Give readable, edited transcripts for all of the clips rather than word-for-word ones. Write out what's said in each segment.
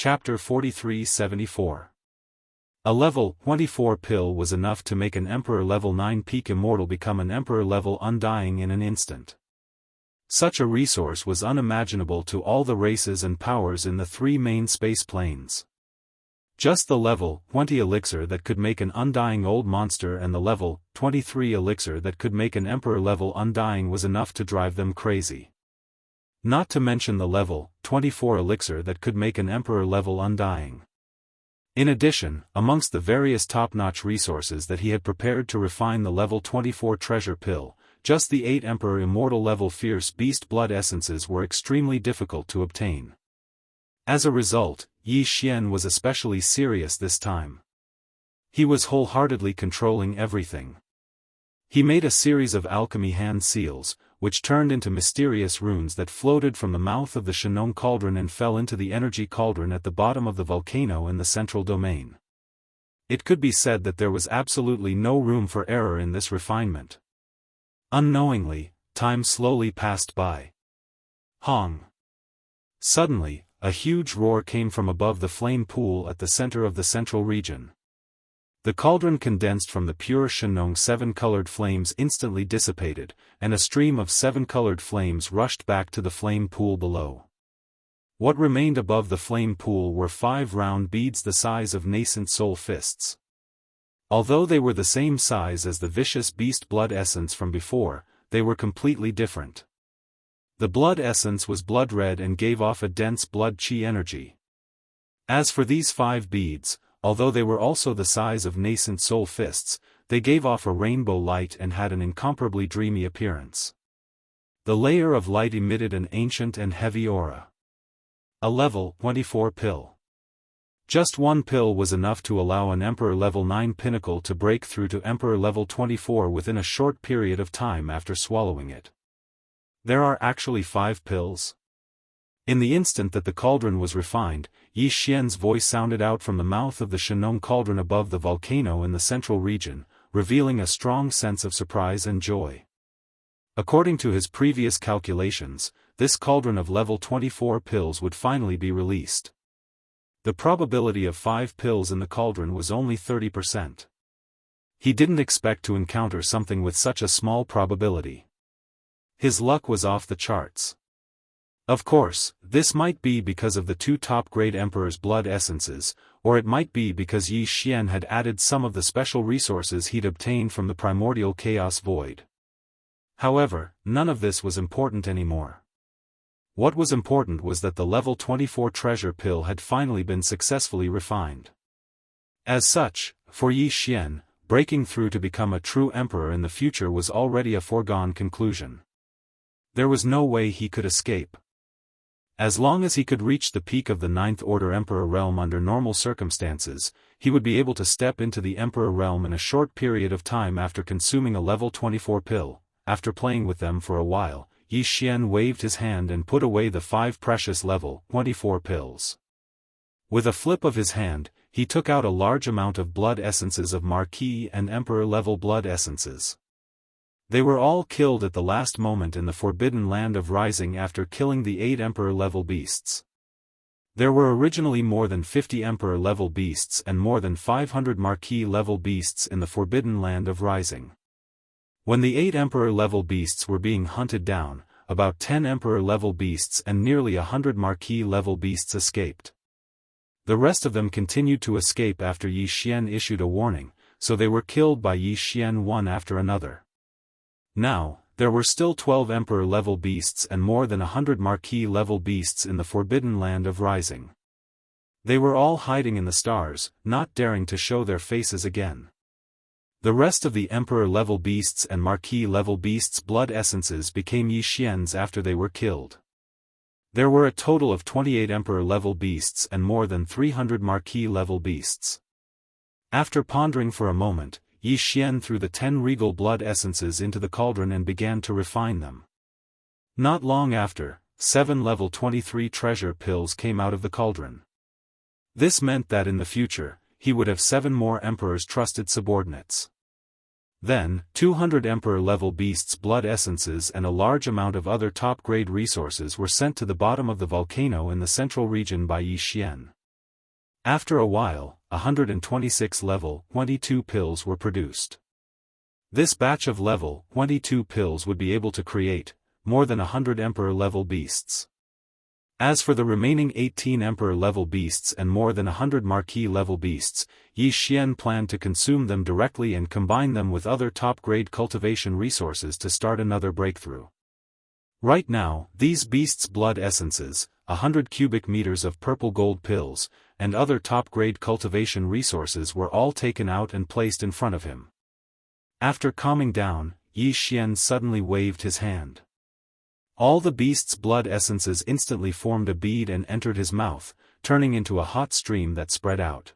Chapter 4374. A level 24 pill was enough to make an Emperor level 9 peak immortal become an Emperor level undying in an instant. Such a resource was unimaginable to all the races and powers in the three main space planes. Just the level 20 elixir that could make an undying old monster and the level 23 elixir that could make an Emperor level undying was enough to drive them crazy. Not to mention the level 24 elixir that could make an Emperor level undying. In addition, amongst the various top-notch resources that he had prepared to refine the level 24 treasure pill, just the 8 Emperor Immortal level Fierce Beast blood essences were extremely difficult to obtain. As a result, Yi Xian was especially serious this time. He was wholeheartedly controlling everything. He made a series of alchemy hand seals, which turned into mysterious runes that floated from the mouth of the Shenong cauldron and fell into the energy cauldron at the bottom of the volcano in the central domain. It could be said that there was absolutely no room for error in this refinement. Unknowingly, time slowly passed by. Hong! Suddenly, a huge roar came from above the flame pool at the center of the central region. The cauldron condensed from the pure Shenong 7-colored flames instantly dissipated, and a stream of 7-colored flames rushed back to the flame pool below. What remained above the flame pool were 5 round beads the size of nascent soul fists. Although they were the same size as the vicious beast blood essence from before, they were completely different. The blood essence was blood red and gave off a dense blood chi energy. As for these 5 beads, although they were also the size of nascent soul fists, they gave off a rainbow light and had an incomparably dreamy appearance. The layer of light emitted an ancient and heavy aura. A level 24 pill. Just one pill was enough to allow an Emperor level 9 pinnacle to break through to Emperor level 24 within a short period of time after swallowing it. There are actually 5 pills? In the instant that the cauldron was refined, Yi Xian's voice sounded out from the mouth of the Shenong cauldron above the volcano in the central region, revealing a strong sense of surprise and joy. According to his previous calculations, this cauldron of level 24 pills would finally be released. The probability of 5 pills in the cauldron was only 30%. He didn't expect to encounter something with such a small probability. His luck was off the charts. Of course, this might be because of the 2 top-grade Emperor's blood essences, or it might be because Yi Xian had added some of the special resources he'd obtained from the primordial chaos void. However, none of this was important anymore. What was important was that the level 24 treasure pill had finally been successfully refined. As such, for Yi Xian, breaking through to become a true Emperor in the future was already a foregone conclusion. There was no way he could escape. As long as he could reach the peak of the 9th Order Emperor realm under normal circumstances, he would be able to step into the Emperor realm in a short period of time after consuming a level 24 pill. After playing with them for a while, Yi Xian waved his hand and put away the 5 precious level 24 pills. With a flip of his hand, he took out a large amount of blood essences of Marquis and Emperor level blood essences. They were all killed at the last moment in the Forbidden Land of Rising after killing the 8 Emperor-level beasts. There were originally more than 50 Emperor-level beasts and more than 500 Marquis-level beasts in the Forbidden Land of Rising. When the 8 Emperor-level beasts were being hunted down, about 10 Emperor-level beasts and nearly 100 Marquis-level beasts escaped. The rest of them continued to escape after Yi Xian issued a warning, so they were killed by Yi Xian one after another. Now, there were still 12 Emperor-level beasts and more than 100 Marquis-level beasts in the Forbidden Land of Rising. They were all hiding in the stars, not daring to show their faces again. The rest of the Emperor-level beasts and Marquis-level beasts' blood essences became Yi Xian's after they were killed. There were a total of 28 Emperor-level beasts and more than 300 Marquis-level beasts. After pondering for a moment, Yi Xian threw the 10 regal blood essences into the cauldron and began to refine them. Not long after, 7 level 23 treasure pills came out of the cauldron. This meant that in the future, he would have 7 more Emperor's trusted subordinates. Then, 200 Emperor-level beasts' blood essences and a large amount of other top-grade resources were sent to the bottom of the volcano in the central region by Yi Xian. After a while, 126 level 22 pills were produced. This batch of level 22 pills would be able to create more than 100 Emperor-level beasts. As for the remaining 18 Emperor-level beasts and more than 100 Marquis-level beasts, Yi Xian planned to consume them directly and combine them with other top-grade cultivation resources to start another breakthrough. Right now, these beasts' blood essences, 100 cubic meters of purple gold pills, and other top-grade cultivation resources were all taken out and placed in front of him. After calming down, Yi Xian suddenly waved his hand. All the beast's blood essences instantly formed a bead and entered his mouth, turning into a hot stream that spread out.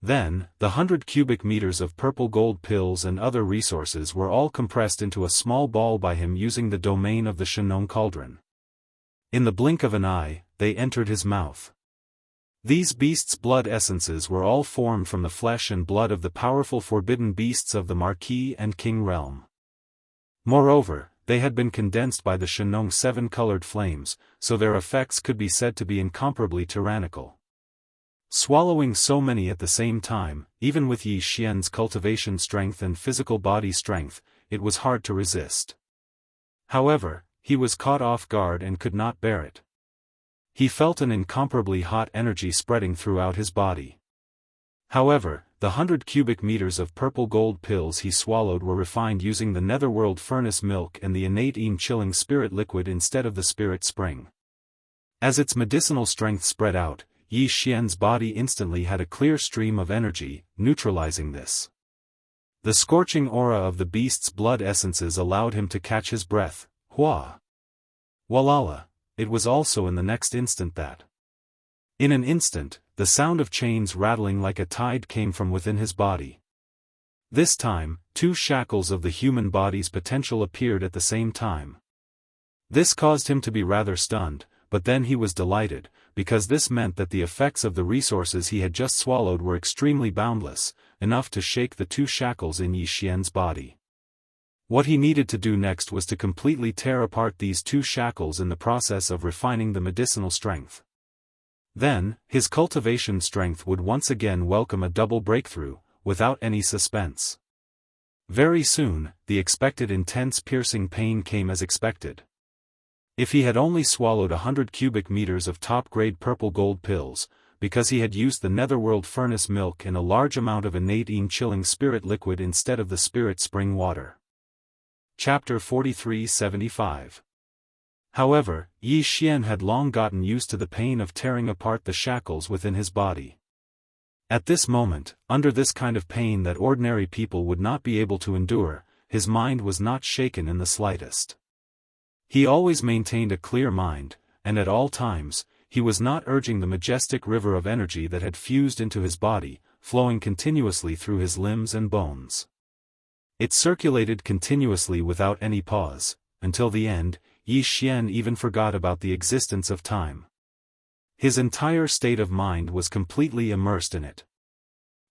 Then, the 100 cubic meters of purple gold pills and other resources were all compressed into a small ball by him using the domain of the Shenong cauldron. In the blink of an eye, they entered his mouth. These beasts' blood essences were all formed from the flesh and blood of the powerful forbidden beasts of the Marquis and King realm. Moreover, they had been condensed by the Shenong seven-colored flames, so their effects could be said to be incomparably tyrannical. Swallowing so many at the same time, even with Yi Xian's cultivation strength and physical body strength, it was hard to resist. However, he was caught off guard and could not bear it. He felt an incomparably hot energy spreading throughout his body. However, the 100 cubic meters of purple gold pills he swallowed were refined using the netherworld furnace milk and the innate chilling spirit liquid instead of the spirit spring. As its medicinal strength spread out, Yi Xian's body instantly had a clear stream of energy, neutralizing this. The scorching aura of the beast's blood essences allowed him to catch his breath. Hua! Walala! It was also in the next instant that. In an instant, the sound of chains rattling like a tide came from within his body. This time, two shackles of the human body's potential appeared at the same time. This caused him to be rather stunned, but then he was delighted, because this meant that the effects of the resources he had just swallowed were extremely boundless, enough to shake the two shackles in Yi Xian's body. What he needed to do next was to completely tear apart these two shackles in the process of refining the medicinal strength. Then, his cultivation strength would once again welcome a double breakthrough, without any suspense. Very soon, the expected intense piercing pain came as expected. If he had only swallowed 100 cubic meters of top-grade purple gold pills, because he had used the netherworld furnace milk and a large amount of innate chilling spirit liquid instead of the spirit spring water. Chapter 43-75. However, Yi Xian had long gotten used to the pain of tearing apart the shackles within his body. At this moment, under this kind of pain that ordinary people would not be able to endure, his mind was not shaken in the slightest. He always maintained a clear mind, and at all times, he was not urging the majestic river of energy that had fused into his body, flowing continuously through his limbs and bones. It circulated continuously without any pause, until the end. Yi Xian even forgot about the existence of time. His entire state of mind was completely immersed in it.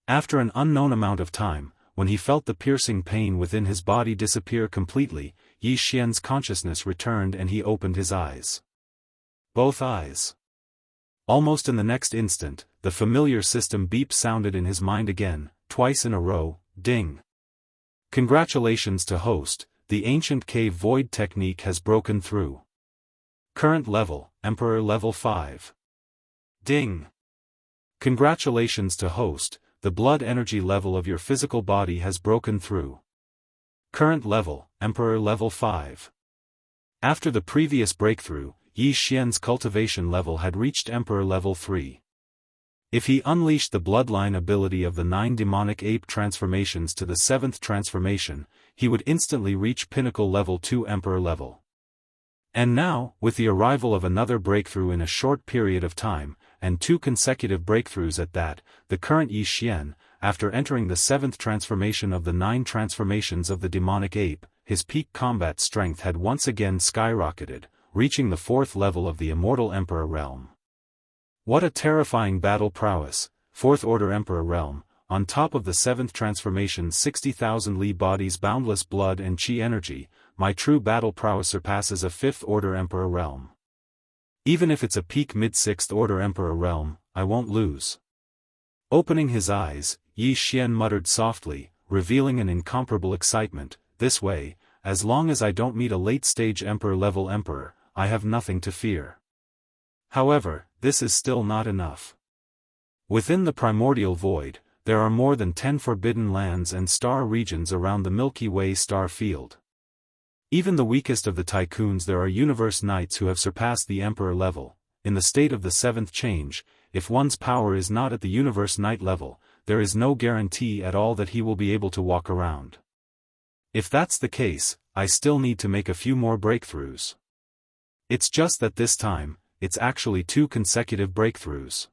After an unknown amount of time, when he felt the piercing pain within his body disappear completely, Yi Xian's consciousness returned and he opened his eyes. Both eyes. Almost in the next instant, the familiar system beep sounded in his mind again, twice in a row, ding. Congratulations to host. The ancient cave void technique has broken through. Current level, Emperor level 5. Ding! Congratulations to host, the blood energy level of your physical body has broken through. Current level, Emperor level 5. After the previous breakthrough, Yi Xian's cultivation level had reached Emperor level 3. If he unleashed the bloodline ability of the 9 demonic ape transformations to the 7th transformation, he would instantly reach pinnacle level 2 Emperor level. And now, with the arrival of another breakthrough in a short period of time, and 2 consecutive breakthroughs at that, the current Yi Xian, after entering the 7th transformation of the 9 transformations of the demonic ape, his peak combat strength had once again skyrocketed, reaching the 4th level of the Immortal Emperor realm. What a terrifying battle prowess, 4th Order Emperor realm, on top of the 7th transformation's 60,000 Li body's boundless blood and chi energy, my true battle prowess surpasses a 5th Order Emperor realm. Even if it's a peak mid-6th Order Emperor realm, I won't lose. Opening his eyes, Yi Xian muttered softly, revealing an incomparable excitement. This way, as long as I don't meet a late-stage emperor-level emperor, I have nothing to fear. However, this is still not enough. Within the primordial void, there are more than 10 forbidden lands and star regions around the Milky Way star field. Even the weakest of the tycoons, there are universe knights who have surpassed the emperor level. In the state of the seventh change, if one's power is not at the universe knight level, there is no guarantee at all that he will be able to walk around. If that's the case, I still need to make a few more breakthroughs. It's just that this time, it's actually 2 consecutive breakthroughs.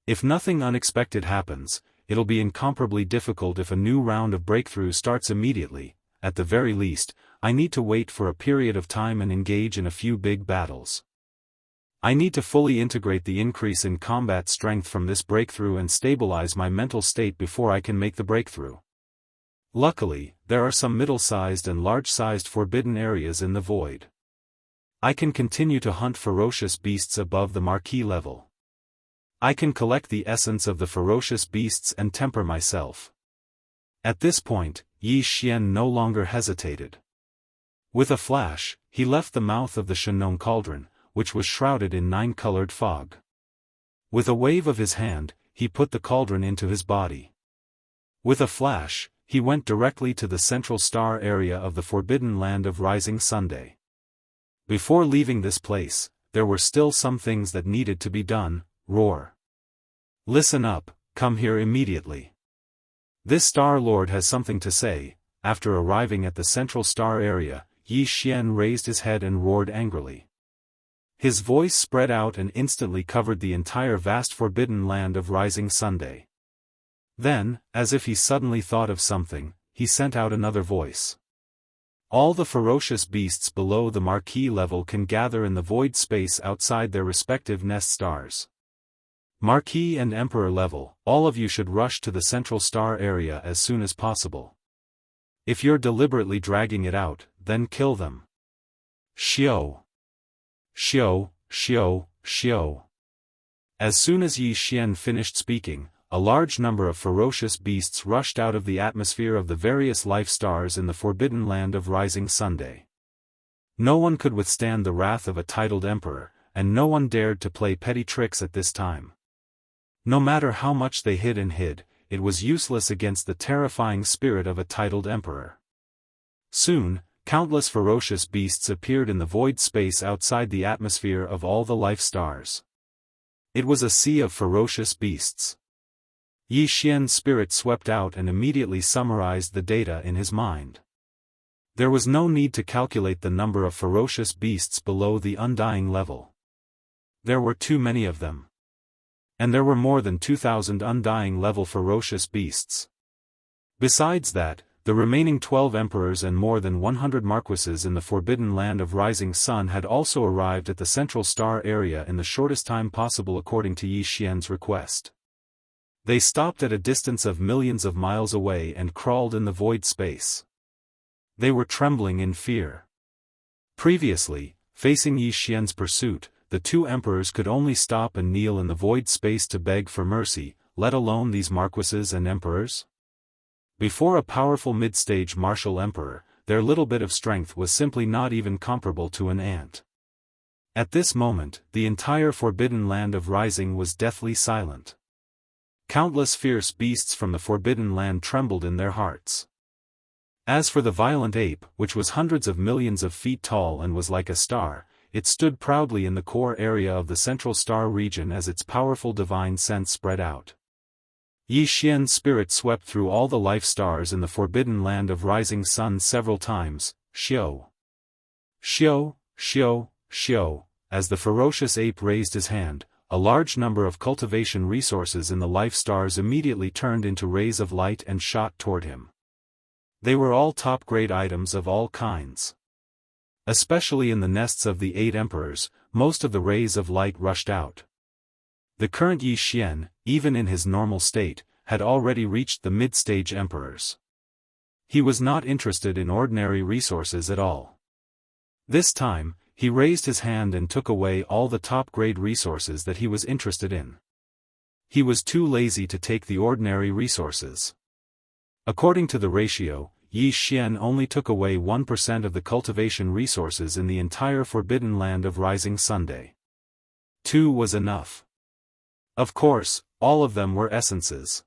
If nothing unexpected happens, it'll be incomparably difficult if a new round of breakthroughs starts immediately. At the very least, I need to wait for a period of time and engage in a few big battles. I need to fully integrate the increase in combat strength from this breakthrough and stabilize my mental state before I can make the breakthrough. Luckily, there are some middle-sized and large-sized forbidden areas in the void. I can continue to hunt ferocious beasts above the marquee level. I can collect the essence of the ferocious beasts and temper myself. At this point, Yi Xian no longer hesitated. With a flash, he left the mouth of the Shenong cauldron, which was shrouded in 9-colored fog. With a wave of his hand, he put the cauldron into his body. With a flash, he went directly to the central star area of the forbidden land of Rising Sunday. Before leaving this place, there were still some things that needed to be done. Roar. Listen up, come here immediately. This Star Lord has something to say. After arriving at the central star area, Yi Xian raised his head and roared angrily. His voice spread out and instantly covered the entire vast forbidden land of Rising Sunday. Then, as if he suddenly thought of something, he sent out another voice. All the ferocious beasts below the marquee level can gather in the void space outside their respective nest stars. Marquee and Emperor level, all of you should rush to the central star area as soon as possible. If you're deliberately dragging it out, then kill them. Xiao. Xiao, Xiao, Xiao. As soon as Yi Xian finished speaking, a large number of ferocious beasts rushed out of the atmosphere of the various life stars in the forbidden land of Rising Sunday. No one could withstand the wrath of a titled emperor, and no one dared to play petty tricks at this time. No matter how much they hid, it was useless against the terrifying spirit of a titled emperor. Soon, countless ferocious beasts appeared in the void space outside the atmosphere of all the life stars. It was a sea of ferocious beasts. Yi Xian's spirit swept out and immediately summarized the data in his mind. There was no need to calculate the number of ferocious beasts below the undying level. There were too many of them. And there were more than 2,000 undying level ferocious beasts. Besides that, the remaining 12 emperors and more than 100 marquises in the forbidden land of Rising Sun had also arrived at the central star area in the shortest time possible according to Yi Xian's request. They stopped at a distance of millions of miles away and crawled in the void space. They were trembling in fear. Previously, facing Yi Xian's pursuit, the 2 emperors could only stop and kneel in the void space to beg for mercy, let alone these marquises and emperors. Before a powerful mid-stage martial emperor, their little bit of strength was simply not even comparable to an ant. At this moment, the entire forbidden land of Rising was deathly silent. Countless fierce beasts from the forbidden land trembled in their hearts. As for the violent ape, which was hundreds of millions of feet tall and was like a star, it stood proudly in the core area of the central star region as its powerful divine sense spread out. Yi Xian's spirit swept through all the life stars in the forbidden land of Rising Sun several times. Xiao. Xiao, Xiao, Xiao. As the ferocious ape raised his hand, a large number of cultivation resources in the life stars immediately turned into rays of light and shot toward him. They were all top-grade items of all kinds. Especially in the nests of the 8 emperors, most of the rays of light rushed out. The current Yi Xian, even in his normal state, had already reached the mid-stage emperors. He was not interested in ordinary resources at all. This time, he raised his hand and took away all the top-grade resources that he was interested in. He was too lazy to take the ordinary resources. According to the ratio, Yi Xian only took away 1% of the cultivation resources in the entire forbidden land of Rising Sunday. 2 was enough. Of course, all of them were essences.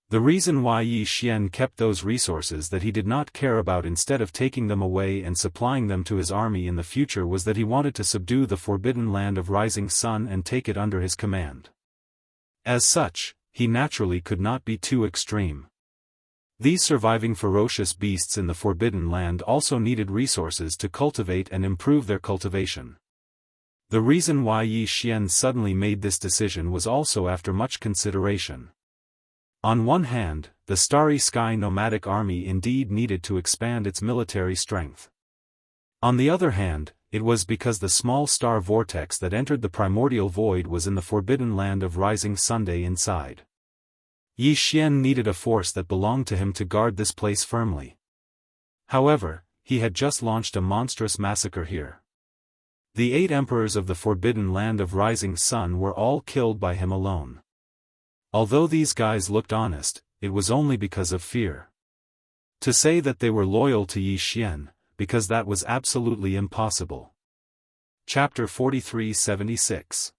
The reason why Yi Xian kept those resources that he did not care about instead of taking them away and supplying them to his army in the future was that he wanted to subdue the forbidden land of Rising Sun and take it under his command. As such, he naturally could not be too extreme. These surviving ferocious beasts in the forbidden land also needed resources to cultivate and improve their cultivation. The reason why Yi Xian suddenly made this decision was also after much consideration. On one hand, the Starry Sky nomadic army indeed needed to expand its military strength. On the other hand, it was because the small star vortex that entered the primordial void was in the forbidden land of Rising Sunday inside. Yi Xian needed a force that belonged to him to guard this place firmly. However, he had just launched a monstrous massacre here. The 8 emperors of the forbidden land of Rising Sun were all killed by him alone. Although these guys looked honest, it was only because of fear. To say that they were loyal to Yi Xian, because that was absolutely impossible. Chapter 43-76.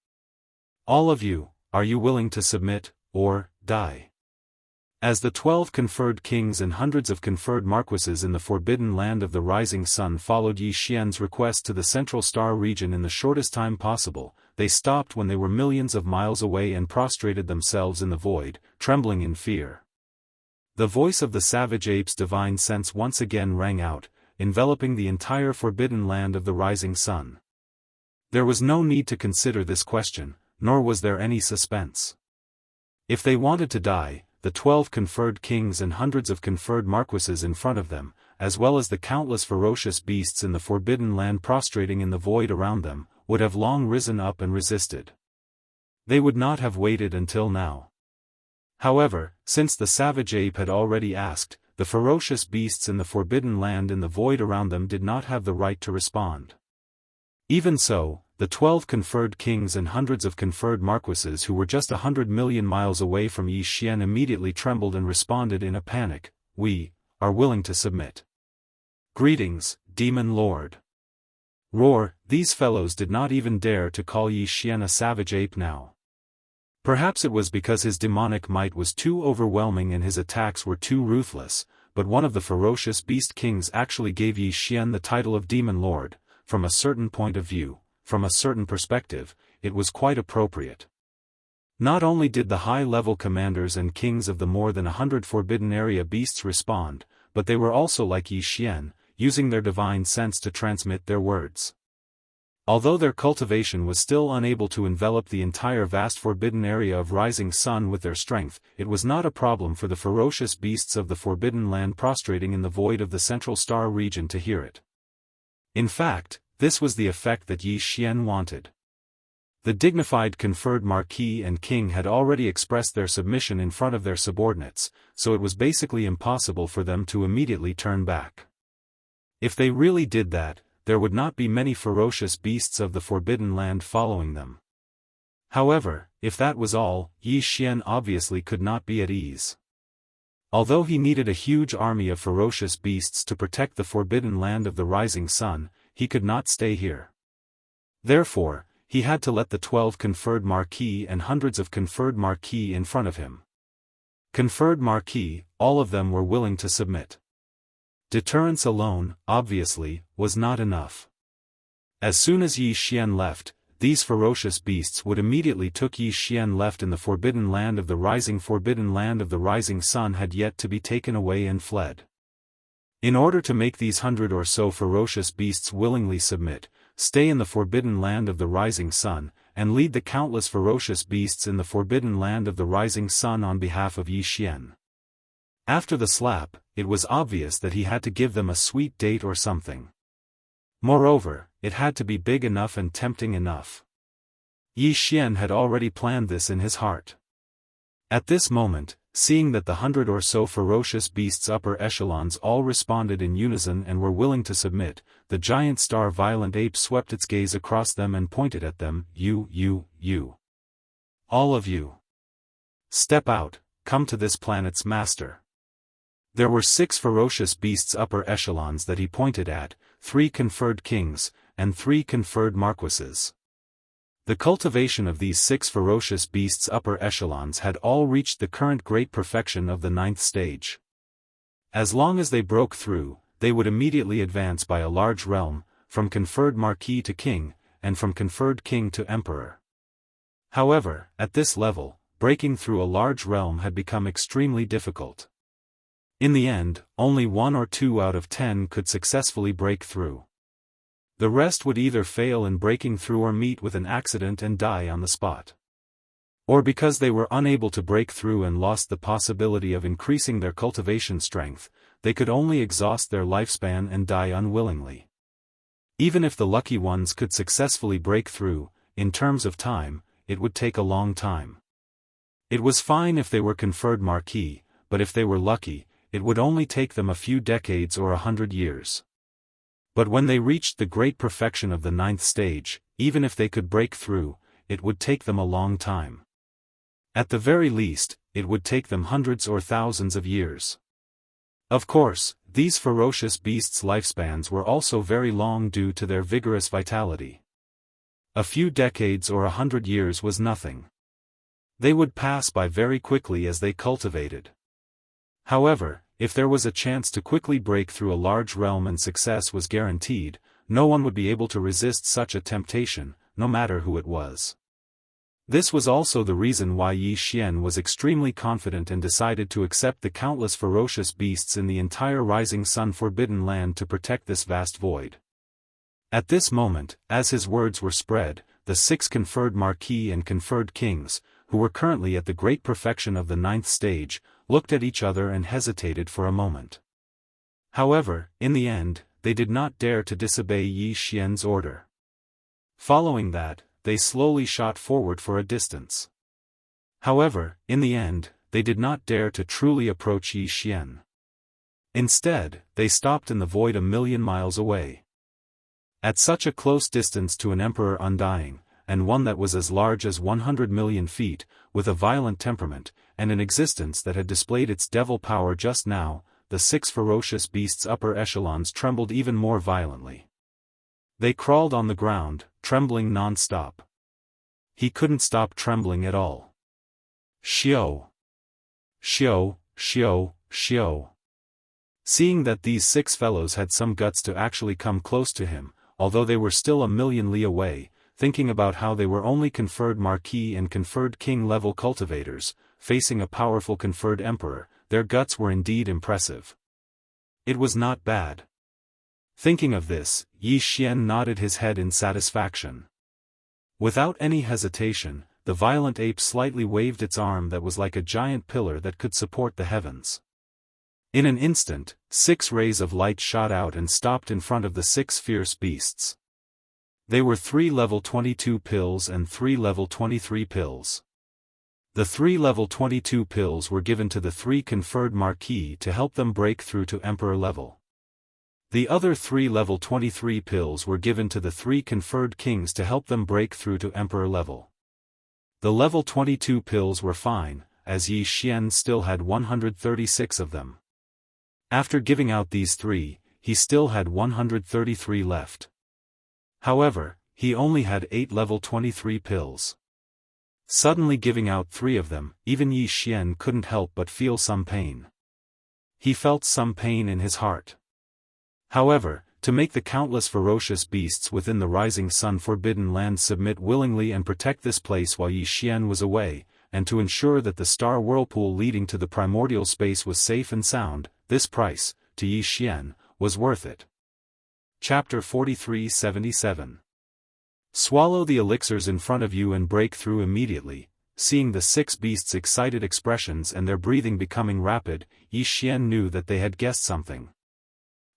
All of you, are you willing to submit, or die? As the 12 conferred kings and hundreds of conferred marquises in the forbidden land of the Rising Sun followed Yi Xian's request to the Central Star region in the shortest time possible, they stopped when they were millions of miles away and prostrated themselves in the void, trembling in fear. The voice of the savage ape's divine sense once again rang out, enveloping the entire forbidden land of the Rising Sun. There was no need to consider this question, nor was there any suspense. If they wanted to die, the 12 conferred kings and hundreds of conferred marquises in front of them, as well as the countless ferocious beasts in the forbidden land prostrating in the void around them, would have long risen up and resisted. They would not have waited until now. However, since the savage ape had already asked, the ferocious beasts in the forbidden land in the void around them did not have the right to respond. Even so, the 12 conferred kings and hundreds of conferred marquises who were just 100 million miles away from Yi Xian immediately trembled and responded in a panic, "We are willing to submit." "Greetings, Demon Lord." Roar, these fellows did not even dare to call Yi Xian a savage ape now. Perhaps it was because his demonic might was too overwhelming and his attacks were too ruthless, but one of the ferocious beast kings actually gave Yi Xian the title of Demon Lord. From a certain point of view, from a certain perspective, it was quite appropriate. Not only did the high-level commanders and kings of the more than 100 forbidden area beasts respond, but they were also like Yi Xian, using their divine sense to transmit their words. Although their cultivation was still unable to envelop the entire vast forbidden area of Rising Sun with their strength, it was not a problem for the ferocious beasts of the forbidden land prostrating in the void of the Central Star region to hear it. In fact, this was the effect that Yi Xian wanted. The dignified conferred marquis and king had already expressed their submission in front of their subordinates, so it was basically impossible for them to immediately turn back. If they really did that, there would not be many ferocious beasts of the forbidden land following them. However, if that was all, Yi Xian obviously could not be at ease. Although he needed a huge army of ferocious beasts to protect the forbidden land of the Rising Sun, he could not stay here. Therefore, he had to let the 12 conferred marquis and hundreds of conferred marquis in front of him. Conferred marquis, all of them were willing to submit. Deterrence alone, obviously, was not enough. As soon as Yi Xian left, these ferocious beasts would immediately took Yi Xian left in the forbidden land of the forbidden land of the Rising Sun had yet to be taken away and fled. In order to make these 100 or so ferocious beasts willingly submit, stay in the forbidden land of the Rising Sun, and lead the countless ferocious beasts in the forbidden land of the Rising Sun on behalf of Yi Xian. After the slap, it was obvious that he had to give them a sweet date or something. Moreover, it had to be big enough and tempting enough. Yi Xian had already planned this in his heart. At this moment, seeing that the 100 or so ferocious beasts' upper echelons all responded in unison and were willing to submit, the giant star violent ape swept its gaze across them and pointed at them, you. All of you. Step out, come to this planet's master. There were 6 ferocious beasts upper echelons that he pointed at, 3 conferred kings, and 3 conferred marquises. The cultivation of these 6 ferocious beasts upper echelons had all reached the current great perfection of the 9th stage. As long as they broke through, they would immediately advance by a large realm, from conferred marquis to king, and from conferred king to emperor. However, at this level, breaking through a large realm had become extremely difficult. In the end, only 1 or 2 out of 10 could successfully break through. The rest would either fail in breaking through or meet with an accident and die on the spot. Or because they were unable to break through and lost the possibility of increasing their cultivation strength, they could only exhaust their lifespan and die unwillingly. Even if the lucky ones could successfully break through, in terms of time, it would take a long time. It was fine if they were conferred marquis, but if they were lucky, it would only take them a few decades or 100 years. But when they reached the great perfection of the 9th stage, even if they could break through, it would take them a long time. At the very least, it would take them hundreds or thousands of years. Of course, these ferocious beasts' lifespans were also very long due to their vigorous vitality. A few decades or 100 years was nothing. They would pass by very quickly as they cultivated. However, if there was a chance to quickly break through a large realm and success was guaranteed, no one would be able to resist such a temptation, no matter who it was. This was also the reason why Yi Xian was extremely confident and decided to accept the countless ferocious beasts in the entire Rising Sun Forbidden Land to protect this vast void. At this moment, as his words were spread, the 6 conferred marquis and conferred kings, who were currently at the great perfection of the 9th stage, looked at each other and hesitated for a moment. However, in the end, they did not dare to disobey Yi Xian's order. Following that, they slowly shot forward for a distance. However, in the end, they did not dare to truly approach Yi Xian. Instead, they stopped in the void a million miles away. At such a close distance to an emperor undying, and one that was as large as 100 million feet, with a violent temperament, and an existence that had displayed its devil power just now, the 6 ferocious beasts' upper echelons trembled even more violently. They crawled on the ground, trembling non-stop. He couldn't stop trembling at all. Xiao! Xiao, Xiao, Xiao. Seeing that these 6 fellows had some guts to actually come close to him, although they were still a million li away, thinking about how they were only conferred marquis and conferred king level cultivators, facing a powerful conferred emperor, their guts were indeed impressive. It was not bad. Thinking of this, Yi Xian nodded his head in satisfaction. Without any hesitation, the violent ape slightly waved its arm that was like a giant pillar that could support the heavens. In an instant, 6 rays of light shot out and stopped in front of the 6 fierce beasts. They were 3 level 22 pills and 3 level 23 pills. The 3 level 22 pills were given to the 3 conferred marquis to help them break through to emperor level. The other 3 level 23 pills were given to the 3 conferred kings to help them break through to emperor level. The level 22 pills were fine, as Yi Xian still had 136 of them. After giving out these 3, he still had 133 left. However, he only had 8 level 23 pills. Suddenly giving out 3 of them, even Yi Xian couldn't help but feel some pain. He felt some pain in his heart. However, to make the countless ferocious beasts within the Rising Sun Forbidden Land submit willingly and protect this place while Yi Xian was away, and to ensure that the star whirlpool leading to the primordial space was safe and sound, this price, to Yi Xian, was worth it. Chapter 43-77. Swallow the elixirs in front of you and break through immediately. Seeing the 6 beasts' excited expressions and their breathing becoming rapid, Yi Xian knew that they had guessed something.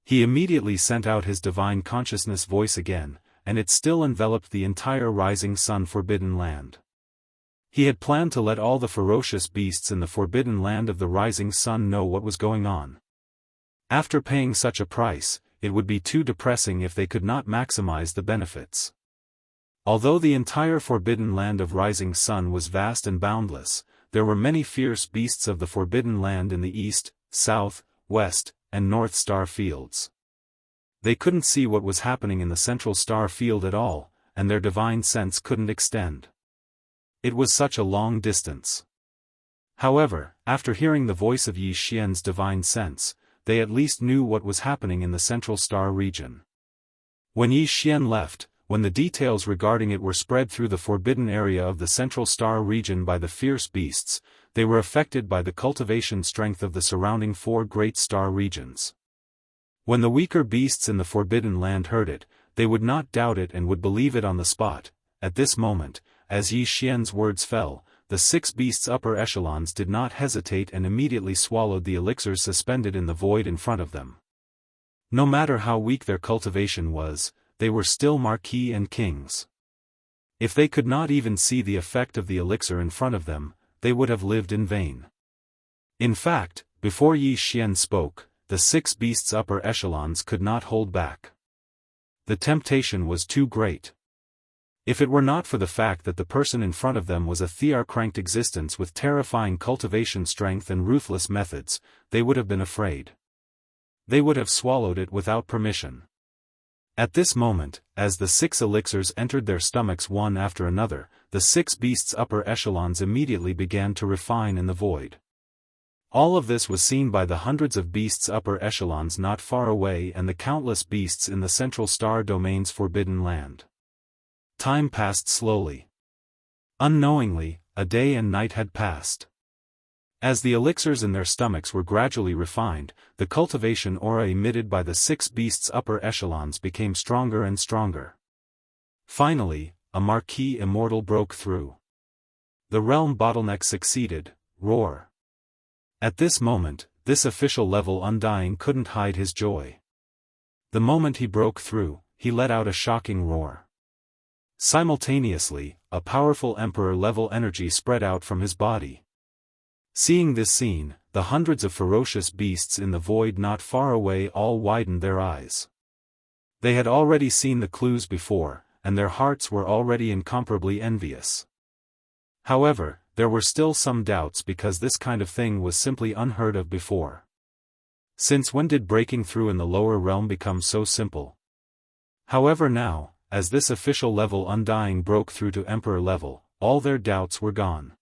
He immediately sent out his divine consciousness voice again, and it still enveloped the entire Rising Sun Forbidden Land. He had planned to let all the ferocious beasts in the Forbidden Land of the Rising Sun know what was going on. After paying such a price, it would be too depressing if they could not maximize the benefits. Although the entire Forbidden Land of Rising Sun was vast and boundless, there were many fierce beasts of the Forbidden Land in the east, south, west, and north star fields. They couldn't see what was happening in the central star field at all, and their divine sense couldn't extend. It was such a long distance. However, after hearing the voice of Yi Xian's divine sense, they at least knew what was happening in the central star region. When Yi Xian left, when the details regarding it were spread through the forbidden area of the central star region by the fierce beasts, they were affected by the cultivation strength of the surrounding 4 great star regions. When the weaker beasts in the Forbidden Land heard it, they would not doubt it and would believe it on the spot. At this moment, as Yi Xian's words fell, the 6 beasts' upper echelons did not hesitate and immediately swallowed the elixirs suspended in the void in front of them. No matter how weak their cultivation was, they were still marquis and kings. If they could not even see the effect of the elixir in front of them, they would have lived in vain. In fact, before Yi Xian spoke, the 6 beasts' upper echelons could not hold back. The temptation was too great. If it were not for the fact that the person in front of them was a thear-cranked existence with terrifying cultivation strength and ruthless methods, they would have been afraid. They would have swallowed it without permission. At this moment, as the 6 elixirs entered their stomachs one after another, the 6 beasts' upper echelons immediately began to refine in the void. All of this was seen by the hundreds of beasts' upper echelons not far away and the countless beasts in the central star domain's forbidden land. Time passed slowly. Unknowingly, a day and night had passed. As the elixirs in their stomachs were gradually refined, the cultivation aura emitted by the 6 beasts' upper echelons became stronger and stronger. Finally, a marquis immortal broke through. The realm bottleneck succeeded, roar. At this moment, this official level undying couldn't hide his joy. The moment he broke through, he let out a shocking roar. Simultaneously, a powerful emperor-level energy spread out from his body. Seeing this scene, the hundreds of ferocious beasts in the void not far away all widened their eyes. They had already seen the clues before, and their hearts were already incomparably envious. However, there were still some doubts because this kind of thing was simply unheard of before. Since when did breaking through in the lower realm become so simple? However now, as this official level undying broke through to emperor level, all their doubts were gone.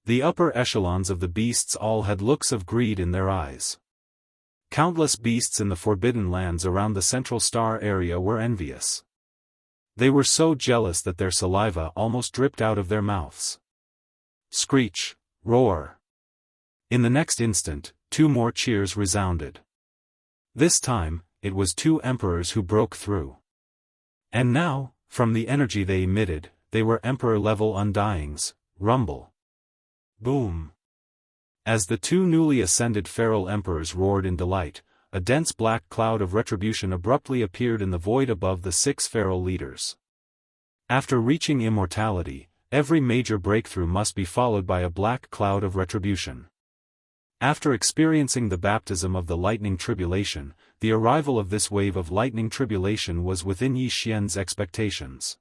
The upper echelons of the beasts all had looks of greed in their eyes. Countless beasts in the forbidden lands around the central star area were envious. They were so jealous that their saliva almost dripped out of their mouths. Screech, roar. In the next instant, 2 more cheers resounded. This time, it was 2 emperors who broke through. And now, from the energy they emitted, they were emperor-level undyings, rumble. Boom. As the 2 newly ascended feral emperors roared in delight, a dense black cloud of retribution abruptly appeared in the void above the 6 feral leaders. After reaching immortality, every major breakthrough must be followed by a black cloud of retribution. After experiencing the baptism of the lightning tribulation, the arrival of this wave of lightning tribulation was within Yi Xian's expectations.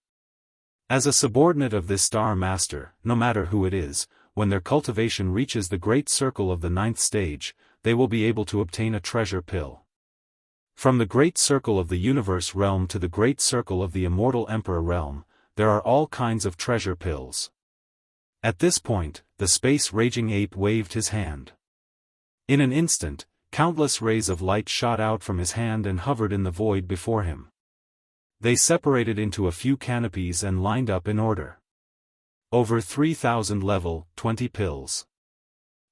As a subordinate of this star master, no matter who it is, when their cultivation reaches the great circle of the 9th stage, they will be able to obtain a treasure pill. From the great circle of the universe realm to the great circle of the immortal emperor realm, there are all kinds of treasure pills. At this point, the space-raging ape waved his hand. In an instant, countless rays of light shot out from his hand and hovered in the void before him. They separated into a few canopies and lined up in order. Over 3,000 level, 20 pills.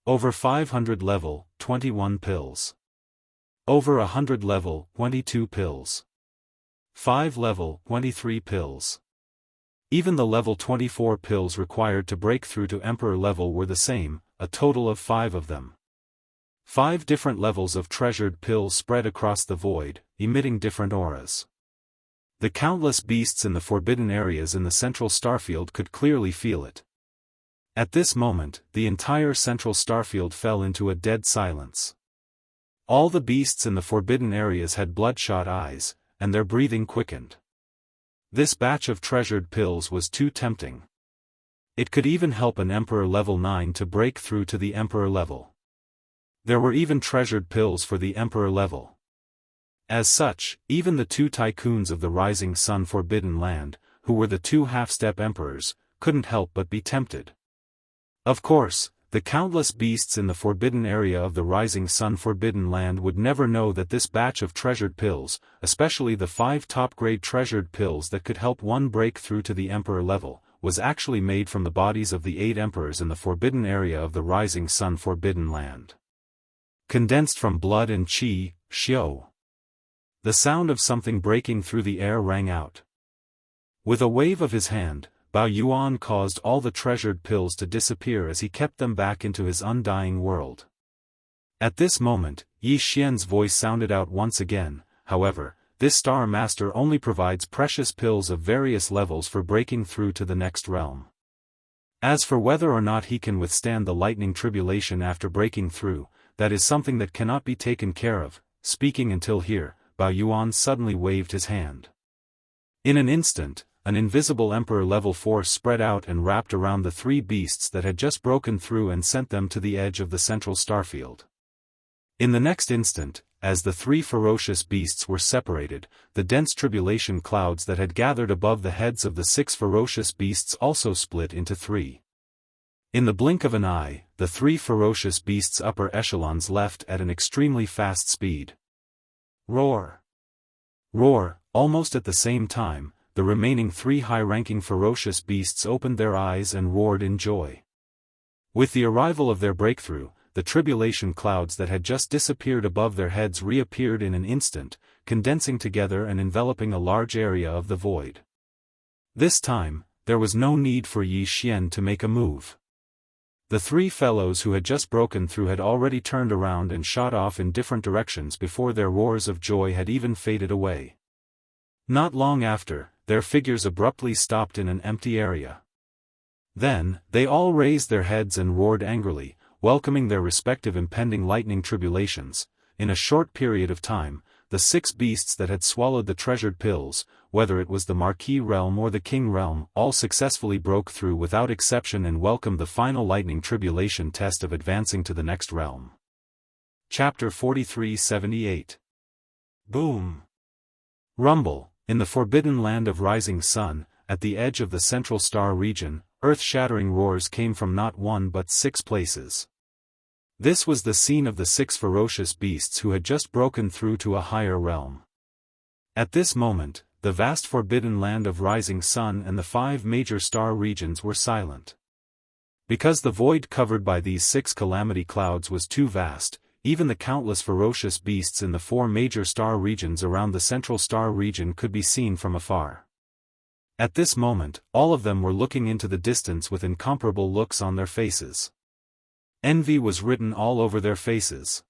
Over 500 level, 21 pills. Over 100 level, 22 pills. 5 level, 23 pills. Even the level 24 pills required to break through to emperor level were the same, a total of 5 of them. 5 different levels of treasured pills spread across the void, emitting different auras. The countless beasts in the forbidden areas in the central starfield could clearly feel it. At this moment, the entire central starfield fell into a dead silence. All the beasts in the forbidden areas had bloodshot eyes, and their breathing quickened. This batch of treasured pills was too tempting. It could even help an Emperor level 9 to break through to the Emperor level. There were even treasured pills for the Emperor level. As such, even the two tycoons of the Rising Sun Forbidden Land, who were the two half-step emperors, couldn't help but be tempted. Of course, the countless beasts in the forbidden area of the Rising Sun Forbidden Land would never know that this batch of treasured pills, especially the 5 top-grade treasured pills that could help one break through to the Emperor level, was actually made from the bodies of the 8 emperors in the forbidden area of the Rising Sun Forbidden Land. Condensed from blood and qi, xiu. The sound of something breaking through the air rang out. With a wave of his hand, Bao Yuan caused all the treasured pills to disappear as he kept them back into his undying world. At this moment, Yi Xian's voice sounded out once again. However, this Star Master only provides precious pills of various levels for breaking through to the next realm. As for whether or not he can withstand the lightning tribulation after breaking through, that is something that cannot be taken care of. Speaking until here, Bao Yuan suddenly waved his hand. In an instant, an invisible Emperor level force spread out and wrapped around the 3 beasts that had just broken through and sent them to the edge of the central starfield. In the next instant, as the 3 ferocious beasts were separated, the dense tribulation clouds that had gathered above the heads of the 6 ferocious beasts also split into 3. In the blink of an eye, the 3 ferocious beasts' upper echelons left at an extremely fast speed. Roar! Roar! Almost at the same time, the remaining 3 high-ranking ferocious beasts opened their eyes and roared in joy. With the arrival of their breakthrough, the tribulation clouds that had just disappeared above their heads reappeared in an instant, condensing together and enveloping a large area of the void. This time, there was no need for Yi Xian to make a move. The 3 fellows who had just broken through had already turned around and shot off in different directions before their roars of joy had even faded away. Not long after, their figures abruptly stopped in an empty area. Then, they all raised their heads and roared angrily, welcoming their respective impending lightning tribulations. In a short period of time, the 6 beasts that had swallowed the treasured pills, whether it was the Marquis realm or the King realm, all successfully broke through without exception and welcomed the final lightning tribulation test of advancing to the next realm. Chapter 4378. Boom! Rumble. In the forbidden land of Rising Sun, at the edge of the central star region, earth-shattering roars came from not 1 but 6 places. This was the scene of the 6 ferocious beasts who had just broken through to a higher realm. At this moment, the vast forbidden land of Rising Sun and the 5 major star regions were silent. Because the void covered by these 6 calamity clouds was too vast, even the countless ferocious beasts in the 4 major star regions around the central star region could be seen from afar. At this moment, all of them were looking into the distance with incomparable looks on their faces. Envy was written all over their faces.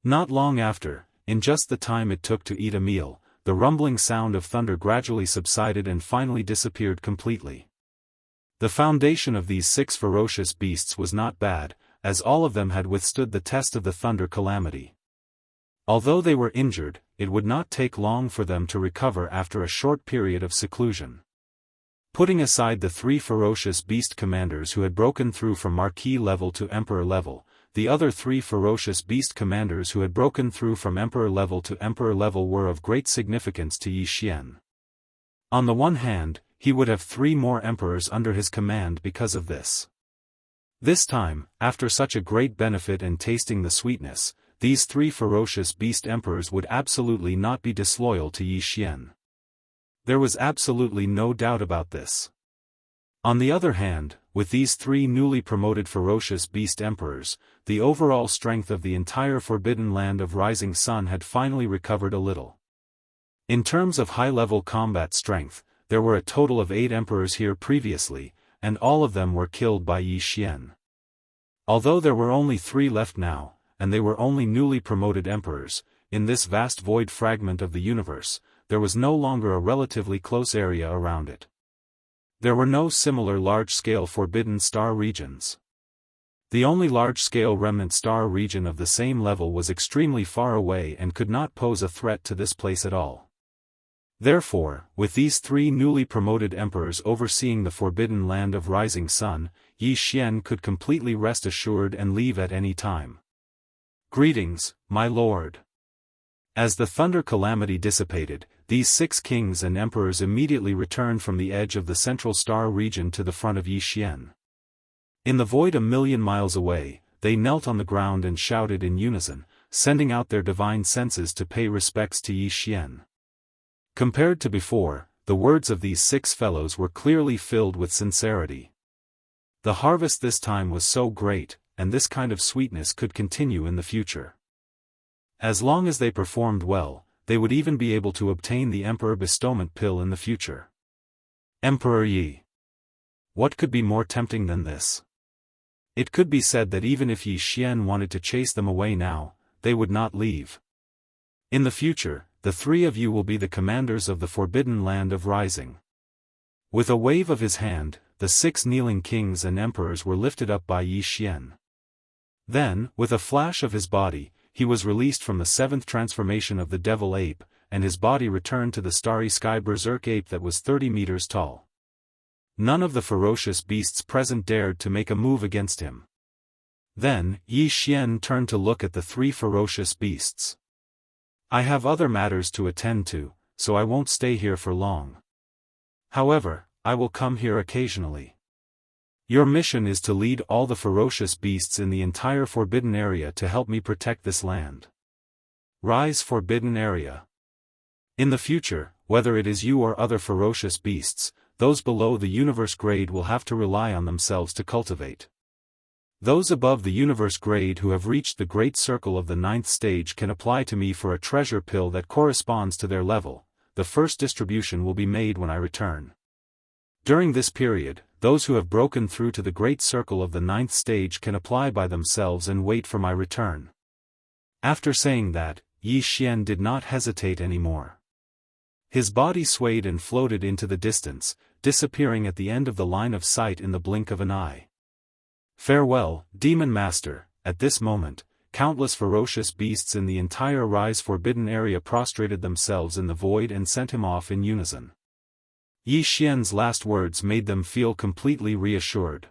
Not long after, in just the time it took to eat a meal, the rumbling sound of thunder gradually subsided and finally disappeared completely. The foundation of these 6 ferocious beasts was not bad, as all of them had withstood the test of the thunder calamity. Although they were injured, it would not take long for them to recover after a short period of seclusion. Putting aside the 3 ferocious beast commanders who had broken through from Marquis level to Emperor level, the other 3 ferocious beast commanders who had broken through from Emperor level to Emperor level were of great significance to Yi Xian. On the one hand, he would have 3 more emperors under his command because of this. This time, after such a great benefit and tasting the sweetness, these 3 ferocious beast emperors would absolutely not be disloyal to Yi Xian. There was absolutely no doubt about this. On the other hand, with these 3 newly promoted ferocious beast emperors, the overall strength of the entire forbidden land of Rising Sun had finally recovered a little. In terms of high-level combat strength, there were a total of 8 emperors here previously, and all of them were killed by Yi Xian. Although there were only 3 left now, and they were only newly promoted emperors, in this vast void fragment of the universe, there was no longer a relatively close area around it. There were no similar large-scale forbidden star regions. The only large-scale remnant star region of the same level was extremely far away and could not pose a threat to this place at all. Therefore, with these three newly promoted emperors overseeing the forbidden land of rising sun, Yi Xian could completely rest assured and leave at any time. Greetings, my lord. As the thunder calamity dissipated, these 6 kings and emperors immediately returned from the edge of the central star region to the front of Yi Xian. In the void 1,000,000 miles away, they knelt on the ground and shouted in unison, sending out their divine senses to pay respects to Yi Xian. Compared to before, the words of these 6 fellows were clearly filled with sincerity. The harvest this time was so great, and this kind of sweetness could continue in the future. As long as they performed well, they would even be able to obtain the Emperor Bestowment Pill in the future. Emperor Yi. What could be more tempting than this? It could be said that even if Yi Xian wanted to chase them away now, they would not leave. In the future, the 3 of you will be the commanders of the forbidden land of rising. With a wave of his hand, the 6 kneeling kings and emperors were lifted up by Yi Xian. Then, with a flash of his body, he was released from the 7th transformation of the devil ape, and his body returned to the starry sky berserk ape that was 30 meters tall. None of the ferocious beasts present dared to make a move against him. Then, Yi Xian turned to look at the 3 ferocious beasts. I have other matters to attend to, so I won't stay here for long. However, I will come here occasionally. Your mission is to lead all the ferocious beasts in the entire forbidden area to help me protect this land. Rise Forbidden Area. In the future, whether it is you or other ferocious beasts, those below the universe grade will have to rely on themselves to cultivate. Those above the universe grade who have reached the great circle of the 9th stage can apply to me for a treasure pill that corresponds to their level. The first distribution will be made when I return. During this period, those who have broken through to the great circle of the 9th stage can apply by themselves and wait for my return. After saying that, Yi Xian did not hesitate anymore. His body swayed and floated into the distance, disappearing at the end of the line of sight in the blink of an eye. Farewell, Demon Master. At this moment, countless ferocious beasts in the entire Rise Forbidden area prostrated themselves in the void and sent him off in unison. Yi Xian's last words made them feel completely reassured.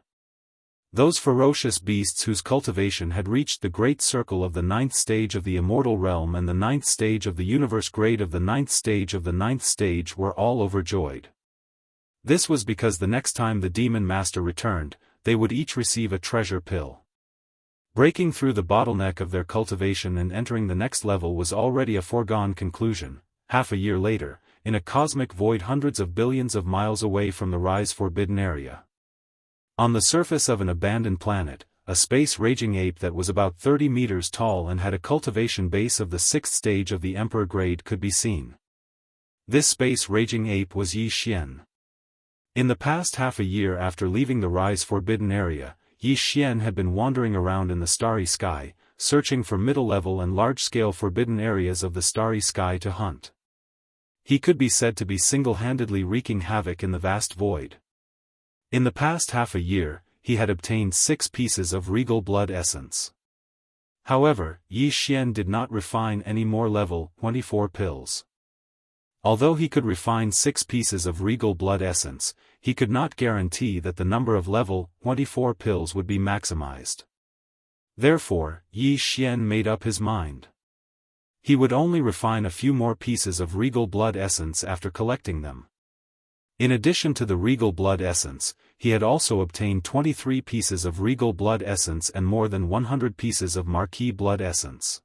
Those ferocious beasts whose cultivation had reached the great circle of the 9th stage of the immortal realm and the 9th stage of the universe grade of the 9th stage of the 9th stage were all overjoyed. This was because the next time the Demon Master returned, they would each receive a treasure pill. Breaking through the bottleneck of their cultivation and entering the next level was already a foregone conclusion. Half a year later, in a cosmic void hundreds of billions of miles away from the Rise Forbidden area. On the surface of an abandoned planet, a space-raging ape that was about 30 meters tall and had a cultivation base of the 6th stage of the Emperor grade could be seen. This space-raging ape was Yi Xian. In the past half a year after leaving the Rise Forbidden area, Yi Xian had been wandering around in the starry sky, searching for middle-level and large-scale forbidden areas of the starry sky to hunt. He could be said to be single-handedly wreaking havoc in the vast void. In the past half a year, he had obtained 6 pieces of regal blood essence. However, Yi Xian did not refine any more level 24 pills. Although he could refine 6 pieces of regal blood essence, he could not guarantee that the number of level 24 pills would be maximized. Therefore, Yi Xian made up his mind. He would only refine a few more pieces of regal blood essence after collecting them. In addition to the regal blood essence, he had also obtained 23 pieces of regal blood essence and more than 100 pieces of marquis blood essence.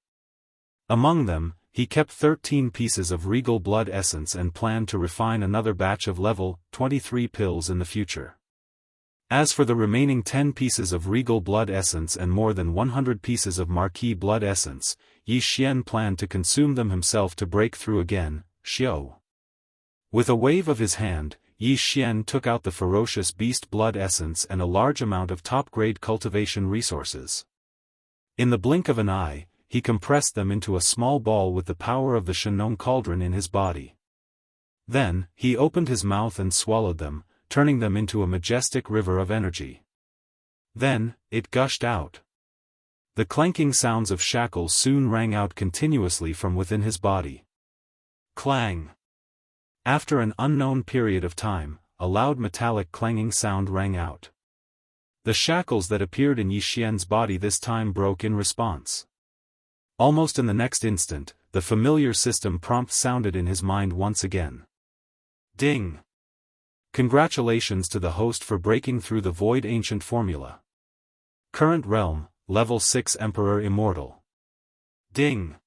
Among them, he kept 13 pieces of regal blood essence and planned to refine another batch of level 23 pills in the future. As for the remaining 10 pieces of regal blood essence and more than 100 pieces of marquis blood essence, Yi Xian planned to consume them himself to break through again. Xiao. With a wave of his hand, Yi Xian took out the ferocious beast blood essence and a large amount of top-grade cultivation resources. In the blink of an eye, he compressed them into a small ball with the power of the Shenong cauldron in his body. Then, he opened his mouth and swallowed them, turning them into a majestic river of energy. Then, it gushed out. The clanking sounds of shackles soon rang out continuously from within his body. Clang! After an unknown period of time, a loud metallic clanging sound rang out. The shackles that appeared in Yi Xian's body this time broke in response. Almost in the next instant, the familiar system prompt sounded in his mind once again. Ding! Congratulations to the host for breaking through the void ancient formula. Current realm, level 6 Emperor Immortal. Ding!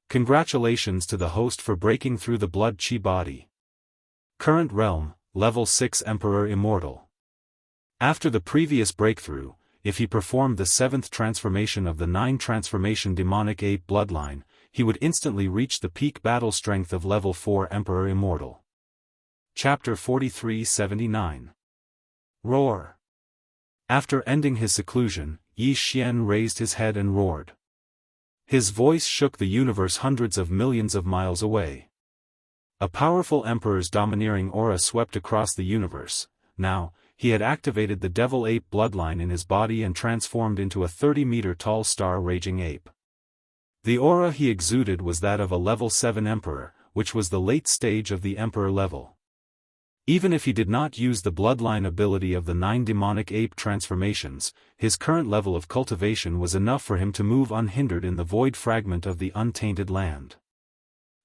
Congratulations to the host for breaking through the blood chi body. Current realm, level 6 Emperor Immortal. After the previous breakthrough, if he performed the 7th transformation of the 9 transformation demonic ape bloodline, he would instantly reach the peak battle strength of level 4 Emperor Immortal. Chapter 43-79. Roar. After ending his seclusion, Yi Xian raised his head and roared. His voice shook the universe hundreds of millions of miles away. A powerful emperor's domineering aura swept across the universe. Now, he had activated the devil ape bloodline in his body and transformed into a 30-meter-tall star-raging ape. The aura he exuded was that of a level 7 emperor, which was the late stage of the emperor level. Even if he did not use the bloodline ability of the 9 demonic ape transformations, his current level of cultivation was enough for him to move unhindered in the void fragment of the untainted land.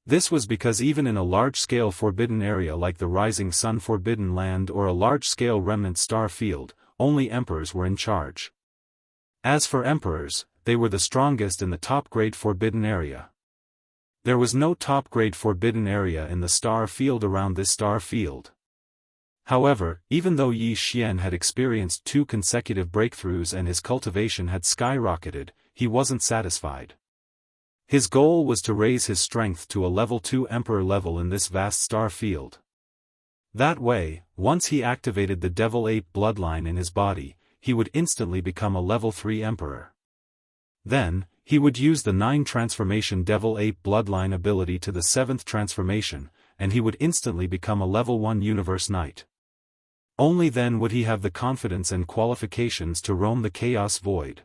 This was because even in a large-scale forbidden area like the Rising Sun Forbidden Land or a large-scale remnant star field, only emperors were in charge. As for emperors, they were the strongest in the top-grade forbidden area. There was no top-grade forbidden area in the star field around this star field. However, even though Yi Xian had experienced 2 consecutive breakthroughs and his cultivation had skyrocketed, he wasn't satisfied. His goal was to raise his strength to a level 2 emperor level in this vast star field. That way, once he activated the devil ape bloodline in his body, he would instantly become a level 3 emperor. Then, he would use the 9 transformation devil ape bloodline ability to the 7th transformation, and he would instantly become a level 1 universe knight. Only then would he have the confidence and qualifications to roam the chaos void.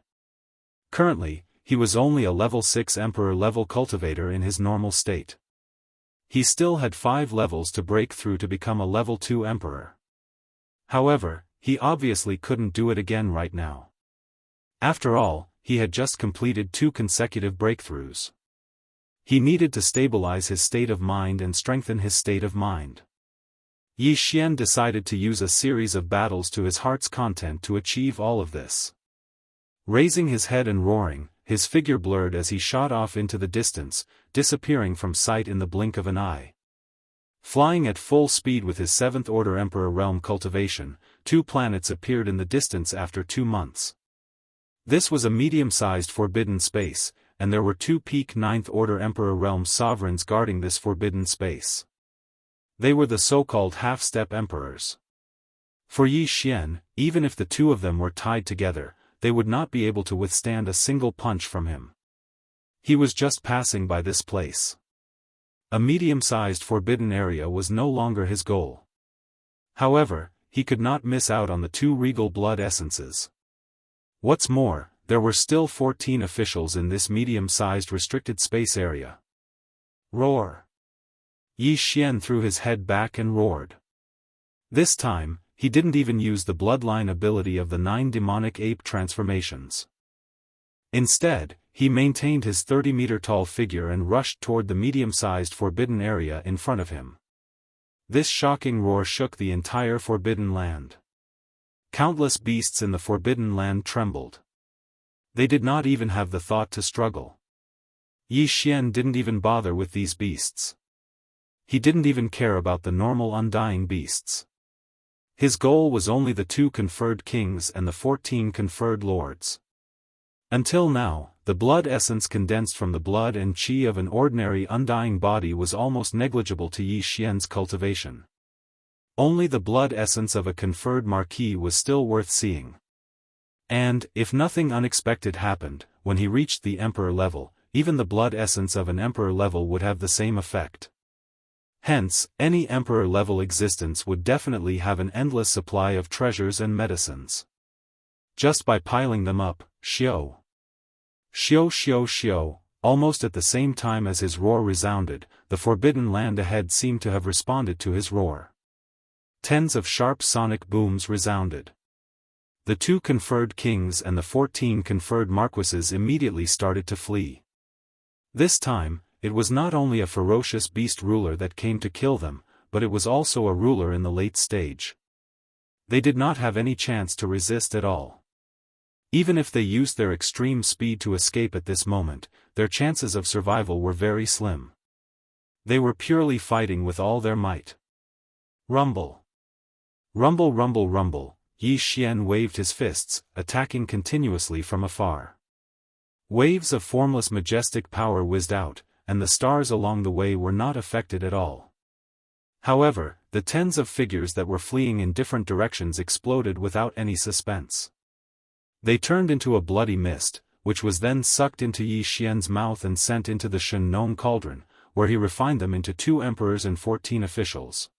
Currently, he was only a level 6 emperor level cultivator in his normal state. He still had 5 levels to break through to become a level 2 emperor. However, he obviously couldn't do it again right now. After all, he had just completed 2 consecutive breakthroughs. He needed to stabilize his state of mind and strengthen his state of mind. Yi Xian decided to use a series of battles to his heart's content to achieve all of this. Raising his head and roaring, his figure blurred as he shot off into the distance, disappearing from sight in the blink of an eye. Flying at full speed with his 7th Order Emperor realm cultivation, 2 planets appeared in the distance after 2 months. This was a medium-sized forbidden space, and there were 2 peak 9th Order Emperor realm sovereigns guarding this forbidden space. They were the so-called half-step emperors. For Yi Xian, even if the 2 of them were tied together, they would not be able to withstand a single punch from him. He was just passing by this place. A medium-sized forbidden area was no longer his goal. However, he could not miss out on the 2 regal blood essences. What's more, there were still 14 officials in this medium-sized restricted space area. Roar! Yi Xian threw his head back and roared. This time, he didn't even use the bloodline ability of the 9 demonic ape transformations. Instead, he maintained his 30-meter-tall figure and rushed toward the medium-sized forbidden area in front of him. This shocking roar shook the entire forbidden land. Countless beasts in the forbidden land trembled. They did not even have the thought to struggle. Yi Xian didn't even bother with these beasts. He didn't even care about the normal undying beasts. His goal was only the 2 conferred kings and the 14 conferred lords. Until now, the blood essence condensed from the blood and chi of an ordinary undying body was almost negligible to Yi Xian's cultivation. Only the blood essence of a conferred marquis was still worth seeing. And, if nothing unexpected happened, when he reached the emperor level, even the blood essence of an emperor level would have the same effect. Hence, any emperor-level existence would definitely have an endless supply of treasures and medicines. Just by piling them up, xiao. Xiao xiao xiao, Almost at the same time as his roar resounded, the forbidden land ahead seemed to have responded to his roar. Tens of sharp sonic booms resounded. The 2 conferred kings and the 14 conferred marquises immediately started to flee. This time, it was not only a ferocious beast ruler that came to kill them, but it was also a ruler in the late stage. They did not have any chance to resist at all. Even if they used their extreme speed to escape at this moment, their chances of survival were very slim. They were purely fighting with all their might. Rumble. Rumble, rumble, rumble. Yi Xian waved his fists, attacking continuously from afar. Waves of formless majestic power whizzed out, and the stars along the way were not affected at all. However, the tens of figures that were fleeing in different directions exploded without any suspense. They turned into a bloody mist, which was then sucked into Yi Xian's mouth and sent into the Shen cauldron, where he refined them into 2 emperors and 14 officials.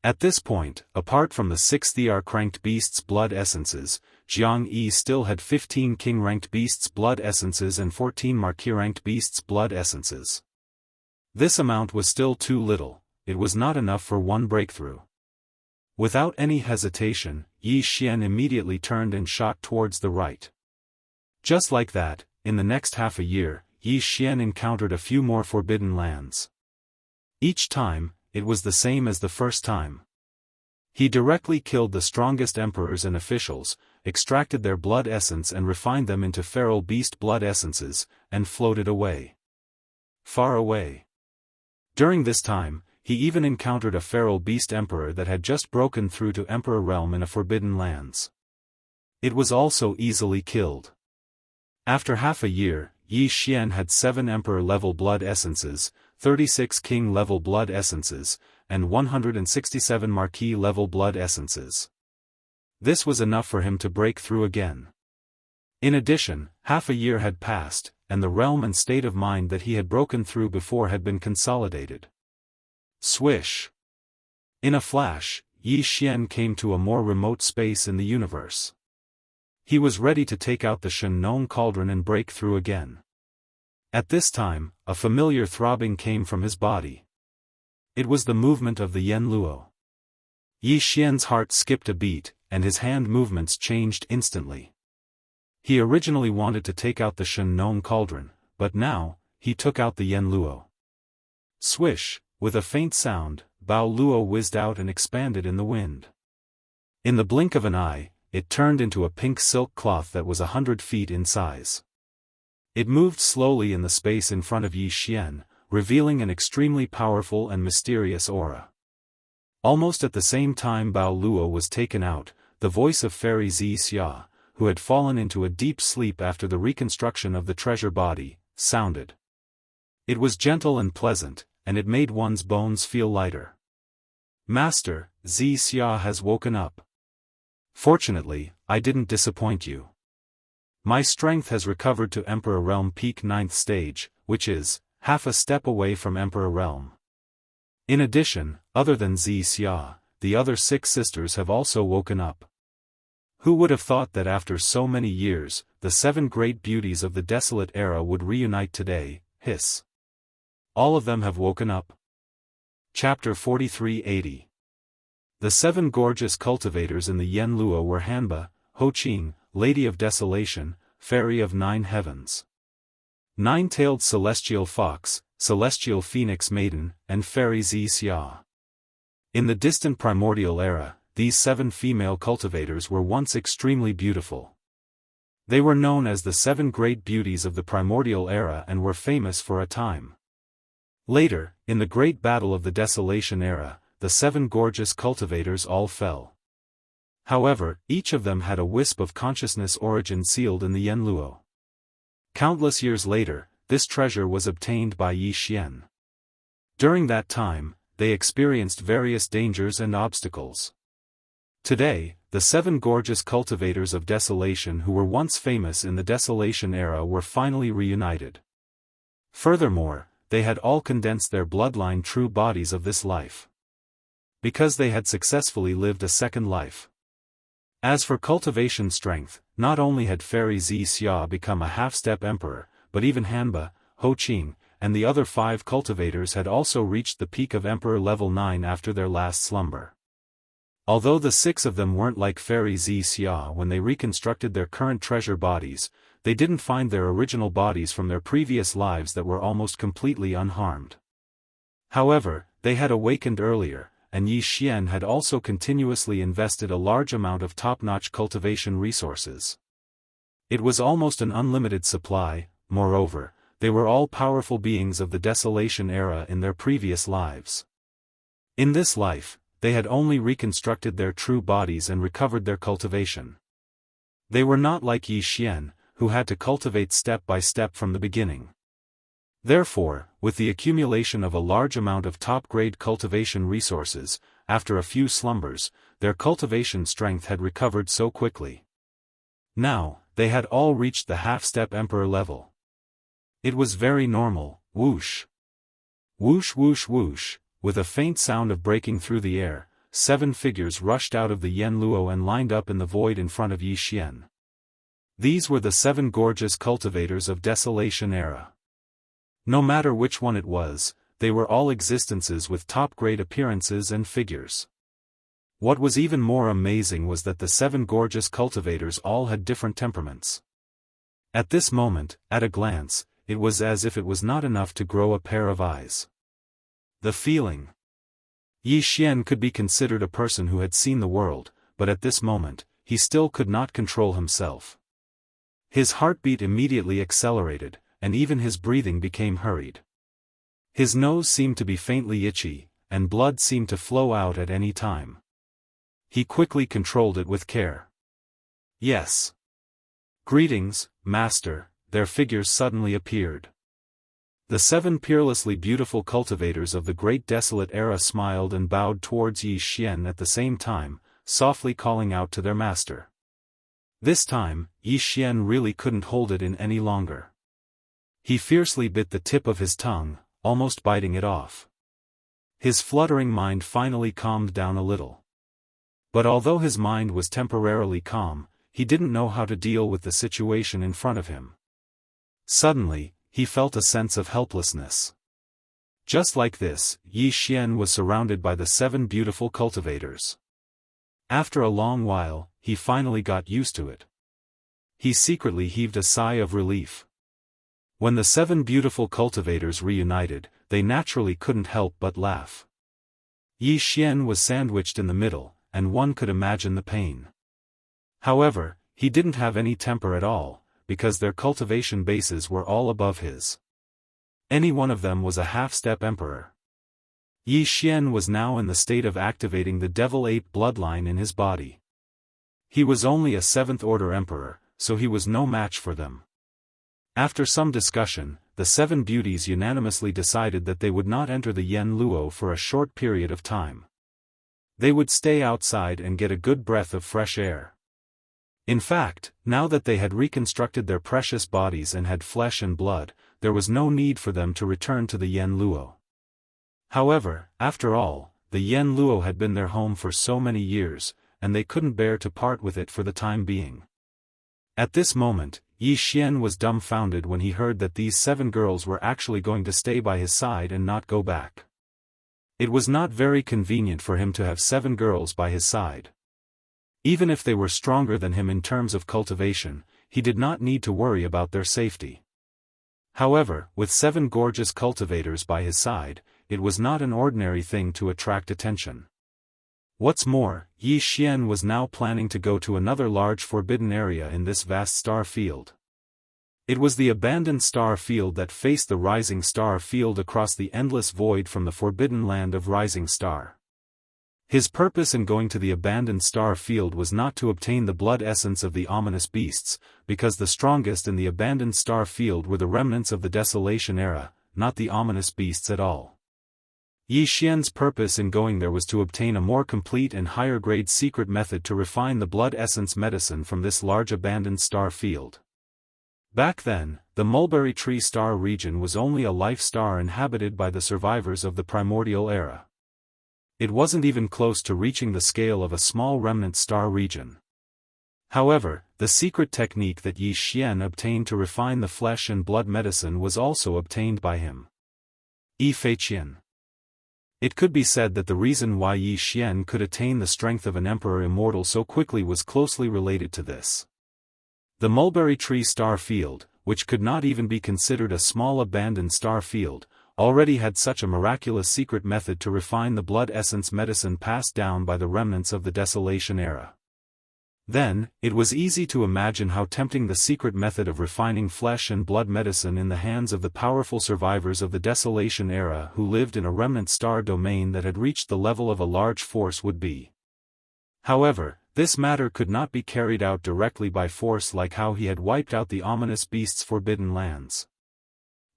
At this point, apart from the 6 Thear-ranked beasts' blood essences, Jianghu still had 15 king-ranked beasts' blood essences and 14 marquis-ranked beasts' blood essences. This amount was still too little, it was not enough for one breakthrough. Without any hesitation, Yi Xian immediately turned and shot towards the right. Just like that, in the next half a year, Yi Xian encountered a few more forbidden lands. Each time, it was the same as the first time. He directly killed the strongest emperors and officials, extracted their blood essence and refined them into feral beast blood essences, and floated away. Far away. During this time, he even encountered a feral beast emperor that had just broken through to emperor realm in a forbidden lands. It was also easily killed. After half a year, Yi Xian had 7 emperor-level blood essences, 36 king-level blood essences, and 167 marquis-level blood essences. This was enough for him to break through again. In addition, half a year had passed, and the realm and state of mind that he had broken through before had been consolidated. Swish! In a flash, Yi Xian came to a more remote space in the universe. He was ready to take out the Shen cauldron and break through again. At this time, a familiar throbbing came from his body. It was the movement of the Yen Luo. Yi Xian's heart skipped a beat, and his hand movements changed instantly. He originally wanted to take out the Shen cauldron, but now, he took out the Yen Luo. Swish! With a faint sound, Bao Luo whizzed out and expanded in the wind. In the blink of an eye, it turned into a pink silk cloth that was 100 feet in size. It moved slowly in the space in front of Yi Xian, revealing an extremely powerful and mysterious aura. Almost at the same time Bao Luo was taken out, the voice of Fairy Xia, who had fallen into a deep sleep after the reconstruction of the treasure body, sounded. It was gentle and pleasant, and it made one's bones feel lighter. Master, Xia has woken up. Fortunately, I didn't disappoint you. My strength has recovered to Emperor Realm Peak 9th stage, which is, half a step away from Emperor Realm. In addition, other than Xia, the other 6 sisters have also woken up. Who would have thought that after so many years, the 7 great beauties of the desolate era would reunite today, hiss. All of them have woken up. Chapter 4380. The 7 gorgeous cultivators in the Yen Luo were Hanba, Ho-Ching, Lady of Desolation, Fairy of 9 Heavens, 9-tailed Celestial Fox, Celestial Phoenix Maiden, and Fairy Xia. In the distant primordial era, these 7 female cultivators were once extremely beautiful. They were known as the 7 great beauties of the primordial era and were famous for a time. Later, in the Great Battle of the Desolation era, the 7 gorgeous cultivators all fell. However, each of them had a wisp of consciousness origin sealed in the Yen Luo. Countless years later, this treasure was obtained by Yi Xian. During that time, they experienced various dangers and obstacles. Today, the 7 gorgeous cultivators of desolation who were once famous in the Desolation era were finally reunited. Furthermore, they had all condensed their bloodline true bodies of this life. Because they had successfully lived a second life. As for cultivation strength, not only had Fairy Xia become a half-step emperor, but even Hanba, Ho Qing, and the other 5 cultivators had also reached the peak of Emperor level 9 after their last slumber. Although the 6 of them weren't like Fairy Xia when they reconstructed their current treasure bodies, they didn't find their original bodies from their previous lives that were almost completely unharmed. However, they had awakened earlier, and Yi Xian had also continuously invested a large amount of top-notch cultivation resources. It was almost an unlimited supply. Moreover, they were all powerful beings of the Desolation era in their previous lives. In this life, they had only reconstructed their true bodies and recovered their cultivation. They were not like Yi Xian, who had to cultivate step by step from the beginning. Therefore, with the accumulation of a large amount of top-grade cultivation resources, after a few slumbers, their cultivation strength had recovered so quickly. Now, they had all reached the half-step emperor level. It was very normal. Whoosh! Whoosh whoosh whoosh, with a faint sound of breaking through the air, 7 figures rushed out of the Yen Luo and lined up in the void in front of Yi Xian. These were the 7 gorgeous cultivators of Desolation era. No matter which one it was, they were all existences with top-grade appearances and figures. What was even more amazing was that the 7 gorgeous cultivators all had different temperaments. At this moment, at a glance, it was as if it was not enough to grow a pair of eyes. The feeling. Yi Xian could be considered a person who had seen the world, but at this moment, he still could not control himself. His heartbeat immediately accelerated, and even his breathing became hurried. His nose seemed to be faintly itchy, and blood seemed to flow out at any time. He quickly controlled it with care. Yes. Greetings, Master, their figures suddenly appeared. The 7 peerlessly beautiful cultivators of the Great Desolate Era smiled and bowed towards Yi Xian at the same time, softly calling out to their master. This time, Yi Xian really couldn't hold it in any longer. He fiercely bit the tip of his tongue, almost biting it off. His fluttering mind finally calmed down a little. But although his mind was temporarily calm, he didn't know how to deal with the situation in front of him. Suddenly, he felt a sense of helplessness. Just like this, Yi Xian was surrounded by the 7 beautiful cultivators. After a long while, he finally got used to it. He secretly heaved a sigh of relief. When the 7 beautiful cultivators reunited, they naturally couldn't help but laugh. Yi Xian was sandwiched in the middle, and one could imagine the pain. However, he didn't have any temper at all, because their cultivation bases were all above his. Any one of them was a half-step emperor. Yi Xian was now in the state of activating the Devil 8 bloodline in his body. He was only a 7th-order emperor, so he was no match for them. After some discussion, the 7 beauties unanimously decided that they would not enter the Yen Luo for a short period of time. They would stay outside and get a good breath of fresh air. In fact, now that they had reconstructed their precious bodies and had flesh and blood, there was no need for them to return to the Yen Luo. However, after all, the Yen Luo had been their home for so many years, and they couldn't bear to part with it for the time being. At this moment, Yi Xian was dumbfounded when he heard that these 7 girls were actually going to stay by his side and not go back. It was not very convenient for him to have 7 girls by his side. Even if they were stronger than him in terms of cultivation, he did not need to worry about their safety. However, with 7 gorgeous cultivators by his side, it was not an ordinary thing to attract attention. What's more, Yi Xian was now planning to go to another large forbidden area in this vast star field. It was the abandoned star field that faced the rising star field across the endless void from the forbidden land of Rising Star. His purpose in going to the abandoned star field was not to obtain the blood essence of the ominous beasts, because the strongest in the abandoned star field were the remnants of the Desolation era, not the ominous beasts at all. Yi Xian's purpose in going there was to obtain a more complete and higher-grade secret method to refine the blood essence medicine from this large abandoned star field. Back then, the Mulberry Tree Star region was only a life star inhabited by the survivors of the primordial era. It wasn't even close to reaching the scale of a small remnant star region. However, the secret technique that Yi Xian obtained to refine the flesh and blood medicine was also obtained by him. Yi Feiqian. It could be said that the reason why Yi Xian could attain the strength of an emperor immortal so quickly was closely related to this. The mulberry tree star field, which could not even be considered a small abandoned star field, already had such a miraculous secret method to refine the blood essence medicine passed down by the remnants of the Desolation era. Then, it was easy to imagine how tempting the secret method of refining flesh and blood medicine in the hands of the powerful survivors of the Desolation era who lived in a remnant star domain that had reached the level of a large force would be. However, this matter could not be carried out directly by force like how he had wiped out the ominous beast's forbidden lands.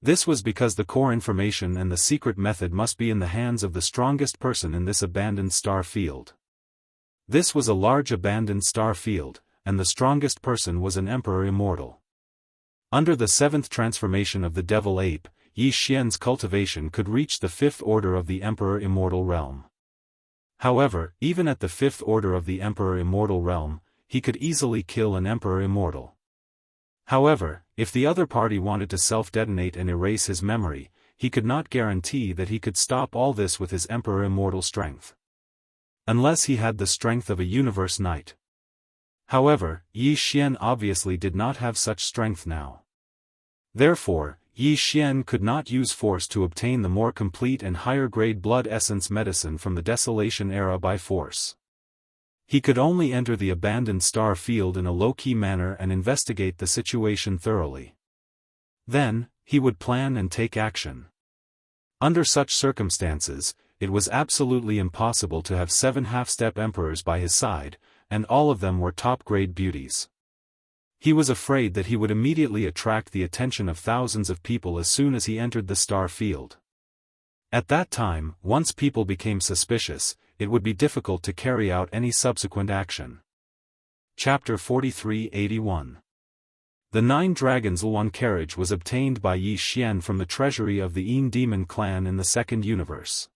This was because the core information and the secret method must be in the hands of the strongest person in this abandoned star field. This was a large abandoned star field, and the strongest person was an emperor immortal. Under the seventh transformation of the devil ape, Yi Xian's cultivation could reach the fifth order of the emperor immortal realm. However, even at the fifth order of the emperor immortal realm, he could easily kill an emperor immortal. However, if the other party wanted to self-detonate and erase his memory, he could not guarantee that he could stop all this with his emperor immortal strength. Unless he had the strength of a universe knight. However, Yi Xian obviously did not have such strength now. Therefore, Yi Xian could not use force to obtain the more complete and higher-grade blood essence medicine from the Desolation era by force. He could only enter the abandoned star field in a low-key manner and investigate the situation thoroughly. Then, he would plan and take action. Under such circumstances, it was absolutely impossible to have 7 half-step emperors by his side, and all of them were top-grade beauties. He was afraid that he would immediately attract the attention of thousands of people as soon as he entered the star field. At that time, once people became suspicious, it would be difficult to carry out any subsequent action. Chapter 43-81. The 9 Dragons Luan carriage was obtained by Yi Xian from the treasury of the Yin Demon clan in the second universe.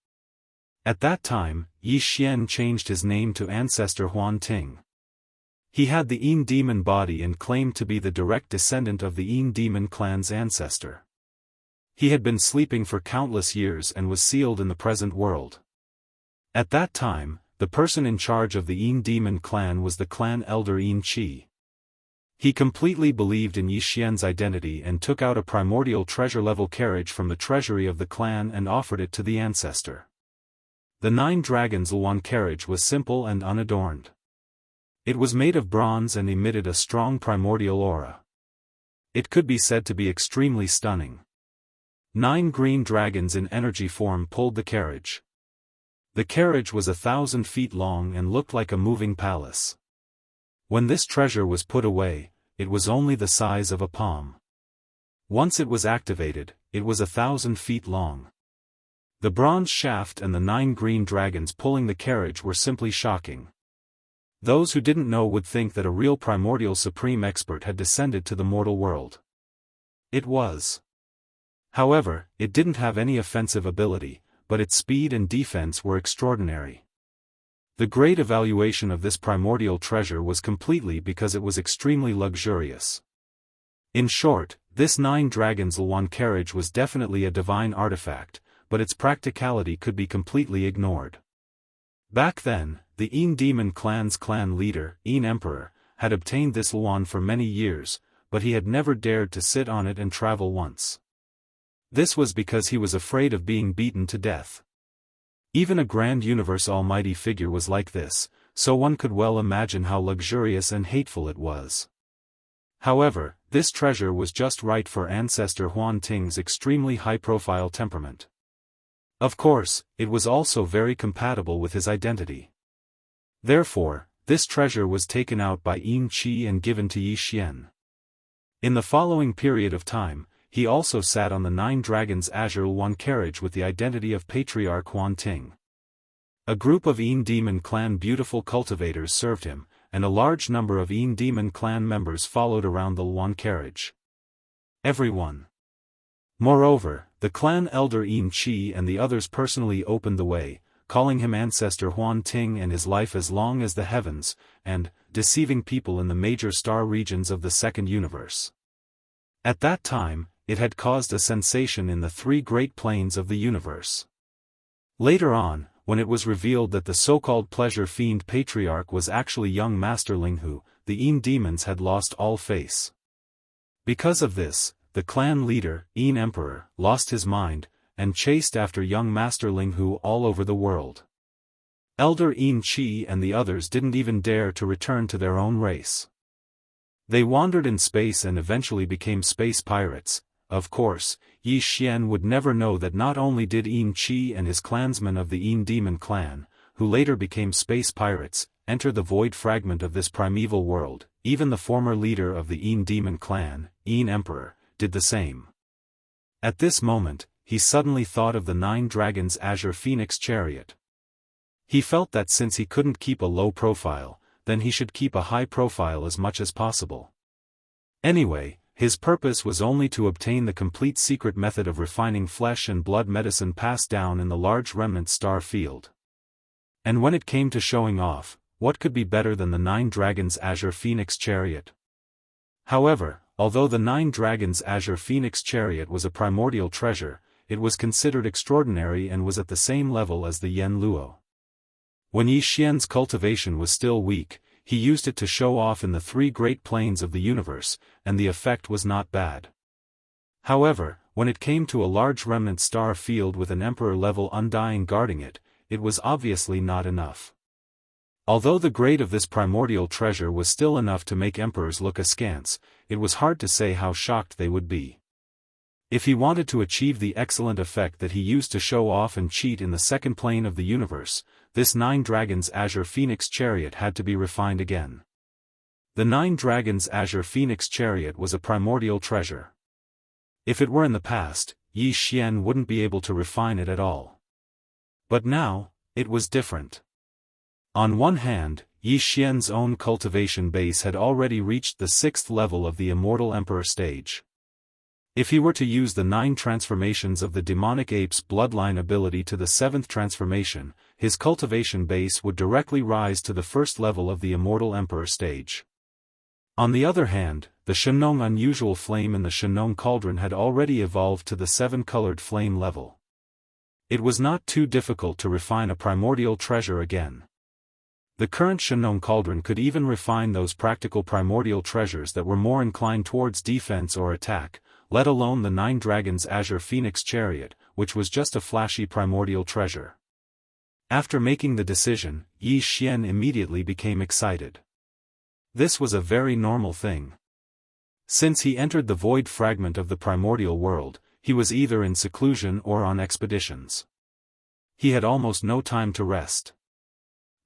At that time, Yi Xian changed his name to Ancestor Huan Ting. He had the Yin Demon body and claimed to be the direct descendant of the Yin Demon clan's ancestor. He had been sleeping for countless years and was sealed in the present world. At that time, the person in charge of the Yin Demon clan was the clan elder Yin Qi. He completely believed in Yi Xian's identity and took out a primordial treasure-level carriage from the treasury of the clan and offered it to the ancestor. The 9 Dragons Luan carriage was simple and unadorned. It was made of bronze and emitted a strong primordial aura. It could be said to be extremely stunning. 9 green dragons in energy form pulled the carriage. The carriage was 1,000 feet long and looked like a moving palace. When this treasure was put away, it was only the size of a palm. Once it was activated, it was 1,000 feet long. The bronze shaft and the 9 green dragons pulling the carriage were simply shocking. Those who didn't know would think that a real primordial supreme expert had descended to the mortal world. It was. However, it didn't have any offensive ability, but its speed and defense were extraordinary. The great evaluation of this primordial treasure was completely because it was extremely luxurious. In short, this 9 Dragons Luan carriage was definitely a divine artifact, but its practicality could be completely ignored. Back then, the Yin Demon clan's clan leader, Yin Emperor, had obtained this Luan for many years, but he had never dared to sit on it and travel once. This was because he was afraid of being beaten to death. Even a grand universe almighty figure was like this, so one could well imagine how luxurious and hateful it was. However, this treasure was just right for Ancestor Huan Ting's extremely high-profile temperament. Of course, it was also very compatible with his identity. Therefore, this treasure was taken out by Yin Qi and given to Yi Xian. In the following period of time, he also sat on the 9 Dragons Azure Luan carriage with the identity of Patriarch Huan Ting. A group of Yin Demon clan beautiful cultivators served him, and a large number of Yin Demon clan members followed around the Luan carriage. Everyone. Moreover, the clan elder Yin Qi and the others personally opened the way, calling him Ancestor Huan Ting and his life as long as the heavens, and deceiving people in the major star regions of the second universe. At that time, it had caused a sensation in the three great planes of the universe. Later on, when it was revealed that the so-called pleasure fiend patriarch was actually young Master Linghu, the Yin demons had lost all face. Because of this, the clan leader, Yin Emperor, lost his mind, and chased after young Master Linghu all over the world. Elder Yin Qi and the others didn't even dare to return to their own race. They wandered in space and eventually became space pirates. Of course, Yi Xian would never know that not only did Yin Qi and his clansmen of the Yin Demon clan, who later became space pirates, enter the void fragment of this primeval world, even the former leader of the Yin Demon clan, Yin Emperor, did the same. At this moment, he suddenly thought of the 9 dragons' Azure Phoenix chariot. He felt that since he couldn't keep a low profile, then he should keep a high profile as much as possible. Anyway, his purpose was only to obtain the complete secret method of refining flesh and blood medicine passed down in the large remnant star field. And when it came to showing off, what could be better than the 9 dragons' Azure Phoenix chariot? However, although the 9 dragons' Azure Phoenix chariot was a primordial treasure, it was considered extraordinary and was at the same level as the Yen Luo. When Yi Xian's cultivation was still weak, he used it to show off in the 3 great planes of the universe, and the effect was not bad. However, when it came to a large remnant star field with an emperor-level undying guarding it, it was obviously not enough. Although the grade of this primordial treasure was still enough to make emperors look askance, it was hard to say how shocked they would be. If he wanted to achieve the excellent effect that he used to show off and cheat in the second plane of the universe, this 9 dragons' Azure Phoenix chariot had to be refined again. The 9 dragons' Azure Phoenix chariot was a primordial treasure. If it were in the past, Yi Xian wouldn't be able to refine it at all. But now, it was different. On one hand, Yi Xian's own cultivation base had already reached the 6th level of the Immortal Emperor stage. If he were to use the 9 transformations of the demonic ape's bloodline ability to the 7th transformation, his cultivation base would directly rise to the 1st level of the Immortal Emperor stage. On the other hand, the Shenong unusual flame in the Shenong cauldron had already evolved to the 7-colored flame level. It was not too difficult to refine a primordial treasure again. The current Shenong cauldron could even refine those practical primordial treasures that were more inclined towards defense or attack, let alone the 9 dragons' Azure Phoenix chariot, which was just a flashy primordial treasure. After making the decision, Yi Xian immediately became excited. This was a very normal thing. Since he entered the void fragment of the primordial world, he was either in seclusion or on expeditions. He had almost no time to rest.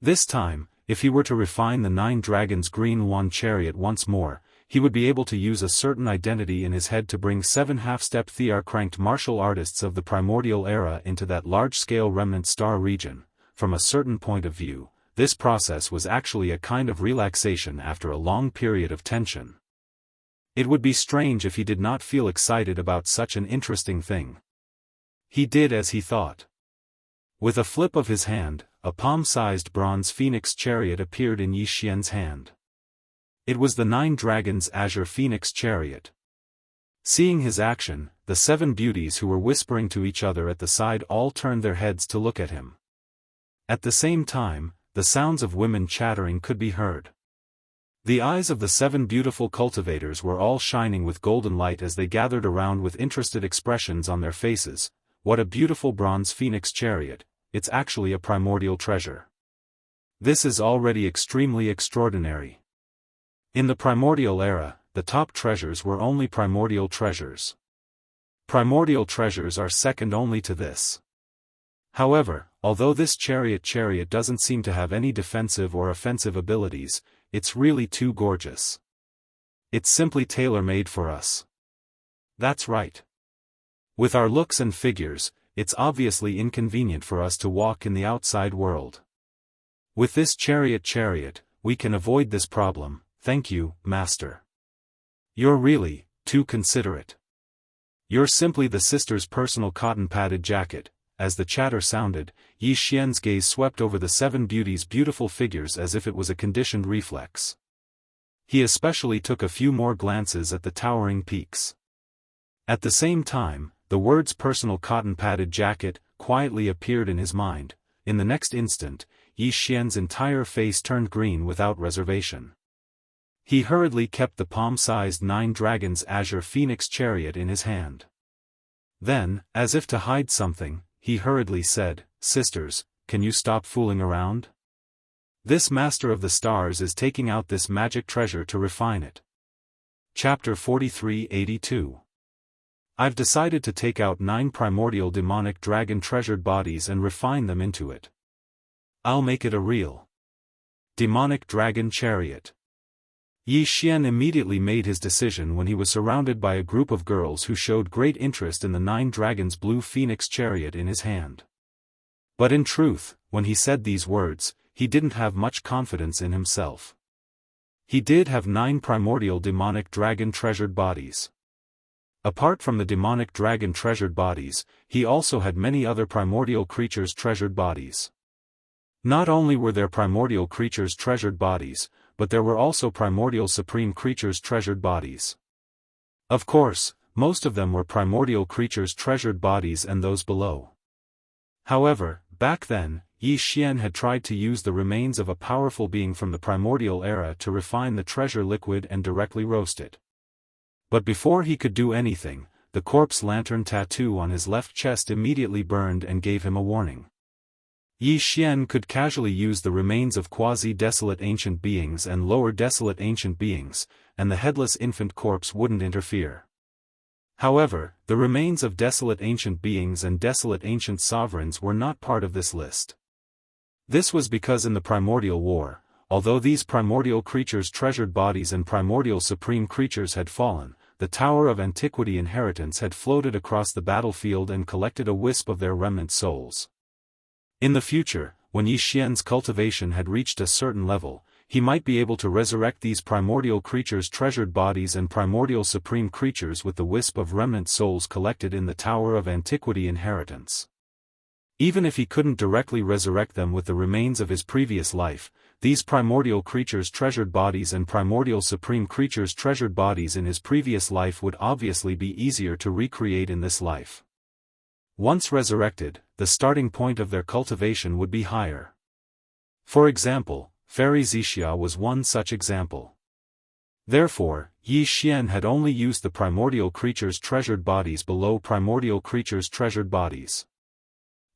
This time, if he were to refine the 9 dragons' green Wan chariot once more, he would be able to use a certain identity in his head to bring 7 half-step Thear-cranked martial artists of the primordial era into that large-scale remnant star region. From a certain point of view, this process was actually a kind of relaxation after a long period of tension. It would be strange if he did not feel excited about such an interesting thing. He did as he thought. With a flip of his hand, a palm-sized bronze phoenix chariot appeared in Yi Xian's hand. It was the 9 dragons' Azure Phoenix chariot. Seeing his action, the 7 beauties who were whispering to each other at the side all turned their heads to look at him. At the same time, the sounds of women chattering could be heard. The eyes of the 7 beautiful cultivators were all shining with golden light as they gathered around with interested expressions on their faces. What a beautiful bronze phoenix chariot, it's actually a primordial treasure. This is already extremely extraordinary. In the primordial era, the top treasures were only primordial treasures. Primordial treasures are second only to this. However, although this chariot doesn't seem to have any defensive or offensive abilities, it's really too gorgeous. It's simply tailor-made for us. That's right. With our looks and figures, it's obviously inconvenient for us to walk in the outside world. With this chariot, we can avoid this problem. Thank you, Master. You're really too considerate. You're simply the sister's personal cotton-padded jacket, as the chatter sounded, Yi Xian's gaze swept over the 7 beauties' beautiful figures as if it was a conditioned reflex. He especially took a few more glances at the towering peaks. At the same time, the words personal cotton-padded jacket quietly appeared in his mind. In the next instant, Yi Xian's entire face turned green without reservation. He hurriedly kept the palm-sized 9 dragons' azure phoenix chariot in his hand. Then, as if to hide something, he hurriedly said, "Sisters, can you stop fooling around? This Master of the Stars is taking out this magic treasure to refine it." Chapter 4382. I've decided to take out 9 primordial demonic dragon treasured bodies and refine them into it. I'll make it a real demonic dragon chariot. Yi Xian immediately made his decision when he was surrounded by a group of girls who showed great interest in the 9 dragons' blue phoenix chariot in his hand. But in truth, when he said these words, he didn't have much confidence in himself. He did have 9 primordial demonic dragon treasured bodies. Apart from the demonic dragon treasured bodies, he also had many other primordial creatures' treasured bodies. Not only were there primordial creatures' treasured bodies, but there were also primordial supreme creatures' treasured bodies. Of course, most of them were primordial creatures' treasured bodies and those below. However, back then, Yi Xian had tried to use the remains of a powerful being from the primordial era to refine the treasure liquid and directly roast it. But before he could do anything, the corpse lantern tattoo on his left chest immediately burned and gave him a warning. Yi Xian could casually use the remains of quasi-desolate ancient beings and lower desolate ancient beings, and the headless infant corpse wouldn't interfere. However, the remains of desolate ancient beings and desolate ancient sovereigns were not part of this list. This was because in the primordial war, although these primordial creatures' treasured bodies and primordial supreme creatures had fallen, the Tower of Antiquity inheritance had floated across the battlefield and collected a wisp of their remnant souls. In the future, when Yi Xian's cultivation had reached a certain level, he might be able to resurrect these primordial creatures' treasured bodies and primordial supreme creatures with the wisp of remnant souls collected in the Tower of Antiquity inheritance. Even if he couldn't directly resurrect them with the remains of his previous life, these primordial creatures' treasured bodies and primordial supreme creatures' treasured bodies in his previous life would obviously be easier to recreate in this life. Once resurrected, the starting point of their cultivation would be higher. For example, Fairy Xianxia was one such example. Therefore, Yi Xian had only used the primordial creatures' treasured bodies below primordial creatures' treasured bodies.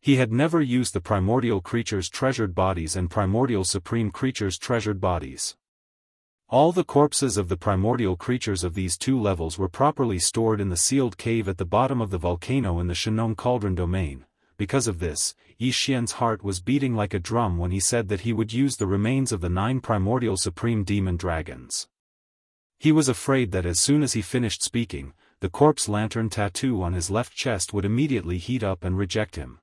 He had never used the primordial creatures' treasured bodies and primordial supreme creatures' treasured bodies. All the corpses of the primordial creatures of these 2 levels were properly stored in the sealed cave at the bottom of the volcano in the Shenong Cauldron domain. Because of this, Yi Xian's heart was beating like a drum when he said that he would use the remains of the 9 primordial supreme demon dragons. He was afraid that as soon as he finished speaking, the corpse lantern tattoo on his left chest would immediately heat up and reject him.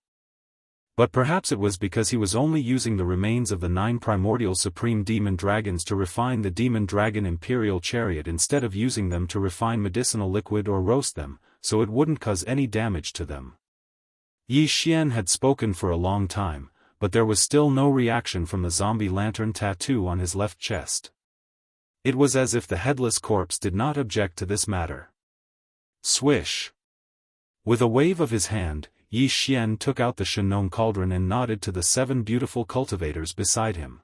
But perhaps it was because he was only using the remains of the 9 primordial supreme demon dragons to refine the demon dragon imperial chariot instead of using them to refine medicinal liquid or roast them, so it wouldn't cause any damage to them. Yi Xian had spoken for a long time, but there was still no reaction from the zombie lantern tattoo on his left chest. It was as if the headless corpse did not object to this matter. Swish! With a wave of his hand, Yi Xian took out the Shenong Cauldron and nodded to the 7 beautiful cultivators beside him.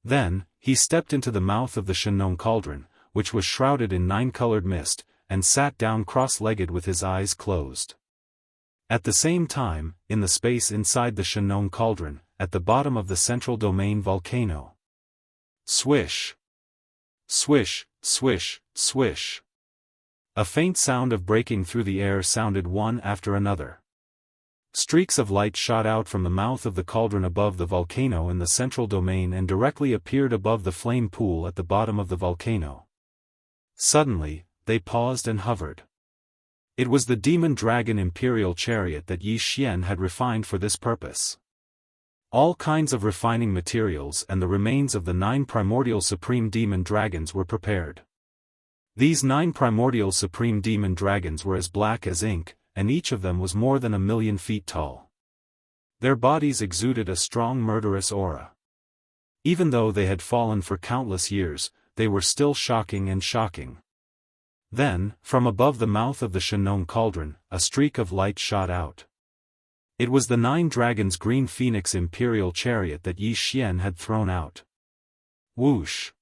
Then, he stepped into the mouth of the Shenong Cauldron, which was shrouded in 9-colored mist, and sat down cross-legged with his eyes closed. At the same time, in the space inside the Shenong Cauldron, at the bottom of the central domain volcano. Swish! Swish, swish, swish! A faint sound of breaking through the air sounded one after another. Streaks of light shot out from the mouth of the cauldron above the volcano in the central domain and directly appeared above the flame pool at the bottom of the volcano. Suddenly, they paused and hovered. It was the demon dragon imperial chariot that Yi Xian had refined for this purpose. All kinds of refining materials and the remains of the 9 primordial supreme demon dragons were prepared. These 9 primordial supreme demon dragons were as black as ink, and each of them was more than 1,000,000 feet tall. Their bodies exuded a strong murderous aura. Even though they had fallen for countless years, they were still shocking and shocking. Then, from above the mouth of the Shenong cauldron, a streak of light shot out. It was the 9 dragons' green phoenix imperial chariot that Yi Xian had thrown out. Whoosh!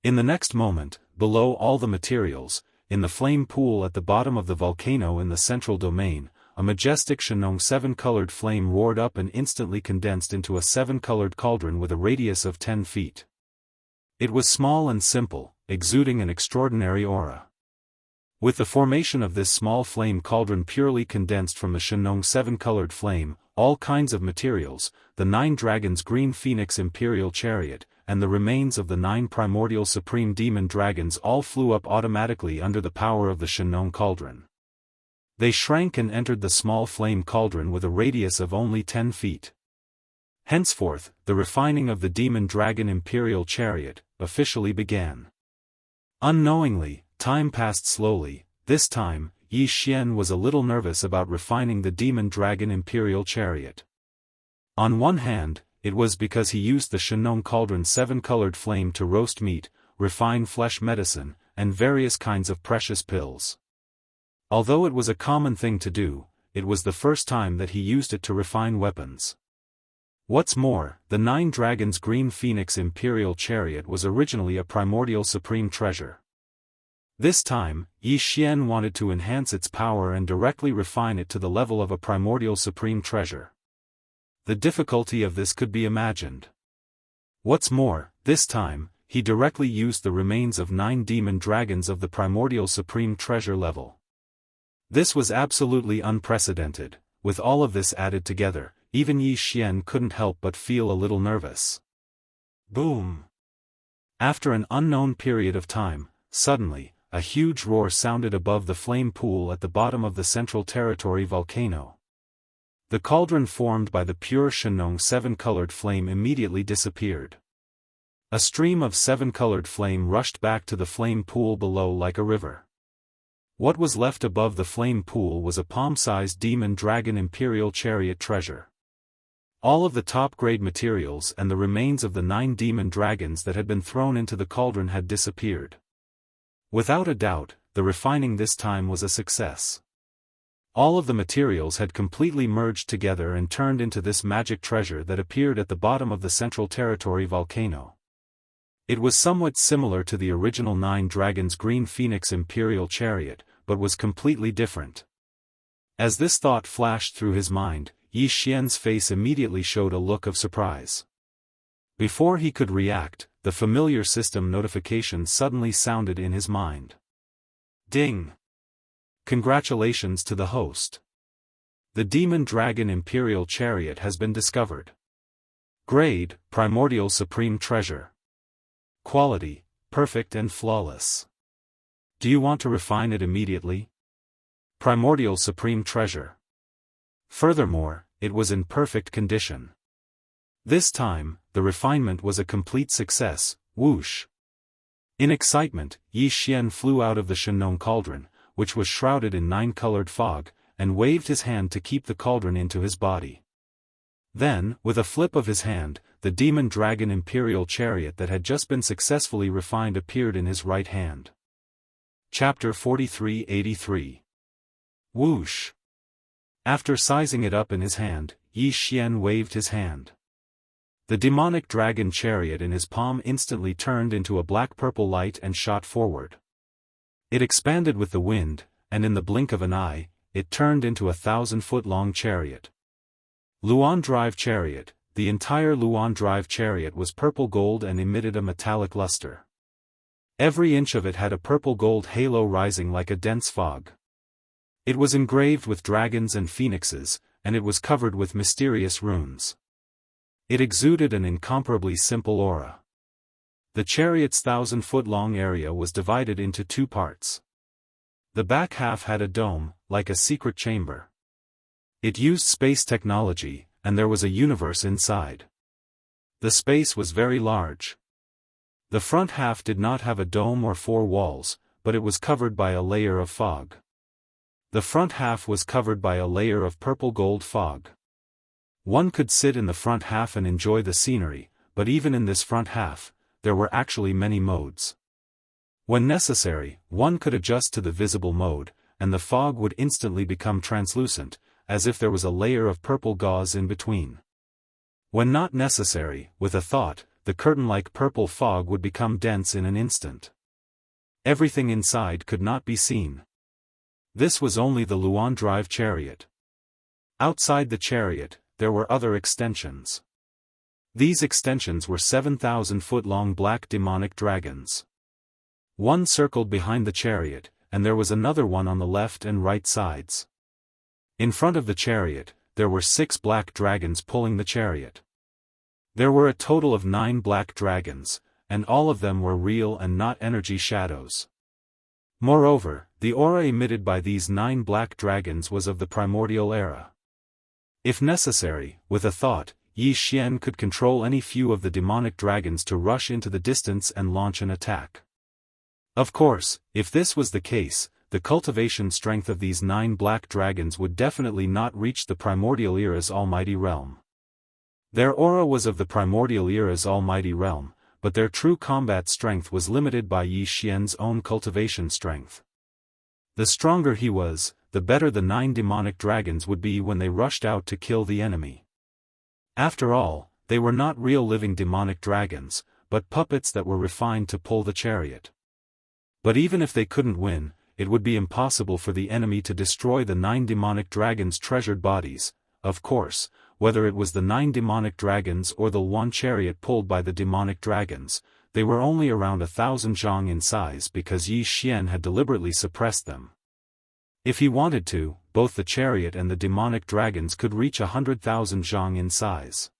In the next moment, below all the materials, in the flame pool at the bottom of the volcano in the central domain, a majestic Shenong 7-colored flame roared up and instantly condensed into a 7-colored cauldron with a radius of 10 feet. It was small and simple, exuding an extraordinary aura. With the formation of this small flame cauldron purely condensed from the Shenong 7-colored flame, all kinds of materials, the 9 dragons' green phoenix imperial chariot, and the remains of the 9 primordial supreme demon dragons all flew up automatically under the power of the Shenong cauldron. They shrank and entered the small flame cauldron with a radius of only 10 feet. Henceforth, the refining of the demon dragon imperial chariot officially began. Unknowingly, time passed slowly. This time, Yi Xian was a little nervous about refining the demon dragon imperial chariot. On one hand, it was because he used the Shenong cauldron's 7-colored flame to roast meat, refine flesh medicine, and various kinds of precious pills. Although it was a common thing to do, it was the first time that he used it to refine weapons. What's more, the 9 dragons' green phoenix imperial chariot was originally a primordial supreme treasure. This time, Yi Xian wanted to enhance its power and directly refine it to the level of a primordial supreme treasure. The difficulty of this could be imagined. What's more, this time, he directly used the remains of 9 demon dragons of the primordial supreme treasure level. This was absolutely unprecedented. With all of this added together, even Yi Xian couldn't help but feel a little nervous. Boom! After an unknown period of time, suddenly, a huge roar sounded above the flame pool at the bottom of the Central Territory volcano. The cauldron formed by the pure Shenong 7-colored flame immediately disappeared. A stream of 7-colored flame rushed back to the flame pool below like a river. What was left above the flame pool was a palm-sized demon dragon imperial chariot treasure. All of the top-grade materials and the remains of the 9 demon dragons that had been thrown into the cauldron had disappeared. Without a doubt, the refining this time was a success. All of the materials had completely merged together and turned into this magic treasure that appeared at the bottom of the Central Territory volcano. It was somewhat similar to the original 9 dragons' green phoenix imperial chariot, but was completely different. As this thought flashed through his mind, Yi Xian's face immediately showed a look of surprise. Before he could react, the familiar system notification suddenly sounded in his mind. Ding! Congratulations to the host. The Demon Dragon Imperial Chariot has been discovered. Grade, Primordial Supreme Treasure. Quality, perfect and flawless. Do you want to refine it immediately? Primordial Supreme Treasure. Furthermore, it was in perfect condition. This time, the refinement was a complete success. Whoosh! In excitement, Yi Xian flew out of the Shenong cauldron, which was shrouded in 9-colored fog, and waved his hand to keep the cauldron into his body. Then, with a flip of his hand, the Demon Dragon Imperial Chariot that had just been successfully refined appeared in his right hand. Chapter 4383. Whoosh! After sizing it up in his hand, Yi Xian waved his hand. The demonic dragon chariot in his palm instantly turned into a black-purple light and shot forward. It expanded with the wind, and in the blink of an eye, it turned into a 1,000-foot-long chariot. Luan Drive Chariot. The entire Luan Drive chariot was purple gold and emitted a metallic luster. Every inch of it had a purple-gold halo rising like a dense fog. It was engraved with dragons and phoenixes, and it was covered with mysterious runes. It exuded an incomparably simple aura. The chariot's 1,000-foot-long area was divided into 2 parts. The back half had a dome, like a secret chamber. It used space technology, and there was a universe inside. The space was very large. The front half did not have a dome or 4 walls, but it was covered by a layer of fog. The front half was covered by a layer of purple-gold fog. One could sit in the front half and enjoy the scenery, but even in this front half, there were actually many modes. When necessary, one could adjust to the visible mode, and the fog would instantly become translucent, as if there was a layer of purple gauze in between. When not necessary, with a thought, the curtain-like purple fog would become dense in an instant. Everything inside could not be seen. This was only the Luan drive chariot. Outside the chariot, there were other extensions. These extensions were 7,000-foot-long black demonic dragons. One circled behind the chariot, and there was another one on the left and right sides. In front of the chariot, there were 6 black dragons pulling the chariot. There were a total of 9 black dragons, and all of them were real and not energy shadows. Moreover, the aura emitted by these 9 black dragons was of the primordial era. If necessary, with a thought, Yi Xian could control any few of the demonic dragons to rush into the distance and launch an attack. Of course, if this was the case, the cultivation strength of these 9 black dragons would definitely not reach the primordial era's almighty realm. Their aura was of the primordial era's almighty realm, but their true combat strength was limited by Yi Xian's own cultivation strength. The stronger he was, the better the 9 demonic dragons would be when they rushed out to kill the enemy. After all, they were not real living demonic dragons, but puppets that were refined to pull the chariot. But even if they couldn't win, it would be impossible for the enemy to destroy the 9 demonic dragons' treasured bodies. Of course, whether it was the 9 demonic dragons or the one chariot pulled by the demonic dragons, they were only around 1,000 zhang in size because Yi Xian had deliberately suppressed them. If he wanted to, both the chariot and the demonic dragons could reach 100,000 zhang in size.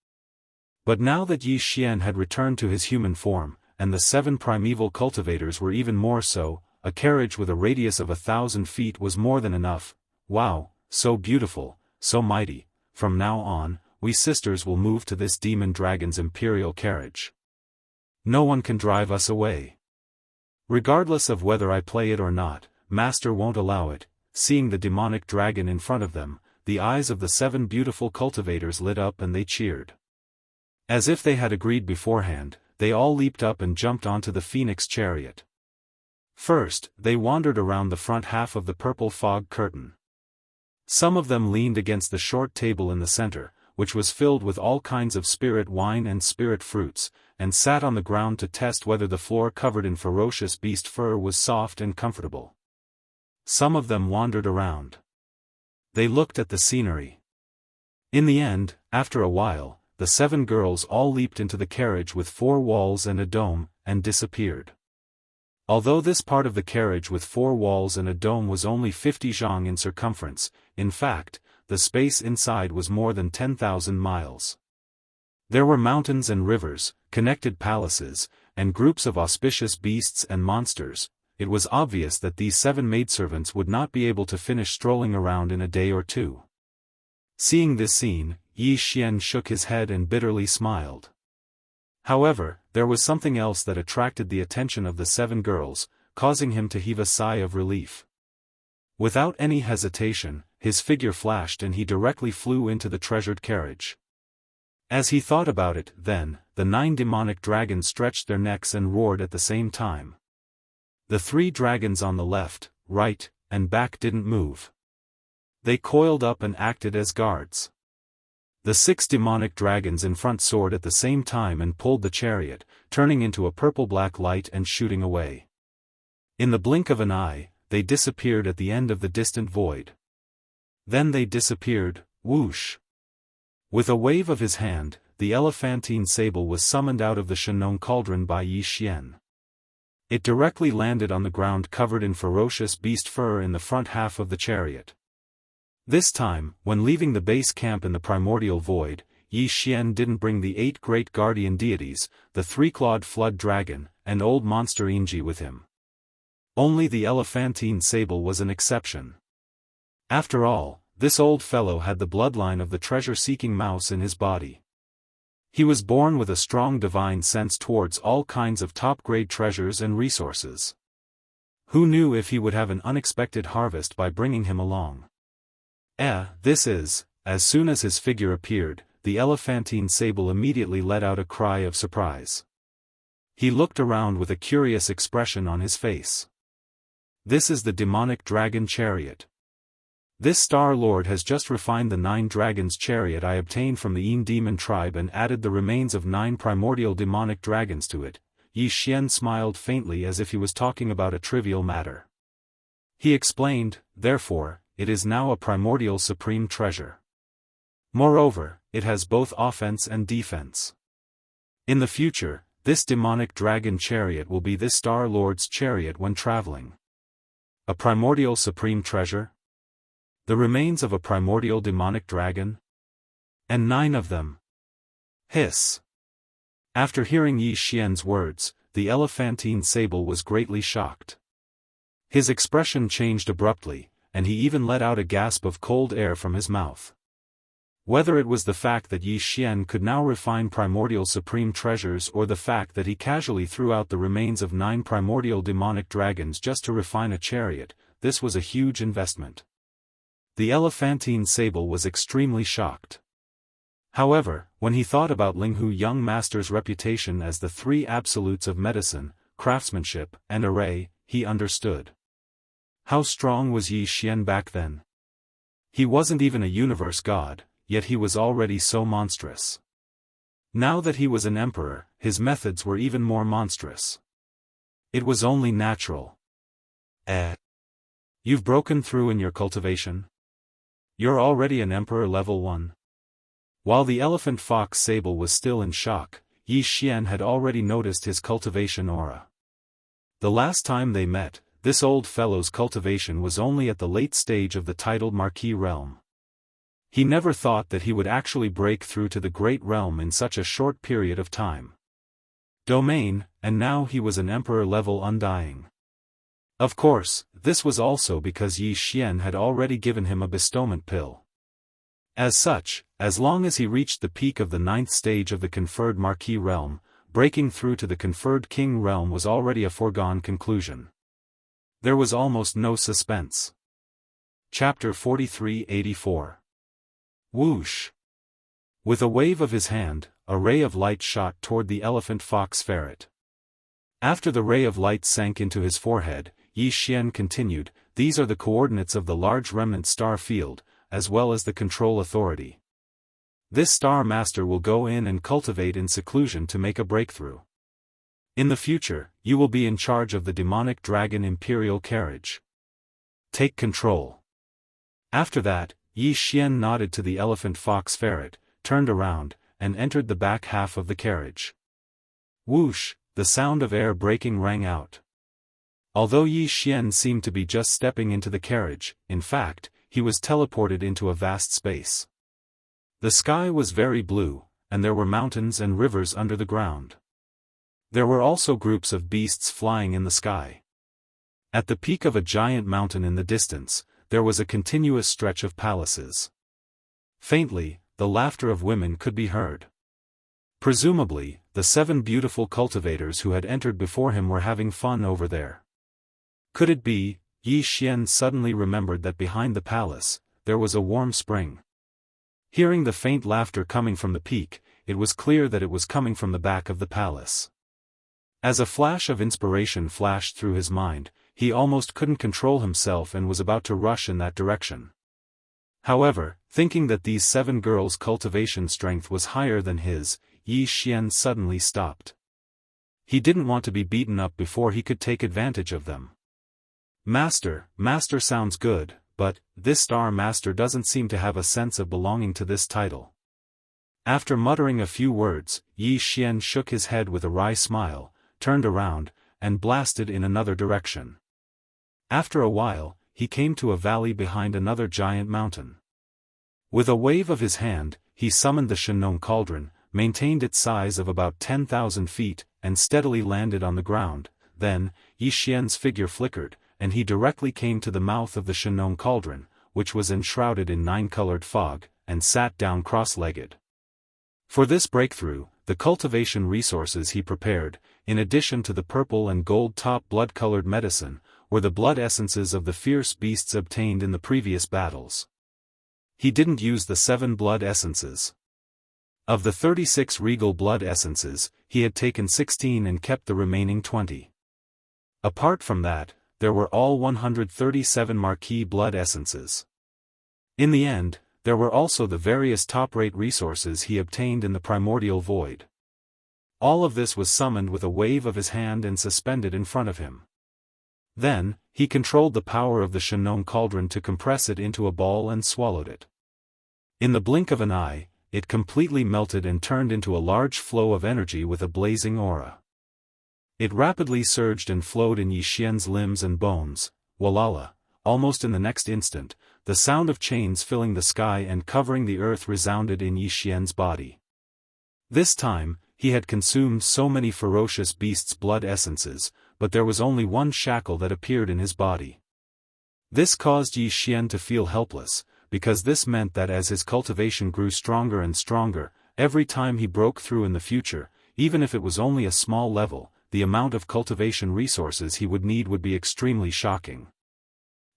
But now that Yi Xian had returned to his human form, and the 7 primeval cultivators were even more so, a carriage with a radius of 1,000 feet was more than enough. Wow, so beautiful, so mighty. From now on, we sisters will move to this demon dragon's imperial carriage. No one can drive us away. Regardless of whether I play it or not, Master won't allow it. Seeing the demonic dragon in front of them, the eyes of the 7 beautiful cultivators lit up and they cheered. As if they had agreed beforehand, they all leaped up and jumped onto the phoenix chariot. First, they wandered around the front half of the purple fog curtain. Some of them leaned against the short table in the center, which was filled with all kinds of spirit wine and spirit fruits, and sat on the ground to test whether the floor covered in ferocious beast fur was soft and comfortable. Some of them wandered around. They looked at the scenery. In the end, after a while, the 7 girls all leaped into the carriage with 4 walls and a dome, and disappeared. Although this part of the carriage with 4 walls and a dome was only 50 zhang in circumference, in fact, the space inside was more than 10,000 miles. There were mountains and rivers, connected palaces, and groups of auspicious beasts and monsters. It was obvious that these 7 maidservants would not be able to finish strolling around in a day or 2. Seeing this scene, Yi Xian shook his head and bitterly smiled. However, there was something else that attracted the attention of the 7 girls, causing him to heave a sigh of relief. Without any hesitation, his figure flashed and he directly flew into the treasured carriage. As he thought about it, then, the 9 demonic dragons stretched their necks and roared at the same time. The 3 dragons on the left, right, and back didn't move. They coiled up and acted as guards. The 6 demonic dragons in front soared at the same time and pulled the chariot, turning into a purple-black light and shooting away. In the blink of an eye, they disappeared at the end of the distant void. Then they disappeared, whoosh. With a wave of his hand, the elephantine sable was summoned out of the Shenong cauldron by Yi Xian. It directly landed on the ground covered in ferocious beast fur in the front half of the chariot. This time, when leaving the base camp in the primordial void, Yi Xian didn't bring the 8 great guardian deities, the 3-clawed flood dragon, and old monster Inji with him. Only the elephantine sable was an exception. After all, this old fellow had the bloodline of the treasure-seeking mouse in his body. He was born with a strong divine sense towards all kinds of top-grade treasures and resources. Who knew if he would have an unexpected harvest by bringing him along? As soon as his figure appeared, the elephantine sable immediately let out a cry of surprise. He looked around with a curious expression on his face. This is the demonic dragon chariot. This Star Lord has just refined the 9 dragons chariot I obtained from the Yin demon tribe and added the remains of 9 primordial demonic dragons to it. Yi Xian smiled faintly as if he was talking about a trivial matter. He explained, therefore, it is now a primordial supreme treasure. Moreover, it has both offense and defense. In the future, this demonic dragon chariot will be this Star Lord's chariot when traveling. A primordial supreme treasure? The remains of a primordial demonic dragon? And 9 of them. Hiss. After hearing Yi Xian's words, the elephantine sable was greatly shocked. His expression changed abruptly, and he even let out a gasp of cold air from his mouth. Whether it was the fact that Yi Xian could now refine primordial supreme treasures or the fact that he casually threw out the remains of 9 primordial demonic dragons just to refine a chariot, this was a huge investment. The elephantine sable was extremely shocked. However, when he thought about Linghu young master's reputation as the 3 absolutes of medicine, craftsmanship, and array, he understood. How strong was Yi Xian back then? He wasn't even a universe god, yet he was already so monstrous. Now that he was an emperor, his methods were even more monstrous. It was only natural. You've broken through in your cultivation? You're already an emperor level 1. While the elephant fox sable was still in shock, Yi Xian had already noticed his cultivation aura. The last time they met, this old fellow's cultivation was only at the late stage of the titled Marquis realm. He never thought that he would actually break through to the great realm in such a short period of time. Domain, and now he was an emperor level undying. Of course, this was also because Yi Xian had already given him a bestowment pill. As such, as long as he reached the peak of the 9th stage of the conferred Marquis realm, breaking through to the conferred King realm was already a foregone conclusion. There was almost no suspense. Chapter 43-84. Whoosh! With a wave of his hand, a ray of light shot toward the elephant fox ferret. After the ray of light sank into his forehead, Yi Xian continued, these are the coordinates of the large remnant star field, as well as the control authority. This star master will go in and cultivate in seclusion to make a breakthrough. In the future, you will be in charge of the demonic dragon imperial carriage. Take control. After that, Yi Xian nodded to the elephant fox ferret, turned around, and entered the back half of the carriage. Whoosh, the sound of air breaking rang out. Although Yi Xian seemed to be just stepping into the carriage, in fact, he was teleported into a vast space. The sky was very blue, and there were mountains and rivers under the ground. There were also groups of beasts flying in the sky. At the peak of a giant mountain in the distance, there was a continuous stretch of palaces. Faintly, the laughter of women could be heard. Presumably, the 7 beautiful cultivators who had entered before him were having fun over there. Could it be? Yi Xian suddenly remembered that behind the palace, there was a warm spring. Hearing the faint laughter coming from the peak, it was clear that it was coming from the back of the palace. As a flash of inspiration flashed through his mind, he almost couldn't control himself and was about to rush in that direction. However, thinking that these 7 girls' cultivation strength was higher than his, Yi Xian suddenly stopped. He didn't want to be beaten up before he could take advantage of them. Master sounds good, but this star master doesn't seem to have a sense of belonging to this title. After muttering a few words, Yi Xian shook his head with a wry smile, turned around, and blasted in another direction. After a while, he came to a valley behind another giant mountain. With a wave of his hand, he summoned the Shenong cauldron, maintained its size of about 10,000 feet, and steadily landed on the ground. Then, Yi Xian's figure flickered, and he directly came to the mouth of the Shenong cauldron, which was enshrouded in 9-colored fog, and sat down cross-legged. For this breakthrough, the cultivation resources he prepared, in addition to the purple and gold top blood-colored medicine, were the blood essences of the fierce beasts obtained in the previous battles. He didn't use the 7 blood essences. Of the 36 regal blood essences, he had taken 16 and kept the remaining 20. Apart from that, there were all 137 marquee blood essences. In the end, there were also the various top-rate resources he obtained in the primordial void. All of this was summoned with a wave of his hand and suspended in front of him. Then, he controlled the power of the Shenong cauldron to compress it into a ball and swallowed it. In the blink of an eye, it completely melted and turned into a large flow of energy with a blazing aura. It rapidly surged and flowed in Yi Xian's limbs and bones. Walala, almost in the next instant, the sound of chains filling the sky and covering the earth resounded in Yi Xian's body. This time, he had consumed so many ferocious beasts' blood essences, but there was only one shackle that appeared in his body. This caused Yi Xian to feel helpless, because this meant that as his cultivation grew stronger and stronger, every time he broke through in the future, even if it was only a small level, the amount of cultivation resources he would need would be extremely shocking.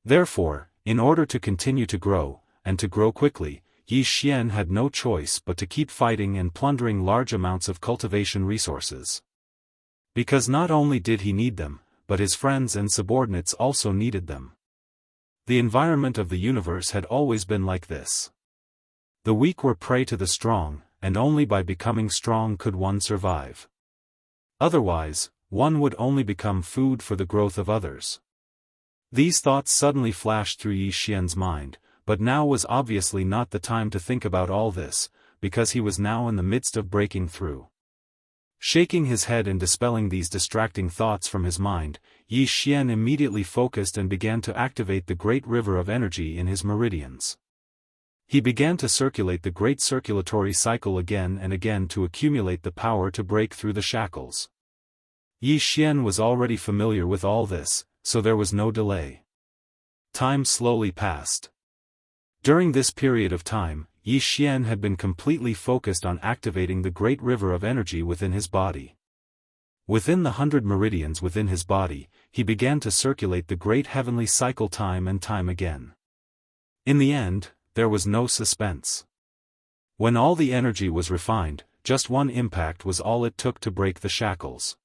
Therefore, in order to continue to grow, and to grow quickly, Yi Xian had no choice but to keep fighting and plundering large amounts of cultivation resources. Because not only did he need them, but his friends and subordinates also needed them. The environment of the universe had always been like this. The weak were prey to the strong, and only by becoming strong could one survive. Otherwise, one would only become food for the growth of others. These thoughts suddenly flashed through Yi Xian's mind, but now was obviously not the time to think about all this, because he was now in the midst of breaking through. Shaking his head and dispelling these distracting thoughts from his mind, Yi Xian immediately focused and began to activate the great river of energy in his meridians. He began to circulate the great circulatory cycle again and again to accumulate the power to break through the shackles. Yi Xian was already familiar with all this, so there was no delay. Time slowly passed. During this period of time, Yi Xian had been completely focused on activating the great river of energy within his body. Within the 100 meridians within his body, he began to circulate the great heavenly cycle time and time again. In the end, there was no suspense. When all the energy was refined, just one impact was all it took to break the shackles.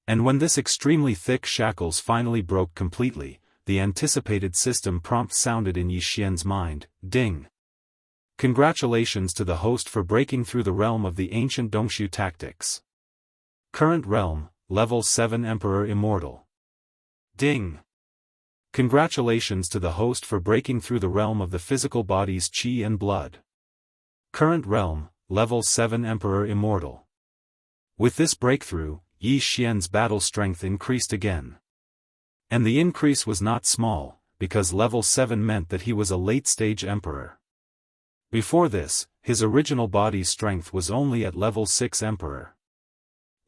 And when this extremely thick shackles finally broke completely, the anticipated system prompt sounded in Yi Xian's mind, ding. Congratulations to the host for breaking through the realm of the ancient Dongshu tactics. Current realm, level 7 Emperor Immortal. Ding. Congratulations to the host for breaking through the realm of the physical body's qi and blood. Current realm, level 7 Emperor Immortal. With this breakthrough, Yi Xian's battle strength increased again. And the increase was not small, because level 7 meant that he was a late-stage emperor. Before this, his original body's strength was only at level 6 emperor.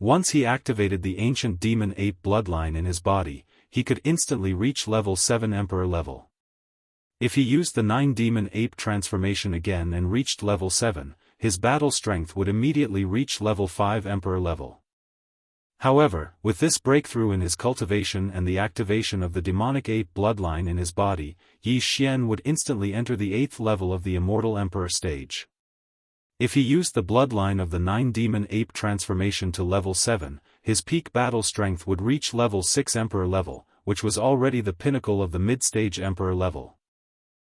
Once he activated the ancient demon ape bloodline in his body, he could instantly reach level 7 emperor level. If he used the 9 demon ape transformation again and reached level 7, his battle strength would immediately reach level 5 emperor level. However, with this breakthrough in his cultivation and the activation of the demonic ape bloodline in his body, Yi Xian would instantly enter the 8th level of the Immortal Emperor stage. If he used the bloodline of the 9 demon ape transformation to level 7, his peak battle strength would reach level 6 Emperor level, which was already the pinnacle of the mid-stage Emperor level.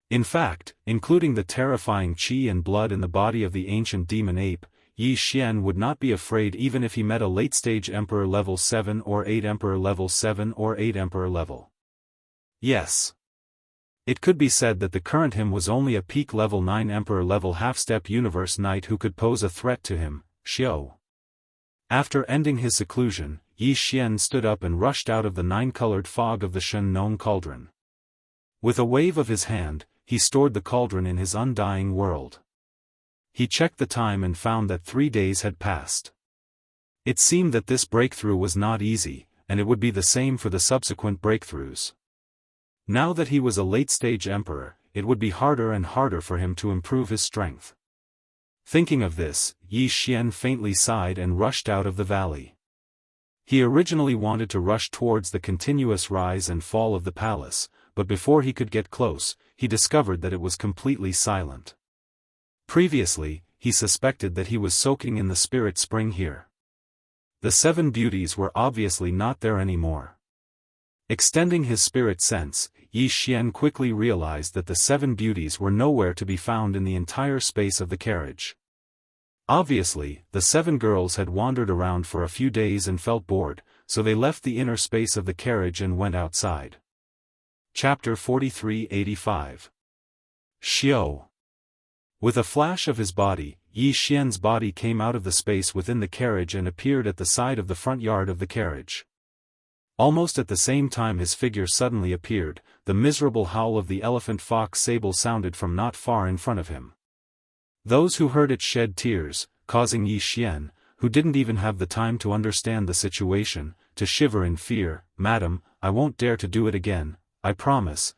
In fact, including the terrifying qi and blood in the body of the ancient demon ape, Yi Xian would not be afraid even if he met a late-stage Emperor level 7 or 8 Emperor level 7 or 8 Emperor level. Yes. It could be said that the current him was only a peak level 9 Emperor level half-step universe knight who could pose a threat to him, Xiao. After ending his seclusion, Yi Xian stood up and rushed out of the 9-colored fog of the Shenong cauldron. With a wave of his hand, he stored the cauldron in his undying world. He checked the time and found that 3 days had passed. It seemed that this breakthrough was not easy, and it would be the same for the subsequent breakthroughs. Now that he was a late-stage emperor, it would be harder and harder for him to improve his strength. Thinking of this, Yi Xian faintly sighed and rushed out of the valley. He originally wanted to rush towards the continuous rise and fall of the palace, but before he could get close, he discovered that it was completely silent. Previously, he suspected that he was soaking in the spirit spring here. The 7 beauties were obviously not there anymore. Extending his spirit sense, Yi Xian quickly realized that the 7 beauties were nowhere to be found in the entire space of the carriage. Obviously, the 7 girls had wandered around for a few days and felt bored, so they left the inner space of the carriage and went outside. Chapter 43-85. Xiao. With a flash of his body, Yi Xian's body came out of the space within the carriage and appeared at the side of the front yard of the carriage. Almost at the same time his figure suddenly appeared, the miserable howl of the elephant-fox sable sounded from not far in front of him. Those who heard it shed tears, causing Yi Xian, who didn't even have the time to understand the situation, to shiver in fear. "Madam, I won't dare to do it again, I promise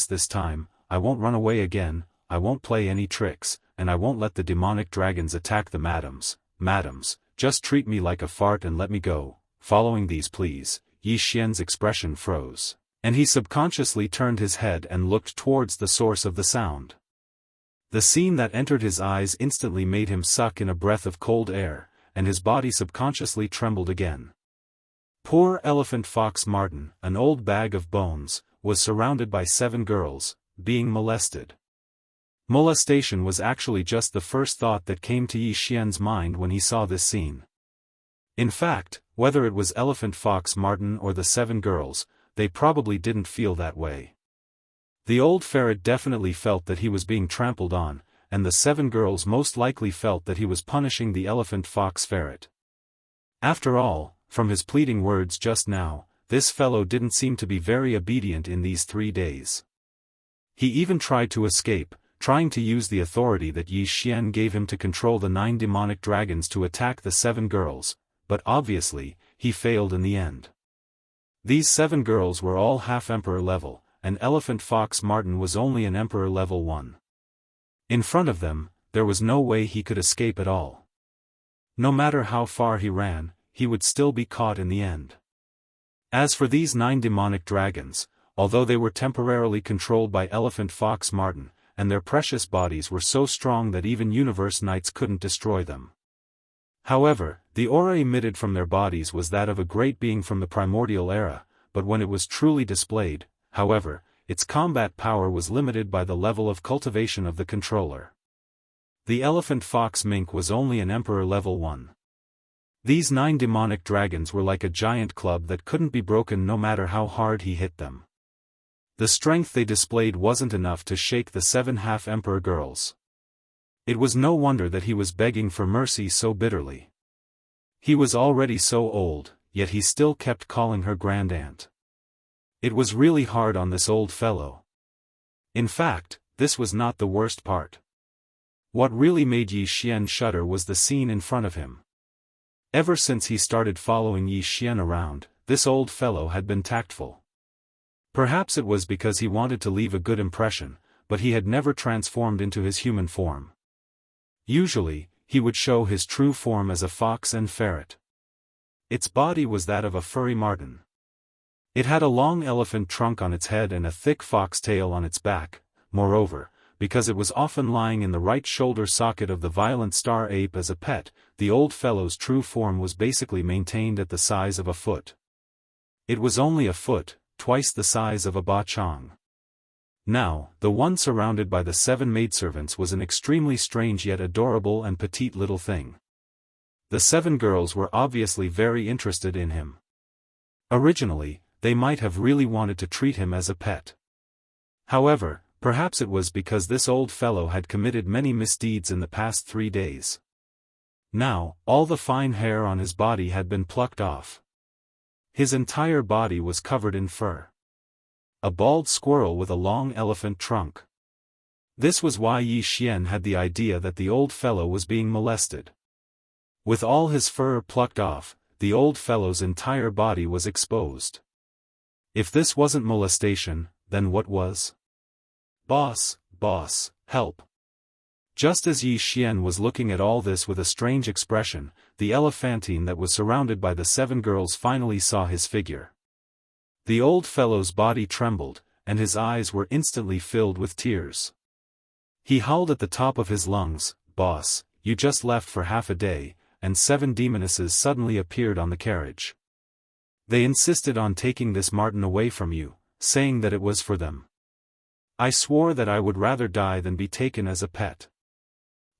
this time, I won't run away again, I won't play any tricks, and I won't let the demonic dragons attack the madams. Madams, just treat me like a fart and let me go." Following these pleas, Yi Xian's expression froze, and he subconsciously turned his head and looked towards the source of the sound. The scene that entered his eyes instantly made him suck in a breath of cold air, and his body subconsciously trembled again. Poor Elephant Fox Martin, an old bag of bones, was surrounded by 7 girls, being molested. Molestation was actually just the first thought that came to Yi Xian's mind when he saw this scene. In fact, whether it was Elephant Fox Martin or the 7 girls, they probably didn't feel that way. The old ferret definitely felt that he was being trampled on, and the 7 girls most likely felt that he was punishing the elephant fox ferret. After all, from his pleading words just now, this fellow didn't seem to be very obedient in these 3 days. He even tried to escape, trying to use the authority that Yi Xian gave him to control the 9 demonic dragons to attack the 7 girls, but obviously, he failed in the end. These 7 girls were all half-emperor level, and Elephant Fox Martin was only an emperor level 1. In front of them, there was no way he could escape at all. No matter how far he ran, he would still be caught in the end. As for these 9 demonic dragons, although they were temporarily controlled by Elephant Fox Martin, and their precious bodies were so strong that even universe knights couldn't destroy them. However, the aura emitted from their bodies was that of a great being from the primordial era, but when it was truly displayed, however, its combat power was limited by the level of cultivation of the controller. The elephant fox mink was only an emperor level 1. These 9 demonic dragons were like a giant club that couldn't be broken no matter how hard he hit them. The strength they displayed wasn't enough to shake the 7 half-emperor girls. It was no wonder that he was begging for mercy so bitterly. He was already so old, yet he still kept calling her grand-aunt. It was really hard on this old fellow. In fact, this was not the worst part. What really made Yi Xian shudder was the scene in front of him. Ever since he started following Yi Xian around, this old fellow had been tactful. Perhaps it was because he wanted to leave a good impression, but he had never transformed into his human form. Usually, he would show his true form as a fox and ferret. Its body was that of a furry marten. It had a long elephant trunk on its head and a thick fox tail on its back. Moreover, because it was often lying in the right shoulder socket of the violent star ape as a pet, the old fellow's true form was basically maintained at the size of a foot. It was only a foot, twice the size of a ba chong. Now, the one surrounded by the 7 maidservants was an extremely strange yet adorable and petite little thing. The 7 girls were obviously very interested in him. Originally, they might have really wanted to treat him as a pet. However, perhaps it was because this old fellow had committed many misdeeds in the past 3 days. Now, all the fine hair on his body had been plucked off. His entire body was covered in fur. A bald squirrel with a long elephant trunk. This was why Yi Xian had the idea that the old fellow was being molested. With all his fur plucked off, the old fellow's entire body was exposed. If this wasn't molestation, then what was? Boss, help. Just as Yi Xian was looking at all this with a strange expression, the elephantine that was surrounded by the 7 girls finally saw his figure. The old fellow's body trembled, and his eyes were instantly filled with tears. He howled at the top of his lungs, "Boss, you just left for half a day," and 7 demonesses suddenly appeared on the carriage. They insisted on taking this marten away from you, saying that it was for them. I swore that I would rather die than be taken as a pet.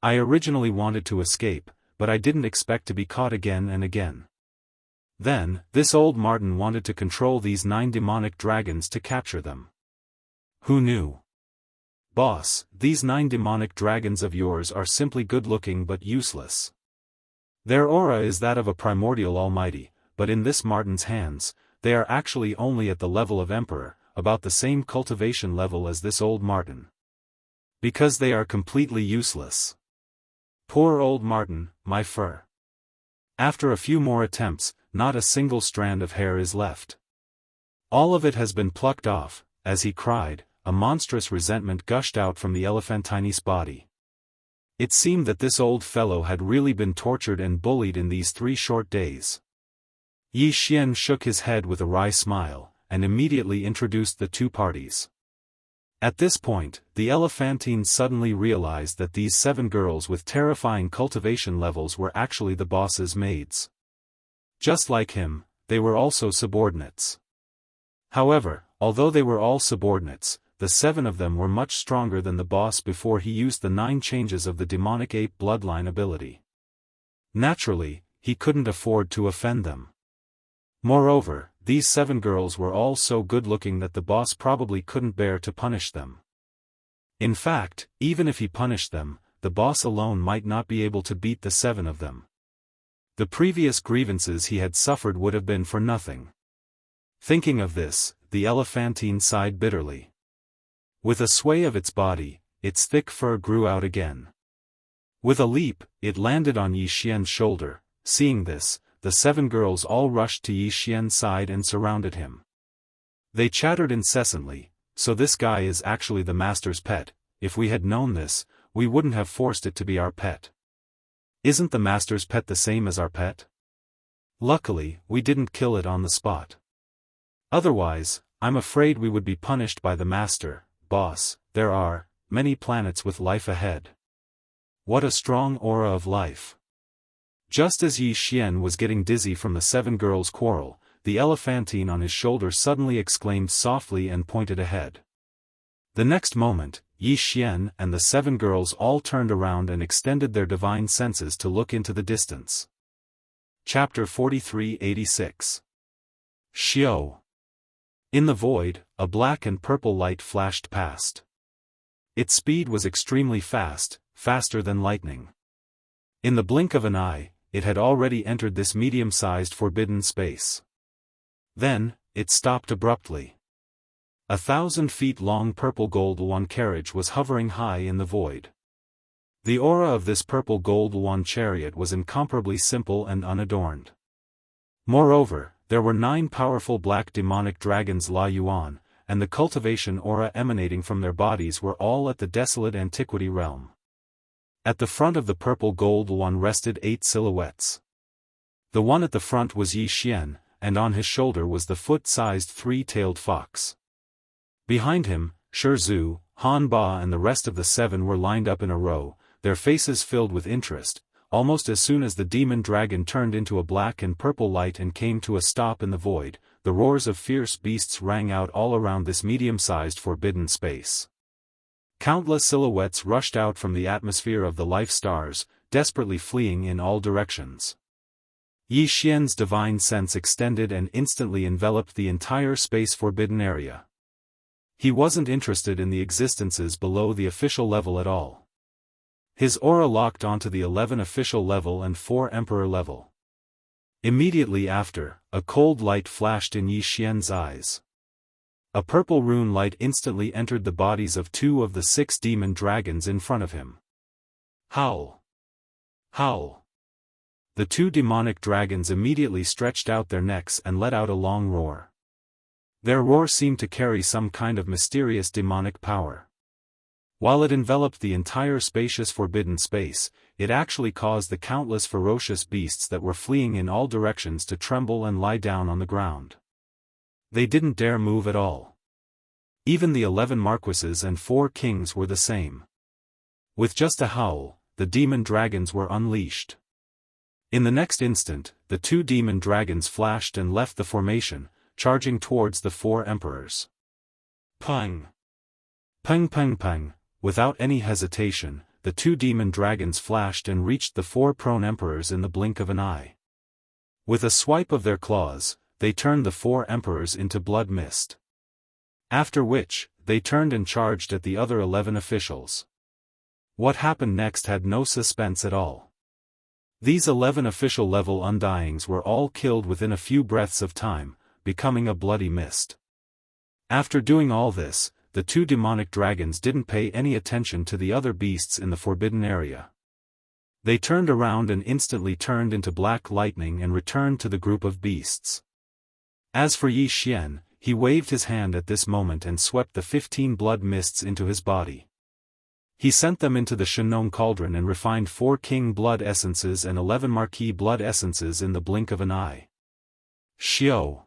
I originally wanted to escape, but I didn't expect to be caught again and again. Then, this old marten wanted to control these 9 demonic dragons to capture them. Who knew? Boss, these 9 demonic dragons of yours are simply good-looking but useless. Their aura is that of a primordial almighty, but in this marten's hands, they are actually only at the level of emperor, about the same cultivation level as this old marten. Because they are completely useless. Poor old marten, my fur. After a few more attempts, not a single strand of hair is left. All of it has been plucked off. As he cried, a monstrous resentment gushed out from the elephantine's body. It seemed that this old fellow had really been tortured and bullied in these 3 short days. Yi Xian shook his head with a wry smile, and immediately introduced the 2 parties. At this point, the elephantine suddenly realized that these 7 girls with terrifying cultivation levels were actually the boss's maids. Just like him, they were also subordinates. However, although they were all subordinates, the 7 of them were much stronger than the boss before he used the 9 changes of the demonic ape bloodline ability. Naturally, he couldn't afford to offend them. Moreover, these 7 girls were all so good-looking that the boss probably couldn't bear to punish them. In fact, even if he punished them, the boss alone might not be able to beat the 7 of them. The previous grievances he had suffered would have been for nothing. Thinking of this, the elephantine sighed bitterly. With a sway of its body, its thick fur grew out again. With a leap, it landed on Yi Xian's shoulder. Seeing this, the 7 girls all rushed to Yi Xian's side and surrounded him. They chattered incessantly, "So this guy is actually the master's pet. If we had known this, we wouldn't have forced it to be our pet. Isn't the master's pet the same as our pet? Luckily, we didn't kill it on the spot. Otherwise, I'm afraid we would be punished by the master. Boss, there are many planets with life ahead. What a strong aura of life." Just as Yi Xian was getting dizzy from the 7 girls' quarrel, the elephantine on his shoulder suddenly exclaimed softly and pointed ahead. The next moment, Yi Xian and the 7 girls all turned around and extended their divine senses to look into the distance. Chapter 43-86. Xiao. In the void, a black and purple light flashed past. Its speed was extremely fast, faster than lightning. In the blink of an eye, it had already entered this medium-sized forbidden space. Then, it stopped abruptly. 1,000 feet long purple gold yuan carriage was hovering high in the void. The aura of this purple gold yuan chariot was incomparably simple and unadorned. Moreover, there were 9 powerful black demonic dragons La Yuan, and the cultivation aura emanating from their bodies were all at the desolate antiquity realm. At the front of the purple gold yuan rested 8 silhouettes. The one at the front was Yi Xian, and on his shoulder was the foot-sized 3-tailed fox. Behind him, Zhu, Han Ba and the rest of the 7 were lined up in a row, their faces filled with interest. Almost as soon as the demon dragon turned into a black and purple light and came to a stop in the void, the roars of fierce beasts rang out all around this medium-sized forbidden space. Countless silhouettes rushed out from the atmosphere of the life stars, desperately fleeing in all directions. Yi Xian's divine sense extended and instantly enveloped the entire space forbidden area. He wasn't interested in the existences below the official level at all. His aura locked onto the 11 official level and 4 emperor level. Immediately after, a cold light flashed in Yi Xian's eyes. A purple rune light instantly entered the bodies of 2 of the 6 demon dragons in front of him. Howl! Howl! The 2 demonic dragons immediately stretched out their necks and let out a long roar. Their roar seemed to carry some kind of mysterious demonic power. While it enveloped the entire spacious forbidden space, it actually caused the countless ferocious beasts that were fleeing in all directions to tremble and lie down on the ground. They didn't dare move at all. Even the 11 marquises and 4 kings were the same. With just a howl, the the demon dragons were unleashed. In the next instant, the 2 demon dragons flashed and left the formation, charging towards the 4 emperors. Pang! Pang pang pang! Without any hesitation, the 2 demon dragons flashed and reached the 4 prone emperors in the blink of an eye. With a swipe of their claws, they turned the 4 emperors into blood mist. After which, they turned and charged at the other 11 officials. What happened next had no suspense at all. These 11 official-level undyings were all killed within a few breaths of time, becoming a bloody mist. After doing all this, the 2 demonic dragons didn't pay any attention to the other beasts in the forbidden area. They turned around and instantly turned into black lightning and returned to the group of beasts. As for Yi Xian, he waved his hand at this moment and swept the 15 blood mists into his body. He sent them into the Shenong cauldron and refined 4 king blood essences and 11 marquis blood essences in the blink of an eye. Xiao.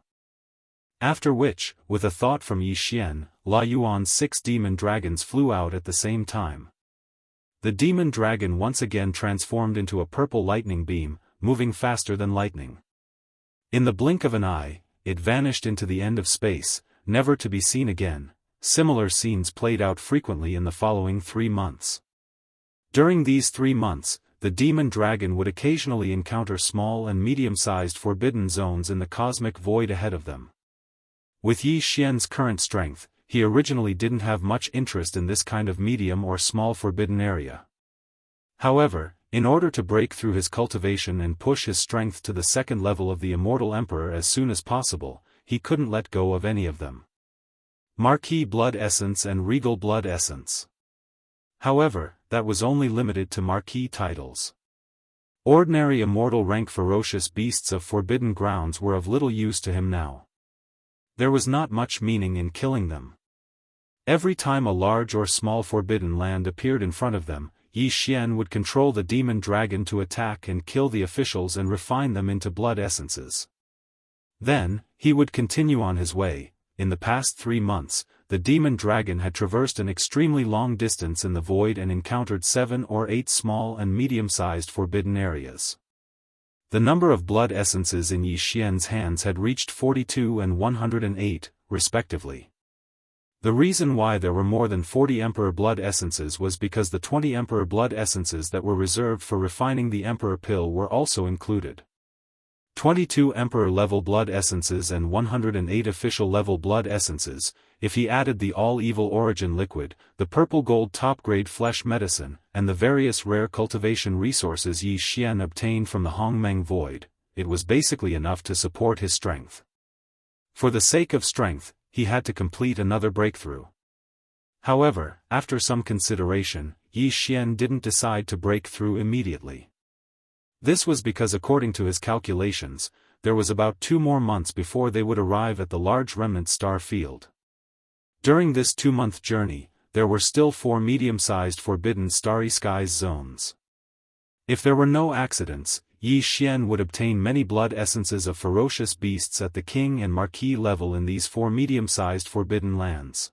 After which, with a thought from Yi Xian, La Yuan's 6 demon dragons flew out at the same time. The demon dragon once again transformed into a purple lightning beam, moving faster than lightning. In the blink of an eye, it vanished into the end of space, never to be seen again. Similar scenes played out frequently in the following 3 months. During these 3 months, the demon dragon would occasionally encounter small and medium-sized forbidden zones in the cosmic void ahead of them. With Yi Xian's current strength, he originally didn't have much interest in this kind of medium or small forbidden area. However, in order to break through his cultivation and push his strength to the 2nd level of the Immortal Emperor as soon as possible, he couldn't let go of any of them. Marquis Blood Essence and Regal Blood Essence. However, that was only limited to Marquis titles. Ordinary immortal rank ferocious beasts of forbidden grounds were of little use to him now. There was not much meaning in killing them. Every time a large or small forbidden land appeared in front of them, Yi Xian would control the demon dragon to attack and kill the officials and refine them into blood essences. Then, he would continue on his way. In the past 3 months, the demon dragon had traversed an extremely long distance in the void and encountered 7 or 8 small and medium-sized forbidden areas. The number of blood essences in Yi Xian's hands had reached 42 and 108, respectively. The reason why there were more than 40 Emperor blood essences was because the 20 Emperor blood essences that were reserved for refining the Emperor pill were also included. 22 Emperor-level blood essences and 108 official-level blood essences. If he added the all-evil origin liquid, the purple-gold top-grade flesh medicine, and the various rare cultivation resources Yi Xian obtained from the Hongmeng Void, it was basically enough to support his strength. For the sake of strength, he had to complete another breakthrough. However, after some consideration, Yi Xian didn't decide to break through immediately. This was because according to his calculations, there was about 2 more months before they would arrive at the large remnant star field. During this 2-month journey, there were still 4 medium-sized forbidden starry skies zones. If there were no accidents, Yi Xian would obtain many blood essences of ferocious beasts at the king and marquis level in these 4 medium-sized forbidden lands.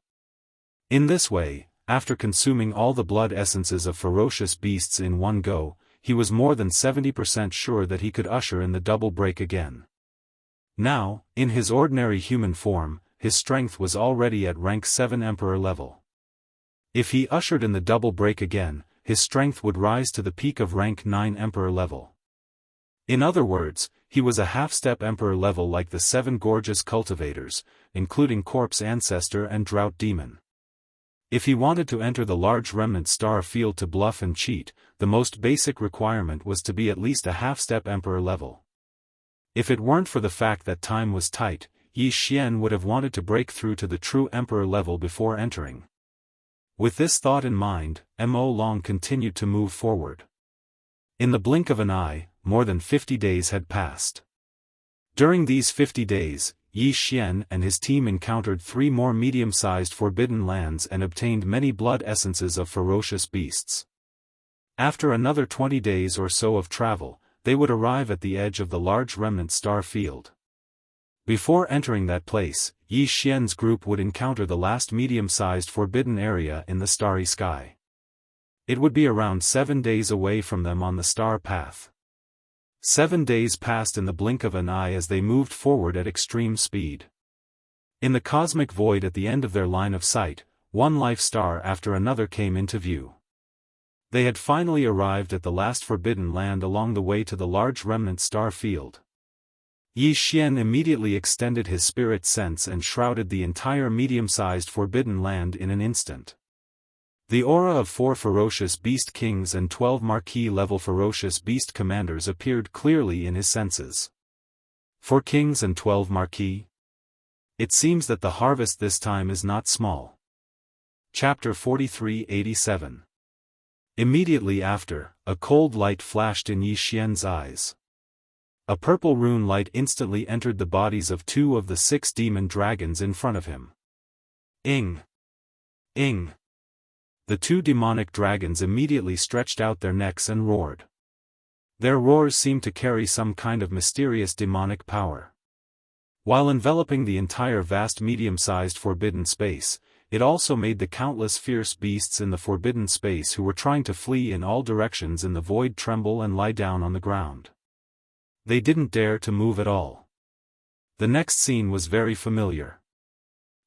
In this way, after consuming all the blood essences of ferocious beasts in one go, he was more than 70% sure that he could usher in the double break again. Now, in his ordinary human form, his strength was already at rank 7 Emperor level. If he ushered in the double break again, his strength would rise to the peak of rank 9 Emperor level. In other words, he was a half-step Emperor level like the 7 gorgeous cultivators, including Corpse Ancestor and Drought Demon. If he wanted to enter the large remnant star field to bluff and cheat, the most basic requirement was to be at least a half-step Emperor level. If it weren't for the fact that time was tight, Yi Xian would have wanted to break through to the true Emperor level before entering. With this thought in mind, Mo Long continued to move forward. In the blink of an eye, more than 50 days had passed. During these 50 days, Yi Xian and his team encountered 3 more medium-sized forbidden lands and obtained many blood essences of ferocious beasts. After another 20 days or so of travel, they would arrive at the edge of the large remnant star field. Before entering that place, Yi Xian's group would encounter the last medium-sized forbidden area in the starry sky. It would be around 7 days away from them on the star path. 7 days passed in the blink of an eye as they moved forward at extreme speed. In the cosmic void at the end of their line of sight, one life star after another came into view. They had finally arrived at the last forbidden land along the way to the large remnant star field. Yi Xian immediately extended his spirit sense and shrouded the entire medium-sized forbidden land in an instant. The aura of 4 ferocious beast kings and 12 marquis-level ferocious beast commanders appeared clearly in his senses. 4 kings and 12 marquis? It seems that the harvest this time is not small. Chapter 43-87. Immediately after, a cold light flashed in Yi Xian's eyes. A purple rune light instantly entered the bodies of 2 of the 6 demon dragons in front of him. Ing! Ing! The 2 demonic dragons immediately stretched out their necks and roared. Their roars seemed to carry some kind of mysterious demonic power. While enveloping the entire vast medium-sized forbidden space, it also made the countless fierce beasts in the forbidden space who were trying to flee in all directions in the void tremble and lie down on the ground. They didn't dare to move at all. The next scene was very familiar.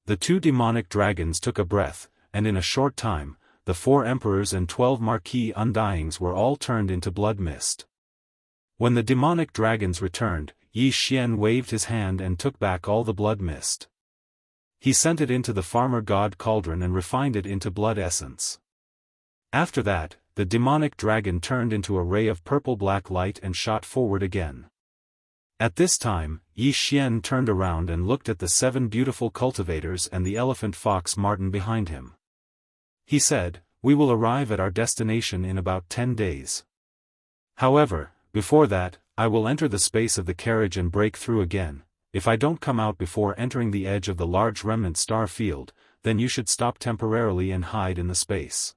The 2 demonic dragons took a breath, and in a short time, the 4 emperors and 12 marquis undyings were all turned into blood mist. When the demonic dragons returned, Yi Xian waved his hand and took back all the blood mist. He sent it into the farmer god cauldron and refined it into blood essence. After that, the demonic dragon turned into a ray of purple-black light and shot forward again. At this time, Yi Xian turned around and looked at the 7 beautiful cultivators and the elephant fox Martin behind him. He said, "We will arrive at our destination in about 10 days. However, before that, I will enter the space of the carriage and break through again. If I don't come out before entering the edge of the large remnant star field, then you should stop temporarily and hide in the space.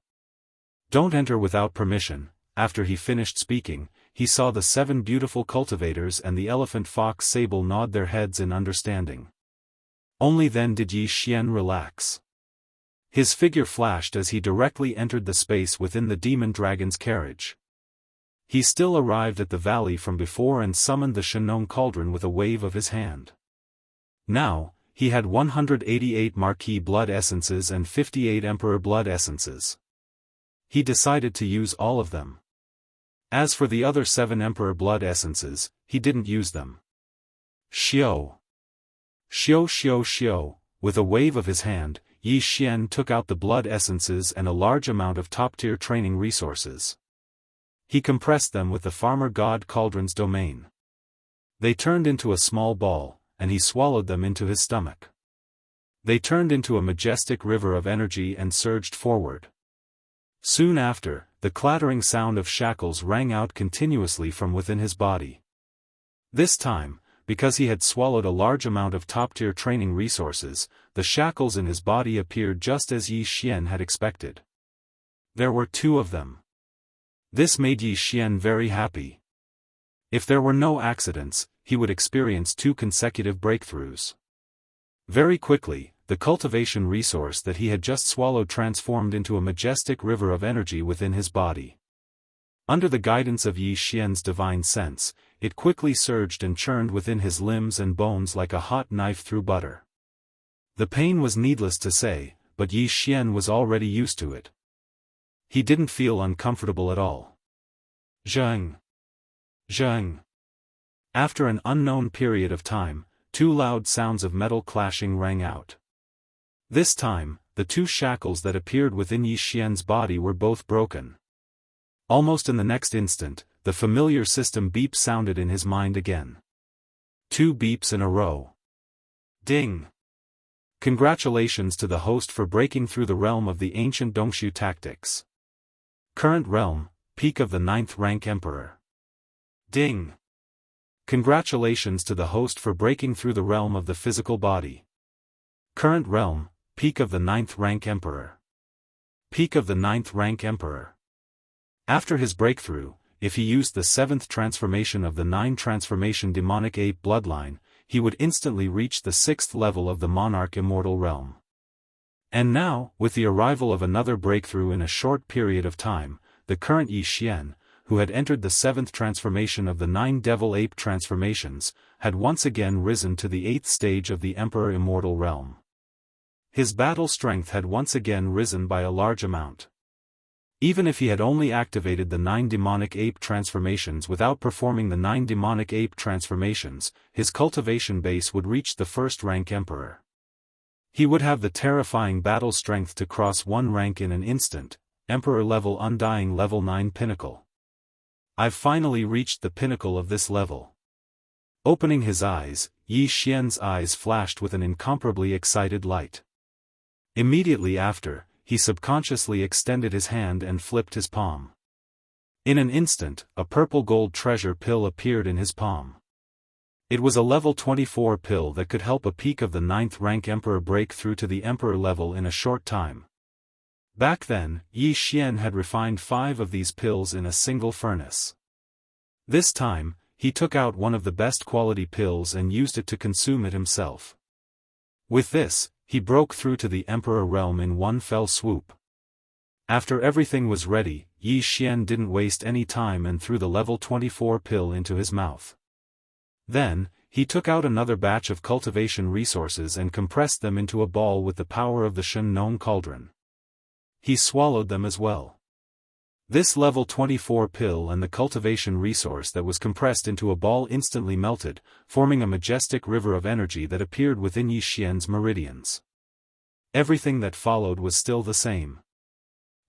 Don't enter without permission." After he finished speaking, he saw the 7 beautiful cultivators and the elephant fox sable nod their heads in understanding. Only then did Yi Xian relax. His figure flashed as he directly entered the space within the demon dragon's carriage. He still arrived at the valley from before and summoned the Shenong cauldron with a wave of his hand. Now, he had 188 marquis blood essences and 58 emperor blood essences. He decided to use all of them. As for the other 7 emperor blood essences, he didn't use them. Xiao! Xiao xiao xiao! With a wave of his hand, Yi Xian took out the blood essences and a large amount of top-tier training resources. He compressed them with the farmer god cauldron's domain. They turned into a small ball, and he swallowed them into his stomach. They turned into a majestic river of energy and surged forward. Soon after, the clattering sound of shackles rang out continuously from within his body. This time, because he had swallowed a large amount of top-tier training resources, the shackles in his body appeared just as Yi Xian had expected. There were 2 of them. This made Yi Xian very happy. If there were no accidents, he would experience 2 consecutive breakthroughs. Very quickly, the cultivation resource that he had just swallowed transformed into a majestic river of energy within his body. Under the guidance of Yi Xian's divine sense, it quickly surged and churned within his limbs and bones like a hot knife through butter. The pain was needless to say, but Yi Xian was already used to it. He didn't feel uncomfortable at all. Zheng! Zheng! After an unknown period of time, 2 loud sounds of metal clashing rang out. This time, the 2 shackles that appeared within Yi Xian's body were both broken. Almost in the next instant, the familiar system beep sounded in his mind again. 2 beeps in a row. Ding! Congratulations to the host for breaking through the realm of the ancient Dongshu tactics. Current realm, peak of the 9th rank emperor. Ding! Congratulations to the host for breaking through the realm of the physical body. Current realm, peak of the 9th rank emperor. Peak of the 9th rank emperor. After his breakthrough, if he used the 7th transformation of the 9 transformation demonic ape bloodline, he would instantly reach the 6th level of the monarch immortal realm. And now, with the arrival of another breakthrough in a short period of time, the current Yi Xian, who had entered the 7th transformation of the 9 devil ape transformations, had once again risen to the 8th stage of the Emperor Immortal realm. His battle strength had once again risen by a large amount. Even if he had only activated the 9 demonic ape transformations without performing the 9 demonic ape transformations, his cultivation base would reach the 1st rank Emperor. He would have the terrifying battle strength to cross 1 rank in an instant, Emperor level Undying level 9 pinnacle. I've finally reached the pinnacle of this level. Opening his eyes, Yi Xian's eyes flashed with an incomparably excited light. Immediately after, he subconsciously extended his hand and flipped his palm. In an instant, a purple gold treasure pill appeared in his palm. It was a level 24 pill that could help a peak of the 9th rank Emperor break through to the Emperor level in a short time. Back then, Yi Xian had refined 5 of these pills in a single furnace. This time, he took out one of the best quality pills and used it to consume it himself. With this, he broke through to the Emperor realm in one fell swoop. After everything was ready, Yi Xian didn't waste any time and threw the level 24 pill into his mouth. Then, he took out another batch of cultivation resources and compressed them into a ball with the power of the Shen Nong cauldron. He swallowed them as well. This level 24 pill and the cultivation resource that was compressed into a ball instantly melted, forming a majestic river of energy that appeared within Yi Xian's meridians. Everything that followed was still the same.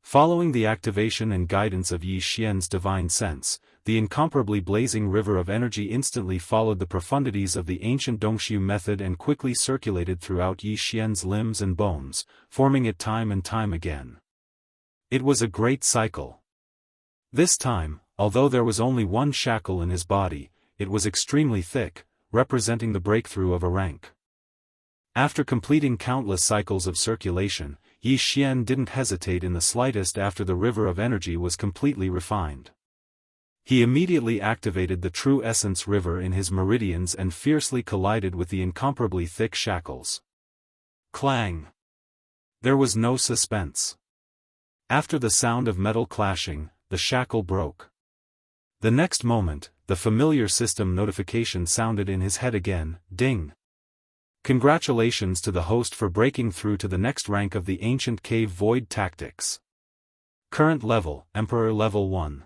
Following the activation and guidance of Yi Xian's divine sense, the incomparably blazing river of energy instantly followed the profundities of the ancient Dongshu method and quickly circulated throughout Yi Xian's limbs and bones, forming it time and time again. It was a great cycle. This time, although there was only one shackle in his body, it was extremely thick, representing the breakthrough of a rank. After completing countless cycles of circulation, Yi Xian didn't hesitate in the slightest after the river of energy was completely refined. He immediately activated the true essence river in his meridians and fiercely collided with the incomparably thick shackles. Clang! There was no suspense. After the sound of metal clashing, the shackle broke. The next moment, the familiar system notification sounded in his head again, ding! Congratulations to the host for breaking through to the next rank of the ancient cave void tactics. Current level, Emperor level 1.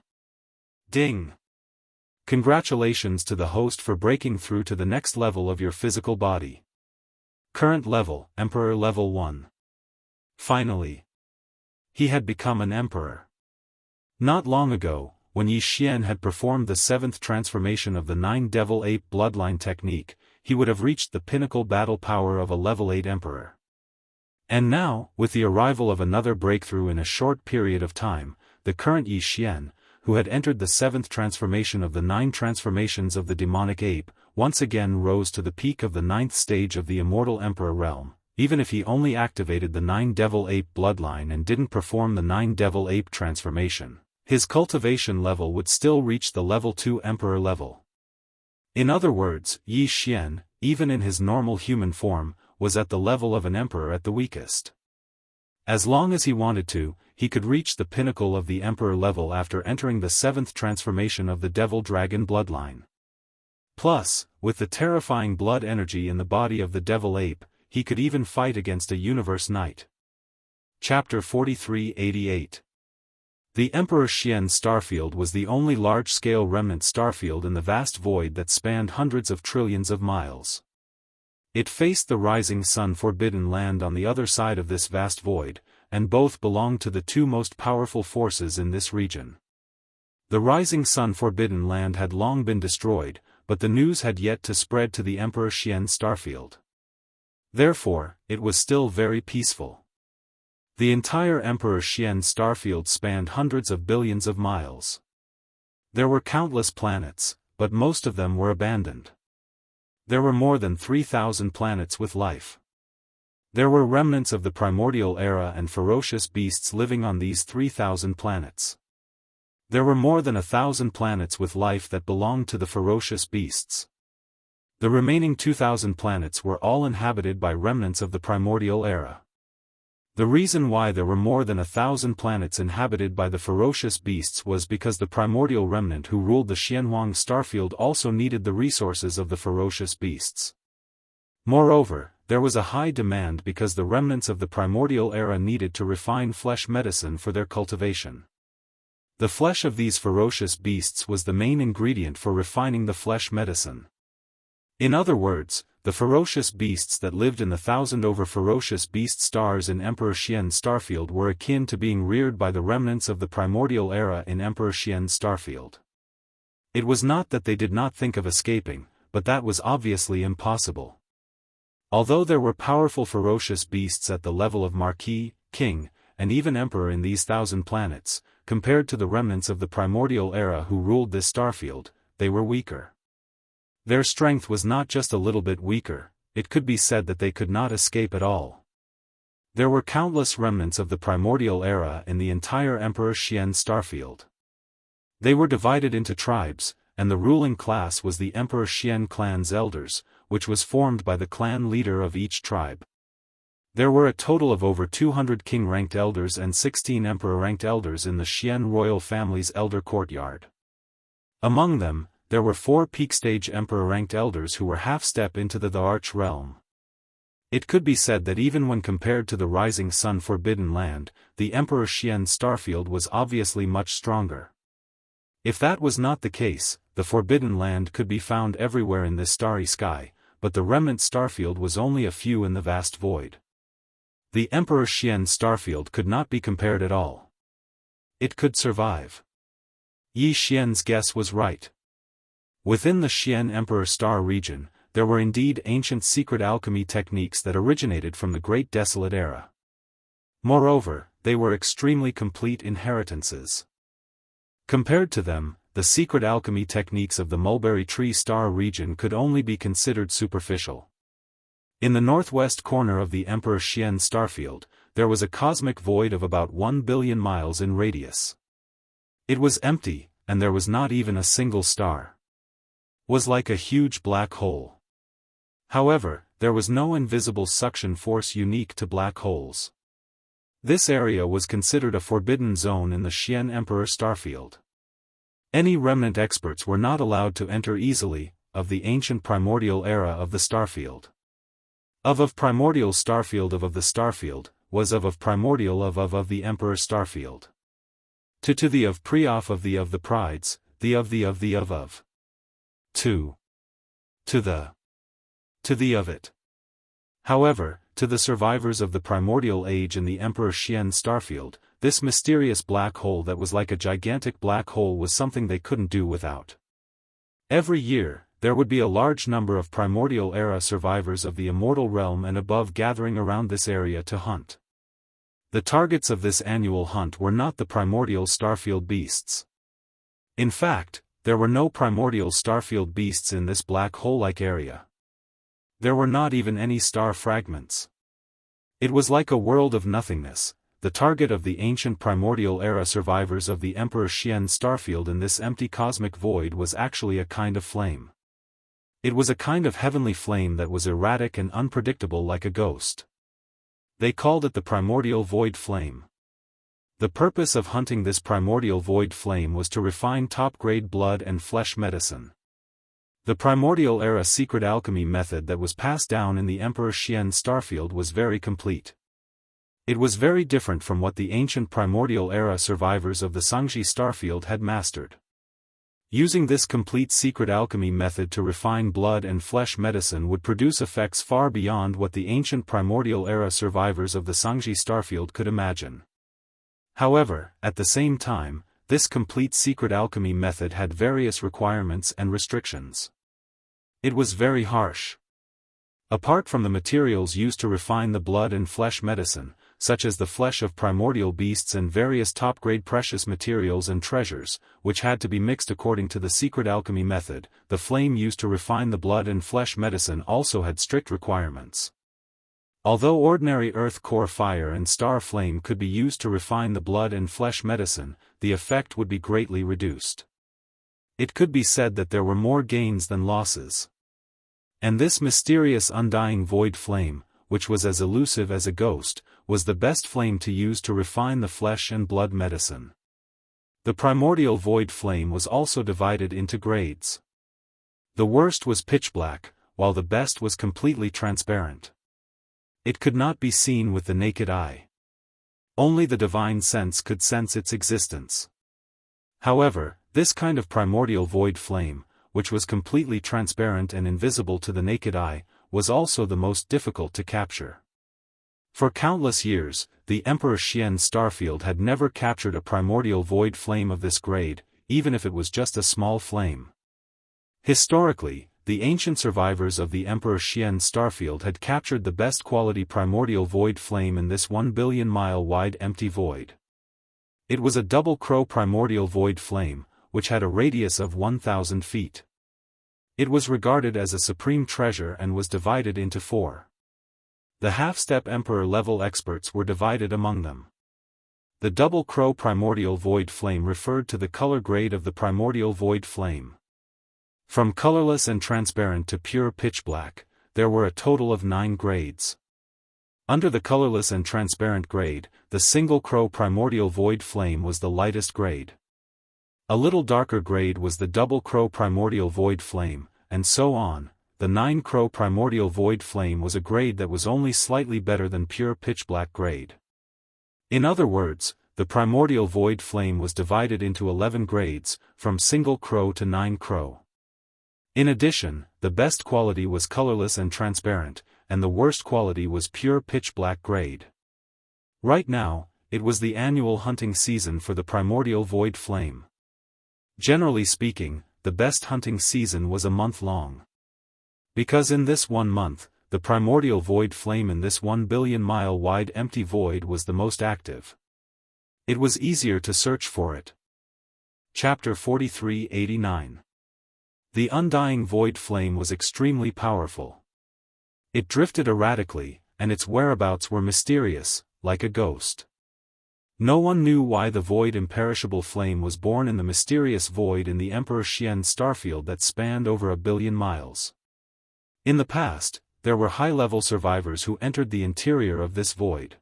Ding! Congratulations to the host for breaking through to the next level of your physical body. Current level, Emperor level 1. Finally. He had become an emperor. Not long ago, when Yi Xian had performed the 7th transformation of the 9 devil ape bloodline technique, he would have reached the pinnacle battle power of a level 8 emperor. And now, with the arrival of another breakthrough in a short period of time, the current Yi Xian, who had entered the 7th transformation of the 9 transformations of the demonic ape, once again rose to the peak of the 9th stage of the immortal emperor realm. Even if he only activated the 9 devil ape bloodline and didn't perform the 9 devil ape transformation, his cultivation level would still reach the level 2 emperor level. In other words, Yi Xian, even in his normal human form, was at the level of an emperor at the weakest. As long as he wanted to, he could reach the pinnacle of the emperor level after entering the 7th transformation of the devil dragon bloodline. Plus, with the terrifying blood energy in the body of the devil ape, he could even fight against a universe knight. Chapter 4388. The Emperor Xian starfield was the only large-scale remnant starfield in the vast void that spanned hundreds of trillions of miles. It faced the rising sun forbidden land on the other side of this vast void, and both belonged to the 2 most powerful forces in this region. The rising sun forbidden land had long been destroyed, but the news had yet to spread to the Emperor Xian starfield. Therefore, it was still very peaceful. The entire Emperor Xian starfield spanned hundreds of billions of miles. There were countless planets, but most of them were abandoned. There were more than 3,000 planets with life. There were remnants of the primordial era and ferocious beasts living on these 3,000 planets. There were more than 1,000 planets with life that belonged to the ferocious beasts. The remaining 2,000 planets were all inhabited by remnants of the primordial era. The reason why there were more than 1,000 planets inhabited by the ferocious beasts was because the primordial remnant who ruled the Xianhuang starfield also needed the resources of the ferocious beasts. Moreover, there was a high demand because the remnants of the primordial era needed to refine flesh medicine for their cultivation. The flesh of these ferocious beasts was the main ingredient for refining the flesh medicine. In other words, the ferocious beasts that lived in the 1,000 over ferocious beast stars in Emperor Xian's starfield were akin to being reared by the remnants of the primordial era in Emperor Xian's starfield. It was not that they did not think of escaping, but that was obviously impossible. Although there were powerful ferocious beasts at the level of Marquis, King, and even Emperor in these 1,000 planets, compared to the remnants of the primordial era who ruled this starfield, they were weaker. Their strength was not just a little bit weaker, it could be said that they could not escape at all. There were countless remnants of the primordial era in the entire Emperor Xian starfield. They were divided into tribes, and the ruling class was the Emperor Xian clan's elders, which was formed by the clan leader of each tribe. There were a total of over 200 king-ranked elders and 16 emperor-ranked elders in the Xian royal family's elder courtyard. Among them, there were 4 peak-stage emperor-ranked elders who were half-step into the Arch realm. It could be said that even when compared to the Rising Sun Forbidden Land, the Emperor Xian starfield was obviously much stronger. If that was not the case, the Forbidden Land could be found everywhere in this starry sky, but the remnant starfield was only a few in the vast void. The Emperor Xian starfield could not be compared at all. It could survive. Yi Xian's guess was right. Within the Xian Emperor Star region, there were indeed ancient secret alchemy techniques that originated from the Great Desolate Era. Moreover, they were extremely complete inheritances. Compared to them, the secret alchemy techniques of the Mulberry Tree Star region could only be considered superficial. In the northwest corner of the Emperor Xian starfield, there was a cosmic void of about 1 billion miles in radius. It was empty, and there was not even a single star. Was like a huge black hole. However, there was no invisible suction force unique to black holes. This area was considered a forbidden zone in the Xian Emperor starfield. Any remnant experts were not allowed to enter easily, of the ancient primordial era of the starfield. Of primordial starfield of the starfield, was of primordial of the Emperor starfield. To the of pre-off of the prides, the of. To the of it. However, to the survivors of the primordial age in the Emperor Xian starfield, this mysterious black hole that was like a gigantic black hole was something they couldn't do without. Every year, there would be a large number of primordial era survivors of the immortal realm and above gathering around this area to hunt. The targets of this annual hunt were not the primordial starfield beasts. In fact, there were no primordial starfield beasts in this black hole-like area. There were not even any star fragments. It was like a world of nothingness. The target of the ancient primordial era survivors of the Emperor Xian starfield in this empty cosmic void was actually a kind of flame. It was a kind of heavenly flame that was erratic and unpredictable like a ghost. They called it the primordial void flame. The purpose of hunting this primordial void flame was to refine top-grade blood and flesh medicine. The primordial era secret alchemy method that was passed down in the Emperor Xian starfield was very complete. It was very different from what the ancient primordial era survivors of the Sangji starfield had mastered. Using this complete secret alchemy method to refine blood and flesh medicine would produce effects far beyond what the ancient primordial era survivors of the Sangji starfield could imagine. However, at the same time, this complete secret alchemy method had various requirements and restrictions. It was very harsh. Apart from the materials used to refine the blood and flesh medicine, such as the flesh of primordial beasts and various top-grade precious materials and treasures, which had to be mixed according to the secret alchemy method, the flame used to refine the blood and flesh medicine also had strict requirements. Although ordinary earth core fire and star flame could be used to refine the blood and flesh medicine, the effect would be greatly reduced. It could be said that there were more gains than losses. And this mysterious undying void flame, which was as elusive as a ghost, was the best flame to use to refine the flesh and blood medicine. The primordial void flame was also divided into grades. The worst was pitch black, while the best was completely transparent. It could not be seen with the naked eye. Only the divine sense could sense its existence. However, this kind of primordial void flame, which was completely transparent and invisible to the naked eye, was also the most difficult to capture. For countless years, the Emperor Xian Starfield had never captured a primordial void flame of this grade, even if it was just a small flame. Historically, the ancient survivors of the Emperor Xian Starfield had captured the best quality primordial void flame in this 1 billion mile wide empty void. It was a double crow primordial void flame, which had a radius of 1,000 feet. It was regarded as a supreme treasure and was divided into 4. The half-step Emperor level experts were divided among them. The double crow primordial void flame referred to the color grade of the primordial void flame. From colorless and transparent to pure pitch black, there were a total of 9 grades. Under the colorless and transparent grade, the single crow primordial void flame was the lightest grade. A little darker grade was the double crow primordial void flame, and so on. The 9 crow primordial void flame was a grade that was only slightly better than pure pitch black grade. In other words, the primordial void flame was divided into 11 grades, from single crow to 9 crow. In addition, the best quality was colorless and transparent, and the worst quality was pure pitch black grade. Right now, it was the annual hunting season for the primordial void flame. Generally speaking, the best hunting season was a month long. Because in this 1 month, the primordial void flame in this 1 billion mile wide empty void was the most active. It was easier to search for it. Chapter 4389. The undying void flame was extremely powerful. It drifted erratically, and its whereabouts were mysterious, like a ghost. No one knew why the void imperishable flame was born in the mysterious void in the Emperor Xian Starfield that spanned over 1 billion miles. In the past, there were high-level survivors who entered the interior of this void.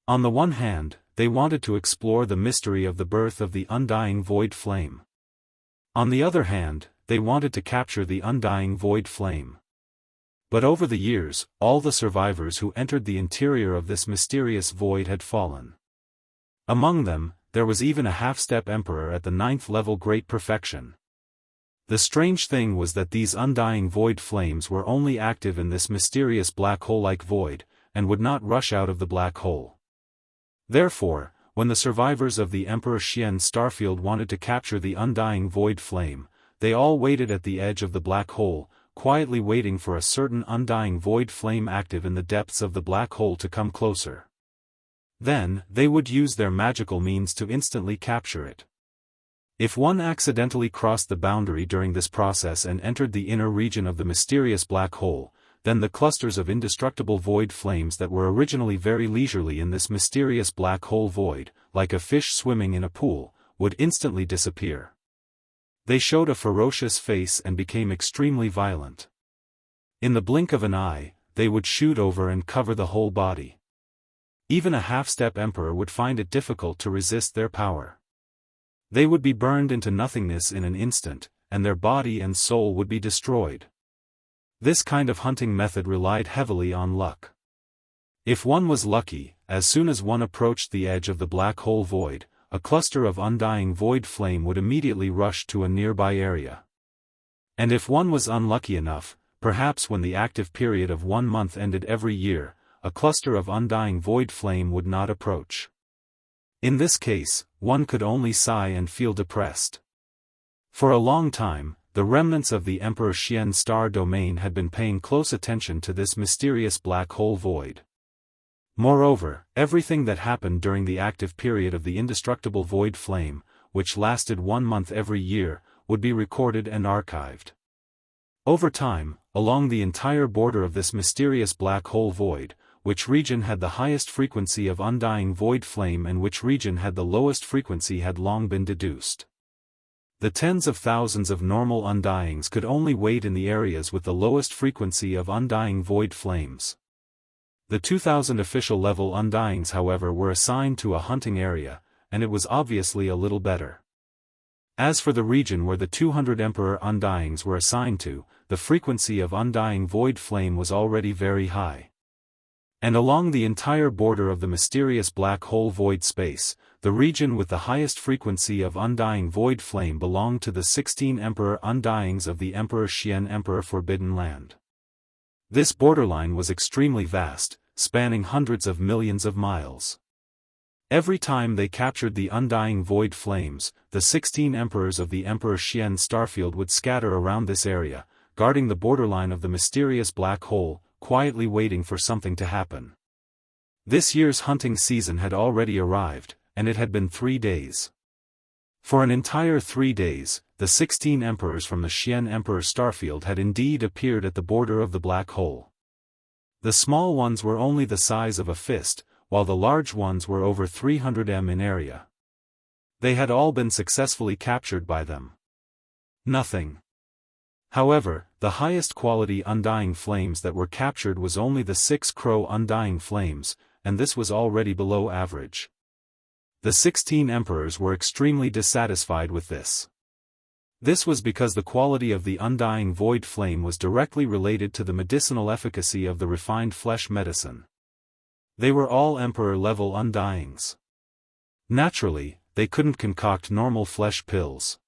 On the one hand, they wanted to explore the mystery of the birth of the undying void flame. On the other hand, they wanted to capture the undying void flame. But over the years, all the survivors who entered the interior of this mysterious void had fallen. Among them, there was even a half-step emperor at the 9th level Great Perfection. The strange thing was that these undying void flames were only active in this mysterious black hole-like void, and would not rush out of the black hole. Therefore, when the survivors of the Emperor Xian Starfield wanted to capture the undying void flame, they all waited at the edge of the black hole, quietly waiting for a certain undying void flame active in the depths of the black hole to come closer. Then, they would use their magical means to instantly capture it. If one accidentally crossed the boundary during this process and entered the inner region of the mysterious black hole, then the clusters of indestructible void flames that were originally very leisurely in this mysterious black hole void, like a fish swimming in a pool, would instantly disappear. They showed a ferocious face and became extremely violent. In the blink of an eye, they would shoot over and cover the whole body. Even a half-step emperor would find it difficult to resist their power. They would be burned into nothingness in an instant, and their body and soul would be destroyed. This kind of hunting method relied heavily on luck. If one was lucky, as soon as one approached the edge of the black hole void, a cluster of undying void flame would immediately rush to a nearby area. And if one was unlucky enough, perhaps when the active period of 1 month ended every year, a cluster of undying void flame would not approach. In this case, one could only sigh and feel depressed. For a long time, the remnants of the Emperor Xian star domain had been paying close attention to this mysterious black hole void. Moreover, everything that happened during the active period of the indestructible void flame, which lasted 1 month every year, would be recorded and archived. Over time, along the entire border of this mysterious black hole void, which region had the highest frequency of undying void flame and which region had the lowest frequency had long been deduced. The tens of thousands of normal undyings could only wait in the areas with the lowest frequency of undying void flames. The 2000 official level Undyings, however, were assigned to a hunting area, and it was obviously a little better. As for the region where the 200 Emperor Undyings were assigned to, the frequency of undying void flame was already very high. And along the entire border of the mysterious black hole void space, the region with the highest frequency of undying void flame belonged to the 16 Emperor Undyings of the Emperor Xian Emperor Forbidden Land. This borderline was extremely vast, spanning hundreds of millions of miles. Every time they captured the undying void flames, the 16 emperors of the Emperor Xian starfield would scatter around this area, guarding the borderline of the mysterious black hole, quietly waiting for something to happen. This year's hunting season had already arrived, and it had been 3 days. For an entire 3 days, the 16 emperors from the Xian Emperor starfield had indeed appeared at the border of the black hole. The small ones were only the size of a fist, while the large ones were over 300 m in area. They had all been successfully captured by them. Nothing. However, the highest quality undying flames that were captured was only the 6 crow undying flames, and this was already below average. The 16 emperors were extremely dissatisfied with this. This was because the quality of the undying void flame was directly related to the medicinal efficacy of the refined flesh medicine. They were all emperor-level undyings. Naturally, they couldn't concoct normal flesh pills.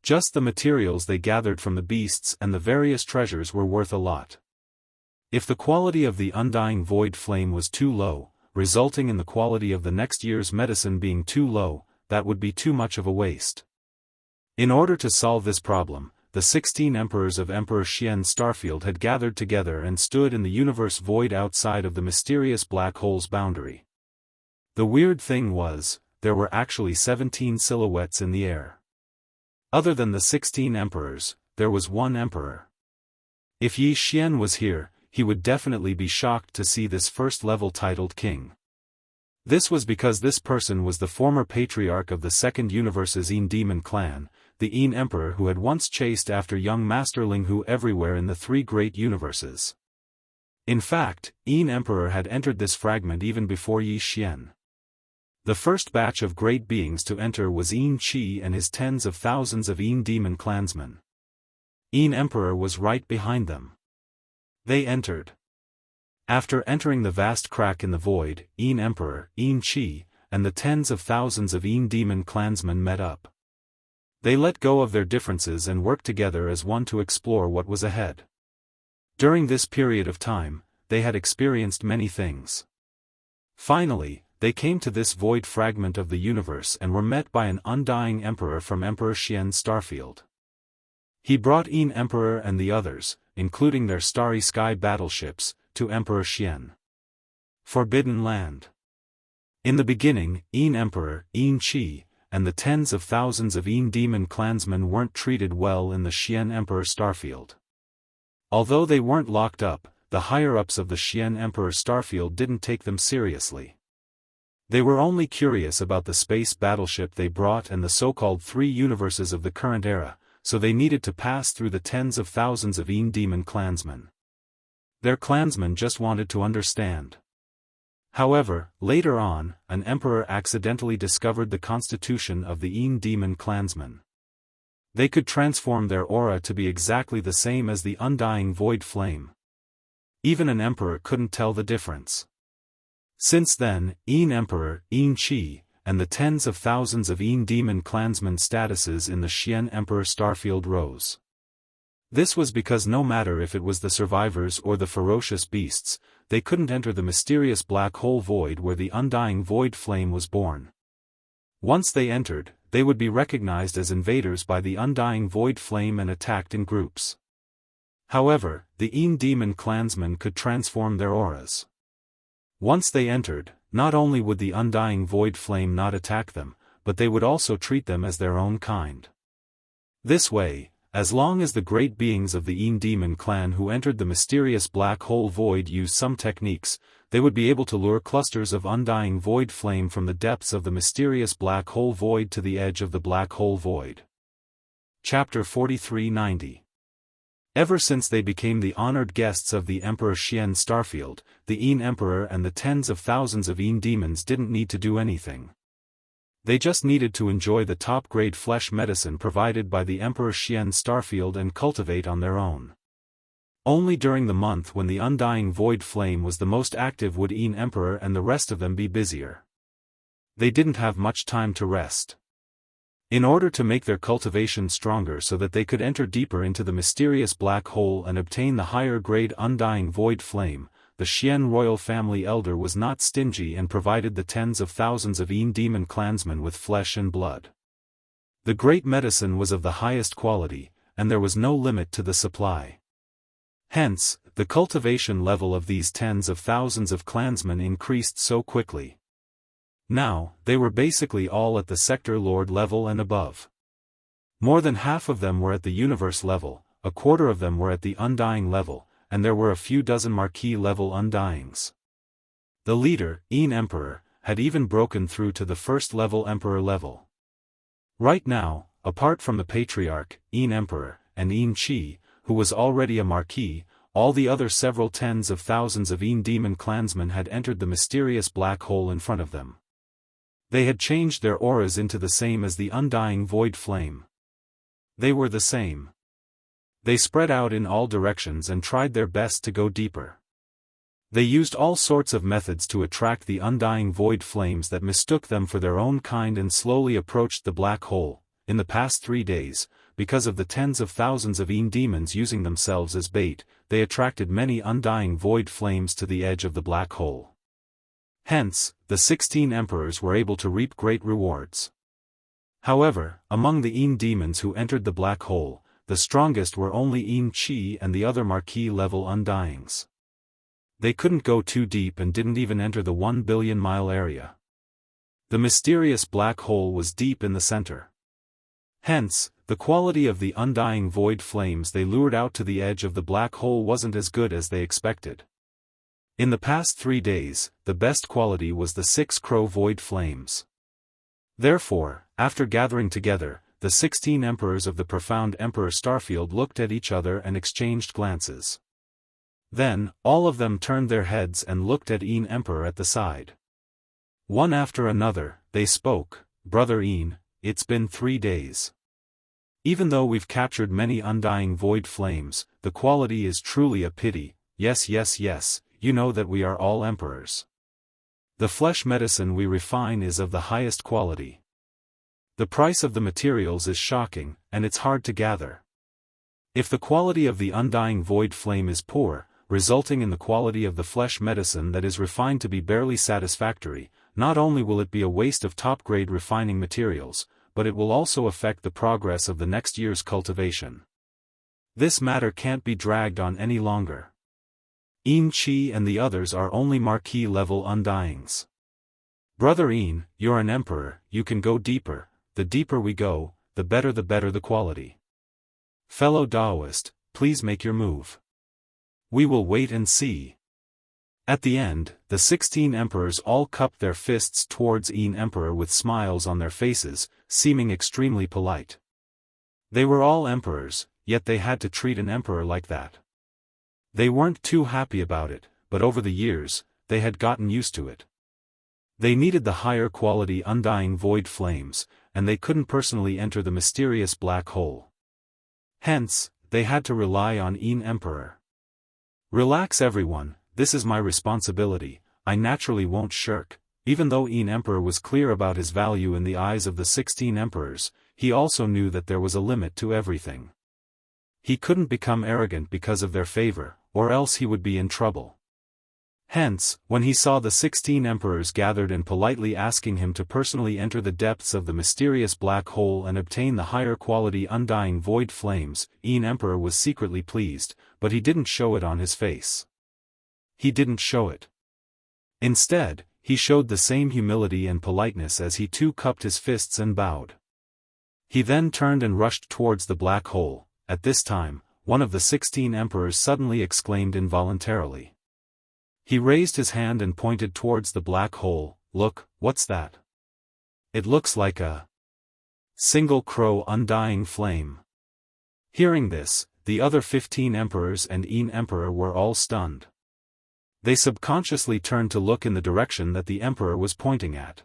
Just the materials they gathered from the beasts and the various treasures were worth a lot. If the quality of the undying void flame was too low, resulting in the quality of the next year's medicine being too low, that would be too much of a waste. In order to solve this problem, the 16 emperors of Emperor Xian starfield had gathered together and stood in the universe void outside of the mysterious black hole's boundary. The weird thing was, there were actually 17 silhouettes in the air. Other than the 16 emperors, there was one emperor. If Yi Xian was here, he would definitely be shocked to see this first-level titled king. This was because this person was the former patriarch of the second universe's Yin demon clan, the Yin emperor who had once chased after young Master Linghu everywhere in the 3 great universes. In fact, Yin emperor had entered this fragment even before Yi Xian. The first batch of great beings to enter was Yin Qi and his tens of thousands of Yin demon clansmen. Yin emperor was right behind them. They entered. After entering the vast crack in the void, Yin emperor, Yin Qi, and the tens of thousands of Yin demon clansmen met up. They let go of their differences and worked together as one to explore what was ahead. During this period of time, they had experienced many things. Finally, they came to this void fragment of the universe and were met by an undying emperor from Emperor Xian starfield. He brought Yin emperor and the others, including their starry sky battleships, to Emperor Xian. Forbidden Land. In the beginning, Yin emperor, Yin Qi, and the tens of thousands of Yin demon clansmen weren't treated well in the Xian Emperor starfield. Although they weren't locked up, the higher-ups of the Xian Emperor starfield didn't take them seriously. They were only curious about the space battleship they brought and the so-called 3 universes of the current era, so they needed to pass through the tens of thousands of Yin demon clansmen. Their clansmen just wanted to understand. However, later on, an emperor accidentally discovered the constitution of the Yin demon clansmen. They could transform their aura to be exactly the same as the undying void flame. Even an emperor couldn't tell the difference. Since then, Yin emperor, Yin Qi, and the tens of thousands of Yin demon clansmen statuses in the Xian Emperor starfield rose. This was because no matter if it was the survivors or the ferocious beasts, they couldn't enter the mysterious black hole void where the undying void flame was born. Once they entered, they would be recognized as invaders by the undying void flame and attacked in groups. However, the Yin demon clansmen could transform their auras. Once they entered, not only would the undying void flame not attack them, but they would also treat them as their own kind. This way, as long as the great beings of the Yin demon clan who entered the mysterious black hole void used some techniques, they would be able to lure clusters of undying void flame from the depths of the mysterious black hole void to the edge of the black hole void. Chapter 4390. Ever since they became the honored guests of the Emperor Xian Starfield, the Yin Emperor and the tens of thousands of Yin demons didn't need to do anything. They just needed to enjoy the top-grade flesh medicine provided by the Emperor Xian Starfield and cultivate on their own. Only during the month when the undying void flame was the most active would Yin Emperor and the rest of them be busier. They didn't have much time to rest. In order to make their cultivation stronger so that they could enter deeper into the mysterious black hole and obtain the higher-grade undying void flame, the Xian royal family elder was not stingy and provided the tens of thousands of Yin demon clansmen with flesh and blood. The great medicine was of the highest quality, and there was no limit to the supply. Hence, the cultivation level of these tens of thousands of clansmen increased so quickly. Now, they were basically all at the sector lord level and above. More than half of them were at the universe level, a quarter of them were at the undying level, and there were a few dozen marquee level undyings. The leader, Yin Emperor, had even broken through to the first level emperor level. Right now, apart from the patriarch, Yin Emperor, and Yin Qi, who was already a marquis, all the other several tens of thousands of Yin demon clansmen had entered the mysterious black hole in front of them. They had changed their auras into the same as the undying void flame. They were the same. They spread out in all directions and tried their best to go deeper. They used all sorts of methods to attract the undying void flames that mistook them for their own kind and slowly approached the black hole. In the past 3 days, because of the tens of thousands of Yin demons using themselves as bait, they attracted many undying void flames to the edge of the black hole. Hence, the 16 emperors were able to reap great rewards. However, among the Yin demons who entered the black hole, the strongest were only Yin Qi and the other marquee-level undyings. They couldn't go too deep and didn't even enter the 1 billion-mile area. The mysterious black hole was deep in the center. Hence, the quality of the undying void flames they lured out to the edge of the black hole wasn't as good as they expected. In the past 3 days, the best quality was the 6 crow void flames. Therefore, after gathering together, the 16 emperors of the profound Emperor Starfield looked at each other and exchanged glances. Then, all of them turned their heads and looked at Yin Emperor at the side. One after another, they spoke, "Brother Yin, it's been 3 days. Even though we've captured many undying void flames, the quality is truly a pity. Yes, yes, yes. You know that we are all emperors. The flesh medicine we refine is of the highest quality. The price of the materials is shocking, and it's hard to gather. If the quality of the undying void flame is poor, resulting in the quality of the flesh medicine that is refined to be barely satisfactory, not only will it be a waste of top-grade refining materials, but it will also affect the progress of the next year's cultivation. This matter can't be dragged on any longer. Yin Qi and the others are only marquee-level undyings. Brother Yin, you're an emperor, you can go deeper. The deeper we go, the better the quality. Fellow Daoist, please make your move. We will wait and see." At the end, the 16 emperors all cupped their fists towards Yin Emperor with smiles on their faces, seeming extremely polite. They were all emperors, yet they had to treat an emperor like that. They weren't too happy about it, but over the years, they had gotten used to it. They needed the higher quality undying void flames, and they couldn't personally enter the mysterious black hole. Hence, they had to rely on Yin Emperor. "Relax everyone, this is my responsibility, I naturally won't shirk." Even though Yin Emperor was clear about his value in the eyes of the 16 emperors, he also knew that there was a limit to everything. He couldn't become arrogant because of their favor, or else he would be in trouble. Hence, when he saw the 16 emperors gathered and politely asking him to personally enter the depths of the mysterious black hole and obtain the higher quality undying void flames, Yin Emperor was secretly pleased, but he didn't show it on his face. He didn't show it. Instead, he showed the same humility and politeness as he too cupped his fists and bowed. He then turned and rushed towards the black hole. At this time, one of the 16 emperors suddenly exclaimed involuntarily. He raised his hand and pointed towards the black hole. "Look, what's that? It looks like a single crow undying flame." Hearing this, the other 15 emperors and Yin Emperor were all stunned. They subconsciously turned to look in the direction that the emperor was pointing at.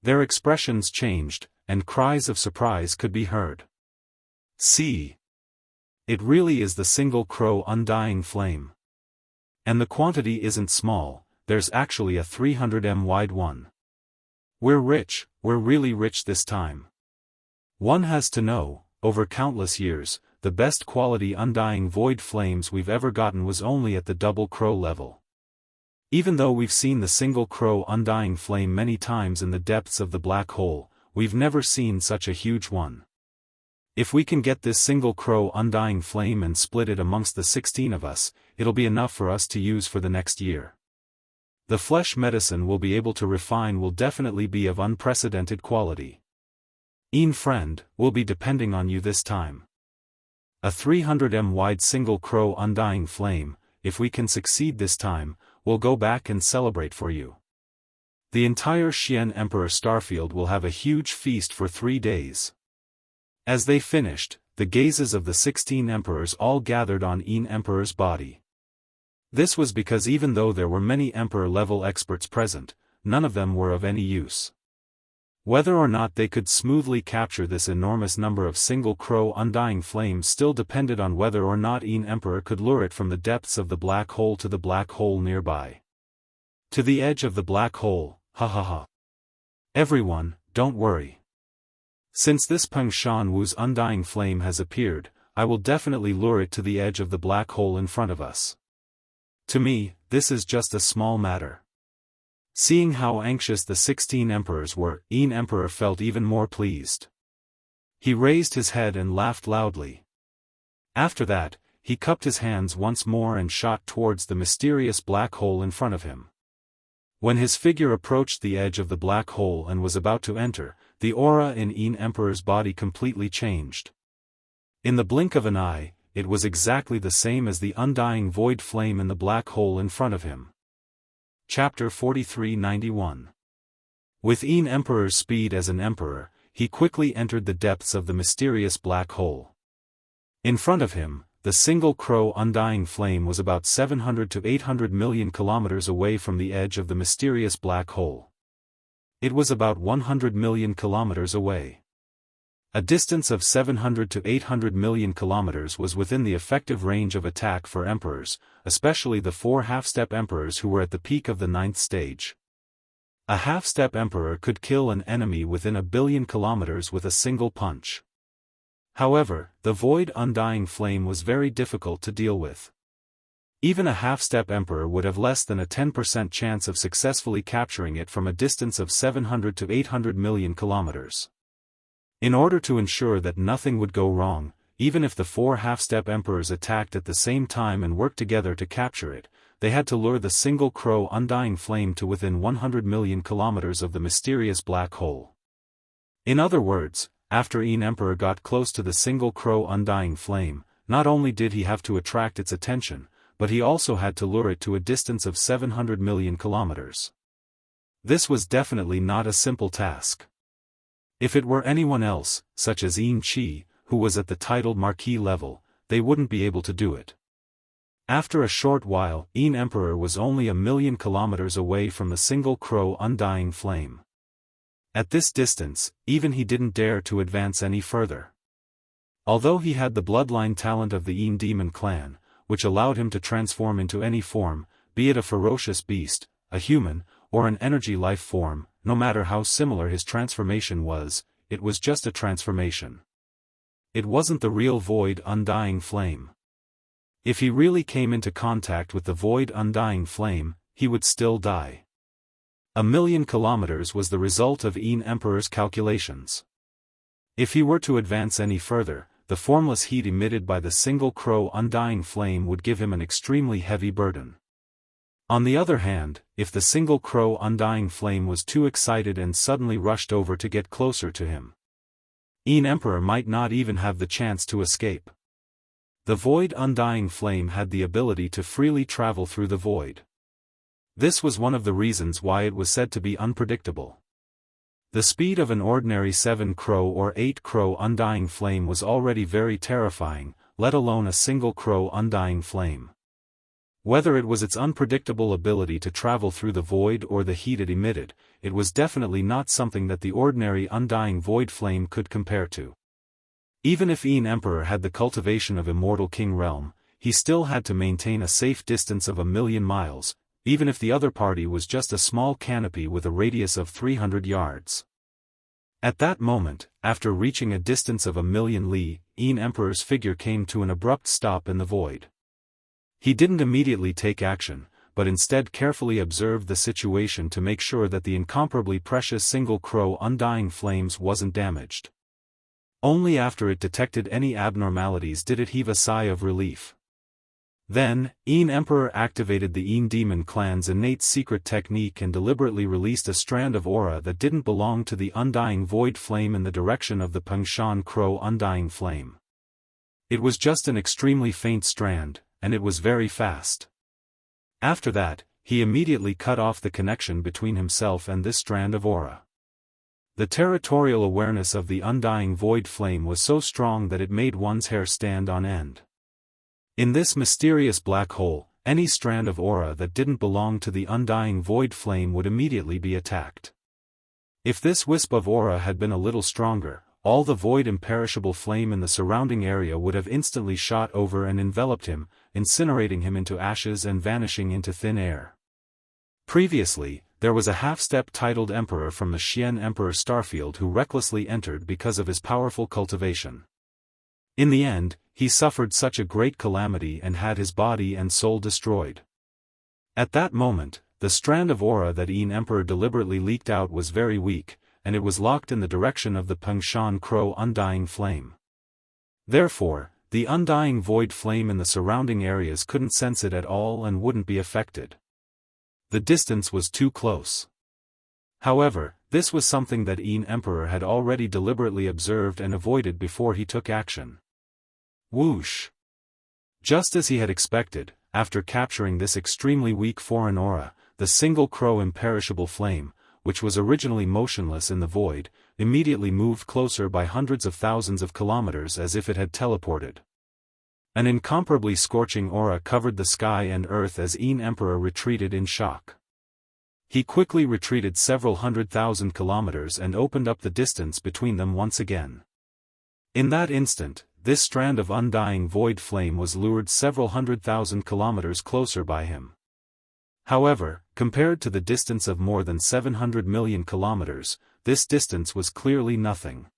Their expressions changed, and cries of surprise could be heard. See! It really is the single crow undying flame. And the quantity isn't small, there's actually a 300 wide one. We're really rich this time. One has to know, over countless years, the best quality undying void flames we've ever gotten was only at the double crow level. Even though we've seen the single crow undying flame many times in the depths of the black hole, we've never seen such a huge one. If we can get this single crow undying flame and split it amongst the 16 of us, it'll be enough for us to use for the next year. The flesh medicine we'll be able to refine will definitely be of unprecedented quality. Yin friend, we'll be depending on you this time. A 300 wide single crow undying flame, if we can succeed this time, we'll go back and celebrate for you. The entire Xian Emperor Starfield will have a huge feast for 3 days. As they finished, the gazes of the 16 emperors all gathered on Yin Emperor's body. This was because even though there were many emperor-level experts present, none of them were of any use. Whether or not they could smoothly capture this enormous number of single crow undying flames still depended on whether or not Yin Emperor could lure it from the depths of the black hole to the black hole nearby. To the edge of the black hole, ha ha ha. Everyone, don't worry. Since this Peng Shan Wu's undying flame has appeared, I will definitely lure it to the edge of the black hole in front of us. To me, this is just a small matter. Seeing how anxious the 16 emperors were, Yin Emperor felt even more pleased. He raised his head and laughed loudly. After that, he cupped his hands once more and shot towards the mysterious black hole in front of him. When his figure approached the edge of the black hole and was about to enter, the aura in Yin Emperor's body completely changed. In the blink of an eye, it was exactly the same as the undying void flame in the black hole in front of him. Chapter 4391. With Yin Emperor's speed as an emperor, he quickly entered the depths of the mysterious black hole. In front of him, the single crow undying flame was about 700 to 800 million kilometers away from the edge of the mysterious black hole. It was about 100 million kilometers away. A distance of 700 to 800 million kilometers was within the effective range of attack for emperors, especially the 4 half-step emperors who were at the peak of the 9th stage. A half-step emperor could kill an enemy within 1 billion kilometers with a single punch. However, the void undying flame was very difficult to deal with. Even a half-step emperor would have less than a 10% chance of successfully capturing it from a distance of 700 to 800 million kilometers. In order to ensure that nothing would go wrong, even if the 4 half-step emperors attacked at the same time and worked together to capture it, they had to lure the single crow undying flame to within 100 million kilometers of the mysterious black hole. In other words, after Yin Emperor got close to the single crow undying flame, not only did he have to attract its attention, but he also had to lure it to a distance of 700 million kilometers. This was definitely not a simple task. If it were anyone else, such as Yin Qi, who was at the titled Marquis level, they wouldn't be able to do it. After a short while, Yin Emperor was only 1 million kilometers away from the single crow undying flame. At this distance, even he didn't dare to advance any further. Although he had the bloodline talent of the Yin demon clan, which allowed him to transform into any form, be it a ferocious beast, a human, or an energy life form, no matter how similar his transformation was, it was just a transformation. It wasn't the real void undying flame. If he really came into contact with the void undying flame, he would still die. 1 million kilometers was the result of Yin Emperor's calculations. If he were to advance any further, the formless heat emitted by the single crow undying flame would give him an extremely heavy burden. On the other hand, if the single crow undying flame was too excited and suddenly rushed over to get closer to him, Yin Emperor might not even have the chance to escape. The void undying flame had the ability to freely travel through the void. This was one of the reasons why it was said to be unpredictable. The speed of an ordinary 7 crow or 8 crow undying flame was already very terrifying, let alone a single crow undying flame. Whether it was its unpredictable ability to travel through the void or the heat it emitted, it was definitely not something that the ordinary undying void flame could compare to. Even if Emperor had the cultivation of Immortal King Realm, he still had to maintain a safe distance of 1,000,000 miles, even if the other party was just a small canopy with a radius of 300 yards. At that moment, after reaching a distance of 1,000,000 li, Emperor's figure came to an abrupt stop in the void. He didn't immediately take action, but instead carefully observed the situation to make sure that the incomparably precious single crow undying flames wasn't damaged. Only after it detected any abnormalities did it heave a sigh of relief. Then, Emperor activated the Demon clan's innate secret technique and deliberately released a strand of aura that didn't belong to the undying void flame in the direction of the Pengshan crow undying flame. It was just an extremely faint strand, and it was very fast. After that, he immediately cut off the connection between himself and this strand of aura. The territorial awareness of the undying void flame was so strong that it made one's hair stand on end. In this mysterious black hole, any strand of aura that didn't belong to the undying void flame would immediately be attacked. If this wisp of aura had been a little stronger, all the void imperishable flame in the surrounding area would have instantly shot over and enveloped him, incinerating him into ashes and vanishing into thin air. Previously, there was a half-step titled Emperor from the Xian Emperor Starfield who recklessly entered because of his powerful cultivation. In the end, he suffered such a great calamity and had his body and soul destroyed. At that moment, the strand of aura that Emperor deliberately leaked out was very weak, and it was locked in the direction of the Pengshan crow undying flame. Therefore, the undying void flame in the surrounding areas couldn't sense it at all and wouldn't be affected. The distance was too close. However, this was something that Emperor had already deliberately observed and avoided before he took action. Whoosh! Just as he had expected, after capturing this extremely weak foreign aura, the single crow imperishable flame, which was originally motionless in the void, immediately moved closer by hundreds of thousands of kilometers as if it had teleported. An incomparably scorching aura covered the sky and earth as Emperor retreated in shock. He quickly retreated several 100,000 kilometers and opened up the distance between them once again. In that instant, this strand of undying void flame was lured several 100,000 kilometers closer by him. However, compared to the distance of more than 700 million kilometers, this distance was clearly nothing.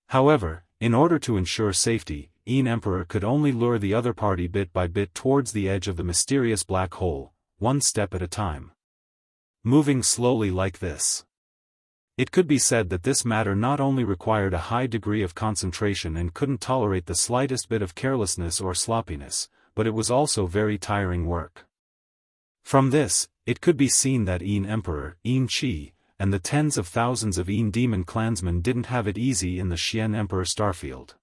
However, in order to ensure safety, Emperor could only lure the other party bit by bit towards the edge of the mysterious black hole, one step at a time. Moving slowly like this. It could be said that this matter not only required a high degree of concentration and couldn't tolerate the slightest bit of carelessness or sloppiness, but it was also very tiring work. From this, it could be seen that Emperor, Qi, and the tens of thousands of Demon clansmen didn't have it easy in the Xian Emperor Starfield.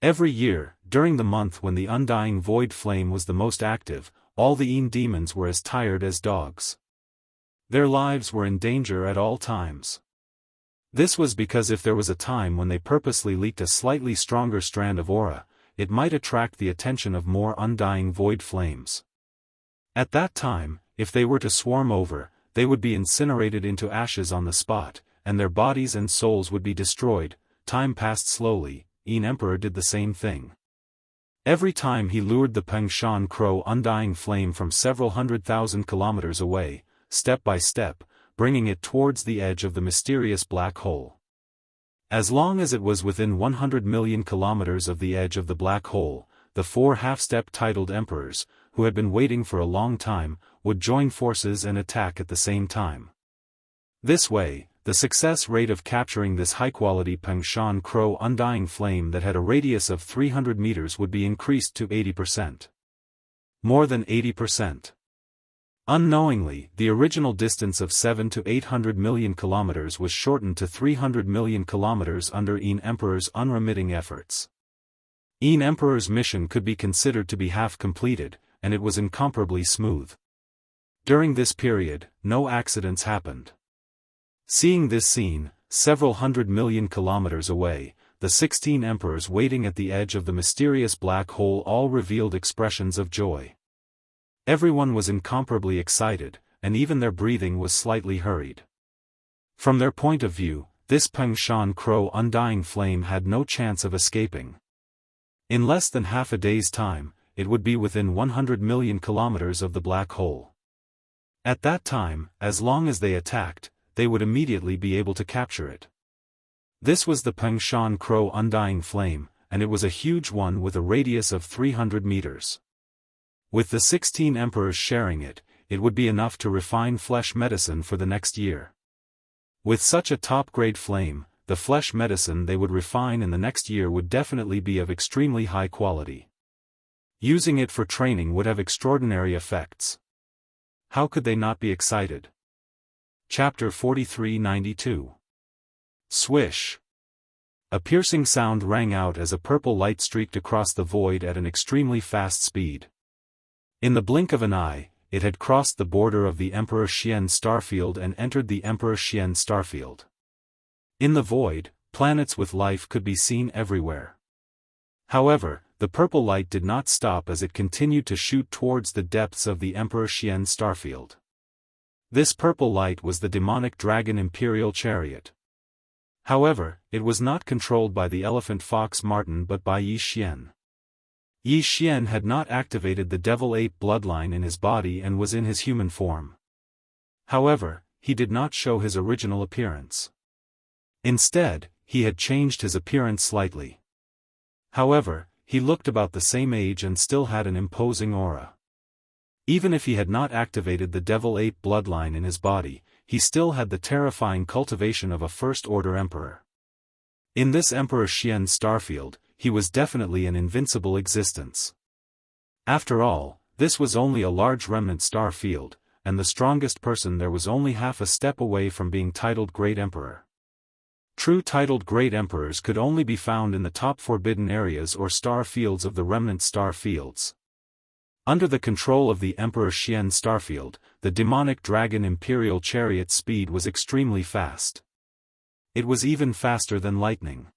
Every year, during the month when the undying void flame was the most active, all the demons were as tired as dogs. Their lives were in danger at all times. This was because if there was a time when they purposely leaked a slightly stronger strand of aura, it might attract the attention of more undying void flames. At that time, if they were to swarm over, they would be incinerated into ashes on the spot, and their bodies and souls would be destroyed. Time passed slowly. Emperor did the same thing. Every time he lured the Pengshan crow undying flame from several 100,000 kilometers away, step by step, bringing it towards the edge of the mysterious black hole. As long as it was within 100 million kilometers of the edge of the black hole, the four half-step titled emperors, who had been waiting for a long time, would join forces and attack at the same time. This way, the success rate of capturing this high-quality Pengshan crow undying flame that had a radius of 300 meters would be increased to 80%. More than 80%. Unknowingly, the original distance of 7 to 800 million kilometers was shortened to 300 million kilometers under Emperor's unremitting efforts. Emperor's mission could be considered to be half completed, and it was incomparably smooth. During this period, no accidents happened. Seeing this scene, several 100 million kilometers away, the 16 emperors waiting at the edge of the mysterious black hole all revealed expressions of joy. Everyone was incomparably excited, and even their breathing was slightly hurried. From their point of view, this Peng Shan Crow undying flame had no chance of escaping. In less than half a day's time, it would be within 100 million kilometers of the black hole. At that time, as long as they attacked, they would immediately be able to capture it. This was the Peng Shan Crow undying flame, and it was a huge one with a radius of 300 meters. With the 16 emperors sharing it, it would be enough to refine flesh medicine for the next year. With such a top-grade flame, the flesh medicine they would refine in the next year would definitely be of extremely high quality. Using it for training would have extraordinary effects. How could they not be excited? Chapter 4392. Swish. A piercing sound rang out as a purple light streaked across the void at an extremely fast speed. In the blink of an eye, it had crossed the border of the Emperor Xian starfield and entered the Emperor Xian starfield. In the void, planets with life could be seen everywhere. However, the purple light did not stop as it continued to shoot towards the depths of the Emperor Xian starfield. This purple light was the demonic dragon imperial chariot. However, it was not controlled by the elephant fox Martin but by Yi Xian. Yi Xian had not activated the devil ape bloodline in his body and was in his human form. However, he did not show his original appearance. Instead, he had changed his appearance slightly. However, he looked about the same age and still had an imposing aura. Even if he had not activated the devil ape bloodline in his body, he still had the terrifying cultivation of a first-order emperor. In this Emperor Xian starfield, he was definitely an invincible existence. After all, this was only a large remnant star field, and the strongest person there was only half a step away from being titled Great Emperor. True titled Great Emperors could only be found in the top forbidden areas or star fields of the remnant star fields. Under the control of the Emperor Xian starfield, the demonic dragon imperial chariot's speed was extremely fast. It was even faster than lightning.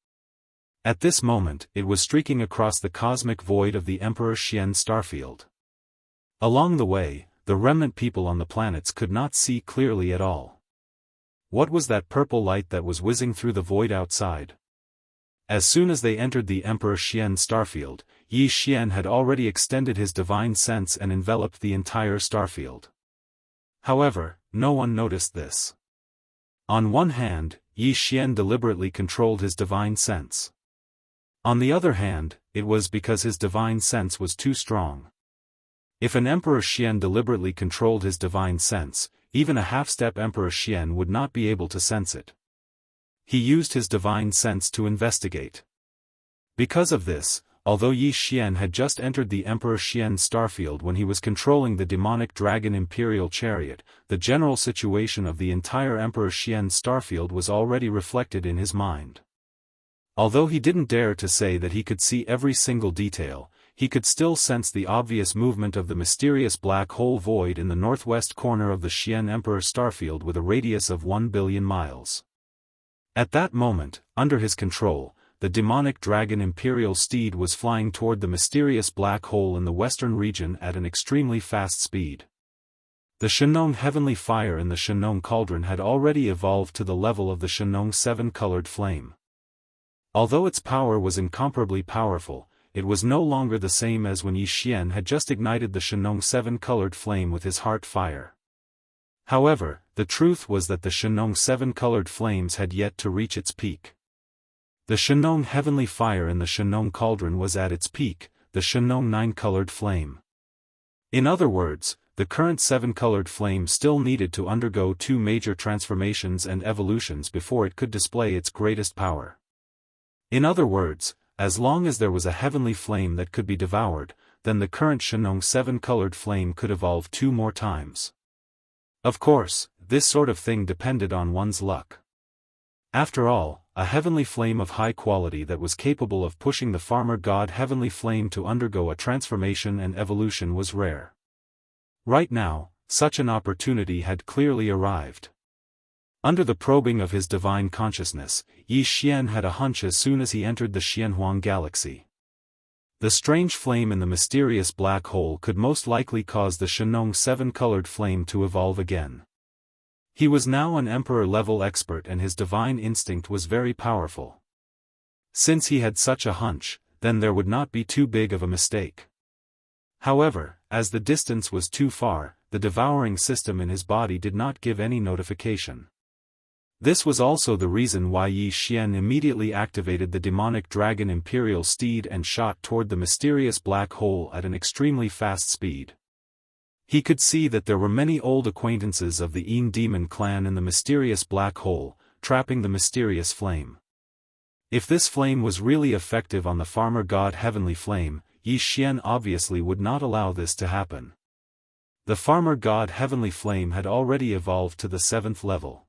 At this moment, it was streaking across the cosmic void of the Emperor Xian starfield. Along the way, the remnant people on the planets could not see clearly at all. What was that purple light that was whizzing through the void outside? As soon as they entered the Emperor Xian starfield, Yi Xian had already extended his divine sense and enveloped the entire starfield. However, no one noticed this. On one hand, Yi Xian deliberately controlled his divine sense. On the other hand, it was because his divine sense was too strong. If an Emperor Xian deliberately controlled his divine sense, even a half-step Emperor Xian would not be able to sense it. He used his divine sense to investigate. Because of this, although Yi Xian had just entered the Emperor Xian starfield when he was controlling the demonic dragon imperial chariot, the general situation of the entire Emperor Xian starfield was already reflected in his mind. Although he didn't dare to say that he could see every single detail, he could still sense the obvious movement of the mysterious black hole void in the northwest corner of the Xian Emperor starfield with a radius of 1 billion miles. At that moment, under his control, the demonic dragon imperial steed was flying toward the mysterious black hole in the western region at an extremely fast speed. The Shenong heavenly fire in the Shenong cauldron had already evolved to the level of the Shenong seven-colored flame. Although its power was incomparably powerful, it was no longer the same as when Yi Xian had just ignited the Shenong seven-colored flame with his heart fire. However, the truth was that the Shenong seven-colored flames had yet to reach its peak. The Shenong heavenly fire in the Shenong cauldron was at its peak, the Shenong nine-colored flame. In other words, the current seven-colored flame still needed to undergo two major transformations and evolutions before it could display its greatest power. In other words, as long as there was a heavenly flame that could be devoured, then the current Shenong seven-colored flame could evolve two more times. Of course, this sort of thing depended on one's luck. After all, a heavenly flame of high quality that was capable of pushing the farmer god heavenly flame to undergo a transformation and evolution was rare. Right now, such an opportunity had clearly arrived. Under the probing of his divine consciousness, Yi Xian had a hunch as soon as he entered the Xianhuang galaxy. The strange flame in the mysterious black hole could most likely cause the Shenong seven-colored flame to evolve again. He was now an emperor-level expert and his divine instinct was very powerful. Since he had such a hunch, then there would not be too big of a mistake. However, as the distance was too far, the devouring system in his body did not give any notification. This was also the reason why Yi Xian immediately activated the demonic dragon imperial steed and shot toward the mysterious black hole at an extremely fast speed. He could see that there were many old acquaintances of the Yin demon clan in the mysterious black hole, trapping the mysterious flame. If this flame was really effective on the farmer god Heavenly Flame, Yi Xian obviously would not allow this to happen. The farmer god Heavenly Flame had already evolved to the 7th level.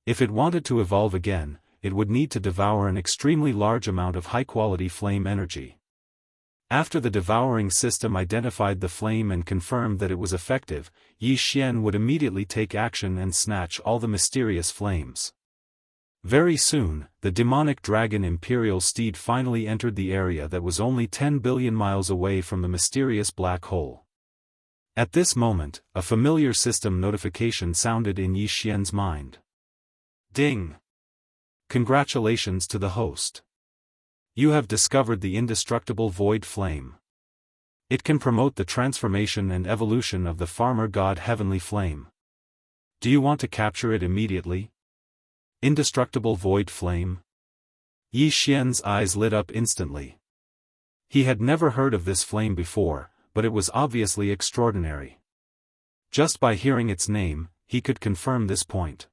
If it wanted to evolve again, it would need to devour an extremely large amount of high-quality flame energy. After the devouring system identified the flame and confirmed that it was effective, Yi Xian would immediately take action and snatch all the mysterious flames. Very soon, the demonic dragon imperial steed finally entered the area that was only 10 billion miles away from the mysterious black hole. At this moment, a familiar system notification sounded in Yi Xian's mind. Ding! Congratulations to the host. You have discovered the indestructible void flame. It can promote the transformation and evolution of the farmer god Heavenly Flame. Do you want to capture it immediately? Indestructible void flame? Yi Xian's eyes lit up instantly. He had never heard of this flame before, but it was obviously extraordinary. Just by hearing its name, he could confirm this point.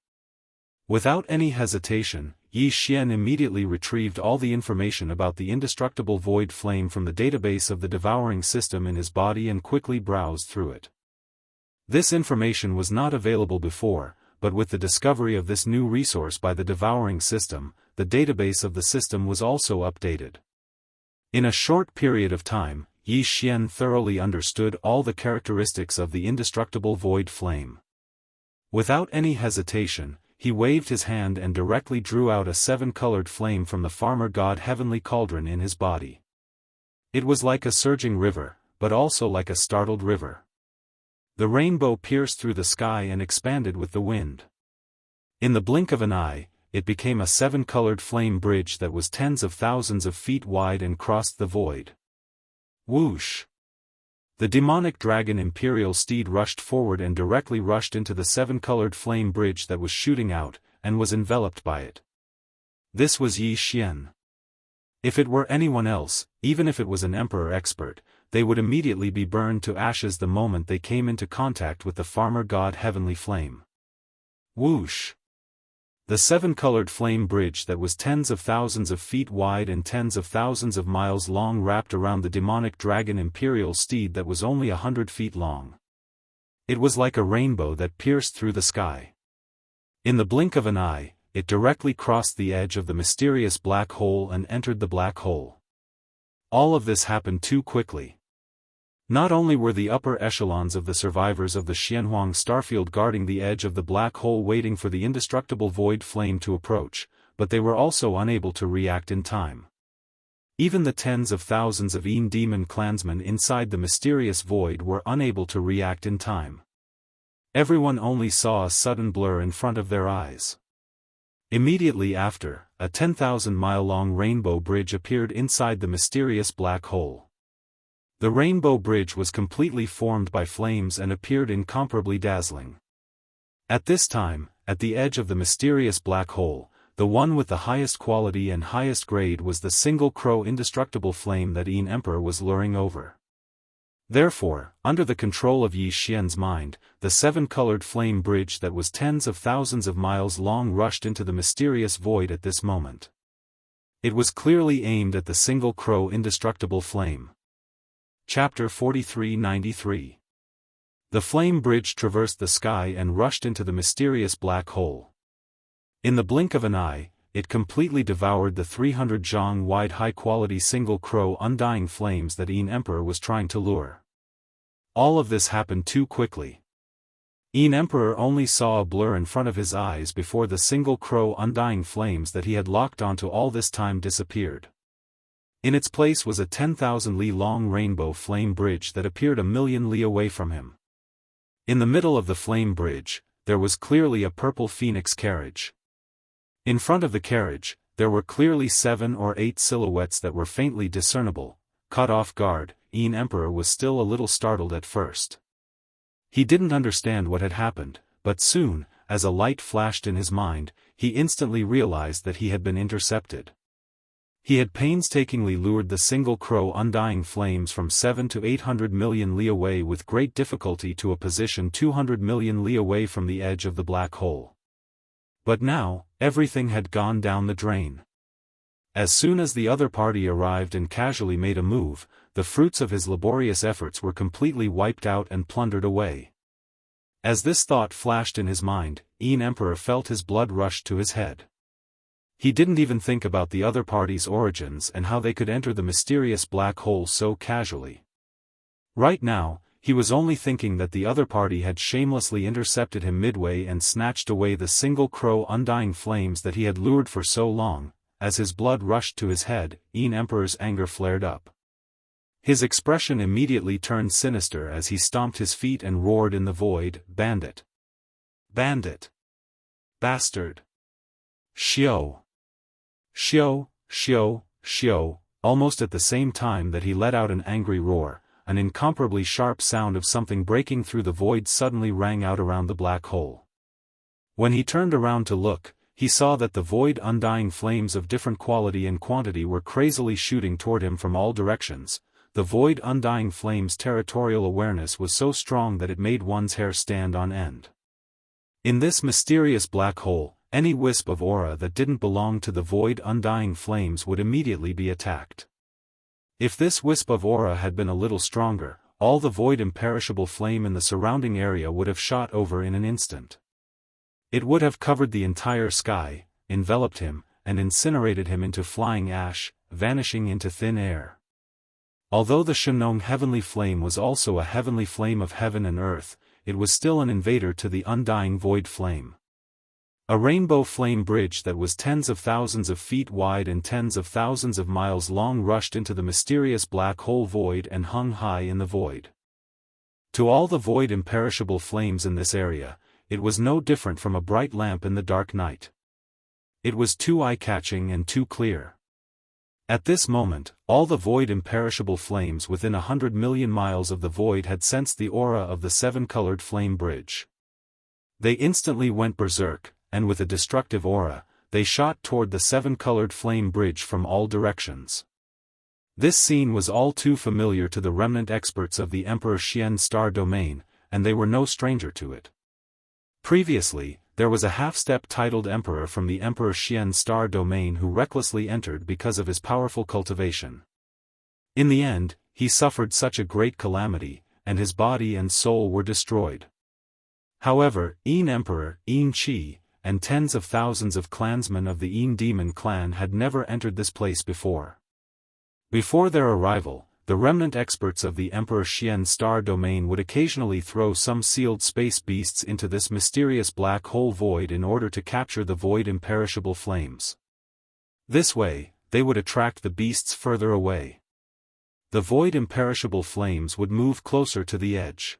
Without any hesitation, Yi Xian immediately retrieved all the information about the indestructible void flame from the database of the devouring system in his body and quickly browsed through it. This information was not available before, but with the discovery of this new resource by the devouring system, the database of the system was also updated. In a short period of time, Yi Xian thoroughly understood all the characteristics of the indestructible void flame. Without any hesitation, he waved his hand and directly drew out a 7-colored flame from the farmer god Heavenly Cauldron in his body. It was like a surging river, but also like a startled river. The rainbow pierced through the sky and expanded with the wind. In the blink of an eye, it became a 7-colored flame bridge that was tens of thousands of feet wide and crossed the void. Whoosh! The demonic dragon imperial steed rushed forward and directly rushed into the 7-colored flame bridge that was shooting out, and was enveloped by it. This was Yi Xian. If it were anyone else, even if it was an emperor expert, they would immediately be burned to ashes the moment they came into contact with the farmer god Heavenly Flame. Whoosh! The 7-colored flame bridge that was tens of thousands of feet wide and tens of thousands of miles long wrapped around the demonic dragon imperial steed that was only 100 feet long. It was like a rainbow that pierced through the sky. In the blink of an eye, it directly crossed the edge of the mysterious black hole and entered the black hole. All of this happened too quickly. Not only were the upper echelons of the survivors of the Xianhuang starfield guarding the edge of the black hole waiting for the indestructible void flame to approach, but they were also unable to react in time. Even the tens of thousands of Yin demon clansmen inside the mysterious void were unable to react in time. Everyone only saw a sudden blur in front of their eyes. Immediately after, a 10,000-mile-long rainbow bridge appeared inside the mysterious black hole. The rainbow bridge was completely formed by flames and appeared incomparably dazzling. At this time, at the edge of the mysterious black hole, the one with the highest quality and highest grade was the single crow indestructible flame that Yin Emperor was luring over. Therefore, under the control of Yi Xian's mind, the 7-colored flame bridge that was tens of thousands of miles long rushed into the mysterious void at this moment. It was clearly aimed at the single crow indestructible flame. Chapter 4393. The flame bridge traversed the sky and rushed into the mysterious black hole. In the blink of an eye, it completely devoured the 300 zhang wide high-quality single crow undying flames that Yin Emperor was trying to lure. All of this happened too quickly. Emperor only saw a blur in front of his eyes before the single crow undying flames that he had locked onto all this time disappeared. In its place was a 10,000 li long rainbow flame bridge that appeared a million li away from him. In the middle of the flame bridge, there was clearly a purple phoenix carriage. In front of the carriage, there were clearly 7 or 8 silhouettes that were faintly discernible. Caught off guard, Emperor was still a little startled at first. He didn't understand what had happened, but soon, as a light flashed in his mind, he instantly realized that he had been intercepted. He had painstakingly lured the single crow undying flames from 7 to 800 million li away with great difficulty to a position 200 million li away from the edge of the black hole. But now, everything had gone down the drain. As soon as the other party arrived and casually made a move, the fruits of his laborious efforts were completely wiped out and plundered away. As this thought flashed in his mind, Emperor felt his blood rush to his head. He didn't even think about the other party's origins and how they could enter the mysterious black hole so casually. Right now, he was only thinking that the other party had shamelessly intercepted him midway and snatched away the single crow undying flames that he had lured for so long. As his blood rushed to his head, Emperor's anger flared up. His expression immediately turned sinister as he stomped his feet and roared in the void, "Bandit! Bandit! Bastard! Xiao! Xiao, Xiao, Xiao!" Almost at the same time that he let out an angry roar, an incomparably sharp sound of something breaking through the void suddenly rang out around the black hole. When he turned around to look, he saw that the void undying flames of different quality and quantity were crazily shooting toward him from all directions. The void undying flames' territorial awareness was so strong that it made one's hair stand on end. In this mysterious black hole, any wisp of aura that didn't belong to the void undying flames would immediately be attacked. If this wisp of aura had been a little stronger, all the void imperishable flame in the surrounding area would have shot over in an instant. It would have covered the entire sky, enveloped him, and incinerated him into flying ash, vanishing into thin air. Although the Shenong heavenly flame was also a heavenly flame of heaven and earth, it was still an invader to the undying void flame. A rainbow flame bridge that was tens of thousands of feet wide and tens of thousands of miles long rushed into the mysterious black hole void and hung high in the void. To all the void imperishable flames in this area, it was no different from a bright lamp in the dark night. It was too eye-catching and too clear. At this moment, all the void imperishable flames within 100 million miles of the void had sensed the aura of the seven-colored flame bridge. They instantly went berserk, and with a destructive aura, they shot toward the seven-colored flame bridge from all directions. This scene was all too familiar to the remnant experts of the Emperor Xian star domain, and they were no stranger to it. Previously, there was a half-step titled emperor from the Emperor Xian star domain who recklessly entered because of his powerful cultivation. In the end, he suffered such a great calamity, and his body and soul were destroyed. However, Emperor, Qi, and tens of thousands of clansmen of the demon clan had never entered this place before. Before their arrival, the remnant experts of the Emperor Xian star domain would occasionally throw some sealed space beasts into this mysterious black hole void in order to capture the void imperishable flames. This way, they would attract the beasts further away. The void imperishable flames would move closer to the edge.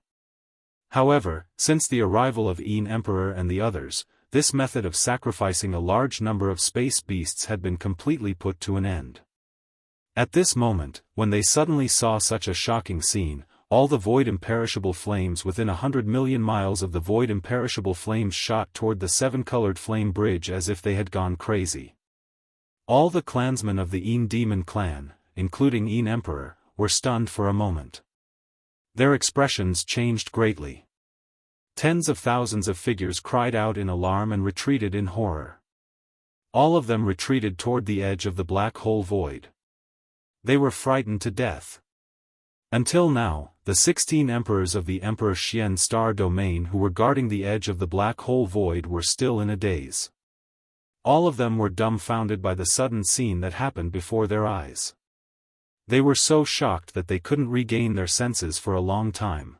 However, since the arrival of Emperor and the others, this method of sacrificing a large number of space beasts had been completely put to an end. At this moment, when they suddenly saw such a shocking scene, all the void imperishable flames within 100 million miles of the void imperishable flames shot toward the seven-colored flame bridge as if they had gone crazy. All the clansmen of the demon clan, including Emperor, were stunned for a moment. Their expressions changed greatly. Tens of thousands of figures cried out in alarm and retreated in horror. All of them retreated toward the edge of the black hole void. They were frightened to death. Until now, the 16 emperors of the Emperor Xian star domain who were guarding the edge of the black hole void were still in a daze. All of them were dumbfounded by the sudden scene that happened before their eyes. They were so shocked that they couldn't regain their senses for a long time.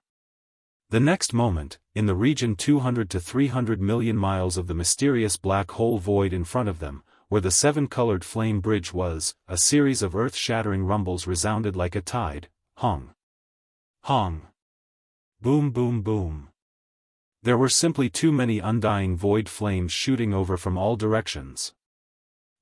The next moment, in the region 200 to 300 million miles of the mysterious black hole void in front of them, where the seven-colored flame bridge was, a series of earth-shattering rumbles resounded like a tide. Hong. Hong. Boom boom boom. There were simply too many undying void flames shooting over from all directions.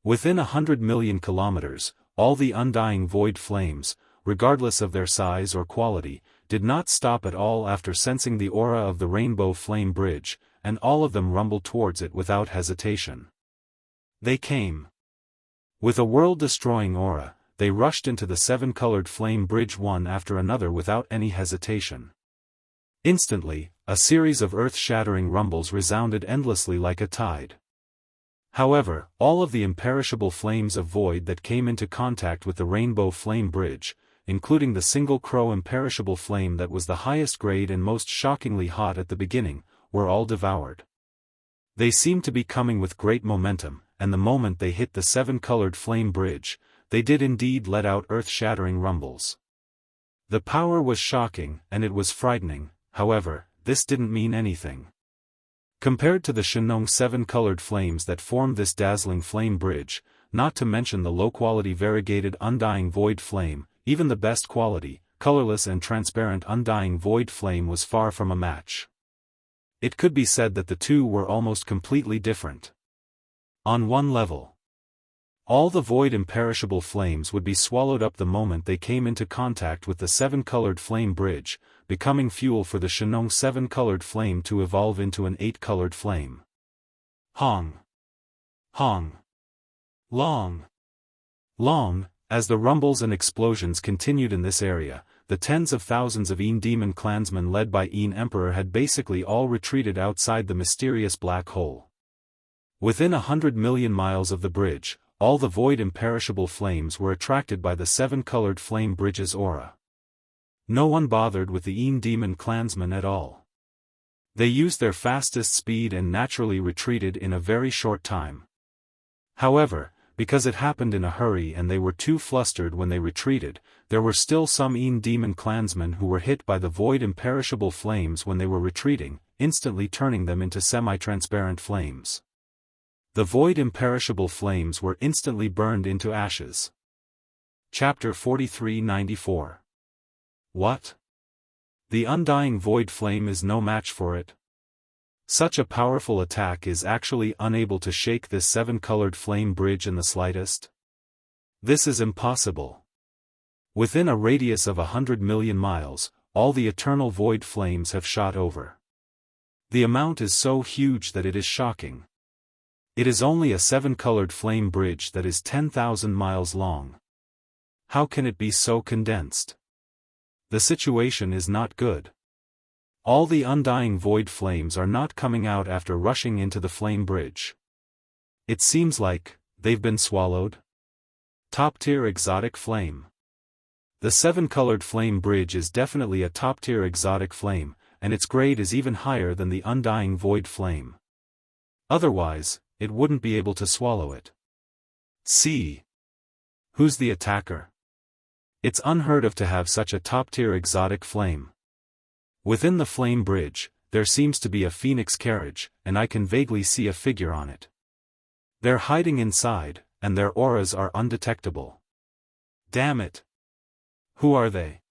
Within 100 million kilometers, all the undying void flames, regardless of their size or quality, did not stop at all after sensing the aura of the rainbow flame bridge, and all of them rumbled towards it without hesitation. They came. With a world-destroying aura, they rushed into the seven-colored flame bridge one after another without any hesitation. Instantly, a series of earth-shattering rumbles resounded endlessly like a tide. However, all of the imperishable flames of void that came into contact with the rainbow flame bridge, including the single crow imperishable flame that was the highest grade and most shockingly hot at the beginning, were all devoured. They seemed to be coming with great momentum, and the moment they hit the seven-colored flame bridge, they did indeed let out earth-shattering rumbles. The power was shocking, and it was frightening. However, this didn't mean anything. Compared to the Shenong seven-colored flames that formed this dazzling flame bridge, not to mention the low-quality variegated undying void flame, even the best quality, colorless and transparent undying void flame was far from a match. It could be said that the two were almost completely different. On one level, all the void imperishable flames would be swallowed up the moment they came into contact with the seven-colored flame bridge, becoming fuel for the Shenong seven-colored flame to evolve into an eight-colored flame. Hong. Hong. Long. Long. As the rumbles and explosions continued in this area, the tens of thousands of Yin demon clansmen led by Yin Emperor had basically all retreated outside the mysterious black hole. Within 100 million miles of the bridge, all the void imperishable flames were attracted by the seven-colored flame bridge's aura. No one bothered with the Yin demon clansmen at all. They used their fastest speed and naturally retreated in a very short time. However, because it happened in a hurry and they were too flustered when they retreated, there were still some Yin demon clansmen who were hit by the void imperishable flames when they were retreating, instantly turning them into semi-transparent flames. The void imperishable flames were instantly burned into ashes. Chapter 43-94. What? The undying void flame is no match for it. Such a powerful attack is actually unable to shake this seven-colored flame bridge in the slightest. This is impossible. Within a radius of 100 million miles, all the eternal void flames have shot over. The amount is so huge that it is shocking. It is only a seven-colored flame bridge that is 10,000 miles long. How can it be so condensed? The situation is not good. All the undying void flames are not coming out after rushing into the flame bridge. It seems like they've been swallowed. Top-tier exotic flame. The seven-colored flame bridge is definitely a top-tier exotic flame, and its grade is even higher than the undying void flame. Otherwise, it wouldn't be able to swallow it. See. Who's the attacker? It's unheard of to have such a top-tier exotic flame. Within the flame bridge, there seems to be a phoenix carriage, and I can vaguely see a figure on it. They're hiding inside, and their auras are undetectable. Damn it! Who are they?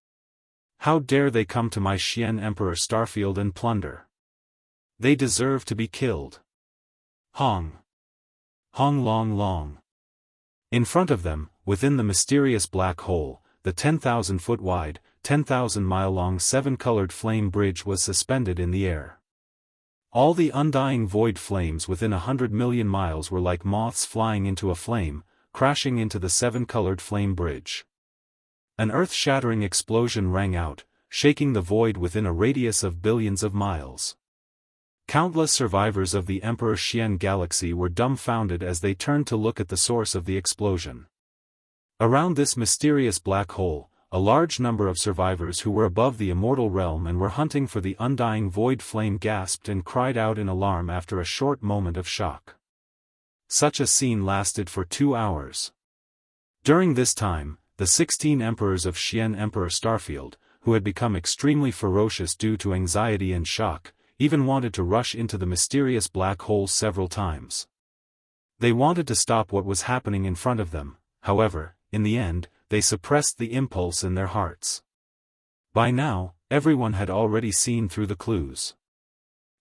How dare they come to my Xian Emperor Starfield and plunder? They deserve to be killed. Hong. Hong long long. In front of them, within the mysterious black hole, the 10,000-foot wide, 10,000-mile-long seven-colored flame bridge was suspended in the air. All the undying void flames within 100 million miles were like moths flying into a flame, crashing into the seven-colored flame bridge. An earth-shattering explosion rang out, shaking the void within a radius of billions of miles. Countless survivors of the Emperor Xian galaxy were dumbfounded as they turned to look at the source of the explosion. Around this mysterious black hole, a large number of survivors who were above the immortal realm and were hunting for the undying void flame gasped and cried out in alarm after a short moment of shock. Such a scene lasted for 2 hours. During this time, the 16 emperors of Xian Emperor Starfield, who had become extremely ferocious due to anxiety and shock, even wanted to rush into the mysterious black hole several times. They wanted to stop what was happening in front of them, however, in the end, they suppressed the impulse in their hearts. By now, everyone had already seen through the clues.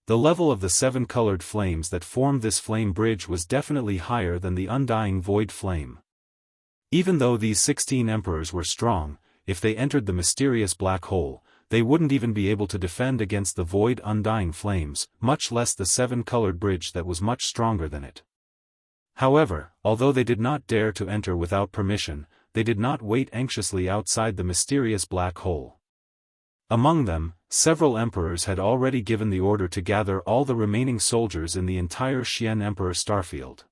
The level of the 7 colored flames that formed this flame bridge was definitely higher than the undying void flame. Even though these 16 emperors were strong, if they entered the mysterious black hole, they wouldn't even be able to defend against the void undying flames, much less the 7 colored bridge that was much stronger than it. However, although they did not dare to enter without permission, they did not wait anxiously outside the mysterious black hole. Among them, several emperors had already given the order to gather all the remaining soldiers in the entire Xian Emperor starfield.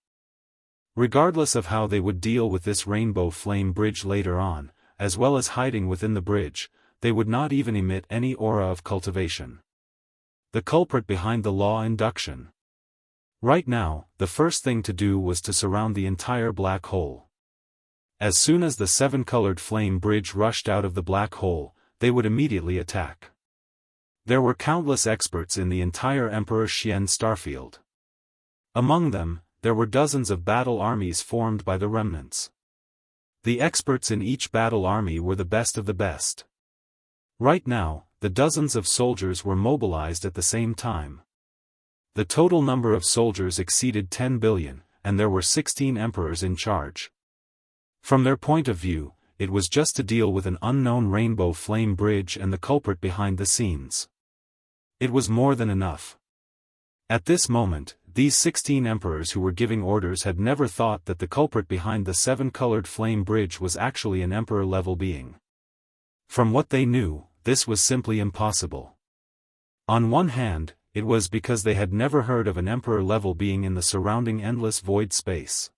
Regardless of how they would deal with this rainbow flame bridge later on, as well as hiding within the bridge, they would not even emit any aura of cultivation. The culprit behind the law induction. Right now, the first thing to do was to surround the entire black hole. As soon as the 7 colored flame bridge rushed out of the black hole, they would immediately attack. There were countless experts in the entire Emperor Xian starfield. Among them, there were dozens of battle armies formed by the remnants. The experts in each battle army were the best of the best. Right now, the dozens of soldiers were mobilized at the same time. The total number of soldiers exceeded 10 billion, and there were 16 emperors in charge. From their point of view, it was just to deal with an unknown rainbow flame bridge and the culprit behind the scenes. It was more than enough. At this moment, these 16 emperors who were giving orders had never thought that the culprit behind the 7 colored flame bridge was actually an emperor-level being. From what they knew, this was simply impossible. On one hand, it was because they had never heard of an emperor-level being in the surrounding endless void space.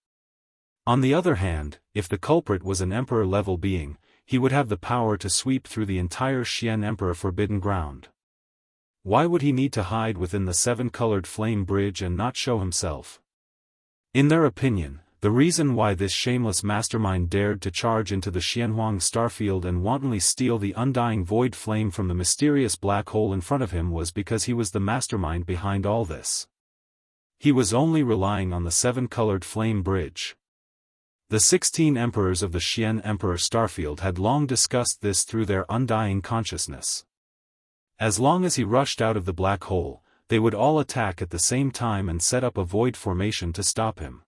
On the other hand, if the culprit was an emperor-level being, he would have the power to sweep through the entire Xian Emperor forbidden ground. Why would he need to hide within the 7 colored flame bridge and not show himself? In their opinion, the reason why this shameless mastermind dared to charge into the Xianhuang starfield and wantonly steal the undying void flame from the mysterious black hole in front of him was because he was the mastermind behind all this. He was only relying on the 7 colored flame bridge. The 16 emperors of the Xian Emperor starfield had long discussed this through their undying consciousness. As long as he rushed out of the black hole, they would all attack at the same time and set up a void formation to stop him.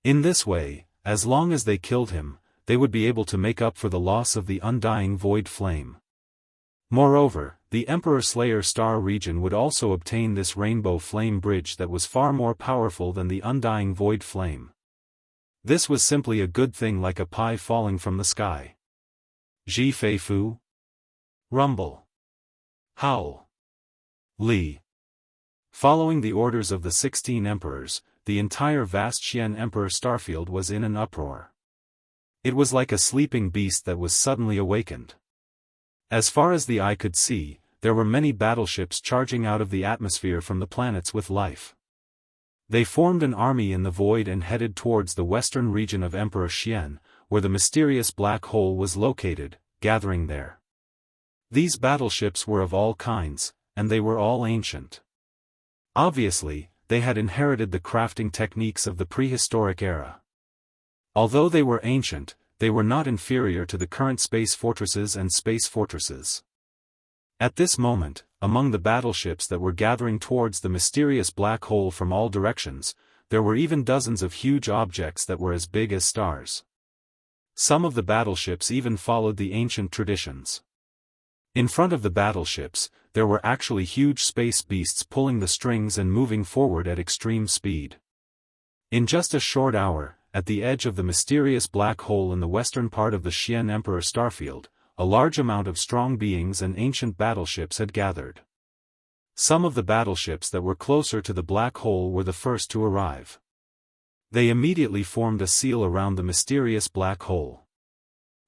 In this way, as long as they killed him, they would be able to make up for the loss of the undying void flame. Moreover, the Emperor Slayer star region would also obtain this rainbow flame bridge that was far more powerful than the undying void flame. This was simply a good thing, like a pie falling from the sky. Ji Fei Fu. Rumble. Howl. Li. Following the orders of the 16 emperors, the entire vast Xian Emperor starfield was in an uproar. It was like a sleeping beast that was suddenly awakened. As far as the eye could see, there were many battleships charging out of the atmosphere from the planets with life. They formed an army in the void and headed towards the western region of Emperor Xian, where the mysterious black hole was located, gathering there. These battleships were of all kinds, and they were all ancient. Obviously, they had inherited the crafting techniques of the prehistoric era. Although they were ancient, they were not inferior to the current space fortresses and space fortresses. At this moment, among the battleships that were gathering towards the mysterious black hole from all directions, there were even dozens of huge objects that were as big as stars. Some of the battleships even followed the ancient traditions. In front of the battleships, there were actually huge space beasts pulling the strings and moving forward at extreme speed. In just a short hour, at the edge of the mysterious black hole in the western part of the Xian Emperor starfield, a large amount of strong beings and ancient battleships had gathered. Some of the battleships that were closer to the black hole were the first to arrive. They immediately formed a seal around the mysterious black hole.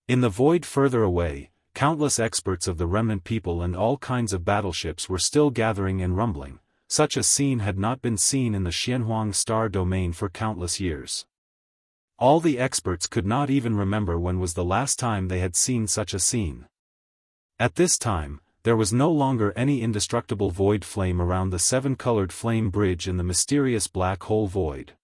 In the void further away, countless experts of the remnant people and all kinds of battleships were still gathering and rumbling. Such a scene had not been seen in the Xianhuang star domain for countless years. All the experts could not even remember when was the last time they had seen such a scene. At this time, there was no longer any indestructible void flame around the seven-colored flame bridge in the mysterious black hole void.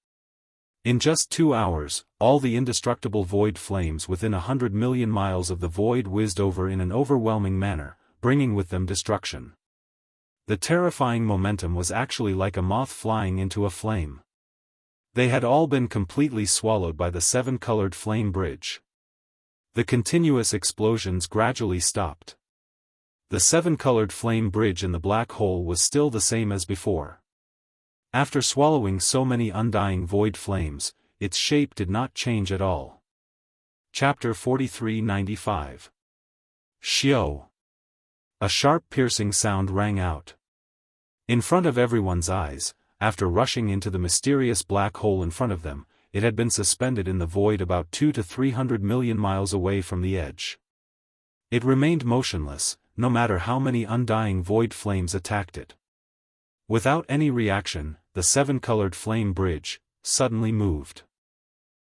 In just 2 hours, all the indestructible void flames within 100 million miles of the void whizzed over in an overwhelming manner, bringing with them destruction. The terrifying momentum was actually like a moth flying into a flame. They had all been completely swallowed by the seven-colored flame bridge. The continuous explosions gradually stopped. The seven-colored flame bridge in the black hole was still the same as before. After swallowing so many undying void flames, its shape did not change at all. Chapter 4395. Xiao. A sharp piercing sound rang out. In front of everyone's eyes, after rushing into the mysterious black hole in front of them, it had been suspended in the void about 200 to 300 million miles away from the edge. It remained motionless, no matter how many undying void flames attacked it. Without any reaction, the seven-colored flame bridge suddenly moved.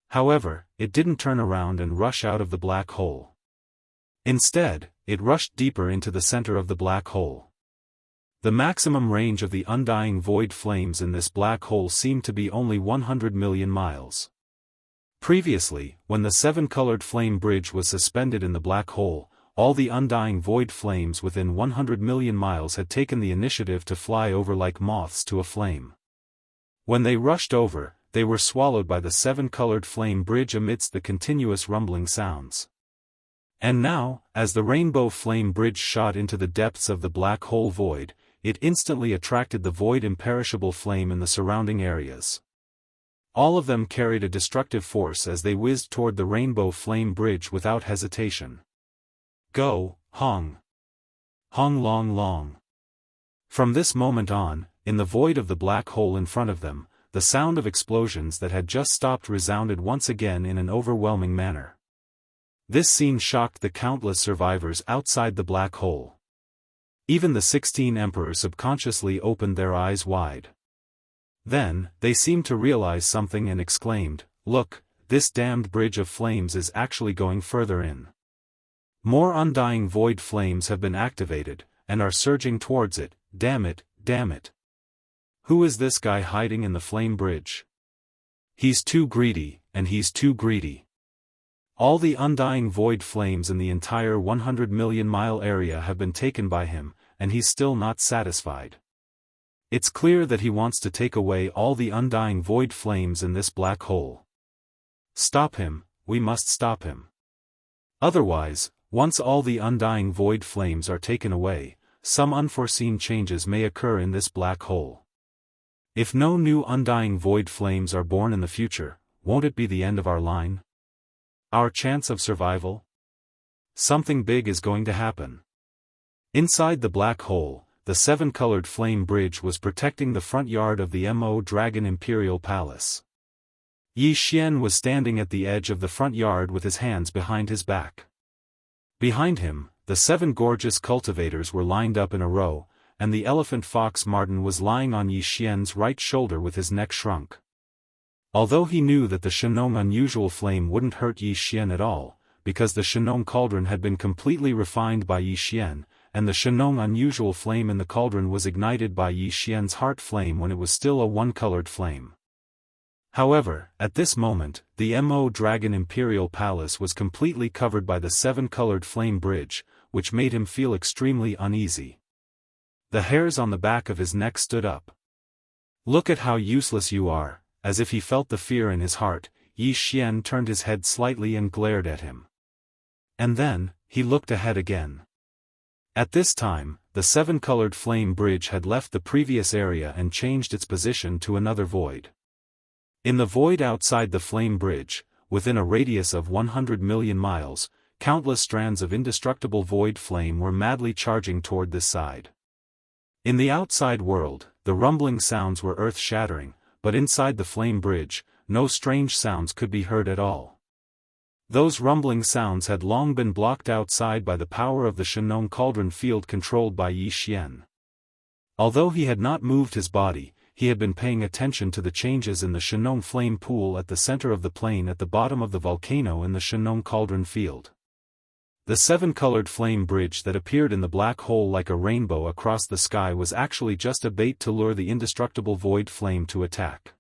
However, it didn't turn around and rush out of the black hole. Instead, it rushed deeper into the center of the black hole. The maximum range of the undying void flames in this black hole seemed to be only 100 million miles. Previously, when the seven-colored flame bridge was suspended in the black hole, all the undying void flames within 100 million miles had taken the initiative to fly over like moths to a flame. When they rushed over, they were swallowed by the seven-colored flame bridge amidst the continuous rumbling sounds. And now, as the rainbow flame bridge shot into the depths of the black hole void, it instantly attracted the void imperishable flame in the surrounding areas. All of them carried a destructive force as they whizzed toward the rainbow flame bridge without hesitation. Go, Hong! Hong long long! From this moment on, in the void of the black hole in front of them, the sound of explosions that had just stopped resounded once again in an overwhelming manner. This scene shocked the countless survivors outside the black hole. Even the 16 emperors subconsciously opened their eyes wide. Then, they seemed to realize something and exclaimed, "Look, this damned bridge of flames is actually going further in. More undying void flames have been activated, and are surging towards it, damn it, damn it. Who is this guy hiding in the flame bridge? He's too greedy, and he's too greedy. All the undying void flames in the entire 100 million mile area have been taken by him, and he's still not satisfied. It's clear that he wants to take away all the undying void flames in this black hole. Stop him, we must stop him. Otherwise, once all the undying void flames are taken away, some unforeseen changes may occur in this black hole. If no new undying void flames are born in the future, won't it be the end of our line? Our chance of survival? Something big is going to happen." Inside the black hole, the seven-colored flame bridge was protecting the front yard of the Mo Dragon Imperial Palace. Yi Xian was standing at the edge of the front yard with his hands behind his back. Behind him, the 7 gorgeous cultivators were lined up in a row, and the elephant fox Martin was lying on Yi Xian's right shoulder with his neck shrunk. Although he knew that the Shenong unusual flame wouldn't hurt Yi Xian at all, because the Shenong cauldron had been completely refined by Yi Xian, and the Shenong unusual flame in the cauldron was ignited by Yi Xian's heart flame when it was still a one-colored flame. However, at this moment, the Mo Dragon Imperial Palace was completely covered by the seven-colored flame bridge, which made him feel extremely uneasy. The hairs on the back of his neck stood up. "Look at how useless you are," as if he felt the fear in his heart. Yi Xian turned his head slightly and glared at him. And then, he looked ahead again. At this time, the seven-colored flame bridge had left the previous area and changed its position to another void. In the void outside the flame bridge, within a radius of 100 million miles, countless strands of indestructible void flame were madly charging toward this side. In the outside world, the rumbling sounds were earth-shattering, but inside the flame bridge, no strange sounds could be heard at all. Those rumbling sounds had long been blocked outside by the power of the Shenong cauldron field controlled by Yi Xian. Although he had not moved his body, he had been paying attention to the changes in the Shenong flame pool at the center of the plain at the bottom of the volcano in the Shenong cauldron field. The seven-colored flame bridge that appeared in the black hole like a rainbow across the sky was actually just a bait to lure the indestructible void flame to attack.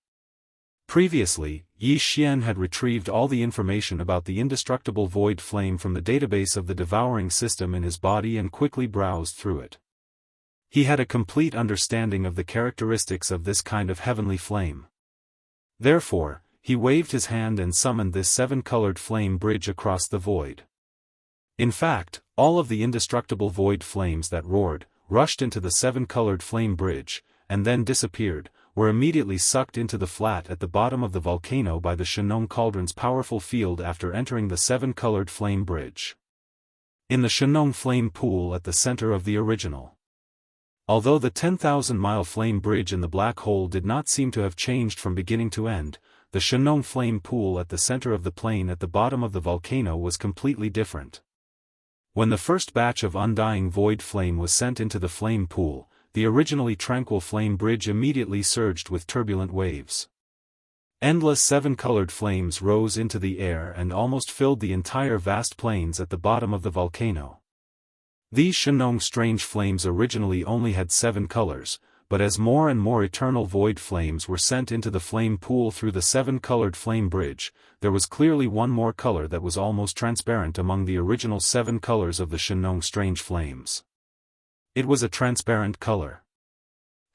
Previously, Yi Xian had retrieved all the information about the indestructible void flame from the database of the devouring system in his body and quickly browsed through it. He had a complete understanding of the characteristics of this kind of heavenly flame. Therefore, he waved his hand and summoned this seven-colored flame bridge across the void. In fact, all of the indestructible void flames that roared, rushed into the seven-colored flame bridge, and then disappeared, were immediately sucked into the flat at the bottom of the volcano by the Shenong Cauldron's powerful field after entering the seven-colored flame bridge. In the Shenong flame pool at the center of the original. Although the 10,000-mile flame bridge in the black hole did not seem to have changed from beginning to end, the Shenong flame pool at the center of the plain at the bottom of the volcano was completely different. When the first batch of undying void flame was sent into the flame pool, the originally tranquil flame bridge immediately surged with turbulent waves. Endless seven-colored flames rose into the air and almost filled the entire vast plains at the bottom of the volcano. These Shenong strange flames originally only had 7 colors, but as more and more eternal void flames were sent into the flame pool through the seven-colored flame bridge, there was clearly one more color that was almost transparent among the original 7 colors of the Shenong strange flames. It was a transparent color.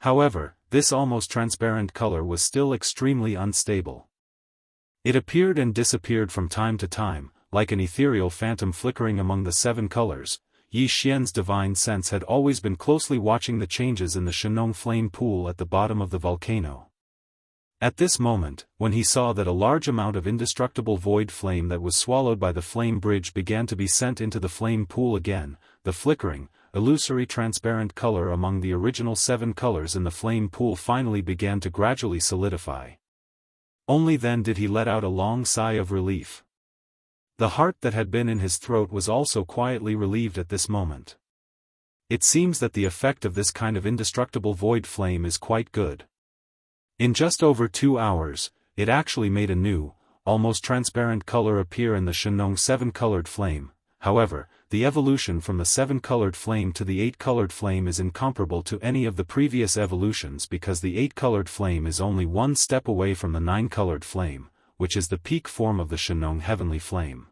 However, this almost transparent color was still extremely unstable. It appeared and disappeared from time to time, like an ethereal phantom flickering among the 7 colors. Yi Xian's divine sense had always been closely watching the changes in the Shenong flame pool at the bottom of the volcano. At this moment, when he saw that a large amount of indestructible void flame that was swallowed by the flame bridge began to be sent into the flame pool again, the flickering, illusory transparent color among the original 7 colors in the flame pool finally began to gradually solidify. Only then did he let out a long sigh of relief. The heart that had been in his throat was also quietly relieved at this moment. It seems that the effect of this kind of indestructible void flame is quite good. In just over 2 hours, it actually made a new, almost transparent color appear in the Shenong 7-colored flame. However, the evolution from the 7-colored flame to the 8-colored flame is incomparable to any of the previous evolutions because the 8-colored flame is only one step away from the 9-colored flame, which is the peak form of the Shenong heavenly flame.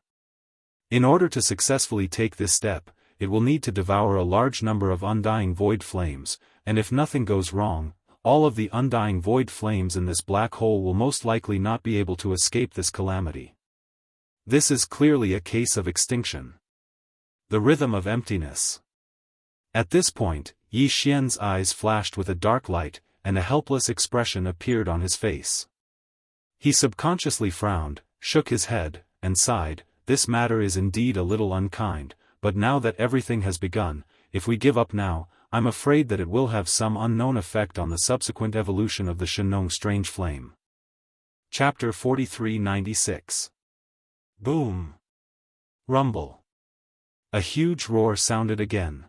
In order to successfully take this step, it will need to devour a large number of undying void flames, and if nothing goes wrong, all of the undying void flames in this black hole will most likely not be able to escape this calamity. This is clearly a case of extinction. The rhythm of emptiness. At this point, Yi Xian's eyes flashed with a dark light, and a helpless expression appeared on his face. He subconsciously frowned, shook his head, and sighed. This matter is indeed a little unkind, but now that everything has begun, if we give up now, I'm afraid that it will have some unknown effect on the subsequent evolution of the Shenong strange flame. Chapter 4396. Boom! Rumble! A huge roar sounded again.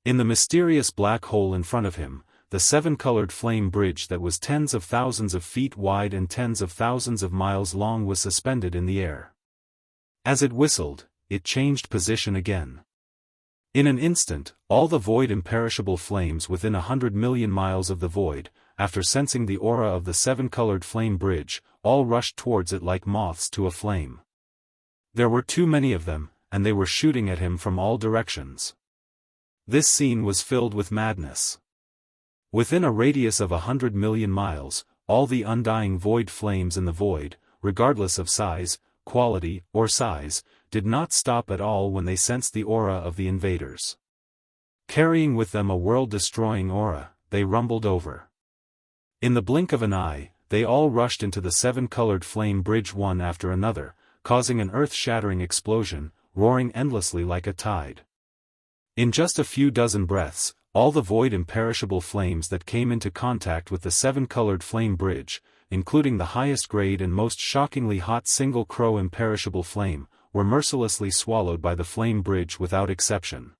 In the mysterious black hole in front of him, the 7-colored flame bridge that was tens of thousands of feet wide and tens of thousands of miles long was suspended in the air. As it whistled, it changed position again. In an instant, all the void imperishable flames within 100 million miles of the void, after sensing the aura of the 7-colored flame bridge, all rushed towards it like moths to a flame. There were too many of them, and they were shooting at him from all directions. This scene was filled with madness. Within a radius of 100 million miles, all the undying void flames in the void, regardless of size, quality, or size, did not stop at all when they sensed the aura of the invaders. Carrying with them a world-destroying aura, they rumbled over. In the blink of an eye, they all rushed into the 7-colored flame bridge one after another, causing an earth-shattering explosion, roaring endlessly like a tide. In just a few dozen breaths, all the void imperishable flames that came into contact with the 7-colored flame bridge, including the highest grade and most shockingly hot single crow imperishable flame, were mercilessly swallowed by the flame bridge without exception.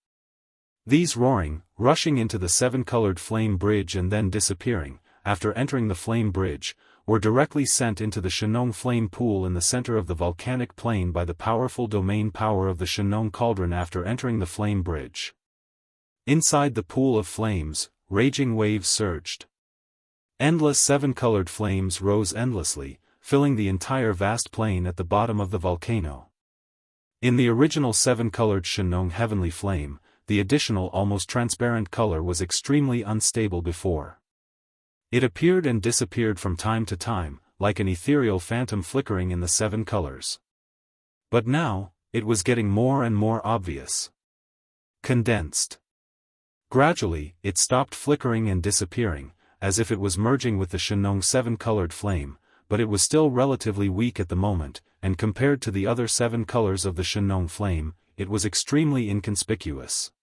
These roaring, rushing into the 7-colored flame bridge and then disappearing, after entering the flame bridge, were directly sent into the Shenong flame pool in the center of the volcanic plain by the powerful domain power of the Shenong cauldron after entering the flame bridge. Inside the pool of flames, raging waves surged. Endless seven-colored flames rose endlessly, filling the entire vast plain at the bottom of the volcano. In the original seven-colored Shenong heavenly flame, the additional almost transparent color was extremely unstable before. It appeared and disappeared from time to time, like an ethereal phantom flickering in the seven colors. But now, it was getting more and more obvious. Condensed. Gradually, it stopped flickering and disappearing, as if it was merging with the Shenong seven-colored flame, but it was still relatively weak at the moment, and compared to the other seven colors of the Shenong flame, it was extremely inconspicuous.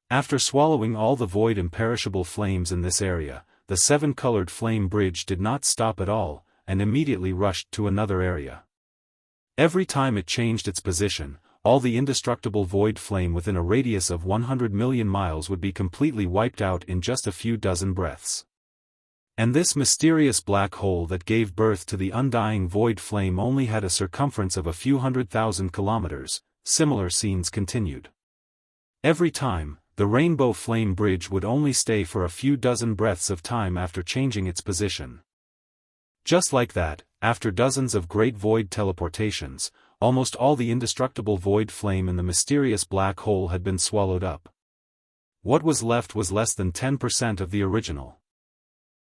After swallowing all the void imperishable flames in this area, the seven-colored flame bridge did not stop at all, and immediately rushed to another area. Every time it changed its position, all the indestructible void flame within a radius of 100 million miles would be completely wiped out in just a few dozen breaths. And this mysterious black hole that gave birth to the undying void flame only had a circumference of a few 100,000 kilometers. Similar scenes continued. Every time, the rainbow flame bridge would only stay for a few dozen breaths of time after changing its position. Just like that, after dozens of great void teleportations, almost all the indestructible void flame in the mysterious black hole had been swallowed up. What was left was less than 10% of the original.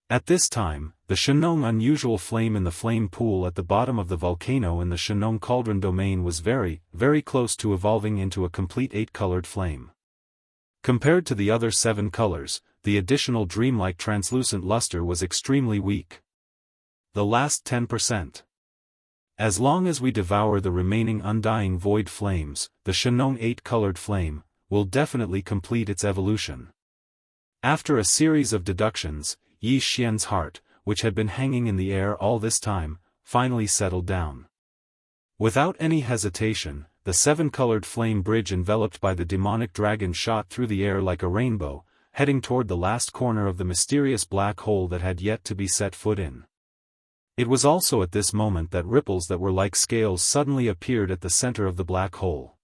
At this time, the Shenong unusual flame in the flame pool at the bottom of the volcano in the Shenong cauldron domain was very, very close to evolving into a complete 8-colored flame. Compared to the other 7 colors, the additional dreamlike translucent luster was extremely weak. The last 10%. As long as we devour the remaining undying void flames, the Shenong 8-colored flame will definitely complete its evolution. After a series of deductions, Yi Xian's heart, which had been hanging in the air all this time, finally settled down. Without any hesitation, the 7-colored flame bridge enveloped by the demonic dragon shot through the air like a rainbow, heading toward the last corner of the mysterious black hole that had yet to be set foot in. It was also at this moment that ripples that were like scales suddenly appeared at the center of the black hole.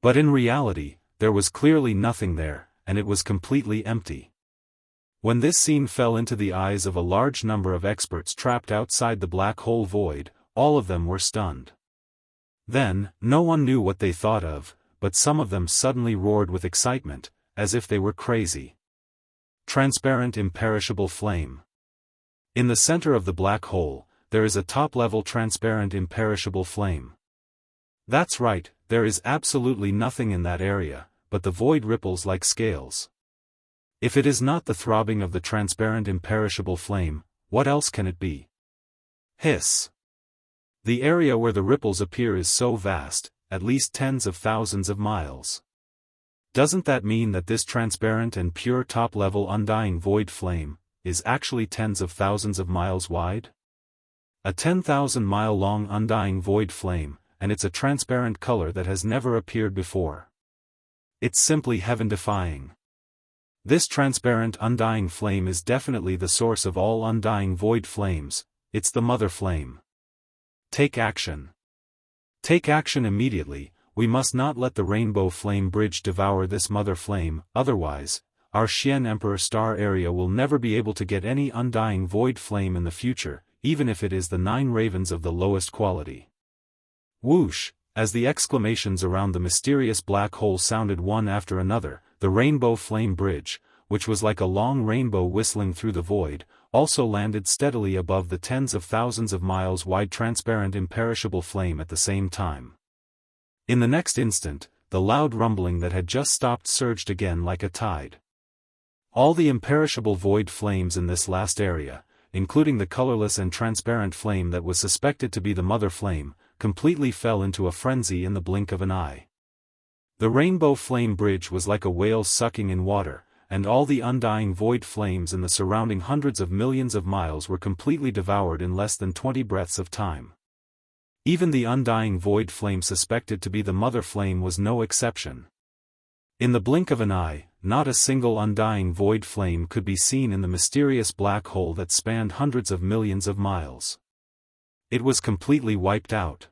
But in reality, there was clearly nothing there, and it was completely empty. When this scene fell into the eyes of a large number of experts trapped outside the black hole void, all of them were stunned. Then, no one knew what they thought of, but some of them suddenly roared with excitement, as if they were crazy. Transparent imperishable flame. In the center of the black hole, there is a top-level transparent imperishable flame. That's right, there is absolutely nothing in that area, but the void ripples like scales. If it is not the throbbing of the transparent imperishable flame, what else can it be? Hiss. The area where the ripples appear is so vast, at least tens of thousands of miles. Doesn't that mean that this transparent and pure top-level undying void flame is actually tens of thousands of miles wide? A 10,000-mile-long undying void flame, and it's a transparent color that has never appeared before. It's simply heaven-defying. This transparent undying flame is definitely the source of all undying void flames, it's the mother flame. Take action. Take action immediately, we must not let the rainbow flame bridge devour this mother flame, otherwise, our Xian Emperor star area will never be able to get any undying void flame in the future, even if it is the 9 ravens of the lowest quality. Whoosh! As the exclamations around the mysterious black hole sounded one after another, the rainbow flame bridge, which was like a long rainbow whistling through the void, also landed steadily above the tens of thousands of miles wide transparent imperishable flame at the same time. In the next instant, the loud rumbling that had just stopped surged again like a tide. All the imperishable void flames in this last area, including the colorless and transparent flame that was suspected to be the mother flame, completely fell into a frenzy in the blink of an eye. The rainbow flame bridge was like a whale sucking in water, and all the undying void flames in the surrounding hundreds of millions of miles were completely devoured in less than 20 breaths of time. Even the undying void flame suspected to be the mother flame was no exception. In the blink of an eye, not a single undying void flame could be seen in the mysterious black hole that spanned hundreds of millions of miles. It was completely wiped out.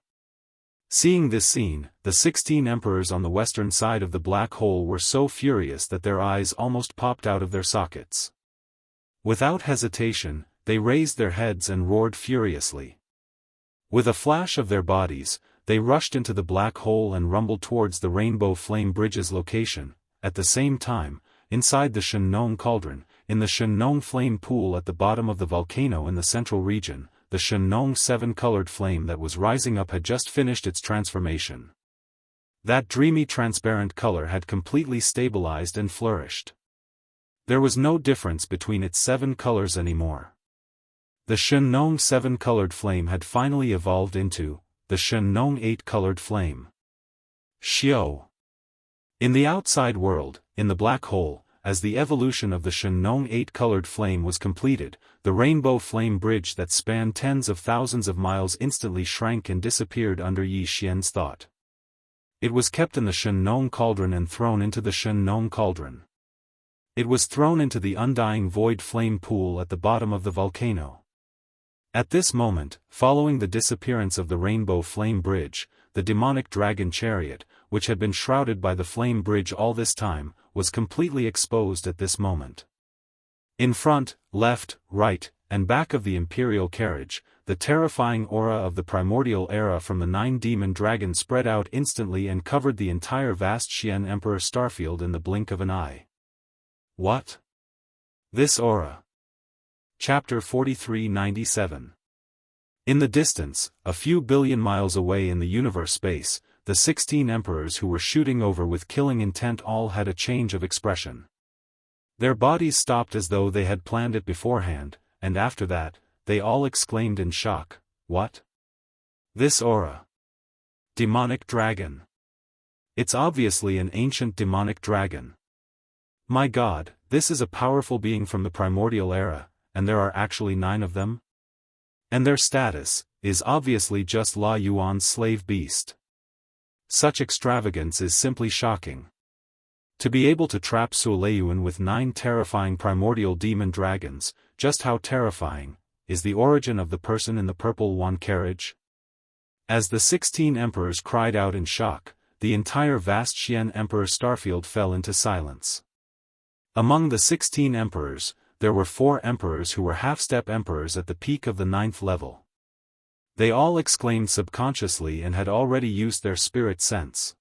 Seeing this scene, the 16 emperors on the western side of the black hole were so furious that their eyes almost popped out of their sockets. Without hesitation, they raised their heads and roared furiously. With a flash of their bodies, they rushed into the black hole and rumbled towards the Rainbow Flame Bridge's location. At the same time, inside the Shenong cauldron, in the Shenong flame pool at the bottom of the volcano in the central region, the Shenong seven-colored flame that was rising up had just finished its transformation. That dreamy transparent color had completely stabilized and flourished. There was no difference between its 7 colors anymore. The Shenong seven-colored flame had finally evolved into the Shenong eight-colored flame. Xiao. In the outside world, in the black hole, as the evolution of the Shenong eight-colored flame was completed, the Rainbow Flame Bridge that spanned tens of thousands of miles instantly shrank and disappeared under Yi Xian's thought. It was kept in the Shenong cauldron and thrown into the Shenong cauldron. It was thrown into the undying void flame pool at the bottom of the volcano. At this moment, following the disappearance of the Rainbow Flame Bridge, the demonic dragon chariot, which had been shrouded by the flame bridge all this time, was completely exposed at this moment. In front, left, right, and back of the imperial carriage, the terrifying aura of the primordial era from the 9 demon dragons spread out instantly and covered the entire vast Xian Emperor starfield in the blink of an eye. What? This aura. Chapter 4397. In the distance, a few billion miles away in the universe space, the 16 emperors who were shooting over with killing intent all had a change of expression. Their bodies stopped as though they had planned it beforehand, and after that, they all exclaimed in shock, "What? This aura? Demonic dragon. It's obviously an ancient demonic dragon. My God, this is a powerful being from the primordial era, and there are actually 9 of them? And their status is obviously just La Yuan's slave beast. Such extravagance is simply shocking. To be able to trap Su Leiyuan with 9 terrifying primordial demon dragons, just how terrifying is the origin of the person in the purple one carriage?" As the 16 emperors cried out in shock, the entire vast Xian Emperor starfield fell into silence. Among the 16 emperors, there were 4 emperors who were half-step emperors at the peak of the 9th level. They all exclaimed subconsciously and had already used their spirit sense.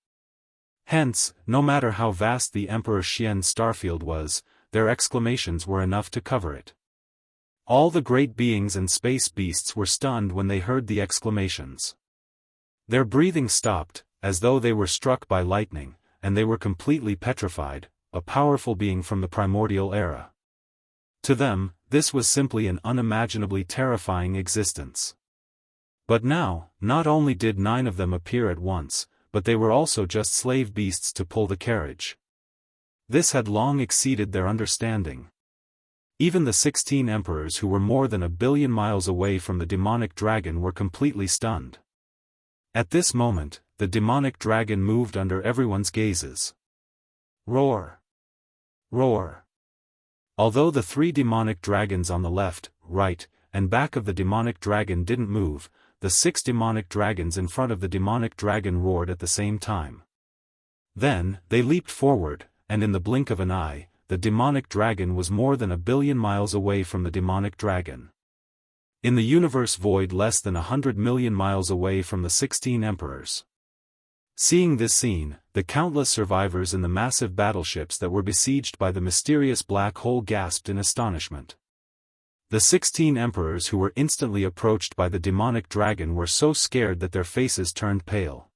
Hence, no matter how vast the Emperor Xian starfield was, their exclamations were enough to cover it. All the great beings and space beasts were stunned when they heard the exclamations. Their breathing stopped, as though they were struck by lightning, and they were completely petrified, a powerful being from the primordial era. To them, this was simply an unimaginably terrifying existence. But now, not only did 9 of them appear at once, but they were also just slave beasts to pull the carriage. This had long exceeded their understanding. Even the 16 emperors who were more than 1 billion miles away from the demonic dragon were completely stunned. At this moment, the demonic dragon moved under everyone's gazes. Roar! Roar! Although the 3 demonic dragons on the left, right, and back of the demonic dragon didn't move, the 6 demonic dragons in front of the demonic dragon roared at the same time. Then, they leaped forward, and in the blink of an eye, the demonic dragon was more than 1 billion miles away from the demonic dragon. In the universe void less than 100 million miles away from the 16 emperors. Seeing this scene, the countless survivors in the massive battleships that were besieged by the mysterious black hole gasped in astonishment. The 16 emperors who were instantly approached by the demonic dragon were so scared that their faces turned pale.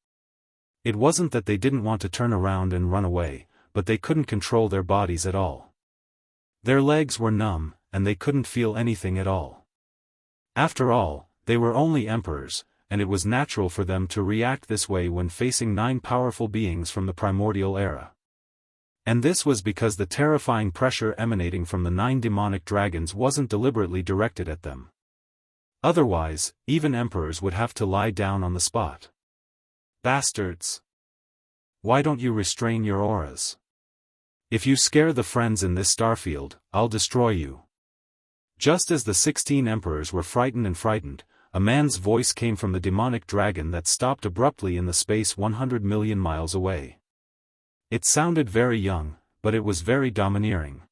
It wasn't that they didn't want to turn around and run away, but they couldn't control their bodies at all. Their legs were numb, and they couldn't feel anything at all. After all, they were only emperors, and it was natural for them to react this way when facing 9 powerful beings from the primordial era. And this was because the terrifying pressure emanating from the 9 demonic dragons wasn't deliberately directed at them. Otherwise, even emperors would have to lie down on the spot. Bastards! Why don't you restrain your auras? If you scare the friends in this starfield, I'll destroy you. Just as the 16 emperors were frightened, a man's voice came from the demonic dragon that stopped abruptly in the space 100 million miles away. It sounded very young, but it was very domineering.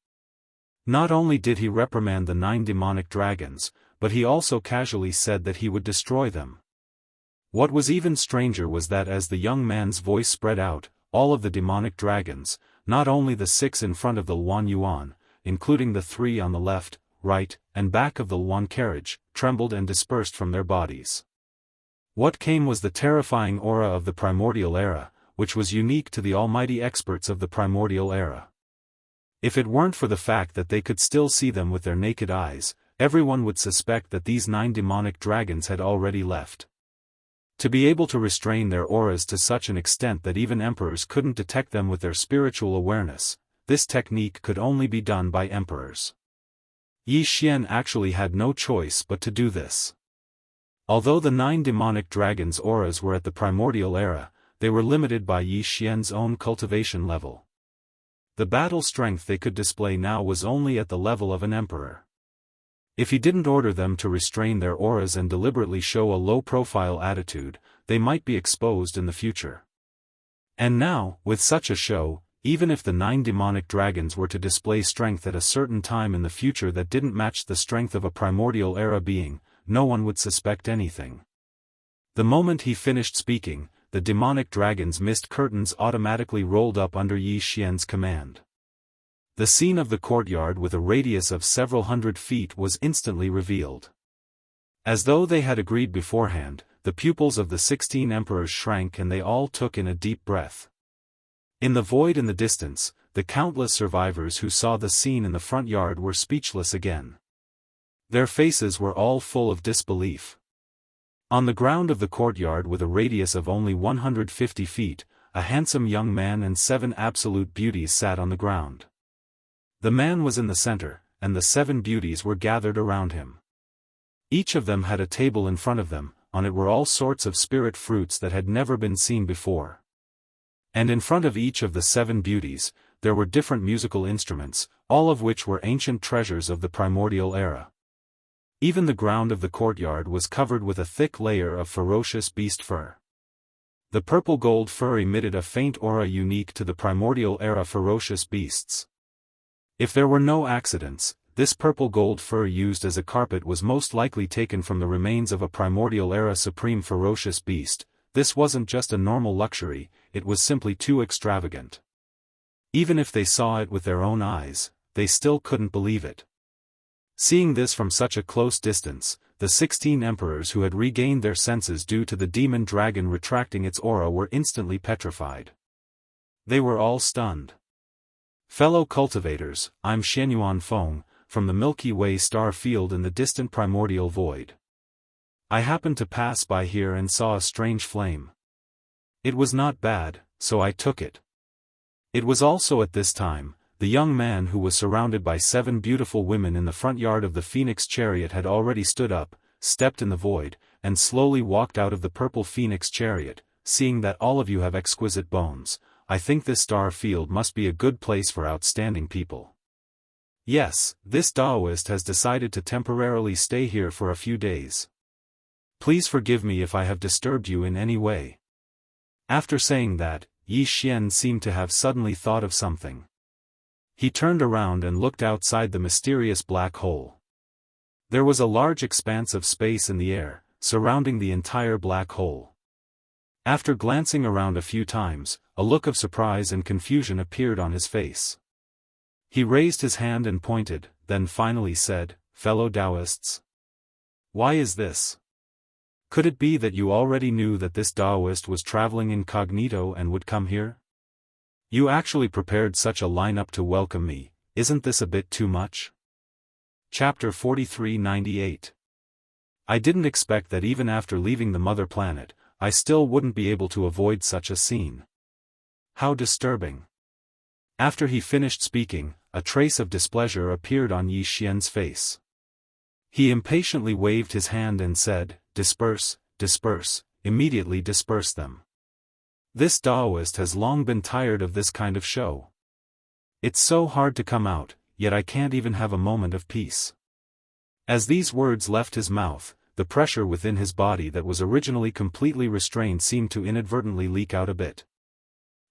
Not only did he reprimand the 9 demonic dragons, but he also casually said that he would destroy them. What was even stranger was that as the young man's voice spread out, all of the demonic dragons, not only the 6 in front of the Luan Yuan, including the 3 on the left, right, and back of the Luan carriage, trembled and dispersed from their bodies. What came was the terrifying aura of the primordial era, which was unique to the almighty experts of the primordial era. If it weren't for the fact that they could still see them with their naked eyes, everyone would suspect that these 9 demonic dragons had already left. To be able to restrain their auras to such an extent that even emperors couldn't detect them with their spiritual awareness, this technique could only be done by emperors. Yi Xian actually had no choice but to do this. Although the 9 demonic dragons' auras were at the primordial era, they were limited by Yi Xian's own cultivation level. The battle strength they could display now was only at the level of an emperor. If he didn't order them to restrain their auras and deliberately show a low-profile attitude, they might be exposed in the future. And now, with such a show, even if the 9 demonic dragons were to display strength at a certain time in the future that didn't match the strength of a primordial era being, no one would suspect anything. The moment he finished speaking, the demonic dragon's mist curtains automatically rolled up under Yi Xian's command. The scene of the courtyard with a radius of several hundred feet was instantly revealed. As though they had agreed beforehand, the pupils of the 16 emperors shrank and they all took in a deep breath. In the void in the distance, the countless survivors who saw the scene in the front yard were speechless again. Their faces were all full of disbelief. On the ground of the courtyard with a radius of only 150 feet, a handsome young man and 7 absolute beauties sat on the ground. The man was in the center, and the 7 beauties were gathered around him. Each of them had a table in front of them, on it were all sorts of spirit fruits that had never been seen before. And in front of each of the 7 beauties, there were different musical instruments, all of which were ancient treasures of the primordial era. Even the ground of the courtyard was covered with a thick layer of ferocious beast fur. The purple gold fur emitted a faint aura unique to the primordial era ferocious beasts. If there were no accidents, this purple gold fur used as a carpet was most likely taken from the remains of a primordial era supreme ferocious beast. This wasn't just a normal luxury, it was simply too extravagant. Even if they saw it with their own eyes, they still couldn't believe it. Seeing this from such a close distance, the 16 emperors who had regained their senses due to the demon dragon retracting its aura were instantly petrified. They were all stunned. Fellow cultivators, I'm Xianyuan Feng, from the Milky Way star field in the distant primordial void. I happened to pass by here and saw a strange flame. It was not bad, so I took it. It was also at this time, the young man who was surrounded by 7 beautiful women in the front yard of the Phoenix chariot had already stood up, stepped in the void, and slowly walked out of the purple Phoenix chariot. Seeing that all of you have exquisite bones, I think this star field must be a good place for outstanding people. Yes, this Daoist has decided to temporarily stay here for a few days. Please forgive me if I have disturbed you in any way. After saying that, Yi Xian seemed to have suddenly thought of something. He turned around and looked outside the mysterious black hole. There was a large expanse of space in the air, surrounding the entire black hole. After glancing around a few times, a look of surprise and confusion appeared on his face. He raised his hand and pointed, then finally said, "Fellow Daoists. Why is this? Could it be that you already knew that this Daoist was traveling incognito and would come here? You actually prepared such a lineup to welcome me, isn't this a bit too much?" Chapter 4398. I didn't expect that even after leaving the mother planet, I still wouldn't be able to avoid such a scene. How disturbing. After he finished speaking, a trace of displeasure appeared on Yi Xian's face. He impatiently waved his hand and said, "Disperse, disperse, immediately disperse them. This Daoist has long been tired of this kind of show. It's so hard to come out, yet I can't even have a moment of peace. As these words left his mouth, the pressure within his body that was originally completely restrained seemed to inadvertently leak out a bit.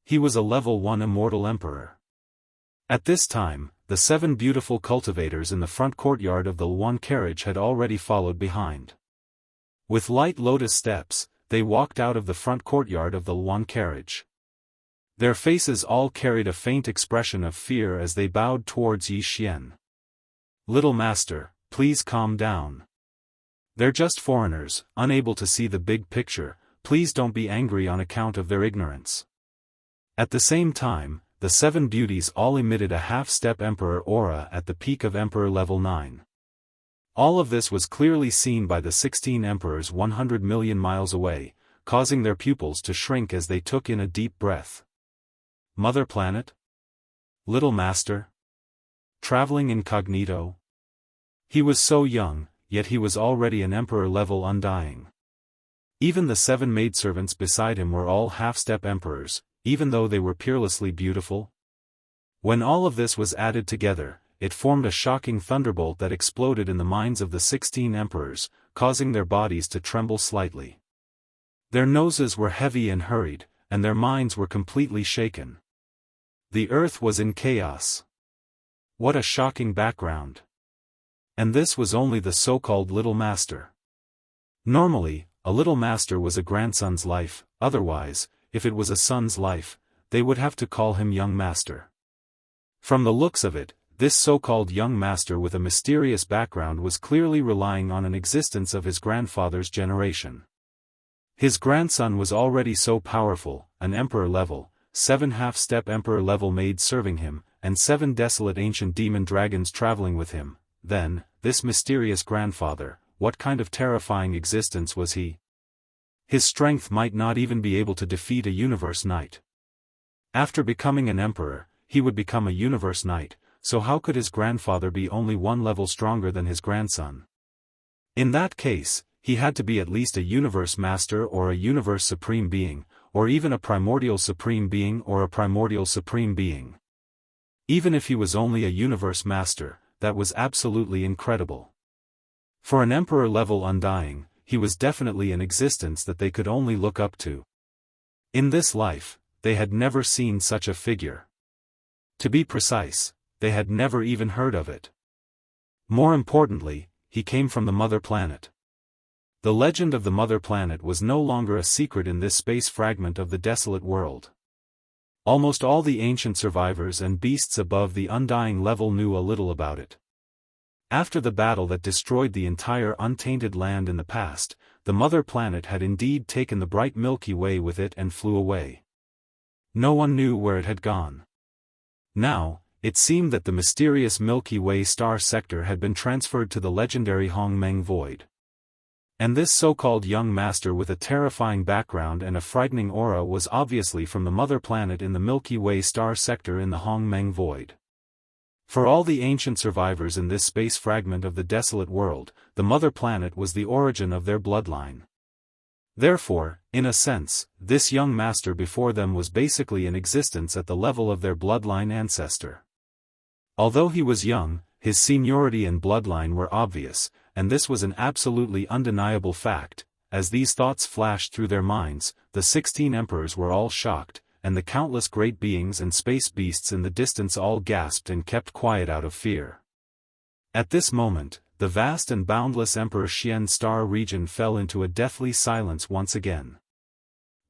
He was a level 1 immortal emperor. At this time, the 7 beautiful cultivators in the front courtyard of the L1 carriage had already followed behind. With light lotus steps, they walked out of the front courtyard of the L1 carriage. Their faces all carried a faint expression of fear as they bowed towards Yi Xian. "Little master, please calm down. They're just foreigners, unable to see the big picture, please don't be angry on account of their ignorance." At the same time, the 7 beauties all emitted a half-step emperor aura at the peak of emperor level 9. All of this was clearly seen by the 16 emperors 100 million miles away, causing their pupils to shrink as they took in a deep breath. Mother Planet? Little Master? Traveling incognito? He was so young, yet he was already an emperor level undying. Even the 7 maidservants beside him were all half-step emperors, even though they were peerlessly beautiful. When all of this was added together, it formed a shocking thunderbolt that exploded in the minds of the 16 emperors, causing their bodies to tremble slightly. Their noses were heavy and hurried, and their minds were completely shaken. The earth was in chaos. What a shocking background. And this was only the so-called little master. Normally, a little master was a grandson's life, otherwise, if it was a son's life, they would have to call him young master. From the looks of it, this so-called young master with a mysterious background was clearly relying on an existence of his grandfather's generation. His grandson was already so powerful, an emperor level, 7 half-step emperor level maids serving him, and 7 desolate ancient demon dragons traveling with him. Then, this mysterious grandfather, what kind of terrifying existence was he? His strength might not even be able to defeat a universe knight. After becoming an emperor, he would become a universe knight, so how could his grandfather be only 1 level stronger than his grandson? In that case, he had to be at least a universe master or a universe supreme being, or even a primordial supreme being or a primordial supreme being. Even if he was only a universe master, that was absolutely incredible. For an emperor level undying, he was definitely an existence that they could only look up to. In this life, they had never seen such a figure. To be precise, they had never even heard of it. More importantly, he came from the Mother Planet. The legend of the Mother Planet was no longer a secret in this space fragment of the desolate world. Almost all the ancient survivors and beasts above the undying level knew a little about it. After the battle that destroyed the entire untainted land in the past, the Mother Planet had indeed taken the bright Milky Way with it and flew away. No one knew where it had gone. Now, it seemed that the mysterious Milky Way star sector had been transferred to the legendary Hongmeng Void. And this so-called young master with a terrifying background and a frightening aura was obviously from the Mother Planet in the Milky Way star sector in the Hongmeng Void. For all the ancient survivors in this space fragment of the desolate world, the Mother Planet was the origin of their bloodline. Therefore, in a sense, this young master before them was basically an existence at the level of their bloodline ancestor. Although he was young, his seniority and bloodline were obvious, and this was an absolutely undeniable fact. As these thoughts flashed through their minds, the 16 emperors were all shocked, and the countless great beings and space beasts in the distance all gasped and kept quiet out of fear. At this moment, the vast and boundless Emperor Xian star region fell into a deathly silence once again.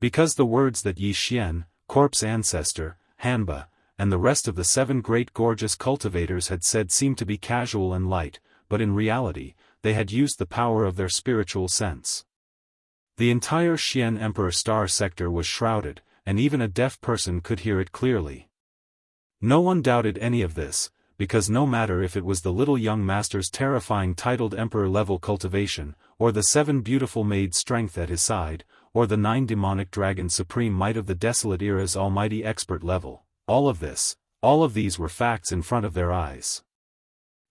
Because the words that Yi Xian, corpse ancestor, Hanba, and the rest of the 7 great gorgeous cultivators had said seemed to be casual and light, but in reality, they had used the power of their spiritual sense. The entire Xian Emperor star sector was shrouded, and even a deaf person could hear it clearly. No one doubted any of this, because no matter if it was the little young master's terrifying titled emperor-level cultivation, or the 7 beautiful maids' strength at his side, or the 9 demonic dragons' supreme might of the desolate era's almighty expert level, all of these were facts in front of their eyes.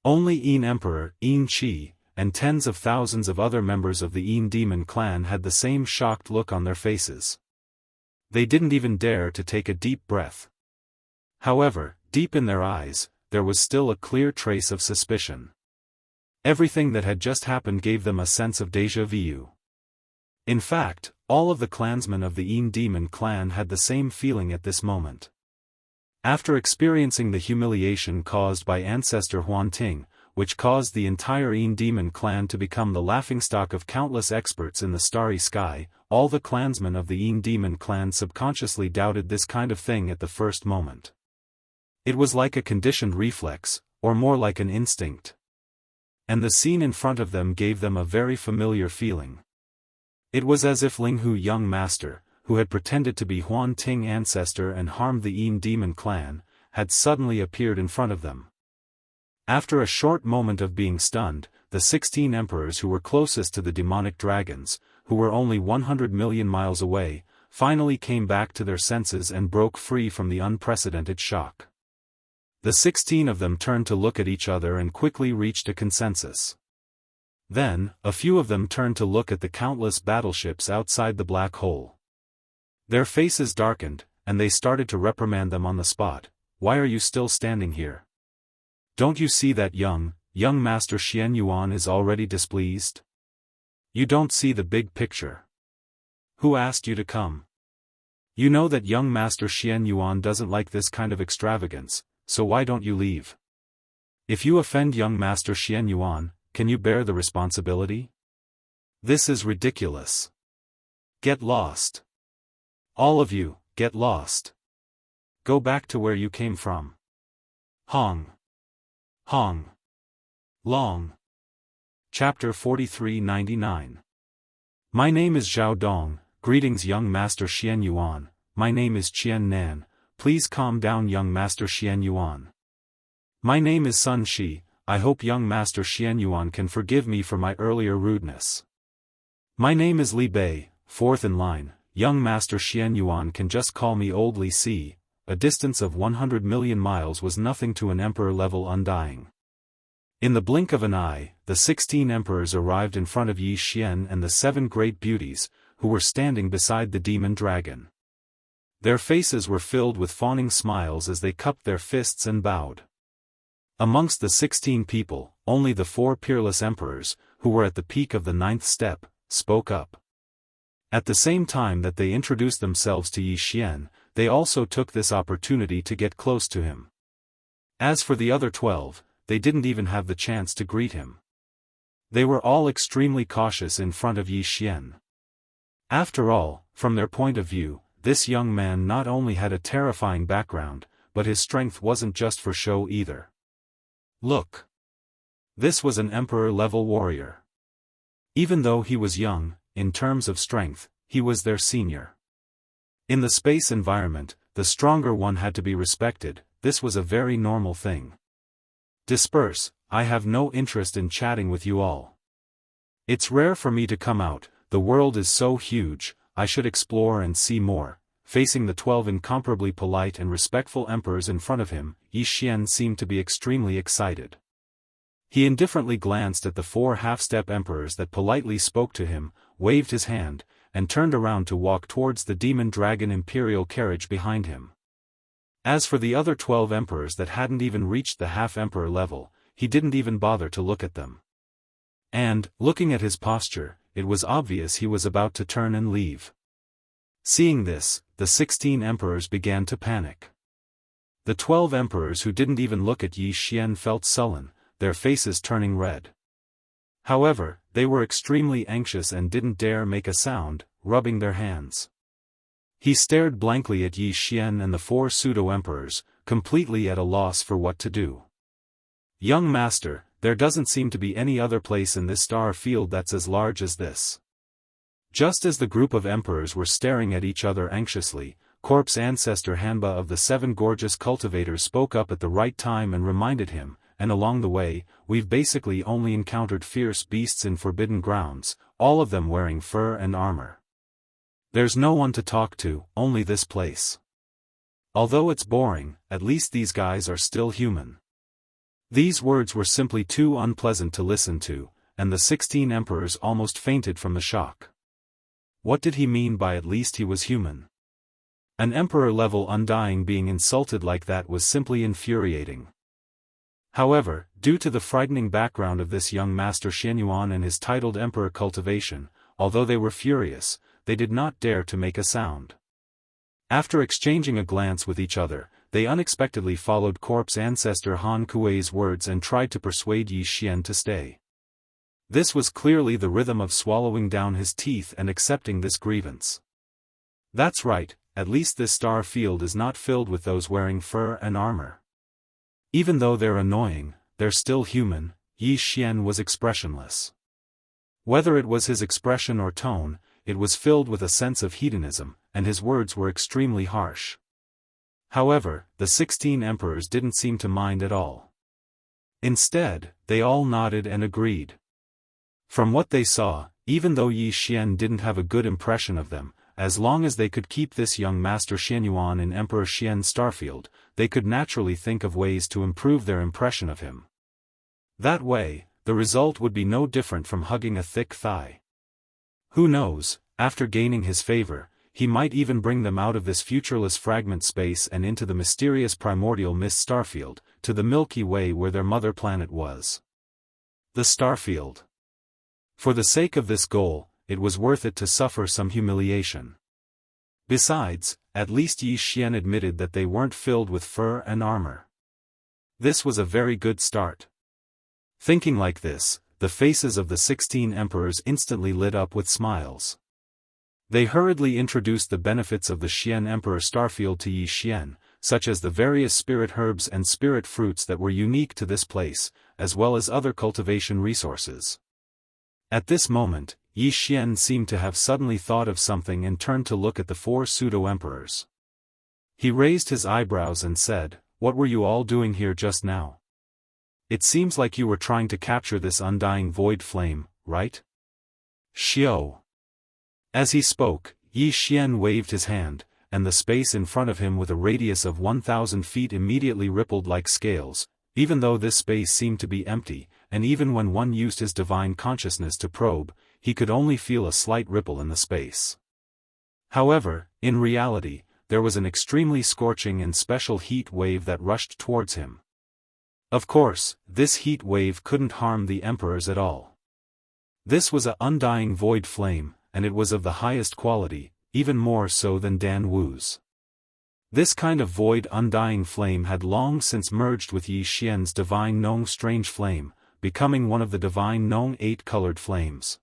Only Yin Emperor, Yin Qi, and tens of thousands of other members of the Yin demon clan had the same shocked look on their faces. They didn't even dare to take a deep breath. However, deep in their eyes, there was still a clear trace of suspicion. Everything that had just happened gave them a sense of déjà vu. In fact, all of the clansmen of the Yin Demon clan had the same feeling at this moment. After experiencing the humiliation caused by ancestor Huan Ting, which caused the entire Yin Demon clan to become the laughingstock of countless experts in the starry sky, all the clansmen of the Yin Demon clan subconsciously doubted this kind of thing at the first moment. It was like a conditioned reflex, or more like an instinct. And the scene in front of them gave them a very familiar feeling. It was as if Ling Hu Young Master, who had pretended to be Huan Ting ancestor and harmed the Yin Demon clan, had suddenly appeared in front of them. After a short moment of being stunned, the 16 emperors who were closest to the demonic dragons, who were only 100 million miles away, finally came back to their senses and broke free from the unprecedented shock. The 16 of them turned to look at each other and quickly reached a consensus. Then, a few of them turned to look at the countless battleships outside the black hole. Their faces darkened, and they started to reprimand them on the spot. Why are you still standing here? Don't you see that young Master Xian Yuan is already displeased? You don't see the big picture. Who asked you to come? You know that young Master Xian Yuan doesn't like this kind of extravagance, so why don't you leave? If you offend young Master Xian Yuan, can you bear the responsibility? This is ridiculous. Get lost. All of you, get lost. Go back to where you came from. Hong. Hong. Long. Chapter 4399. My name is Zhao Dong. Greetings young Master Xian Yuan. My name is Qian Nan. Please calm down young Master Xian Yuan. My name is Sun Shi. I hope young Master Xian Yuan can forgive me for my earlier rudeness. My name is Li Bei, fourth in line. Young Master Xian Yuan can just call me Old Li Si. A distance of 100 million miles was nothing to an emperor-level undying. In the blink of an eye, the 16 emperors arrived in front of Yi Xian and the 7 great beauties, who were standing beside the demon dragon. Their faces were filled with fawning smiles as they cupped their fists and bowed. Amongst the 16 people, only the 4 peerless emperors, who were at the peak of the 9th step, spoke up. At the same time that they introduced themselves to Yi Xian, they also took this opportunity to get close to him. As for the other 12, they didn't even have the chance to greet him. They were all extremely cautious in front of Yi Xian. After all, from their point of view, this young man not only had a terrifying background, but his strength wasn't just for show either. Look. This was an emperor-level warrior. Even though he was young, in terms of strength, he was their senior. In the space environment, the stronger one had to be respected. This was a very normal thing. Disperse, I have no interest in chatting with you all. It's rare for me to come out, the world is so huge, I should explore and see more. Facing the 12 incomparably polite and respectful emperors in front of him, Yi Xian seemed to be extremely excited. He indifferently glanced at the 4 half-step emperors that politely spoke to him, waved his hand, and turned around to walk towards the demon dragon imperial carriage behind him. As for the other 12 emperors that hadn't even reached the half-emperor level, he didn't even bother to look at them. And, looking at his posture, it was obvious he was about to turn and leave. Seeing this, the 16 emperors began to panic. The 12 emperors who didn't even look at Yi Xian felt sullen, their faces turning red. However, they were extremely anxious and didn't dare make a sound, rubbing their hands. He stared blankly at Yi Xian and the 4 pseudo-emperors, completely at a loss for what to do. Young master, there doesn't seem to be any other place in this star field that's as large as this. Just as the group of emperors were staring at each other anxiously, Corpse ancestor Hanba of the 7 gorgeous cultivators spoke up at the right time and reminded him, and along the way, we've basically only encountered fierce beasts in forbidden grounds, all of them wearing fur and armor. There's no one to talk to, only this place. Although it's boring, at least these guys are still human. These words were simply too unpleasant to listen to, and the 16 emperors almost fainted from the shock. What did he mean by at least he was human? An emperor-level undying being insulted like that was simply infuriating. However, due to the frightening background of this young Master Xianyuan and his titled Emperor Cultivation, although they were furious, they did not dare to make a sound. After exchanging a glance with each other, they unexpectedly followed corpse ancestor Han Kuei's words and tried to persuade Yi Xian to stay. This was clearly the rhythm of swallowing down his teeth and accepting this grievance. That's right, at least this star field is not filled with those wearing fur and armor. Even though they're annoying, they're still human. Yi Xian was expressionless. Whether it was his expression or tone, it was filled with a sense of hedonism, and his words were extremely harsh. However, the 16 emperors didn't seem to mind at all. Instead, they all nodded and agreed. From what they saw, even though Yi Xian didn't have a good impression of them, as long as they could keep this young Master Xianyuan in Emperor Xian's starfield, they could naturally think of ways to improve their impression of him. That way, the result would be no different from hugging a thick thigh. Who knows, after gaining his favor, he might even bring them out of this futureless fragment space and into the mysterious primordial mist starfield, to the Milky Way where their mother planet was. The starfield. For the sake of this goal, it was worth it to suffer some humiliation. Besides, at least Yi Xian admitted that they weren't filled with fur and armor. This was a very good start. Thinking like this, the faces of the 16 emperors instantly lit up with smiles. They hurriedly introduced the benefits of the Xian Emperor Starfield to Yi Xian, such as the various spirit herbs and spirit fruits that were unique to this place, as well as other cultivation resources. At this moment, Yi Xian seemed to have suddenly thought of something and turned to look at the 4 pseudo-emperors. He raised his eyebrows and said, "What were you all doing here just now? It seems like you were trying to capture this undying void flame, right?" Xiao. As he spoke, Yi Xian waved his hand, and the space in front of him with a radius of 1,000 feet immediately rippled like scales, even though this space seemed to be empty, and even when one used his divine consciousness to probe, he could only feel a slight ripple in the space. However, in reality, there was an extremely scorching and special heat wave that rushed towards him. Of course, this heat wave couldn't harm the emperors at all. This was an undying void flame, and it was of the highest quality, even more so than Dan Wu's. This kind of void undying flame had long since merged with Yi Xian's divine Nong strange flame, becoming one of the divine Nong 8-colored flames.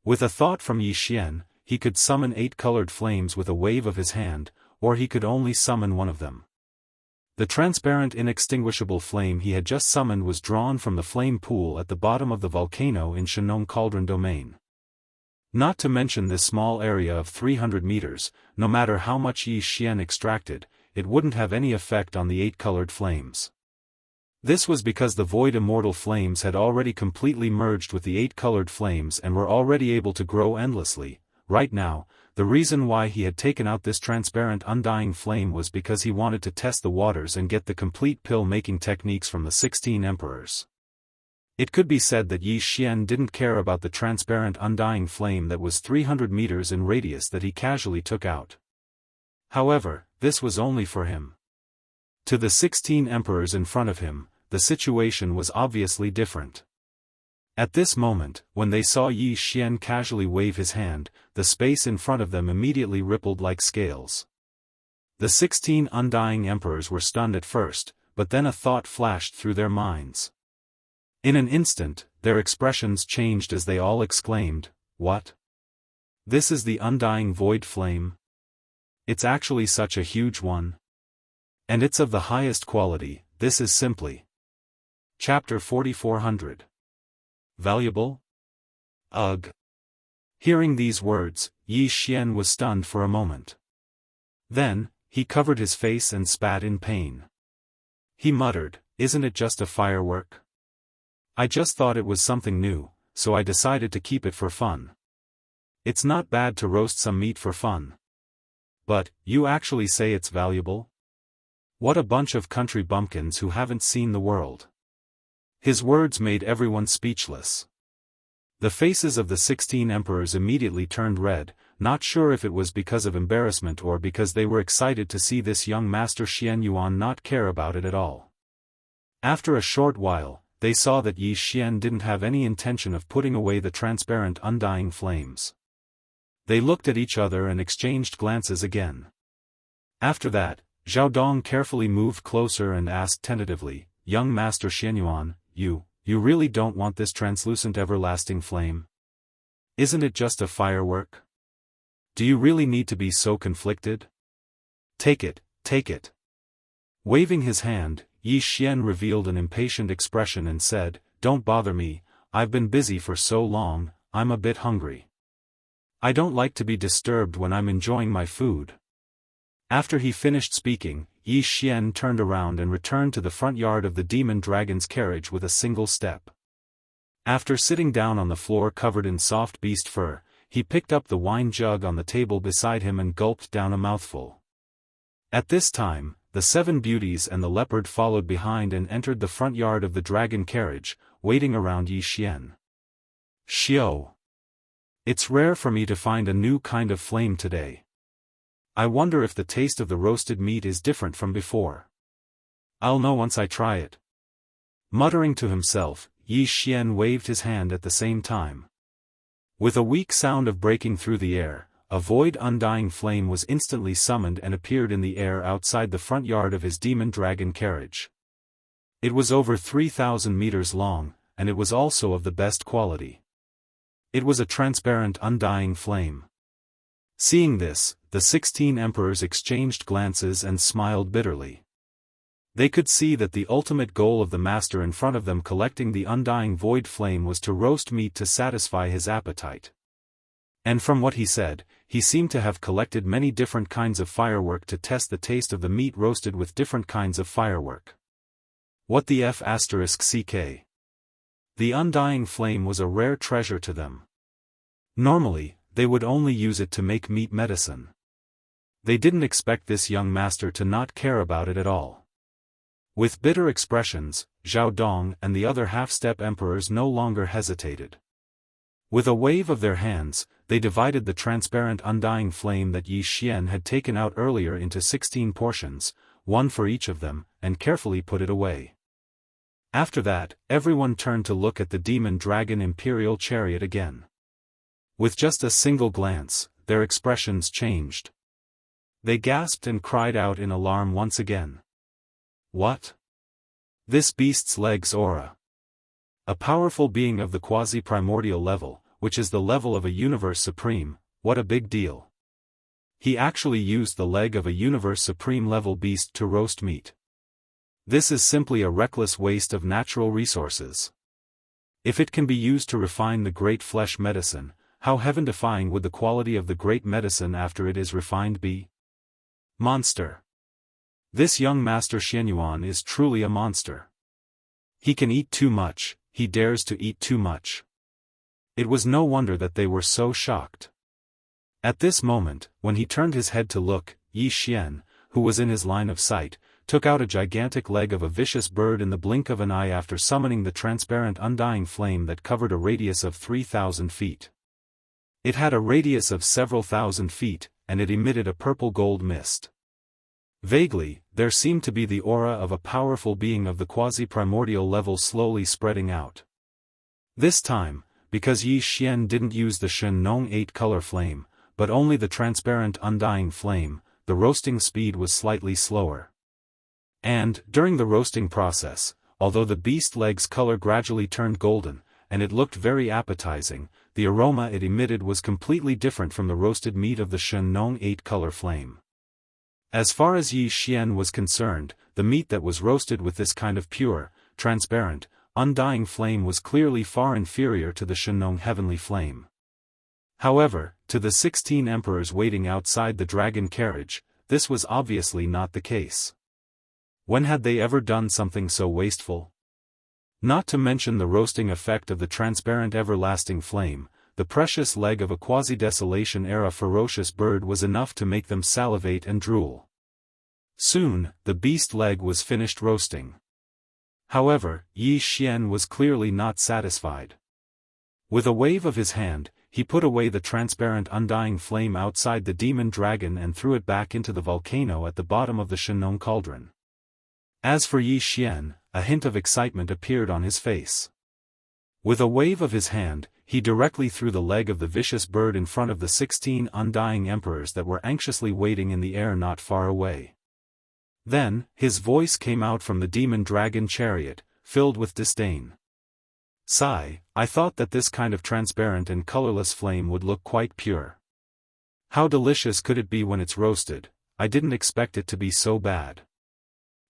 With a thought from Yi Xian, he could summon 8-colored flames with a wave of his hand, or he could only summon one of them. The transparent inextinguishable flame he had just summoned was drawn from the flame pool at the bottom of the volcano in Shenong Cauldron Domain. Not to mention this small area of 300 meters, no matter how much Yi Xian extracted, it wouldn't have any effect on the 8-colored flames. This was because the void immortal flames had already completely merged with the 8-colored flames and were already able to grow endlessly. Right now, the reason why he had taken out this transparent undying flame was because he wanted to test the waters and get the complete pill-making techniques from the 16 emperors. It could be said that Yi Xian didn't care about the transparent undying flame that was 300 meters in radius that he casually took out. However, this was only for him. To the 16 emperors in front of him, the situation was obviously different. At this moment, when they saw Yi Xian casually wave his hand, the space in front of them immediately rippled like scales. The 16 undying emperors were stunned at first, but then a thought flashed through their minds. In an instant, their expressions changed as they all exclaimed, "What? This is the undying void flame? It's actually such a huge one. And it's of the highest quality. This is simply..." Chapter 4400. Valuable? Ugh. Hearing these words, Yi Xian was stunned for a moment. Then, he covered his face and spat in pain. He muttered, "Isn't it just a firework? I just thought it was something new, so I decided to keep it for fun. It's not bad to roast some meat for fun. But, you actually say it's valuable? What a bunch of country bumpkins who haven't seen the world." His words made everyone speechless. The faces of the 16 emperors immediately turned red, not sure if it was because of embarrassment or because they were excited to see this young Master Xian Yuan not care about it at all. After a short while, they saw that Yi Xian didn't have any intention of putting away the transparent undying flames. They looked at each other and exchanged glances again. After that, Zhao Dong carefully moved closer and asked tentatively, "Young Master Xianyuan, you really don't want this translucent everlasting flame? Isn't it just a firework? Do you really need to be so conflicted? Take it, take it." Waving his hand, Yi Xian revealed an impatient expression and said, "Don't bother me, I've been busy for so long, I'm a bit hungry. I don't like to be disturbed when I'm enjoying my food." After he finished speaking, Yi Xian turned around and returned to the front yard of the demon dragon's carriage with a single step. After sitting down on the floor covered in soft beast fur, he picked up the wine jug on the table beside him and gulped down a mouthful. At this time, the 7 beauties and the leopard followed behind and entered the front yard of the dragon carriage, waiting around Yi Xian. "Xiao. It's rare for me to find a new kind of flame today. I wonder if the taste of the roasted meat is different from before. I'll know once I try it." Muttering to himself, Yi Xian waved his hand at the same time. With a weak sound of breaking through the air, a void undying flame was instantly summoned and appeared in the air outside the front yard of his demon dragon carriage. It was over 3,000 meters long, and it was also of the best quality. It was a transparent undying flame. Seeing this, the 16 emperors exchanged glances and smiled bitterly. They could see that the ultimate goal of the master in front of them collecting the undying void flame was to roast meat to satisfy his appetite. And from what he said, he seemed to have collected many different kinds of firework to test the taste of the meat roasted with different kinds of firework. What the f***ck? The undying flame was a rare treasure to them. Normally, they would only use it to make meat medicine. They didn't expect this young master to not care about it at all. With bitter expressions, Zhao Dong and the other half-step emperors no longer hesitated. With a wave of their hands, they divided the transparent undying flame that Yi Xian had taken out earlier into 16 portions, one for each of them, and carefully put it away. After that, everyone turned to look at the demon dragon imperial chariot again. With just a single glance, their expressions changed. They gasped and cried out in alarm once again. "What? This beast's leg's aura. A powerful being of the quasi-primordial level, which is the level of a universe supreme, what a big deal. He actually used the leg of a universe supreme level beast to roast meat. This is simply a reckless waste of natural resources. If it can be used to refine the great flesh medicine, how heaven-defying would the quality of the great medicine after it is refined be? Monster. This young Master Xianyuan is truly a monster. He can eat too much, he dares to eat too much." It was no wonder that they were so shocked. At this moment, when he turned his head to look, Yi Xian, who was in his line of sight, took out a gigantic leg of a vicious bird in the blink of an eye after summoning the transparent undying flame that covered a radius of 3,000 feet. It had a radius of several thousand feet, and it emitted a purple-gold mist. Vaguely, there seemed to be the aura of a powerful being of the quasi-primordial level slowly spreading out. This time, because Yi Xian didn't use the Shen Nong 8-color flame, but only the transparent undying flame, the roasting speed was slightly slower. And, during the roasting process, although the beast leg's color gradually turned golden, and it looked very appetizing, the aroma it emitted was completely different from the roasted meat of the Shen Nong 8-color flame. As far as Yi Xian was concerned, the meat that was roasted with this kind of pure, transparent, undying flame was clearly far inferior to the Shen Nong heavenly flame. However, to the 16 emperors waiting outside the dragon carriage, this was obviously not the case. When had they ever done something so wasteful? Not to mention the roasting effect of the transparent everlasting flame, the precious leg of a quasi-desolation-era ferocious bird was enough to make them salivate and drool. Soon, the beast leg was finished roasting. However, Yi Xian was clearly not satisfied. With a wave of his hand, he put away the transparent undying flame outside the demon dragon and threw it back into the volcano at the bottom of the Shenong cauldron. As for Yi Xian, a hint of excitement appeared on his face. With a wave of his hand, he directly threw the leg of the vicious bird in front of the 16 undying emperors that were anxiously waiting in the air not far away. Then, his voice came out from the demon dragon chariot, filled with disdain. Sigh, I thought that this kind of transparent and colorless flame would look quite pure. How delicious could it be when it's roasted? I didn't expect it to be so bad.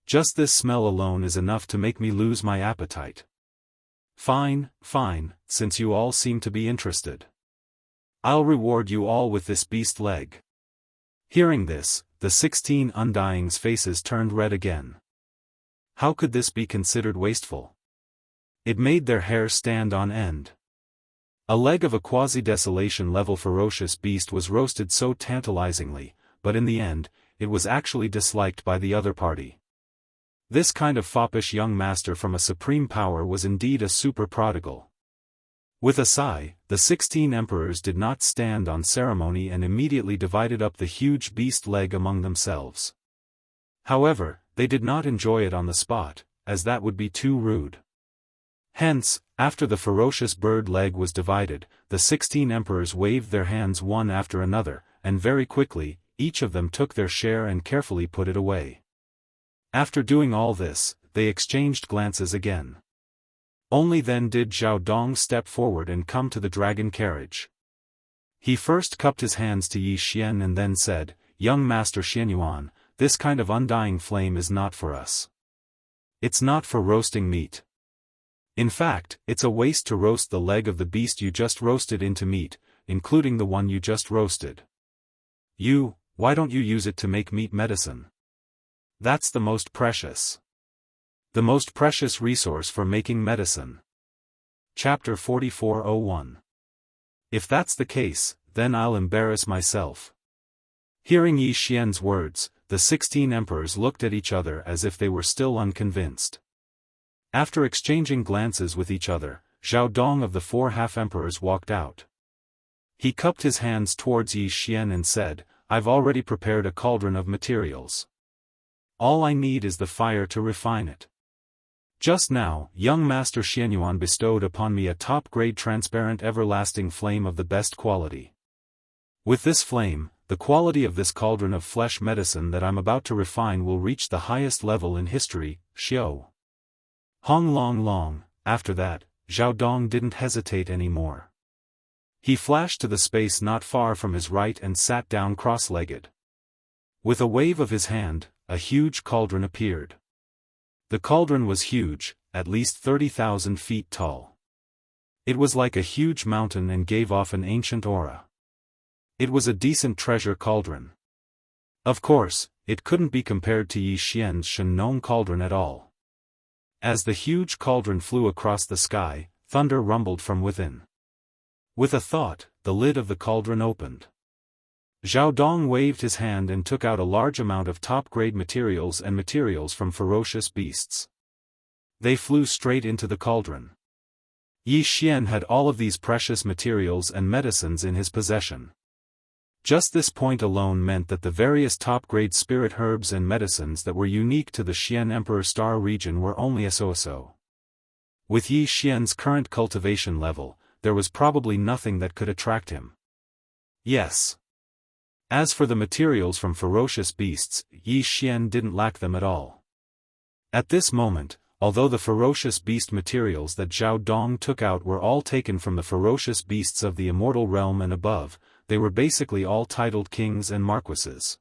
Just this smell alone is enough to make me lose my appetite. Fine, since you all seem to be interested. I'll reward you all with this beast leg. Hearing this, the 16 undyings' faces turned red again. How could this be considered wasteful? It made their hair stand on end. A leg of a quasi-desolation level ferocious beast was roasted so tantalizingly, but in the end, it was actually disliked by the other party. This kind of foppish young master from a supreme power was indeed a super prodigal. With a sigh, the 16 emperors did not stand on ceremony and immediately divided up the huge beast leg among themselves. However, they did not enjoy it on the spot, as that would be too rude. Hence, after the ferocious bird leg was divided, the 16 emperors waved their hands one after another, and very quickly, each of them took their share and carefully put it away. After doing all this, they exchanged glances again. Only then did Zhao Dong step forward and come to the dragon carriage. He first cupped his hands to Yi Xian and then said, "Young Master Xianyuan, this kind of undying flame is not for us. It's not for roasting meat. In fact, it's a waste to roast the leg of the beast you just roasted into meat, including the one you just roasted. Why don't you use it to make meat medicine? That's the most precious resource for making medicine." Chapter 44:01. If that's the case, then I'll embarrass myself. Hearing Yi Xian's words, the 16 emperors looked at each other as if they were still unconvinced. After exchanging glances with each other, Zhao Dong of the 4 half-emperors walked out. He cupped his hands towards Yi Xian and said, "I've already prepared a cauldron of materials. All I need is the fire to refine it. Just now, young Master Xianyuan bestowed upon me a top-grade transparent everlasting flame of the best quality. With this flame, the quality of this cauldron of flesh medicine that I'm about to refine will reach the highest level in history, Xiao." Hong Long. After that, Zhao Dong didn't hesitate anymore. He flashed to the space not far from his right and sat down cross-legged. With a wave of his hand, a huge cauldron appeared. The cauldron was huge, at least 30,000 feet tall. It was like a huge mountain and gave off an ancient aura. It was a decent treasure cauldron. Of course, it couldn't be compared to Yi Xian's Shenong cauldron at all. As the huge cauldron flew across the sky, thunder rumbled from within. With a thought, the lid of the cauldron opened. Zhao Dong waved his hand and took out a large amount of top-grade materials and materials from ferocious beasts. They flew straight into the cauldron. Yi Xian had all of these precious materials and medicines in his possession. Just this point alone meant that the various top-grade spirit herbs and medicines that were unique to the Xian Emperor Star region were only a so-so. With Yi Xian's current cultivation level, there was probably nothing that could attract him. Yes. As for the materials from ferocious beasts, Yi Xian didn't lack them at all. At this moment, although the ferocious beast materials that Zhao Dong took out were all taken from the ferocious beasts of the immortal realm and above, they were basically all titled kings and marquises.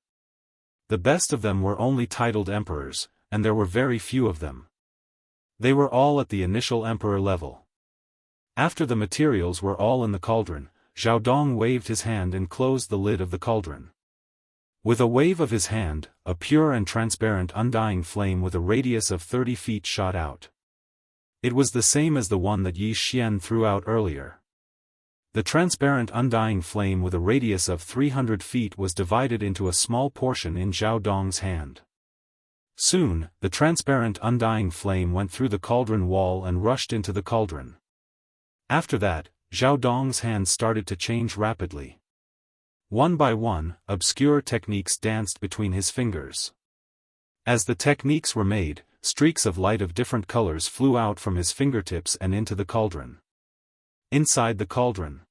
The best of them were only titled emperors, and there were very few of them. They were all at the initial emperor level. After the materials were all in the cauldron, Zhao Dong waved his hand and closed the lid of the cauldron. With a wave of his hand, a pure and transparent undying flame with a radius of 30 feet shot out. It was the same as the one that Yi Xian threw out earlier. The transparent undying flame with a radius of 300 feet was divided into a small portion in Zhao Dong's hand. Soon, the transparent undying flame went through the cauldron wall and rushed into the cauldron. After that, Zhao Dong's hands started to change rapidly. One by one, obscure techniques danced between his fingers. As the techniques were made, streaks of light of different colors flew out from his fingertips and into the cauldron. Inside the cauldron.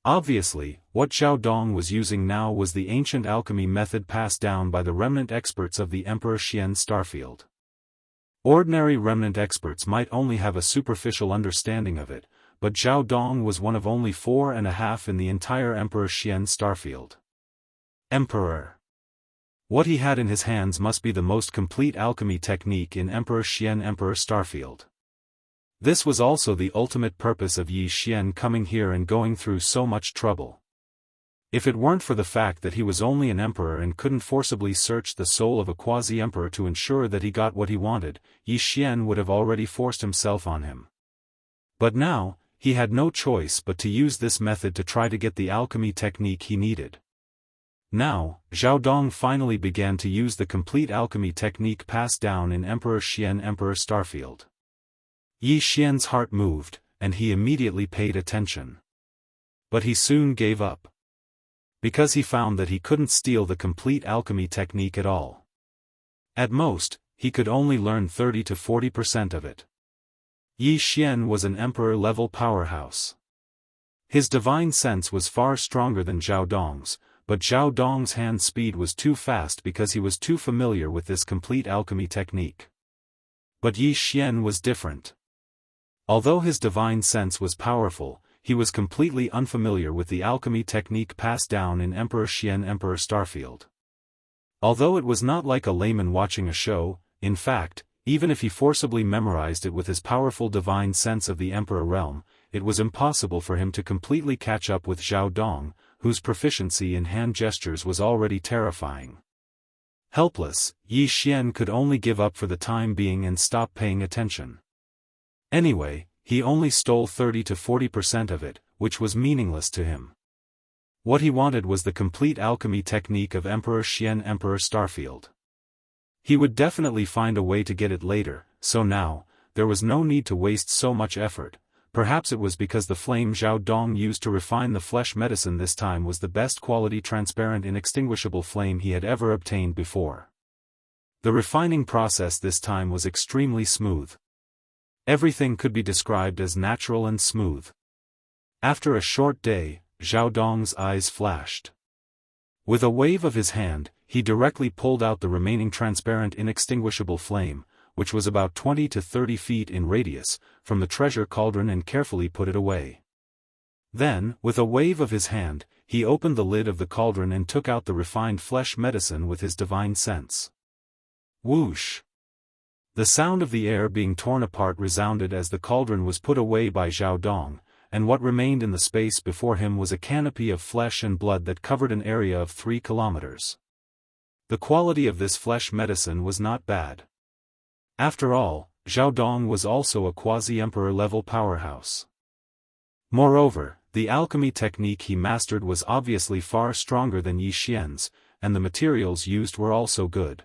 Obviously, what Zhao Dong was using now was the ancient alchemy method passed down by the remnant experts of the Emperor Xian Starfield. Ordinary remnant experts might only have a superficial understanding of it, but Zhao Dong was one of only 4.5 in the entire Emperor Xian Starfield. Emperor. What he had in his hands must be the most complete alchemy technique in Emperor Xian Emperor Starfield. This was also the ultimate purpose of Yi Xian coming here and going through so much trouble. If it weren't for the fact that he was only an emperor and couldn't forcibly search the soul of a quasi-emperor to ensure that he got what he wanted, Yi Xian would have already forced himself on him. But now, he had no choice but to use this method to try to get the alchemy technique he needed. Now, Zhao Dong finally began to use the complete alchemy technique passed down in Emperor Xian Emperor Starfield. Yi Xian's heart moved, and he immediately paid attention. But he soon gave up. Because he found that he couldn't steal the complete alchemy technique at all. At most, he could only learn 30 to 40% of it. Yi Xian was an emperor-level powerhouse. His divine sense was far stronger than Zhao Dong's, but Zhao Dong's hand speed was too fast because he was too familiar with this complete alchemy technique. But Yi Xian was different. Although his divine sense was powerful, he was completely unfamiliar with the alchemy technique passed down in Emperor Xian Emperor Starfield. Although it was not like a layman watching a show, in fact, even if he forcibly memorized it with his powerful divine sense of the Emperor realm, it was impossible for him to completely catch up with Zhao Dong, whose proficiency in hand gestures was already terrifying. Helpless, Yi Xian could only give up for the time being and stop paying attention. Anyway, he only stole 30 to 40% of it, which was meaningless to him. What he wanted was the complete alchemy technique of Emperor Xian Emperor Starfield. He would definitely find a way to get it later, so now, there was no need to waste so much effort. Perhaps it was because the flame Zhao Dong used to refine the flesh medicine this time was the best quality transparent inextinguishable flame he had ever obtained before. The refining process this time was extremely smooth. Everything could be described as natural and smooth. After a short day, Zhao Dong's eyes flashed. With a wave of his hand, he directly pulled out the remaining transparent inextinguishable flame, which was about 20 to 30 feet in radius, from the treasure cauldron and carefully put it away. Then, with a wave of his hand, he opened the lid of the cauldron and took out the refined flesh medicine with his divine sense. Whoosh! The sound of the air being torn apart resounded as the cauldron was put away by Zhao Dong, and what remained in the space before him was a canopy of flesh and blood that covered an area of 3 kilometers. The quality of this flesh medicine was not bad. After all, Zhao Dong was also a quasi-emperor level powerhouse. Moreover, the alchemy technique he mastered was obviously far stronger than Yi Xian's, and the materials used were also good.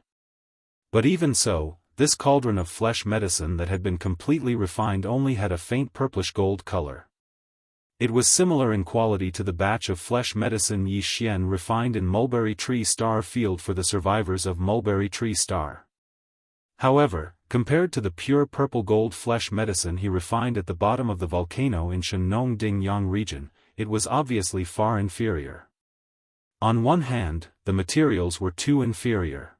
But even so, this cauldron of flesh medicine that had been completely refined only had a faint purplish gold color. It was similar in quality to the batch of flesh medicine Yi Xian refined in Mulberry Tree Star Field for the survivors of Mulberry Tree Star. However, compared to the pure purple gold flesh medicine he refined at the bottom of the volcano in Shenong Dingyang region, it was obviously far inferior. On one hand, the materials were too inferior.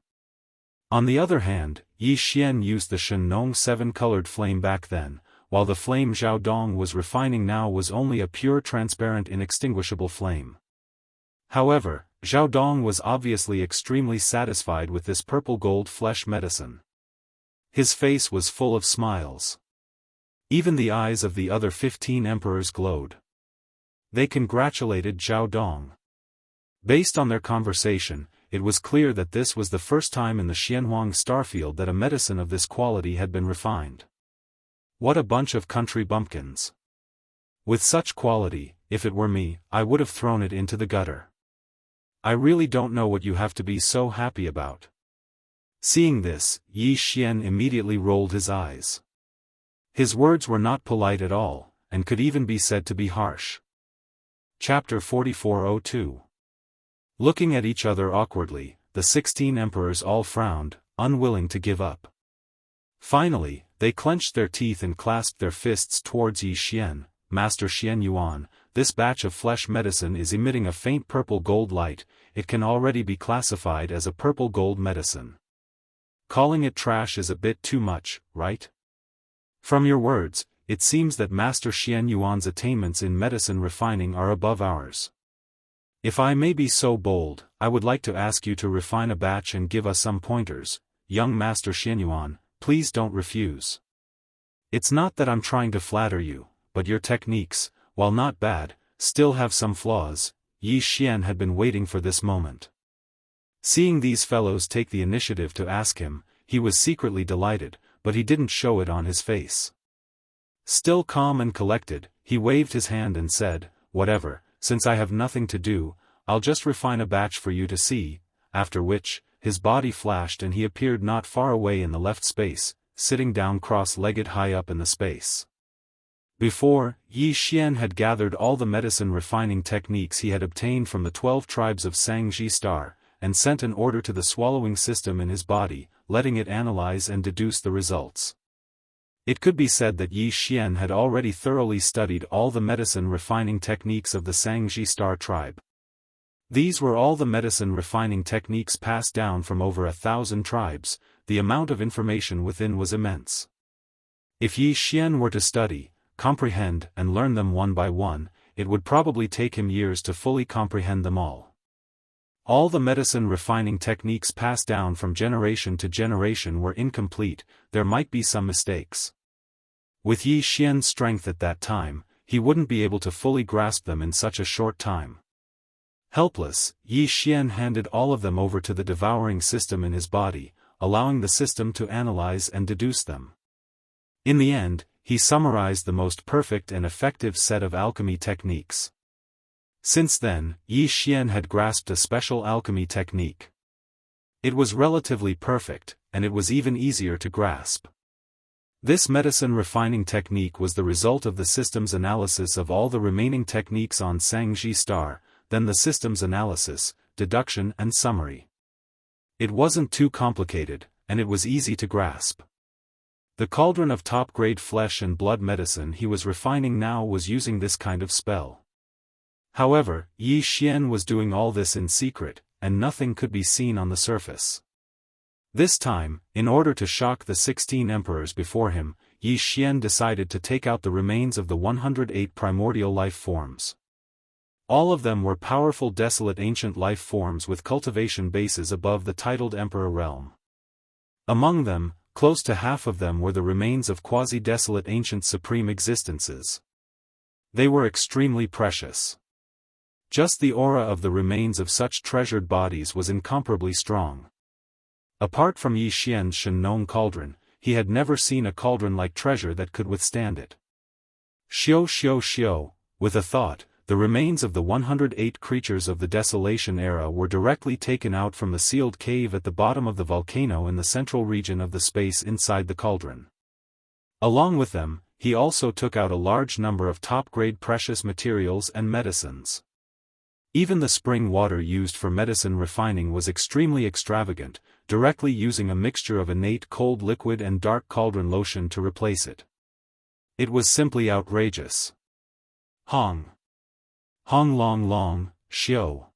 On the other hand, Yi Xian used the Shenong 7-colored flame back then, while the flame Zhao Dong was refining now was only a pure transparent inextinguishable flame. However, Zhao Dong was obviously extremely satisfied with this purple gold flesh medicine. His face was full of smiles. Even the eyes of the other 15 emperors glowed. They congratulated Zhao Dong. Based on their conversation, it was clear that this was the first time in the Xianhuang Starfield that a medicine of this quality had been refined. What a bunch of country bumpkins. With such quality, if it were me, I would have thrown it into the gutter. I really don't know what you have to be so happy about. Seeing this, Yi Xian immediately rolled his eyes. His words were not polite at all, and could even be said to be harsh. Chapter 4402. Looking at each other awkwardly, the 16 emperors all frowned, unwilling to give up. Finally, they clenched their teeth and clasped their fists towards Yi Xian. Master Xian Yuan, this batch of flesh medicine is emitting a faint purple-gold light. It can already be classified as a purple-gold medicine. Calling it trash is a bit too much, right? From your words, it seems that Master Xian Yuan's attainments in medicine refining are above ours. If I may be so bold, I would like to ask you to refine a batch and give us some pointers. Young Master Xian Yuan, please don't refuse. It's not that I'm trying to flatter you, but your techniques, while not bad, still have some flaws. Yi Xian had been waiting for this moment. Seeing these fellows take the initiative to ask him, he was secretly delighted, but he didn't show it on his face. Still calm and collected, he waved his hand and said, "Whatever, since I have nothing to do, I'll just refine a batch for you to see," after which, his body flashed and he appeared not far away in the left space, sitting down cross-legged high up in the space. Before, Yi Xian had gathered all the medicine refining techniques he had obtained from the 12 tribes of Shangji Star, and sent an order to the swallowing system in his body, letting it analyze and deduce the results. It could be said that Yi Xian had already thoroughly studied all the medicine refining techniques of the Shangji Star tribe. These were all the medicine refining techniques passed down from over 1,000 tribes. The amount of information within was immense. If Yi Xian were to study, comprehend and learn them one by one, it would probably take him years to fully comprehend them all. All the medicine refining techniques passed down from generation to generation were incomplete. There might be some mistakes. With Yi Xian's strength at that time, he wouldn't be able to fully grasp them in such a short time. Helpless, Yi Xian handed all of them over to the devouring system in his body, allowing the system to analyze and deduce them. In the end, he summarized the most perfect and effective set of alchemy techniques. Since then, Yi Xian had grasped a special alchemy technique. It was relatively perfect, and it was even easier to grasp. This medicine refining technique was the result of the system's analysis of all the remaining techniques on Shangji Star, then the system's analysis, deduction and summary. It wasn't too complicated, and it was easy to grasp. The cauldron of top-grade flesh and blood medicine he was refining now was using this kind of spell. However, Yi Xian was doing all this in secret, and nothing could be seen on the surface. This time, in order to shock the 16 emperors before him, Yi Xian decided to take out the remains of the 108 primordial life forms. All of them were powerful desolate ancient life forms with cultivation bases above the titled emperor realm. Among them, close to half of them were the remains of quasi-desolate ancient supreme existences. They were extremely precious. Just the aura of the remains of such treasured bodies was incomparably strong. Apart from Yi Xian's Shenong cauldron, he had never seen a cauldron-like treasure that could withstand it. Xiao, with a thought, the remains of the 108 creatures of the Desolation era were directly taken out from the sealed cave at the bottom of the volcano in the central region of the space inside the cauldron. Along with them, he also took out a large number of top-grade precious materials and medicines. Even the spring water used for medicine refining was extremely extravagant, directly using a mixture of innate cold liquid and dark cauldron lotion to replace it. It was simply outrageous. Hong Long, Xiao.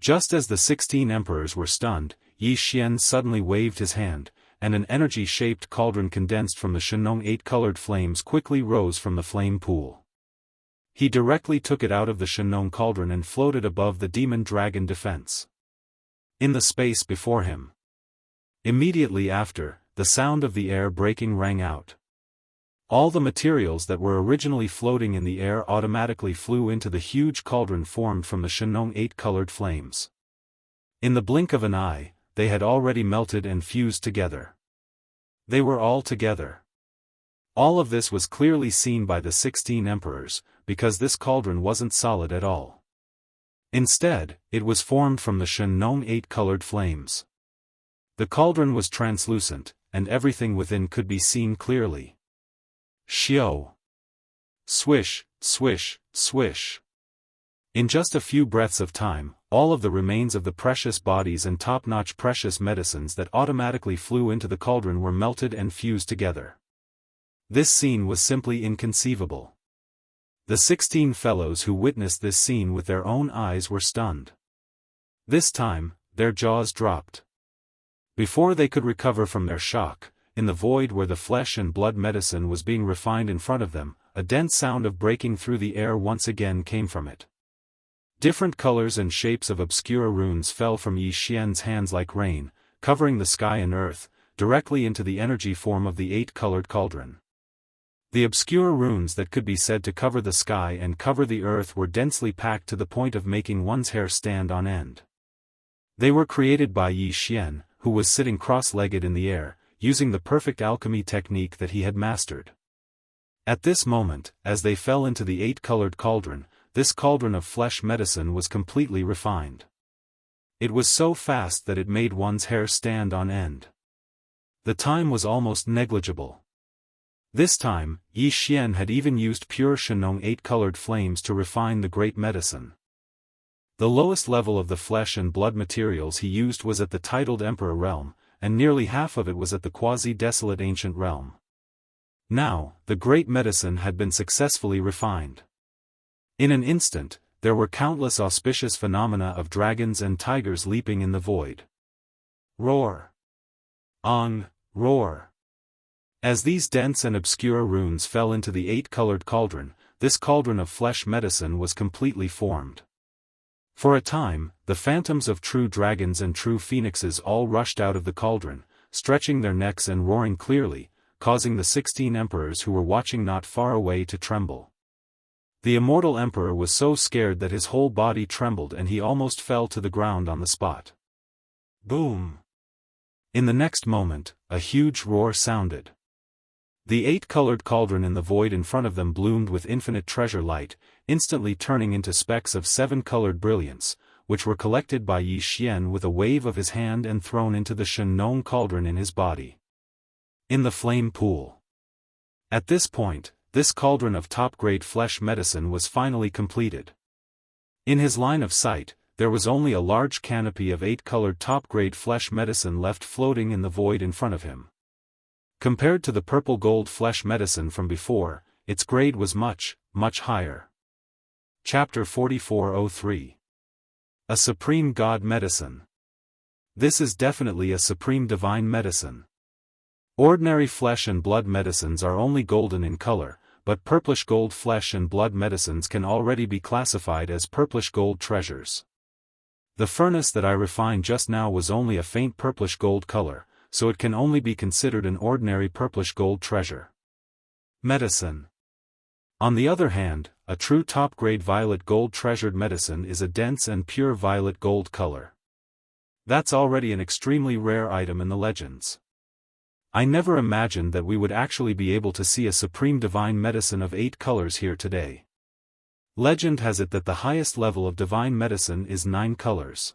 Just as the 16 emperors were stunned, Yi Xian suddenly waved his hand, and an energy-shaped cauldron condensed from the Shenong 8-colored flames quickly rose from the flame pool. He directly took it out of the Shenong cauldron and floated above the demon dragon defense. In the space before him. Immediately after, the sound of the air breaking rang out. All the materials that were originally floating in the air automatically flew into the huge cauldron formed from the Shenong 8-colored flames. In the blink of an eye, they had already melted and fused together. They were all together. All of this was clearly seen by the 16 emperors, because this cauldron wasn't solid at all. Instead, it was formed from the Shenong 8-colored flames. The cauldron was translucent, and everything within could be seen clearly. Xiao. Swish, swish, swish. In just a few breaths of time, all of the remains of the precious bodies and top-notch precious medicines that automatically flew into the cauldron were melted and fused together. This scene was simply inconceivable. The 16 fellows who witnessed this scene with their own eyes were stunned. This time, their jaws dropped. Before they could recover from their shock, in the void where the flesh and blood medicine was being refined in front of them, a dense sound of breaking through the air once again came from it. Different colors and shapes of obscure runes fell from Yi Xian's hands like rain, covering the sky and earth, directly into the energy form of the 8-colored cauldron. The obscure runes that could be said to cover the sky and cover the earth were densely packed to the point of making one's hair stand on end. They were created by Yi Xian, who was sitting cross-legged in the air, using the perfect alchemy technique that he had mastered. At this moment, as they fell into the 8-colored cauldron, this cauldron of flesh medicine was completely refined. It was so fast that it made one's hair stand on end. The time was almost negligible. This time, Yi Xian had even used pure Shenong 8-colored flames to refine the great medicine. The lowest level of the flesh and blood materials he used was at the titled Emperor realm, and nearly half of it was at the quasi-desolate ancient realm. Now, the great medicine had been successfully refined. In an instant, there were countless auspicious phenomena of dragons and tigers leaping in the void. Roar! Ong, roar! As these dense and obscure runes fell into the 8-colored cauldron, this cauldron of flesh medicine was completely formed. For a time, the phantoms of true dragons and true phoenixes all rushed out of the cauldron, stretching their necks and roaring clearly, causing the 16 emperors who were watching not far away to tremble. The immortal emperor was so scared that his whole body trembled and he almost fell to the ground on the spot. Boom! In the next moment, a huge roar sounded. The 8-colored cauldron in the void in front of them bloomed with infinite treasure light, instantly turning into specks of 7-colored brilliance, which were collected by Yi Xian with a wave of his hand and thrown into the Shenong cauldron in his body. In the flame pool. At this point, this cauldron of top-grade flesh medicine was finally completed. In his line of sight, there was only a large canopy of 8-colored top-grade flesh medicine left floating in the void in front of him. Compared to the purple gold flesh medicine from before, its grade was much, much higher. Chapter 4403. A Supreme God Medicine. This is definitely a supreme divine medicine. Ordinary flesh and blood medicines are only golden in color, but purplish gold flesh and blood medicines can already be classified as purplish gold treasures. The furnace that I refined just now was only a faint purplish gold color, so it can only be considered an ordinary purplish gold treasure. Medicine. On the other hand, a true top-grade violet gold treasured medicine is a dense and pure violet gold color. That's already an extremely rare item in the legends. I never imagined that we would actually be able to see a supreme divine medicine of 8 colors here today. Legend has it that the highest level of divine medicine is 9 colors.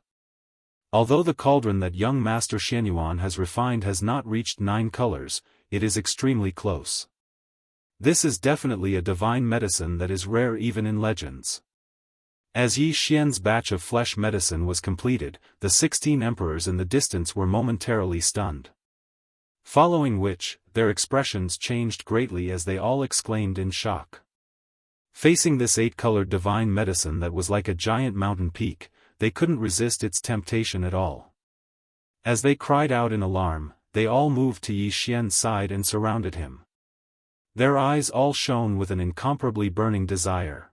Although the cauldron that young Master Xianyuan has refined has not reached 9 colors, it is extremely close. This is definitely a divine medicine that is rare even in legends. As Yi Xian's batch of flesh medicine was completed, the 16 emperors in the distance were momentarily stunned. Following which, their expressions changed greatly as they all exclaimed in shock. Facing this 8-colored divine medicine that was like a giant mountain peak, they couldn't resist its temptation at all. As they cried out in alarm, they all moved to Yi Xian's side and surrounded him. Their eyes all shone with an incomparably burning desire.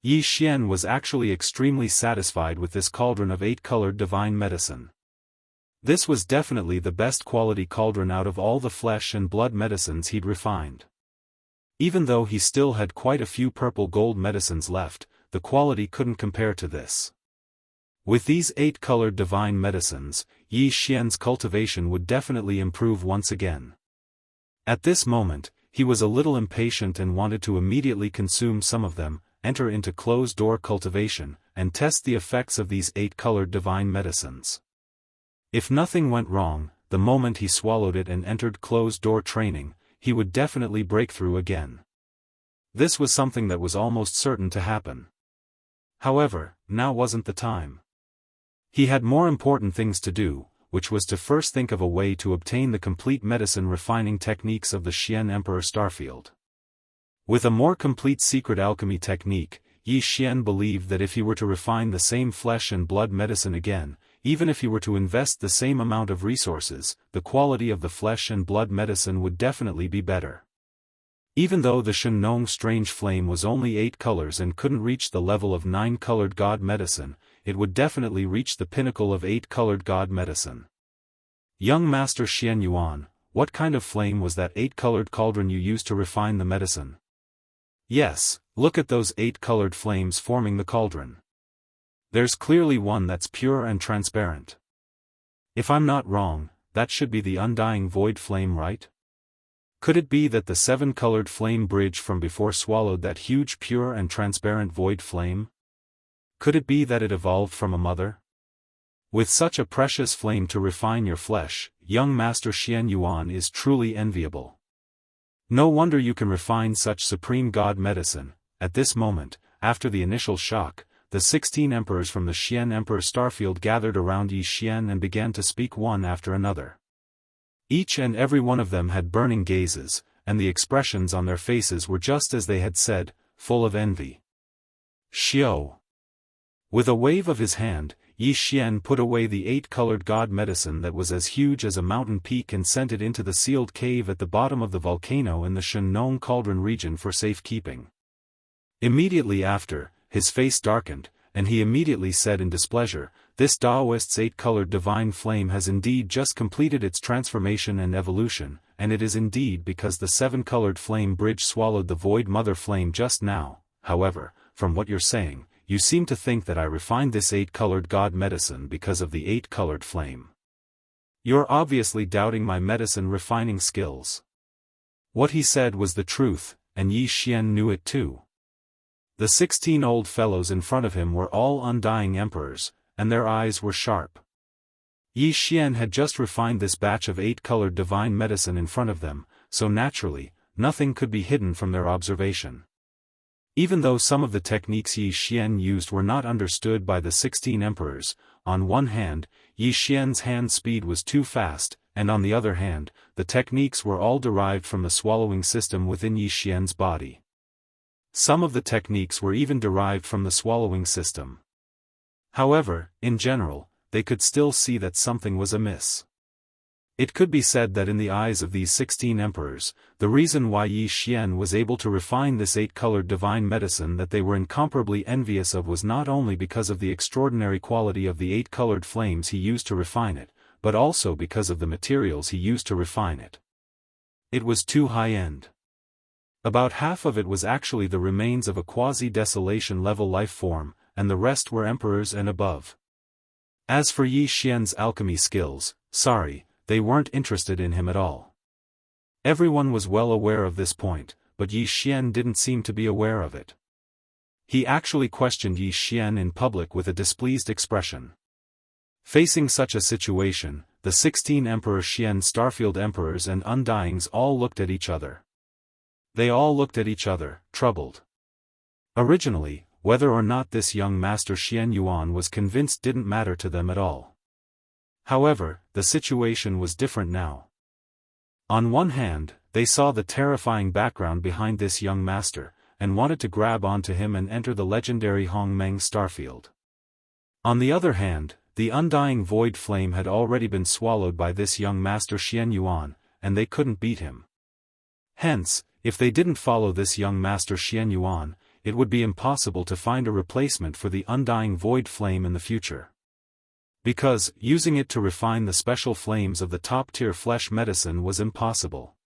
Yi Xian was actually extremely satisfied with this cauldron of 8-colored divine medicine. This was definitely the best quality cauldron out of all the flesh and blood medicines he'd refined. Even though he still had quite a few purple gold medicines left, the quality couldn't compare to this. With these 8-colored divine medicines, Yi Xian's cultivation would definitely improve once again. At this moment, he was a little impatient and wanted to immediately consume some of them, enter into closed-door cultivation, and test the effects of these 8-colored divine medicines. If nothing went wrong, the moment he swallowed it and entered closed-door training, he would definitely break through again. This was something that was almost certain to happen. However, now wasn't the time. He had more important things to do, which was to first think of a way to obtain the complete medicine refining techniques of the Xian Emperor Starfield. With a more complete secret alchemy technique, Yi Xian believed that if he were to refine the same flesh and blood medicine again, even if he were to invest the same amount of resources, the quality of the flesh and blood medicine would definitely be better. Even though the Shenong strange flame was only 8 colors and couldn't reach the level of 9-colored god medicine, it would definitely reach the pinnacle of 8-colored god medicine. Young Master Xian Yuan, what kind of flame was that 8-colored cauldron you used to refine the medicine? Yes, look at those 8-colored flames forming the cauldron. There's clearly one that's pure and transparent. If I'm not wrong, that should be the undying void flame, right? Could it be that the 7-colored flame bridge from before swallowed that huge pure and transparent void flame? Could it be that it evolved from a mother? With such a precious flame to refine your flesh, young Master Xian Yuan is truly enviable. No wonder you can refine such supreme god medicine. At this moment, after the initial shock, the 16 emperors from the Xian Emperor Starfield gathered around Yi Xian and began to speak one after another. Each and every one of them had burning gazes, and the expressions on their faces were just as they had said, full of envy. Xiao. With a wave of his hand, Yi Xian put away the 8-colored god medicine that was as huge as a mountain peak and sent it into the sealed cave at the bottom of the volcano in the Shenong Cauldron region for safekeeping. Immediately after, his face darkened, and he immediately said in displeasure, "This Daoist's 8-colored divine flame has indeed just completed its transformation and evolution, and it is indeed because the 7-colored flame bridge swallowed the void mother flame just now. However, from what you're saying, you seem to think that I refined this 8-colored god medicine because of the 8-colored flame. You're obviously doubting my medicine refining skills." What he said was the truth, and Yi Xian knew it too. The 16 old fellows in front of him were all undying emperors, and their eyes were sharp. Yi Xian had just refined this batch of 8-colored divine medicine in front of them, so naturally, nothing could be hidden from their observation. Even though some of the techniques Yi Xian used were not understood by the 16 emperors, on one hand, Yi Xian's hand speed was too fast, and on the other hand, the techniques were all derived from the swallowing system within Yi Xian's body. Some of the techniques were even derived from the swallowing system. However, in general, they could still see that something was amiss. It could be said that in the eyes of these 16 emperors, the reason why Yi Xian was able to refine this 8-colored divine medicine that they were incomparably envious of was not only because of the extraordinary quality of the 8-colored flames he used to refine it, but also because of the materials he used to refine it. It was too high-end. About half of it was actually the remains of a quasi-desolation level life form, and the rest were emperors and above. As for Yi Xian's alchemy skills, sorry, they weren't interested in him at all. Everyone was well aware of this point, but Yi Xian didn't seem to be aware of it. He actually questioned Yi Xian in public with a displeased expression. Facing such a situation, the 16 Emperor Xian Starfield Emperors and Undyings all looked at each other. They all looked at each other, troubled. Originally, whether or not this young Master Xian Yuan was convinced didn't matter to them at all. However, the situation was different now. On one hand, they saw the terrifying background behind this young master, and wanted to grab onto him and enter the legendary Hongmeng Starfield. On the other hand, the undying void flame had already been swallowed by this young Master Xian Yuan, and they couldn't beat him. Hence, if they didn't follow this young Master Xian Yuan, it would be impossible to find a replacement for the undying void flame in the future. Because, using it to refine the special flames of the top-tier flesh medicine was impossible.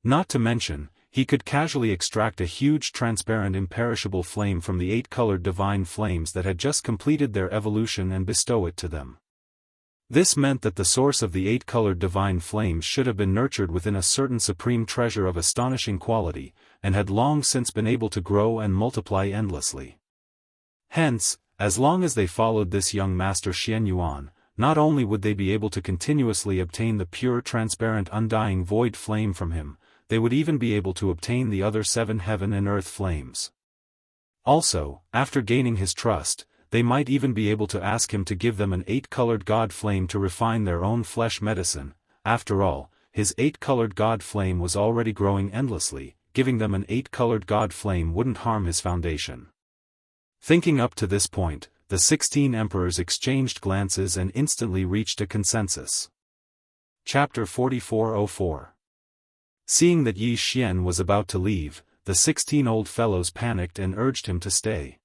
Not to mention, he could casually extract a huge transparent imperishable flame from the 8-colored divine flames that had just completed their evolution and bestow it to them. This meant that the source of the 8-colored divine flames should have been nurtured within a certain supreme treasure of astonishing quality, and had long since been able to grow and multiply endlessly. Hence, as long as they followed this young Master Xian Yuan, not only would they be able to continuously obtain the pure transparent undying void flame from him, they would even be able to obtain the other 7 heaven and earth flames. Also, after gaining his trust, they might even be able to ask him to give them an 8-colored god flame to refine their own flesh medicine. After all, his 8-colored god flame was already growing endlessly, giving them an 8-colored god flame wouldn't harm his foundation. Thinking up to this point, the 16 emperors exchanged glances and instantly reached a consensus. Chapter 4404. Seeing that Yi Xian was about to leave, the 16 old fellows panicked and urged him to stay.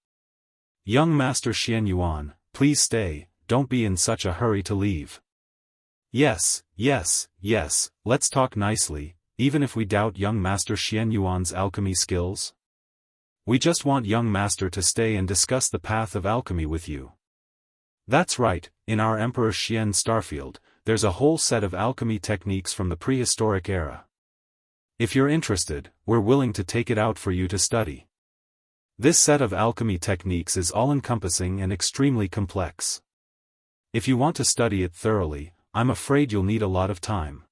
"Young Master Xian Yuan, please stay, don't be in such a hurry to leave." Yes, let's talk nicely, even if we doubt young Master Xian Yuan's alchemy skills. We just want young Master to stay and discuss the path of alchemy with you. That's right, in our Emperor Xian Starfield, there's a whole set of alchemy techniques from the prehistoric era. If you're interested, we're willing to take it out for you to study. This set of alchemy techniques is all-encompassing and extremely complex. If you want to study it thoroughly, I'm afraid you'll need a lot of time.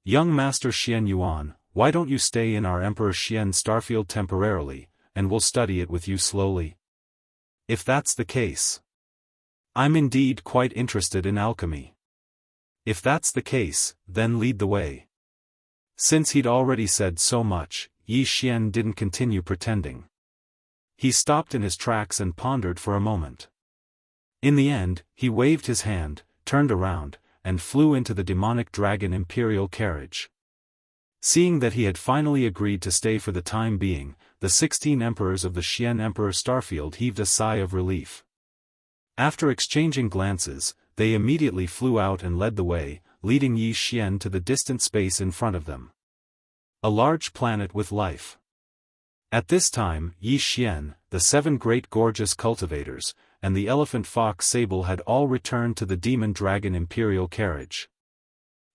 Young Master Xian Yuan, why don't you stay in our Emperor Xian Starfield temporarily, and we'll study it with you slowly? If that's the case. I'm indeed quite interested in alchemy. If that's the case, then lead the way. Since he'd already said so much, Yi Xian didn't continue pretending. He stopped in his tracks and pondered for a moment. In the end, he waved his hand, turned around, and flew into the demonic dragon imperial carriage. Seeing that he had finally agreed to stay for the time being, the 16 emperors of the Xian Emperor Starfield heaved a sigh of relief. After exchanging glances, they immediately flew out and led the way, leading Yi Xian to the distant space in front of them. A large planet with life. At this time, Yi Xian, the 7 great gorgeous cultivators, and the elephant fox Sable had all returned to the demon dragon imperial carriage.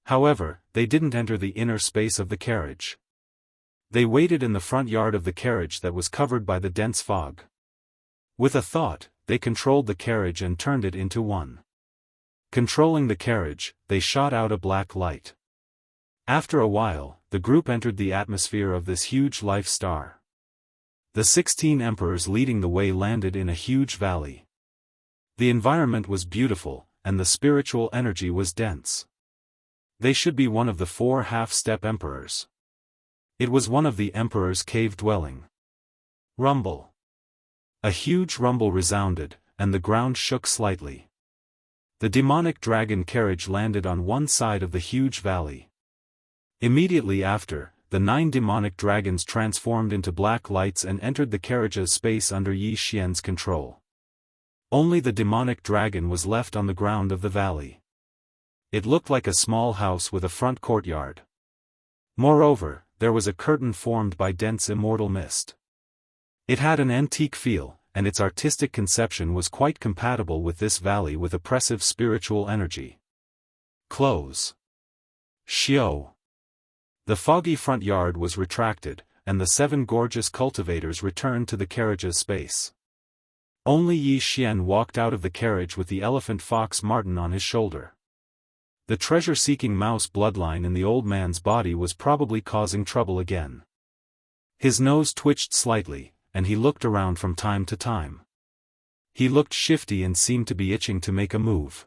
However, they didn't enter the inner space of the carriage. They waited in the front yard of the carriage that was covered by the dense fog. With a thought, they controlled the carriage and turned it into one. Controlling the carriage, they shot out a black light. After a while, the group entered the atmosphere of this huge life star. The 16 emperors leading the way landed in a huge valley. The environment was beautiful, and the spiritual energy was dense. They should be one of the 4 half-step emperors. It was one of the emperor's cave dwelling. Rumble. A huge rumble resounded, and the ground shook slightly. The demonic dragon carriage landed on one side of the huge valley. Immediately after, the 9 demonic dragons transformed into black lights and entered the carriage's space under Yi Xian's control. Only the demonic dragon was left on the ground of the valley. It looked like a small house with a front courtyard. Moreover, there was a curtain formed by dense immortal mist. It had an antique feel, and its artistic conception was quite compatible with this valley with oppressive spiritual energy. Close. Xiao. The foggy front yard was retracted, and the 7 gorgeous cultivators returned to the carriage's space. Only Yi Xian walked out of the carriage with the elephant fox Martin on his shoulder. The treasure-seeking mouse bloodline in the old man's body was probably causing trouble again. His nose twitched slightly, and he looked around from time to time. He looked shifty and seemed to be itching to make a move.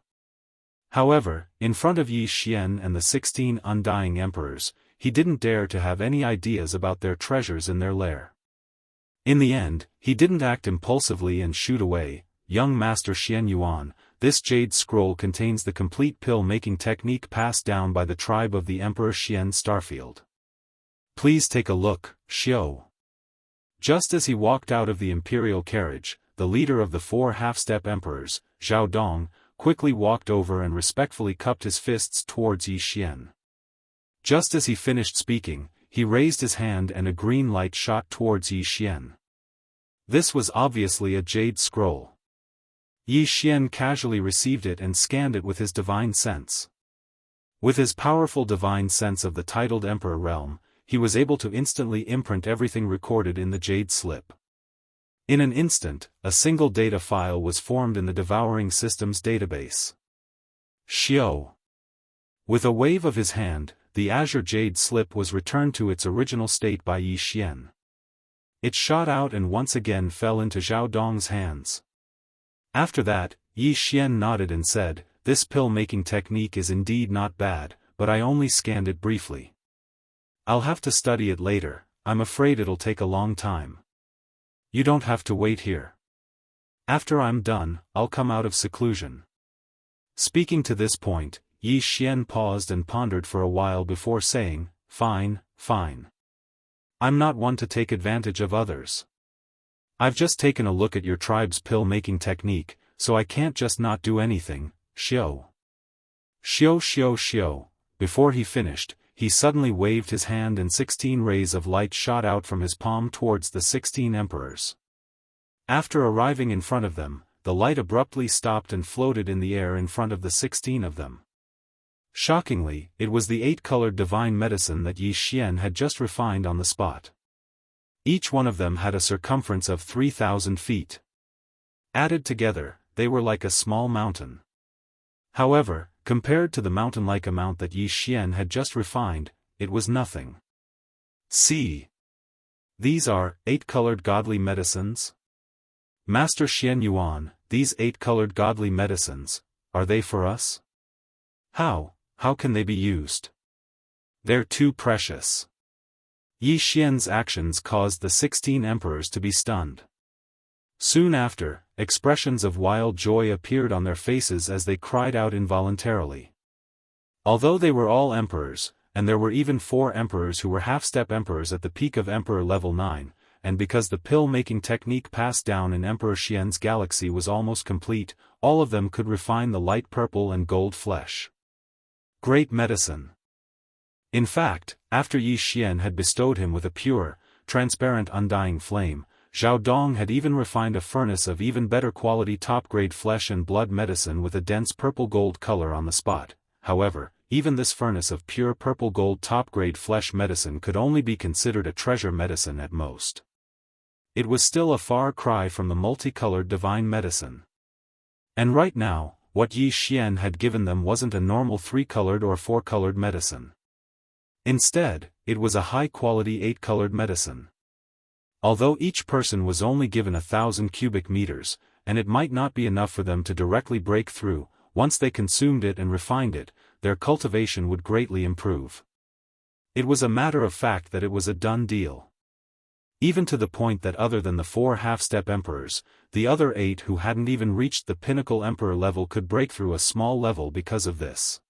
However, in front of Yi Xian and the 16 undying emperors, he didn't dare to have any ideas about their treasures in their lair. In the end, he didn't act impulsively and shoot away. "Young Master Xian Yuan, this jade scroll contains the complete pill-making technique passed down by the tribe of the Emperor Xian Starfield. Please take a look, Xiao." Just as he walked out of the imperial carriage, the leader of the 4 half-step emperors, Zhao Dong, quickly walked over and respectfully cupped his fists towards Yi Xian. Just as he finished speaking, he raised his hand and a green light shot towards Yi Xian. This was obviously a jade scroll. Yi Xian casually received it and scanned it with his divine sense. With his powerful divine sense of the titled Emperor realm, he was able to instantly imprint everything recorded in the jade slip. In an instant, a single data file was formed in the Devouring system's database. Xiao. With a wave of his hand, the azure jade slip was returned to its original state by Yi Xian. It shot out and once again fell into Zhao Dong's hands. After that, Yi Xian nodded and said, "This pill-making technique is indeed not bad, but I only scanned it briefly. I'll have to study it later. I'm afraid it'll take a long time. You don't have to wait here. After I'm done, I'll come out of seclusion." Speaking to this point, Yi Xian paused and pondered for a while before saying, "Fine, fine. I'm not one to take advantage of others. I've just taken a look at your tribe's pill-making technique, so I can't just not do anything, Xiao. Xiao Xiao Xiao." Before he finished, he suddenly waved his hand and 16 rays of light shot out from his palm towards the 16 emperors. After arriving in front of them, the light abruptly stopped and floated in the air in front of the 16 of them. Shockingly, it was the 8-colored divine medicine that Yi Xian had just refined on the spot. Each one of them had a circumference of 3,000 feet. Added together, they were like a small mountain. However, compared to the mountain-like amount that Yi Xian had just refined, it was nothing. See. These are 8-colored godly medicines? Master Xian Yuan, these 8-colored godly medicines, are they for us? How can they be used? They're too precious. Yi Xian's actions caused the 16 emperors to be stunned. Soon after, expressions of wild joy appeared on their faces as they cried out involuntarily. Although they were all emperors, and there were even 4 emperors who were half-step emperors at the peak of Emperor level 9, and because the pill-making technique passed down in Emperor Xian's galaxy was almost complete, all of them could refine the light purple and gold flesh. Great medicine. In fact, after Yi Xian had bestowed him with a pure, transparent undying flame, Zhao Dong had even refined a furnace of even better quality top-grade flesh and blood medicine with a dense purple-gold color on the spot. However, even this furnace of pure purple-gold top-grade flesh medicine could only be considered a treasure medicine at most. It was still a far cry from the multicolored divine medicine. And right now, what Yi Xian had given them wasn't a normal 3-colored or 4-colored medicine. Instead, it was a high-quality 8-colored medicine. Although each person was only given 1,000 cubic meters, and it might not be enough for them to directly break through, once they consumed it and refined it, their cultivation would greatly improve. It was a matter of fact that it was a done deal. Even to the point that other than the 4 half-step emperors, the other 8 who hadn't even reached the pinnacle emperor level could break through a small level because of this.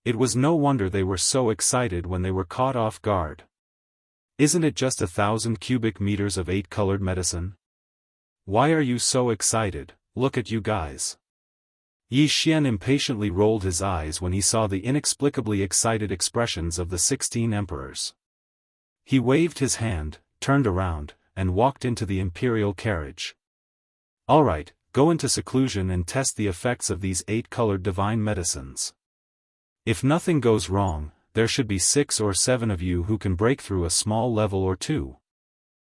It was no wonder they were so excited when they were caught off guard. Isn't it just 1,000 cubic meters of 8-colored medicine? Why are you so excited? Look at you guys. Yi Xian impatiently rolled his eyes when he saw the inexplicably excited expressions of the 16 emperors. He waved his hand, turned around, and walked into the imperial carriage. Alright, go into seclusion and test the effects of these 8-colored divine medicines. If nothing goes wrong, there should be 6 or 7 of you who can break through a small level or 2.